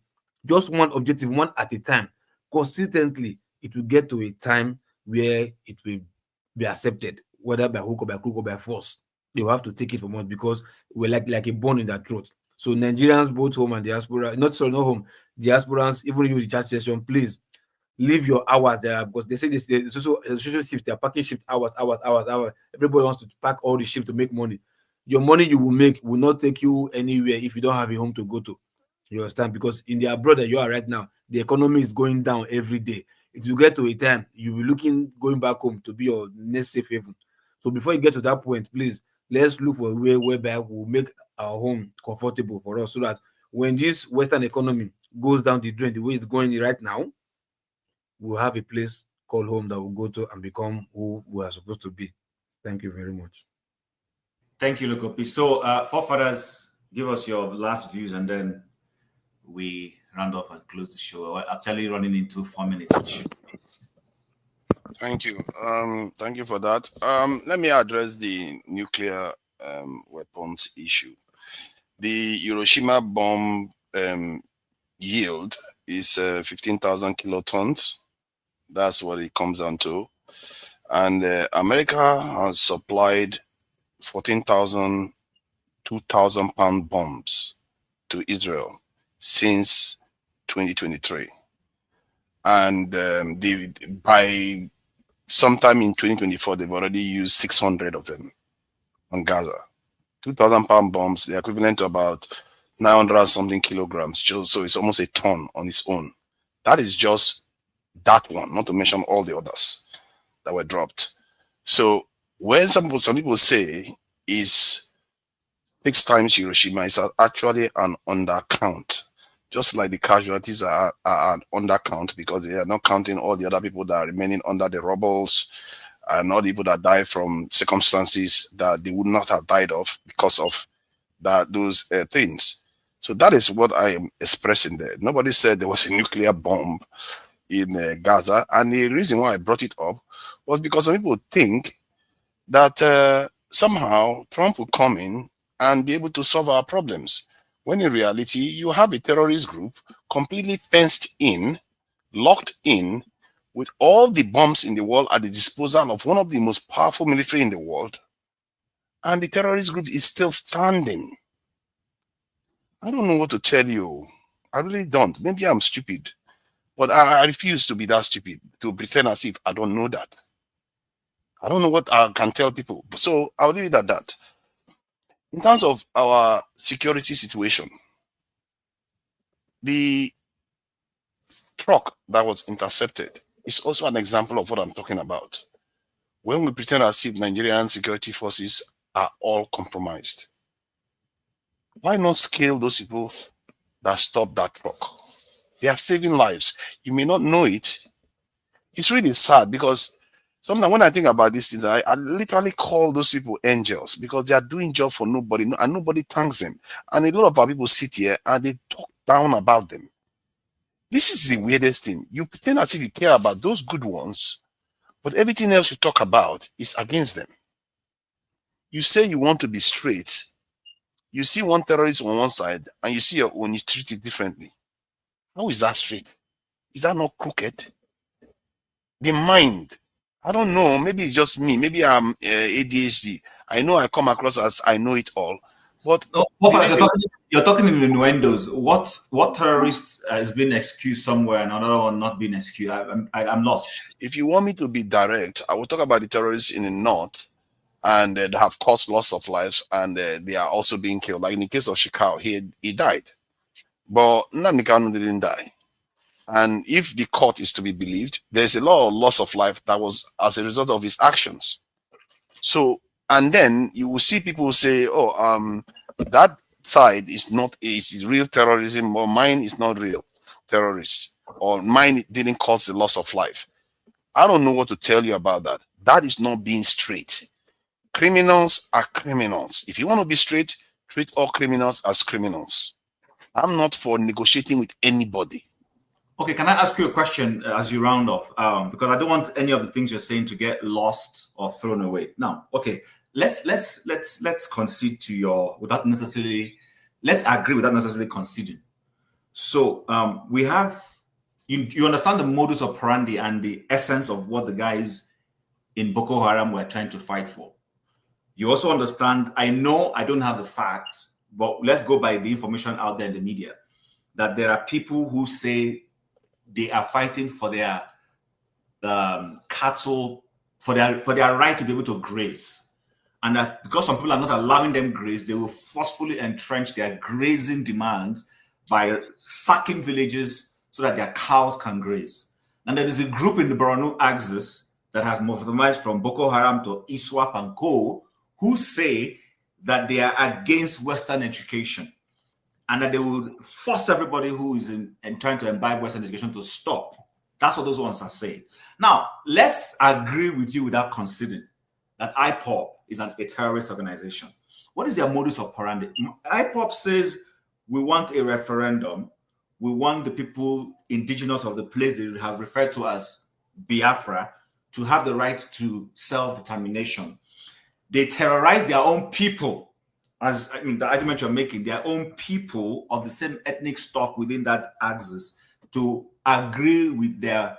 just one objective, one at a time, consistently, it will get to a time where it will be accepted, whether by hook or by crook or by force. You have to take it from us because we're like a bone in that throat. So Nigerians, both home and diaspora, not home, diasporans, even if you the chat session, please leave your hours there because they say this the social shift, they're packing shift hours. Everybody wants to pack all the shift to make money. Your money you will make will not take you anywhere if you don't have a home to go to. You understand? Because in the abroad that you are right now, the economy is going down every day. It will get to a time you'll be looking going back home to be your next safe haven. So before you get to that point, please let's look for a way whereby we'll make our home comfortable for us so that when this Western economy goes down the drain the way it's going right now, we'll have a place called home that we'll go to and become who we are supposed to be. Thank you very much. Thank you, Lokopi. So, forefathers, give us your last views and then we round off and close the show. We're actually running into 4 minutes. Thank you. Thank you for that. Let me address the nuclear weapons issue. The Hiroshima bomb yield is 15,000 kilotons. That's what it comes down to. And America has supplied 14,000, 2,000-pound bombs to Israel since 2023. And by sometime in 2024, they've already used 600 of them on Gaza. 2,000-pound bombs, they're equivalent to about 900 something kilograms. So it's almost a ton on its own. That is just that one, not to mention all the others that were dropped. So when some people say is 6 times Hiroshima, it's actually an undercount. Just like the casualties are an undercount because they are not counting all the other people that are remaining under the rubbles and all the people that die from circumstances that they would not have died of because of those things. So that is what I am expressing there. Nobody said there was a nuclear bomb in Gaza. And the reason why I brought it up was because some people think that somehow Trump will come in and be able to solve our problems. When in reality, you have a terrorist group completely fenced in, locked in, with all the bombs in the world at the disposal of one of the most powerful military in the world. And the terrorist group is still standing. I don't know what to tell you. I really don't. Maybe I'm stupid. But I refuse to be that stupid, to pretend as if I don't know that. I don't know what I can tell people. So I'll leave it at that. In terms of our security situation, the truck that was intercepted is also an example of what I'm talking about. When we pretend as if Nigerian security forces are all compromised, why not scale those people that stopped that truck? They are saving lives. You may not know it. It's really sad because sometimes when I think about these things, I literally call those people angels because they are doing job for nobody and nobody thanks them. And a lot of our people sit here and they talk down about them. This is the weirdest thing. You pretend as if you care about those good ones, but everything else you talk about is against them. You say you want to be straight. You see one terrorist on one side and you see your own, you treat it differently. How is that straight? Is that not crooked? The mind, I don't know, maybe it's just me, maybe I'm ADHD. I know I come across as I know it all, but You're talking in innuendos. What terrorists is being excused somewhere and another one not being excused? I'm lost. If you want me to be direct, I will talk about the terrorists in the north, and they have caused loss of lives, and they are also being killed. Like in the case of Sheikh, he died, but Nnamdi Kanu didn't die. And if the court is to be believed, there's a lot of loss of life that was as a result of his actions. So, and then you will see people say, "Oh, that side is real terrorism, or mine is not real terrorists, or mine didn't cause the loss of life." I don't know what to tell you about that. That is not being straight. Criminals are criminals. If you want to be straight, treat all criminals as criminals. I'm not for negotiating with anybody. Okay, can I ask you a question as you round off? Because I don't want any of the things you're saying to get lost or thrown away. Now, okay, let's concede to your without necessarily. Let's agree without necessarily conceding. So we have you understand the modus operandi and the essence of what the guys in Boko Haram were trying to fight for. You also understand. I know I don't have the facts, but let's go by the information out there in the media that there are people who say they are fighting for their cattle, for their right to be able to graze. And that because some people are not allowing them graze, they will forcefully entrench their grazing demands by sacking villages so that their cows can graze. And there is a group in the Borno axis that has mobilized from Boko Haram to ISWAP and Co., who say that they are against Western education and that they will force everybody who is in trying to imbibe Western education to stop. That's what those ones are saying. Now, let's agree with you without conceding that IPOB is a terrorist organization. What is their modus operandi? IPOB says we want a referendum. We want the people indigenous of the place they have referred to as Biafra to have the right to self-determination. They terrorize their own people. As I mean, the argument you're making, their own people of the same ethnic stock within that axis to agree with their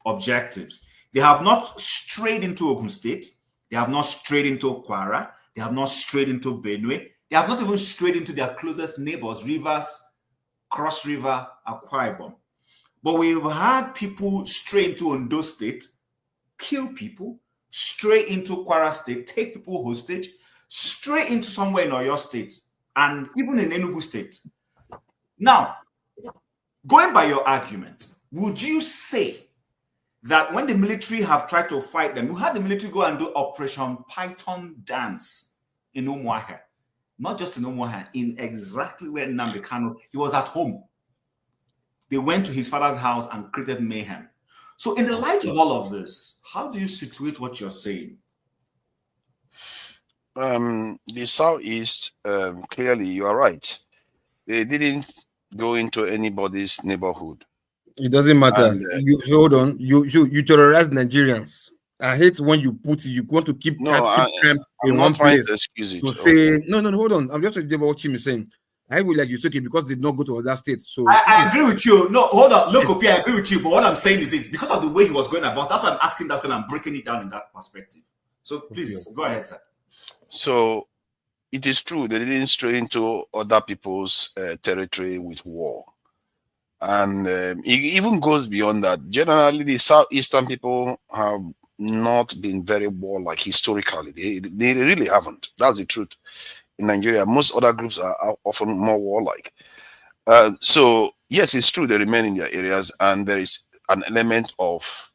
objectives. They have not strayed into Ogun State. They have not strayed into Kwara. They have not strayed into Benue. They have not even strayed into their closest neighbors, Rivers, Cross River, Akwa Ibom. But we've had people stray into Ondo State, kill people, stray into Kwara State, take people hostage, straight into somewhere in Oyo State and even in Enugu State. Now, going by your argument, would you say that when the military have tried to fight them, you had the military go and do Operation Python Dance in Umuahia, not just in Umuahia, in exactly where Nnamdi Kanu, he was at home. They went to his father's house and created mayhem. So in the light of all of this, how do you situate what you're saying? The Southeast, clearly you are right. They didn't go into anybody's neighborhood. It doesn't matter. And, You hold on. You terrorize Nigerians. I hate when you want to keep No, them I'm in not one trying place to excuse it. to say no, hold on. I'm just saying what Chim is saying. I would like you okay because they did not go to other states. So I agree with you. No, hold on. Look, okay, I agree with you. But what I'm saying is this: because of the way he was going about, that's why I'm asking that when I'm breaking it down in that perspective. So please go ahead, sir. So it is true they didn't stray into other people's territory with war. And it even goes beyond that. Generally, the Southeastern people have not been very warlike historically. They really haven't. That's the truth. In Nigeria, most other groups are often more warlike. So yes, it's true they remain in their areas, and there is an element of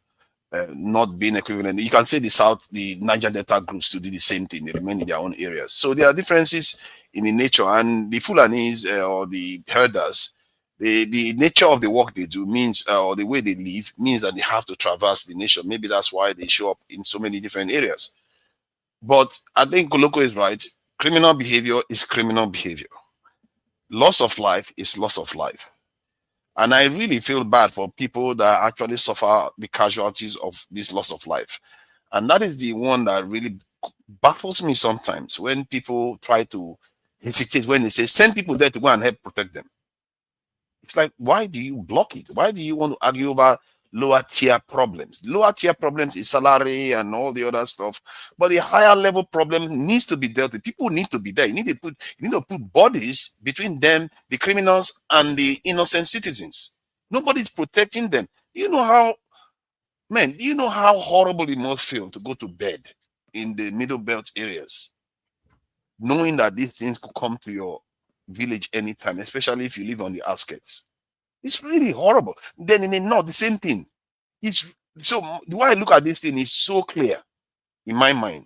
not being equivalent. You can say the Niger Delta groups to do the same thing. They remain in their own areas. So there are differences in the nature, and the Fulanis or the herders, the nature of the work they do means, or the way they live means that they have to traverse the nation. Maybe that's why they show up in so many different areas. But I think Koloko is right. Criminal behavior is criminal behavior. Loss of life is loss of life. And I really feel bad for people that actually suffer the casualties of this loss of life. And that is the one that really baffles me sometimes when people try to hesitate when they say, send people there to go and help protect them. It's like, why do you block it? Why do you want to argue over lower tier problems. Lower tier problems is salary and all the other stuff, but the higher level problem needs to be dealt with. People need to be there. You need to put bodies between them, the criminals, and the innocent citizens. Nobody's protecting them. Do you know how horrible it must feel to go to bed in the middle belt areas, knowing that these things could come to your village anytime, especially if you live on the outskirts? It's really horrible. Then in the north, the same thing. So the way I look at this thing is so clear in my mind.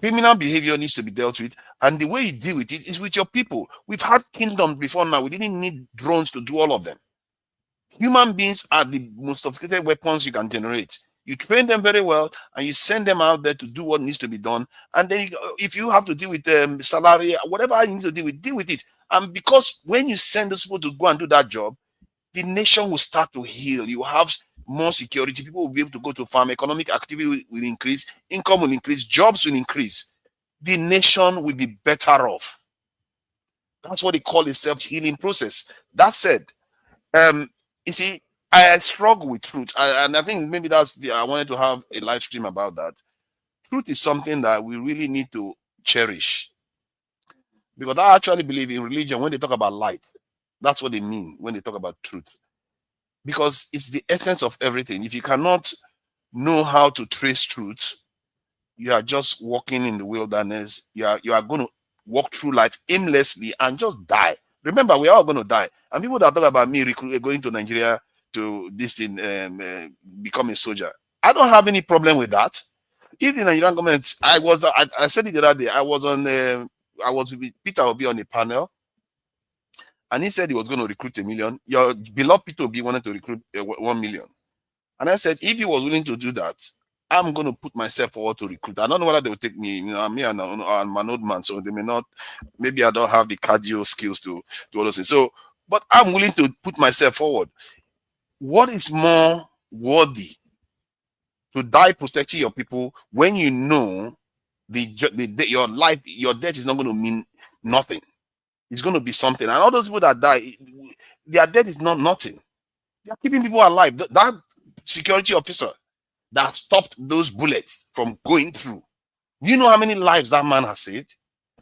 Criminal behavior needs to be dealt with, and the way you deal with it is with your people. We've had kingdoms before now. We didn't need drones to do all of them. Human beings are the most sophisticated weapons you can generate. You train them very well, and you send them out there to do what needs to be done. And then if you have to deal with salary, whatever you need to deal with it. And because when you send those people to go and do that job, the nation will start to heal. You have more security. People will be able to go to farm. Economic activity will increase. Income will increase. Jobs will increase. The nation will be better off. That's what they call a self-healing process. That said, you see, I struggle with truth. And I think maybe I wanted to have a live stream about that. Truth is something that we really need to cherish. Because I actually believe in religion, when they talk about light, that's what they mean when they talk about truth. Because it's the essence of everything. If you cannot know how to trace truth, you are just walking in the wilderness. You are going to walk through life aimlessly and just die. Remember, we're all going to die. And people that talk about me going to Nigeria to become a soldier, I don't have any problem with that. Even the Nigerian government, I said it the other day, I was with Peter Obi on a panel, and he said he was going to recruit 1 million. Your beloved Peter Obi wanted to recruit 1 million. And I said, if he was willing to do that, I'm going to put myself forward to recruit. I don't know whether they will take me. I'm an old man, so they may not. Maybe I don't have the cardio skills to do all those things. So, but I'm willing to put myself forward. What is more worthy to die protecting your people when you know your life, your death is not going to mean nothing? It's going to be something. And all those people that die, their death is not nothing. They are keeping people alive. That security officer that stopped those bullets from going through, you know how many lives that man has saved?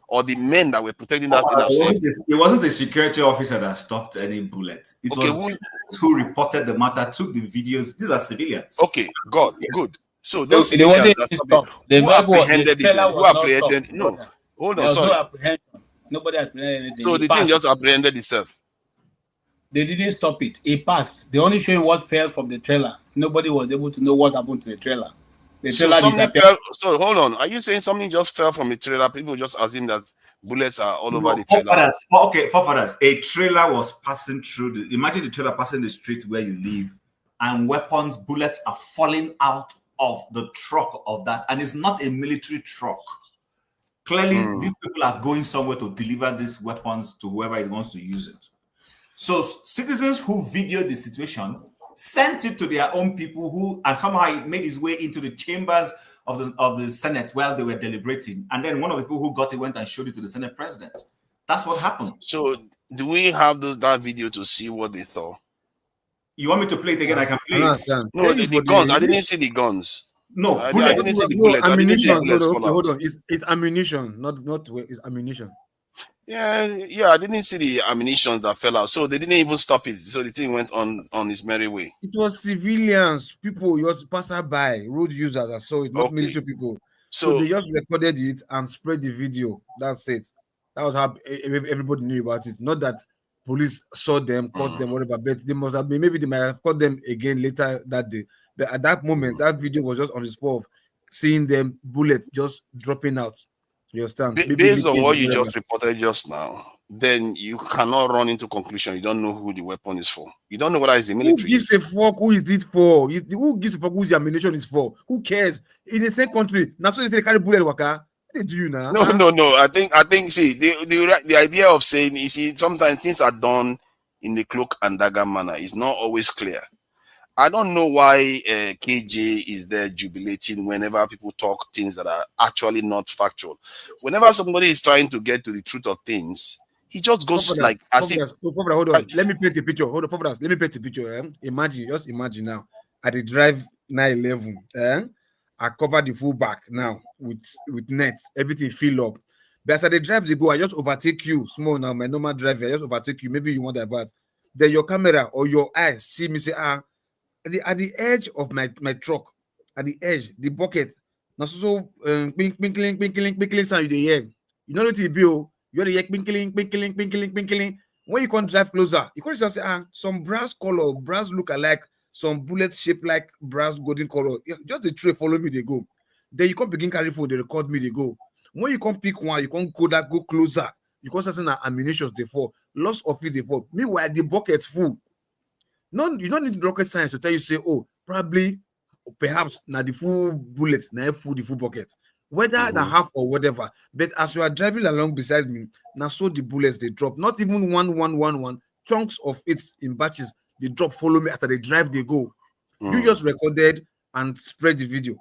Or the men that were protecting that thing have saved? It wasn't a security officer that stopped any bullet. It was citizens who reported the matter, took the videos. These are civilians. Okay, good. So those civilians that stopped it, who apprehended it? Who apprehended? No, hold on, sorry. No apprehension. Nobody apprehended anything. So the thing just apprehended itself. They didn't stop it. It passed. They only showing what fell from the trailer. Nobody was able to know what happened to the trailer. The trailer disappeared. So hold on. Are you saying something just fell from the trailer? People just assume that bullets are all over the trailer. Forefathers, a trailer was passing through. Imagine the trailer passing the street where you live, and bullets are falling out of the truck of that, and it's not a military truck. Clearly, these people are going somewhere to deliver these weapons to whoever is going to use it. So citizens who videoed the situation sent it to their own people and somehow it made its way into the chambers of the Senate while they were deliberating. And then one of the people who got it went and showed it to the Senate president. That's what happened. So do we have that video to see what they thought? You want me to play it again? I can play it. No, the guns. I didn't see the guns. No, I didn't see the bullets. Ammunition. Hold on. It's ammunition, not it's ammunition. Yeah, I didn't see the ammunition that fell out. So they didn't even stop it. So the thing went on its merry way. It was civilians, people, it was passerby, road users that saw it, not military people. So they just recorded it and spread the video. That's it. That was how everybody knew about it. Not that police saw them, caught them, whatever, but they must have been, maybe they might have caught them again later that day. But at that moment, that video was just on the spot of seeing them, bullets just dropping out. You understand? Based on what you just reported just now, then you cannot run into conclusion. You don't know who the weapon is for. You don't know whether it's the military. Who gives a fuck? Who is it for? Who gives a fuck who the ammunition is for? Who cares? In the same country, now so they carry bullet waka. What they do you now? No. I think. See, the idea of saying, you see, sometimes things are done in the cloak and dagger manner. It's not always clear. I don't know why KJ is there jubilating whenever people talk things that are actually not factual. Whenever somebody is trying to get to the truth of things, he just goes like as if. Hold on. Let me paint the picture. Hold on, let me paint the picture. Just imagine now. I did drive 911. I cover the full back now with nets. Everything fill up. But as I drive, they go. I just overtake you. Small now, my normal driver. I just overtake you. Maybe you want that, but then your camera or your eyes see me say, at the edge of my truck, at the edge, the bucket. Now so twinkling sound you hear. You know what it be? You hear twinkling. When you can't drive closer, you can just say, some brass color, brass look alike, some bullet shape like brass golden color. Just the tray follow me, they go. Then you can't begin carry phone, they record me, they go. When you can't pick one, you can't go closer. You can't say ammunition they fall, loss of it they fall. Meanwhile, the bucket's full. No, you don't need rocket science to tell you, say, oh, probably, perhaps, now the full bullet, now the full bucket. Whether the half or whatever. But as you are driving along beside me, now so the bullets, they drop. Not even one. Chunks of it in batches, they drop, follow me. After they drive, they go. You just recorded and spread the video.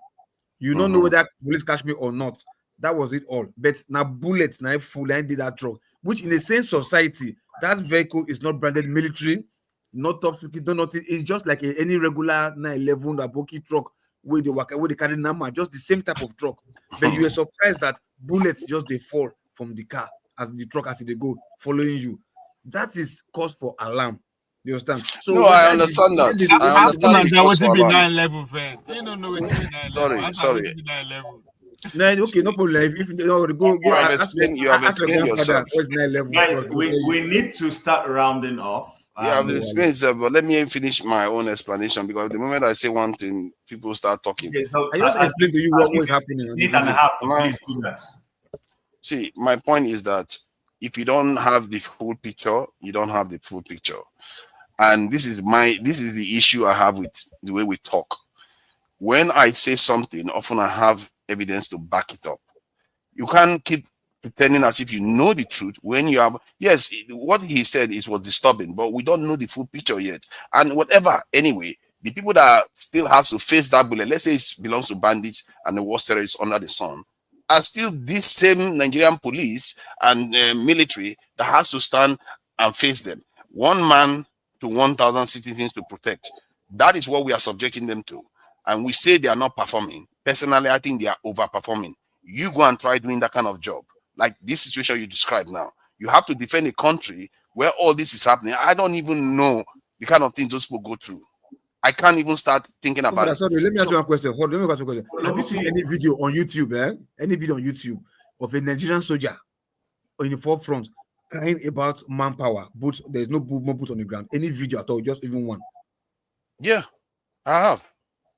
You don't know whether police catch me or not. That was it all. But now bullets, now full, and did that truck. Which in a sense society, that vehicle is not branded military, not top secret, not nothing. It's just like any regular 911 Aboki truck where they carry number, just the same type of truck. But you are surprised that bullets just they fall from the car as the truck as they go following you. That is cause for alarm. You understand? So no, I understand that. I understand the cause for alarm. 911 first. You don't know what 911. Sorry. No, okay, no problem. If you know, go You have ask explained yourself. what's 911. Guys, we need to start rounding off. Yeah, I've explained yourself, but let me finish my own explanation because the moment I say one thing, people start talking. Okay, so I just explained to you what was happening. Minute and a half to please do that. See, my point is that if you don't have the full picture, you don't have the full picture. And this is the issue I have with the way we talk. When I say something, often I have evidence to back it up. You can't keep pretending as if you know the truth when you have, yes, what he said was disturbing, but we don't know the full picture yet. And whatever, anyway, the people that still have to face that bullet, let's say it belongs to bandits and the worst terrorists under the sun, are still this same Nigerian police and military that has to stand and face them. One man to 1,000 citizens to protect. That is what we are subjecting them to. And we say they are not performing. Personally, I think they are overperforming. You go and try doing that kind of job. Like this situation you described now. You have to defend a country where all this is happening. I don't even know the kind of things those people go through. I can't even start thinking about it. Sorry, let me ask you one question. Hold on, let me ask you a question. Have you seen any video on YouTube, any video on YouTube of a Nigerian soldier in the forefront crying about manpower? Boots, there's no more boots on the ground. Any video at all, just even one? Yeah, I have.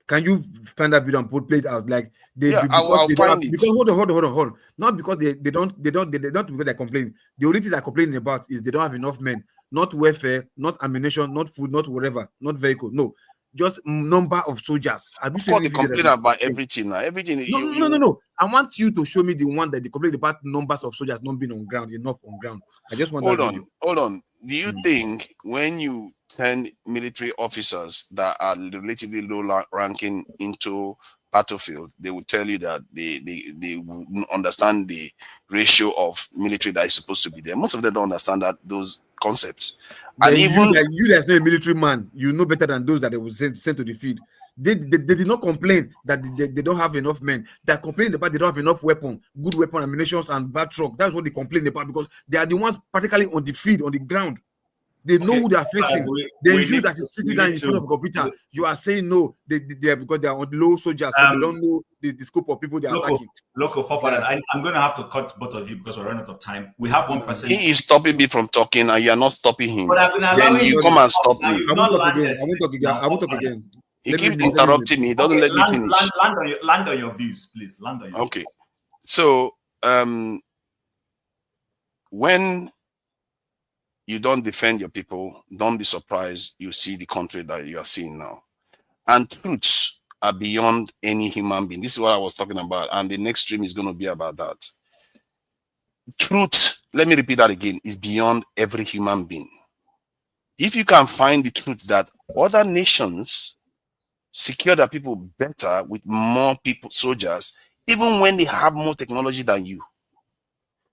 Can you find that video and play it out? Like I'll find it. Because hold on. Not because they don't because they're complaining. The only thing they're complaining about is they don't have enough men, not welfare, not ammunition, not food, not whatever, not vehicle. No, just number of soldiers. Of course, they complain about everything. Everything. No. I want you to show me the one that they complain about numbers of soldiers not being enough on ground. I just want hold on. Do you think when you send military officers that are relatively low ranking into battlefield, they will tell you that they will understand the ratio of military that is supposed to be there? Most of them don't understand those concepts. And even you that's not a military man, you know better than those that they will send to the field. They did not complain that they don't have enough men. They're complaining about they don't have enough good weapon ammunition and bad truck. That's what they complain about because they are the ones practically on the field, on the ground. They know who they are facing. You that is sitting down in front of a computer, you are saying no, they are because they are on low soldiers, so they don't know the scope of people they are attacking. I'm going to have to cut both of you because we're running out of time. We have one person. He is stopping me from talking, and you are not stopping him. Then you come and stop me. I won't talk again. He keeps interrupting me. He doesn't let me finish. Land on your views, please. Land on your views. So, when you don't defend your people, don't be surprised you see the country that you are seeing now. And truths are beyond any human being. This is what I was talking about. And the next stream is going to be about that. Truth, let me repeat that again, is beyond every human being. If you can find the truth that other nations secure their people better with more people, soldiers, even when they have more technology than you,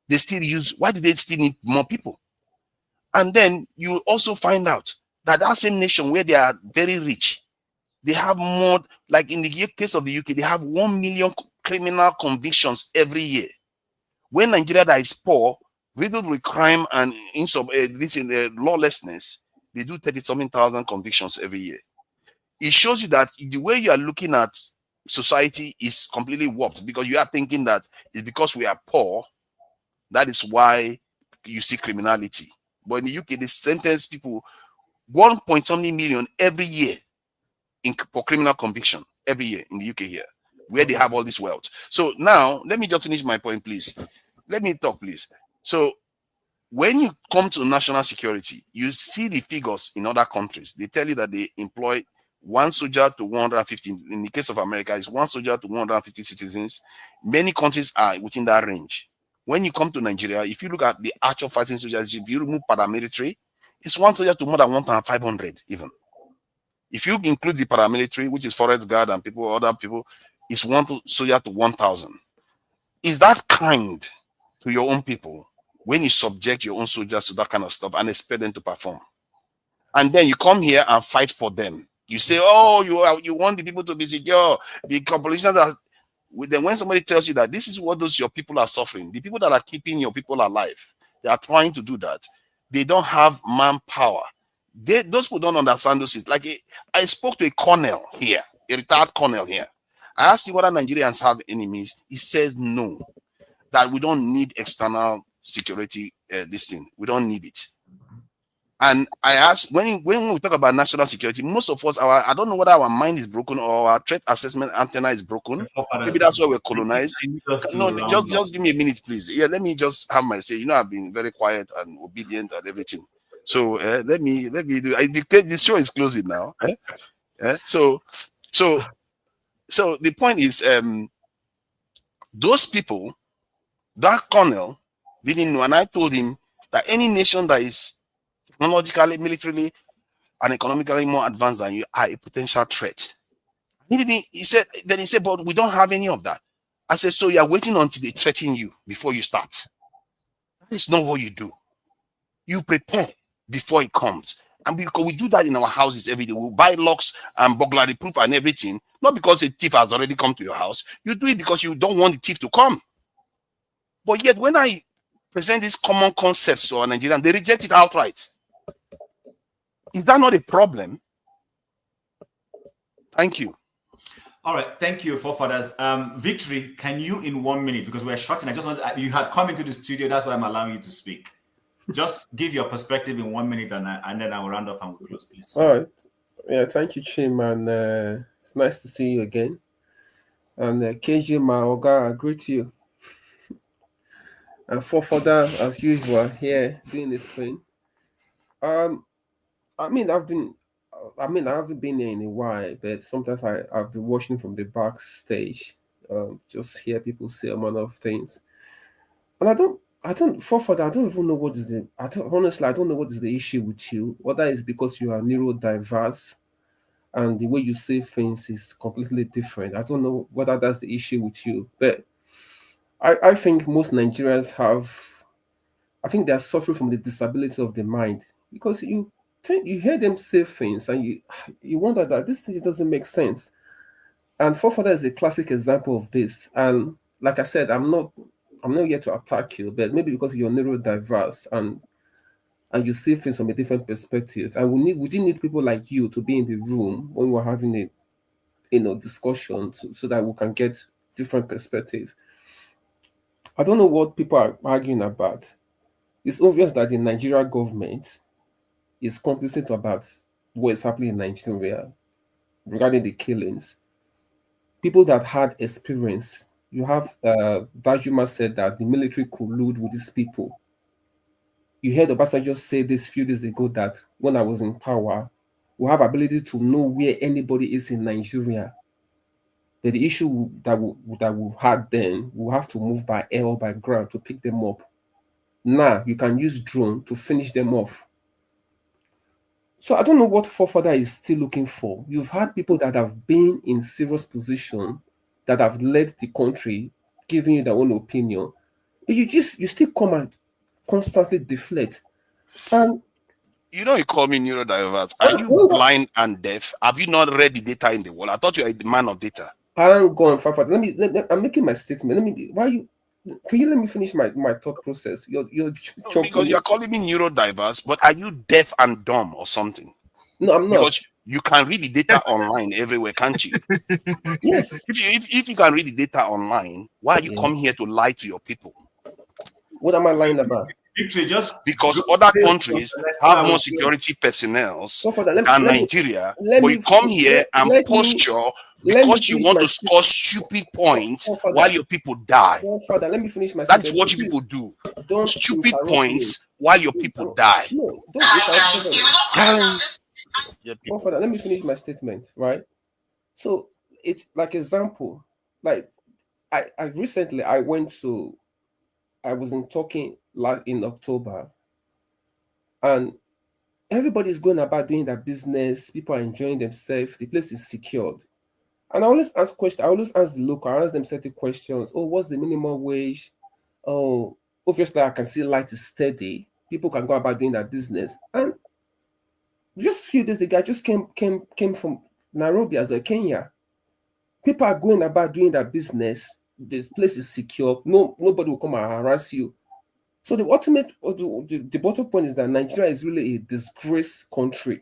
they still use, why do they still need more people? And then you also find out that same nation where they are very rich, They have more, like in the case of the UK, they have 1 million criminal convictions every year. When Nigeria that is poor, riddled with crime and lawlessness, they do 30-something thousand convictions every year. It shows you that the way you are looking at society is completely warped, because you are thinking that it's because we are poor, that is why you see criminality. But in the UK, they sentence people 1.something million every year for criminal conviction every year in the UK here, where they have all this wealth. So now, let me just finish my point, please. Let me talk, please. So when you come to national security, you see the figures in other countries. They tell you that they employ 1 soldier to 150. In the case of America, it's 1 soldier to 150 citizens. Many countries are within that range. When you come to Nigeria, if you look at the actual fighting soldiers, if you remove paramilitary, it's 1 soldier to more than 1,500 even. If you include the paramilitary, which is forest guard and other people, it's 1 soldier to 1,000. Is that kind to your own people when you subject your own soldiers to that kind of stuff and expect them to perform? And then you come here and fight for them. You say, oh, you want the people to be secure. The politicians are. Then when somebody tells you that this is what your people are suffering, the people that are keeping your people alive, they are trying to do that. They don't have manpower. Those people don't understand those things. Like I spoke to a colonel here, a retired colonel here. I asked him whether Nigerians have enemies. He says no, that we don't need external security. This thing, we don't need it. And I asked, when we talk about national security, most of us, I don't know whether our mind is broken or our threat assessment antenna is broken. Maybe that's why we're colonized. No, just give me a minute, please. Yeah, let me just have my say. I've been very quiet and obedient and everything. So let me do. I dictate. The show is closing now. So the point is, those people, that colonel didn't know, and I told him that any nation that is technologically, militarily, and economically more advanced than you are a potential threat. He said, but we don't have any of that. I said, so you are waiting until they threaten you before you start. That is not what you do. You prepare before it comes. And because we do that in our houses every day, we buy locks and burglary proof and everything, not because a thief has already come to your house. You do it because you don't want the thief to come. But yet, when I present these common concepts to our Nigerians, they reject it outright. Is that not a problem? Thank you. All right, thank you, forefathers. Victory, can you in 1 minute, because we're shorting, I just want you had come into the studio, that's why I'm allowing you to speak. Just give your perspective in 1 minute, and then I will round off and we'll close, please. All right. Yeah, thank you, Chim, and it's nice to see you again. And KJ Maoga, I greet you. And forefather, as usual, here doing this thing. I haven't been here in a while, but sometimes I've been watching from the backstage, just hear people say a lot of things, and I don't even know what is honestly, I don't know what is the issue with you. Whether it's because you are neurodiverse and the way you say things is completely different. I don't know whether that's the issue with you, but I think most Nigerians they are suffering from the disability of the mind, because you hear them say things and you wonder that this thing doesn't make sense. And forefather is a classic example of this. And like I said, I'm not here to attack you, but maybe because you're neurodiverse and you see things from a different perspective. And we didn't need people like you to be in the room when we're having a discussion so that we can get different perspective. I don't know what people are arguing about. It's obvious that the Nigerian government is complicit about what is happening in Nigeria regarding the killings. People that had experience, you have Dajuma said that the military collude with these people. You heard Obasanjo say this few days ago that when I was in power, we have ability to know where anybody is in Nigeria. But the issue that we had then, we have to move by air or by ground to pick them up. Now you can use drone to finish them off. So I don't know what forefather is still looking for. You've had people that have been in serious position, that have led the country, giving you their own opinion, but you still come and constantly deflect. And You know, you call me neurodiverse. Are you blind and deaf? Have you not read the data in the world? I thought you were a man of data. I'm going far. I'm making my statement. Can you let me finish my thought process? You're because you're calling me neurodiverse, but are you deaf and dumb or something? No, I'm not. Because you can read the data online everywhere, can't you? Yes. If you can read the data online, why are you come here to lie to your people? What am I lying about? Victory, because other countries have more security personnel than Nigeria, but you come here and posture because you want to score stupid points while your people die. Father, let me finish my That's what you people do. Stupid points while your people die. No, don't. Father, let me finish my statement, right? So it's like example, like I recently I was in talking in October, and everybody's going about doing their business. People are enjoying themselves. The place is secured. And I always ask questions. I always ask the local. I ask them certain questions. Oh, what's the minimum wage? Oh, obviously I can see light is steady. People can go about doing their business. And just a few days ago, I just came from Nairobi as well, Kenya. People are going about doing their business. This place is secure. Nobody will come and harass you. So the bottom point is that Nigeria is really a disgraced country.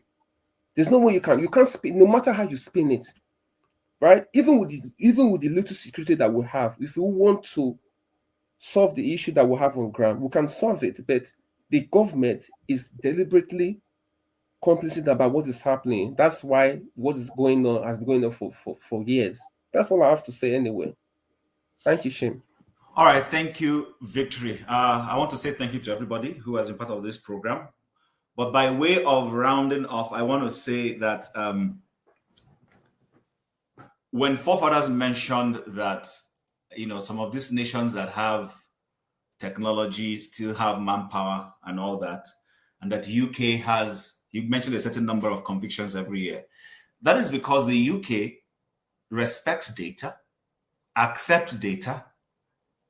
There's no way you can't spin, no matter how you spin it, right? Even with the little security that we have, if we want to solve the issue that we have on ground, we can solve it. But the government is deliberately complicit about what is happening. That's why what is going on has been going on for years. That's all I have to say anyway. Thank you, Chim. All right, thank you, Victory. I want to say thank you to everybody who has been part of this program. But by way of rounding off, I want to say that when forefathers mentioned that, some of these nations that have technology still have manpower and all that, and that the UK has, you mentioned a certain number of convictions every year. That is because the UK respects data, accepts data,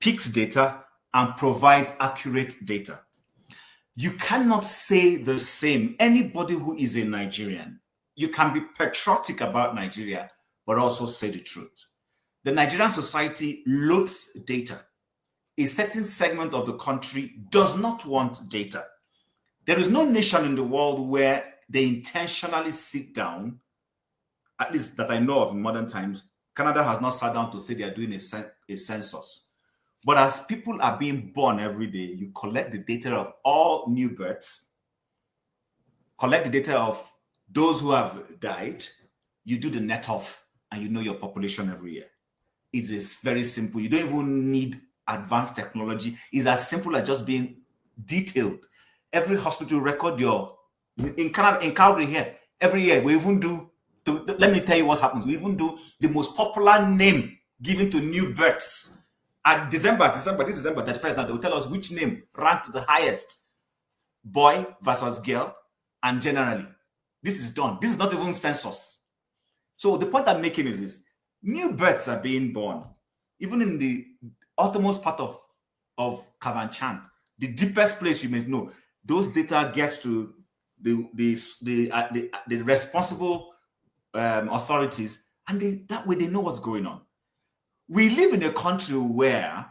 picks data, and provides accurate data. You cannot say the same. Anybody who is a Nigerian, you can be patriotic about Nigeria, but also say the truth. The Nigerian society loads data. A certain segment of the country does not want data. There is no nation in the world where they intentionally sit down, at least that I know of in modern times. Canada has not sat down to say they are doing a census. But as people are being born every day, you collect the data of all new births, collect the data of those who have died, you do the net off, and you know your population every year. It is very simple. You don't even need advanced technology. It's as simple as just being detailed. Every hospital record in Canada, in Calgary here, every year we even do, let me tell you what happens. We even do the most popular name given to new births. At this December 31st, now they will tell us which name ranked the highest, boy versus girl, and generally. This is done. This is not even census. So the point I'm making is this. New births are being born. Even in the uttermost part of Kavanchan, the deepest place you may know, those data gets to the responsible authorities, and that way they know what's going on. We live in a country where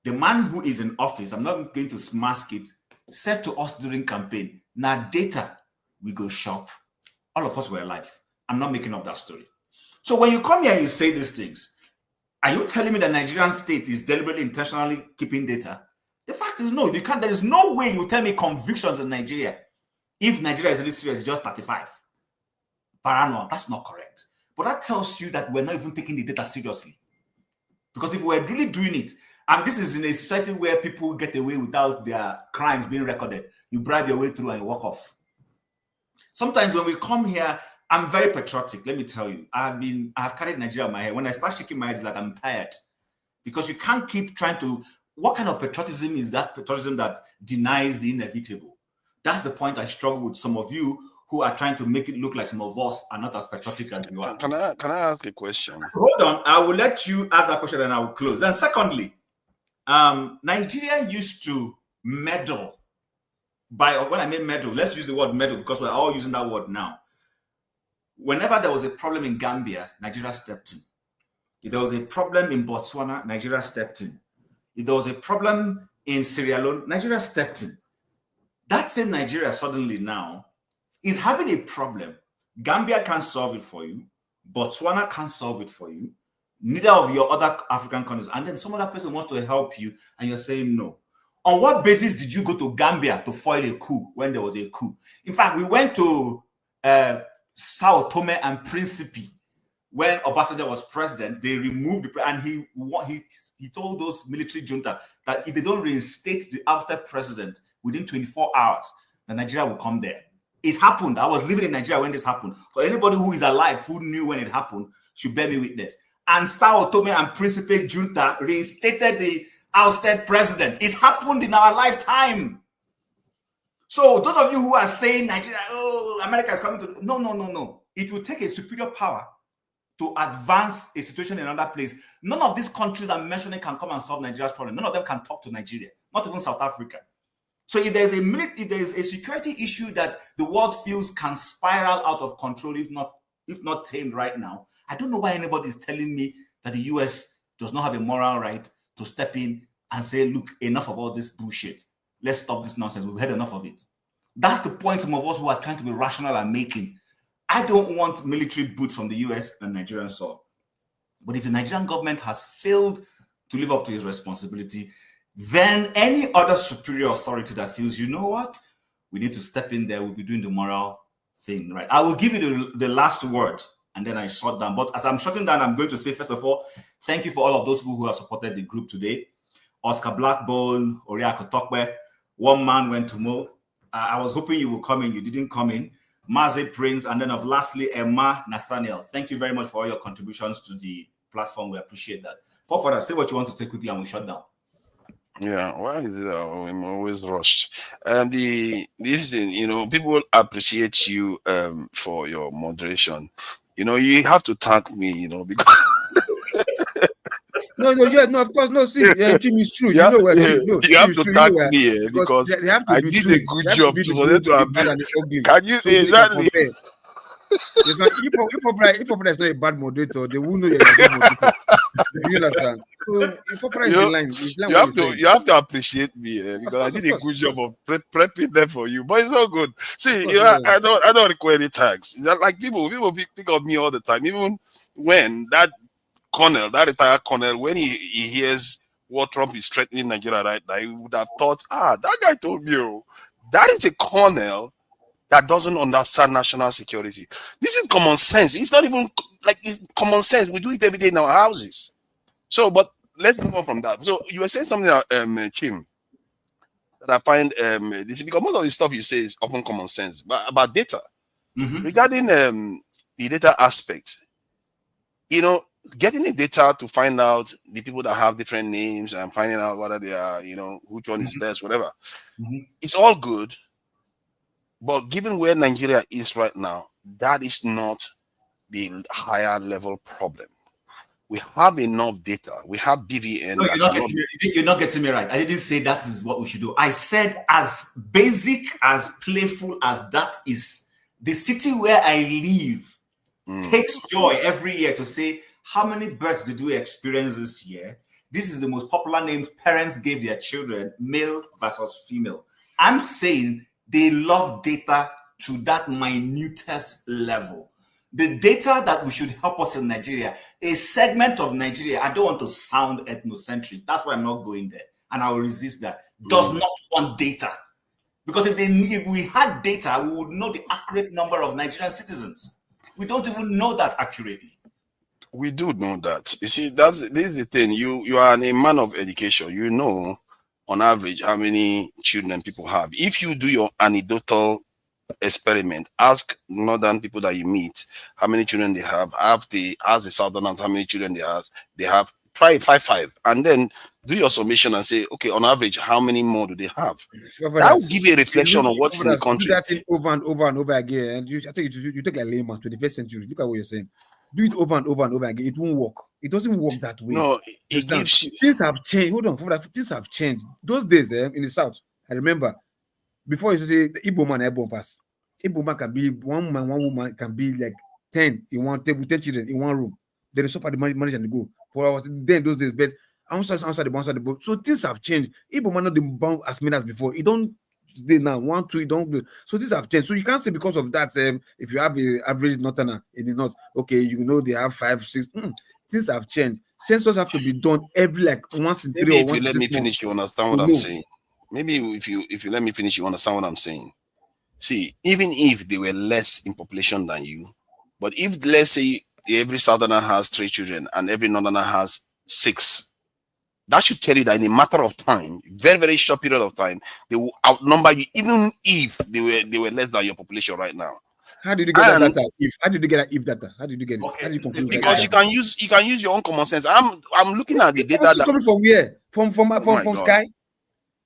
the man who is in office, I'm not going to mask it, said to us during campaign, now data, we go shop. All of us were alive. I'm not making up that story. So when you come here and you say these things, are you telling me the Nigerian state is deliberately, intentionally keeping data? The fact is no, you can't. There is no way you tell me convictions in Nigeria. If Nigeria is really serious, it's just 35 per annum. That's not correct. But that tells you that we're not even taking the data seriously. Because if we're really doing it, and this is in a society where people get away without their crimes being recorded, you bribe your way through and you walk off. Sometimes when we come here, I'm very patriotic, let me tell you. I've carried Nigeria on my head. When I start shaking my head, it's like I'm tired. Because you can't keep trying to, what kind of patriotism is that patriotism that denies the inevitable? That's the point I struggle with some of you who are trying to make it look like some of us are not as patriotic as you are. Can I ask a question? Hold on, I will let you ask that question and I will close. And secondly, Nigeria used to meddle when I mean meddle, let's use the word meddle because we're all using that word now. Whenever there was a problem in Gambia, Nigeria stepped in. If there was a problem in Botswana, Nigeria stepped in. If there was a problem in Sierra Leone, Nigeria stepped in. That same Nigeria suddenly now is having a problem. Gambia can't solve it for you. Botswana can't solve it for you. Neither of your other African countries. And then some other person wants to help you and you're saying no. On what basis did you go to Gambia to foil a coup when there was a coup? In fact, we went to Sao Tome and Principe when Obasanjo was president. They removed the and he told those military junta that if they don't reinstate the ousted president within 24 hours, then Nigeria will come there. It happened. I was living in Nigeria when this happened. For anybody who is alive who knew when it happened should bear me witness. And Sao Tome and Principe junta reinstated the ousted president. It happened in our lifetime. So those of you who are saying Nigeria, oh, America is coming to... No. It will take a superior power to advance a situation in another place. None of these countries I'm mentioning can come and solve Nigeria's problem. None of them can talk to Nigeria, not even South Africa. So if there's a security issue that the world feels can spiral out of control, if not tamed right now, I don't know why anybody is telling me that the US does not have a moral right to step in and say, look, enough of all this bullshit. Let's stop this nonsense. We've had enough of it. That's the point some of us who are trying to be rational are making. I don't want military boots from the US and Nigerian soil. But if the Nigerian government has failed to live up to its responsibility, then any other superior authority that feels, you know what, we need to step in there, we'll be doing the moral thing, right? I will give you the last word, and then I shut down. But as I'm shutting down, I'm going to say, first of all, thank you for all of those people who have supported the group today. Oscar Blackbone, Oriako Tokwe, One Man Went to Mo. I was hoping you would come in, you didn't come in. Maze Prince, and then lastly, Emma Nathaniel. Thank you very much for all your contributions to the platform. We appreciate that. Further, say what you want to say quickly and we shut down. Yeah, why is it I'm always rushed? This thing, people appreciate you for your moderation. You have to thank me, because No, of course, no. See, Jim is true. you have to true, thank me because they have to I be did true. a good job for them to have been. Ugly. Can you say exactly? If that's not a bad moderator, they won't know you're a good moderator. You understand? So you have to appreciate me because I did a good job of prepping them for you. But it's not good. See, I don't require any tags. Like people pick on me all the time, even when that retired colonel, when he hears what Trump is threatening Nigeria right now, he would have thought, that guy told me, that is a colonel that doesn't understand national security. This is common sense. It's not even like it's common sense. We do it every day in our houses. So, but let's move on from that. So you were saying something about Chim that I find this because most of the stuff you say is often common sense, but about data. Regarding the data aspect, getting the data to find out the people that have different names and finding out whether they are, which one is best, whatever. It's all good. But given where Nigeria is right now, that is not the higher level problem. We have enough data. We have BVN. No, you're not getting me right. I didn't say that is what we should do. I said as basic, as playful as that is, the city where I live takes joy every year to say, how many births did we experience this year? This is the most popular names parents gave their children, male versus female. I'm saying they love data to that minutest level. The data that we should help us in Nigeria, a segment of Nigeria, I don't want to sound ethnocentric. That's why I'm not going there. And I will resist that. Does not want data. Because if we had data, we would know the accurate number of Nigerian citizens. We don't even know that accurately. We do know that. You see, this is the thing. You are a man of education. You know, on average, how many children people have. If you do your anecdotal experiment, ask northern people that you meet how many children they have. Ask the southerners how many children they have. Try 5, and then do your summation and say, okay, on average, how many more do they have? That will give you a reflection on what's in the country. Do that thing over and over and over again, and I think you take a layman to the 21st century. Look at what you're saying. Do it over and over and over again. It won't work. It doesn't work that way. No, it gives you... Things have changed. Hold on, things have changed. Those days in the south, I remember before you say the Igbo man, Igbo pass. Igbo man can be one man, one woman can be like 10 in one table, 10 children in one room. They suffer the money and they go. For hours, then those days, but answer the boat. So things have changed. Igbo man not the bound as many as before. It don't they now 1, 2, you don't do. So things have changed. So you can't say because of that, if you have an average northerner, it is not okay. You know they have 5, 6. Things have changed. Census have to be done every like once in 3 Maybe or if once you in let 6 me months. finish, you understand what I'm saying. Maybe if you let me finish, you understand what I'm saying. See, even if they were less in population than you, but if let's say every southerner has 3 children and every northerner has 6, that should tell you that in a matter of time, very, very short period of time, they will outnumber you, even if they were less than your population right now. How did you get that data? How did you get that if data? How did you get it? Okay. How did you conclude that? Because you can use your own common sense. I'm looking at the data that coming from where? From Sky?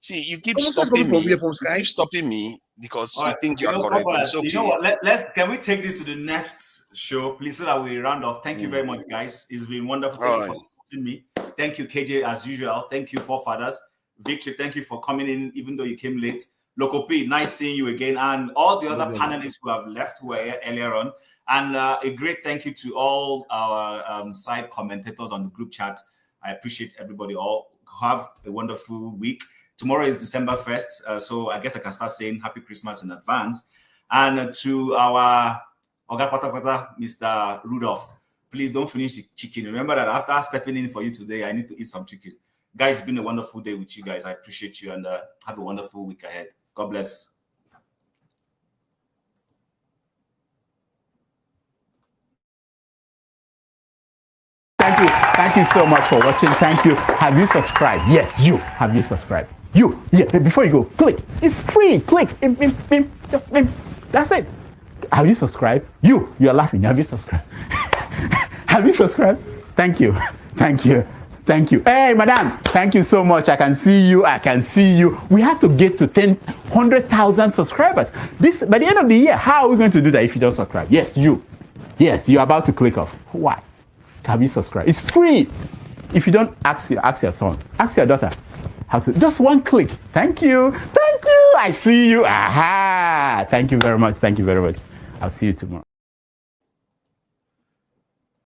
See, you keep Common sense stopping coming from me. where? From Sky? You keep stopping me because All you right. think you are correct, but it's okay. You know what? Can we take this to the next show, please, so that we round off? Thank you very much, guys. It's been wonderful. Thank you for supporting me. Thank you, KJ, as usual. Thank you, forefathers. Victory, thank you for coming in, even though you came late. Loco P, nice seeing you again, and all the other panelists who have left, who were here earlier on. And a great thank you to all our side commentators on the group chat. I appreciate everybody. All have a wonderful week. Tomorrow is December 1st, so I guess I can start saying Happy Christmas in advance. And to our Oga Pata Pata, Mr. Rudolph, please don't finish the chicken. Remember that after stepping in for you today, I need to eat some chicken. Guys, it's been a wonderful day with you guys. I appreciate you, and have a wonderful week ahead. God bless. Thank you so much for watching. Thank you. Have you subscribed? Yes, you. Have you subscribed? You. Yeah, before you go, click. It's free. Click. Just that's it. Have you subscribed? You're laughing. Have you subscribed? Have you subscribed? Thank you. Thank you. Thank you. Hey, madam. Thank you so much. I can see you. We have to get to 100,000 subscribers. This by the end of the year. How are we going to do that if you don't subscribe? Yes, you. Yes, you're about to click off. Why? Have you subscribed? It's free. If you don't, ask your son, ask your daughter how to. Just one click. Thank you. Thank you. I see you. Aha. Thank you very much. Thank you very much. I'll see you tomorrow.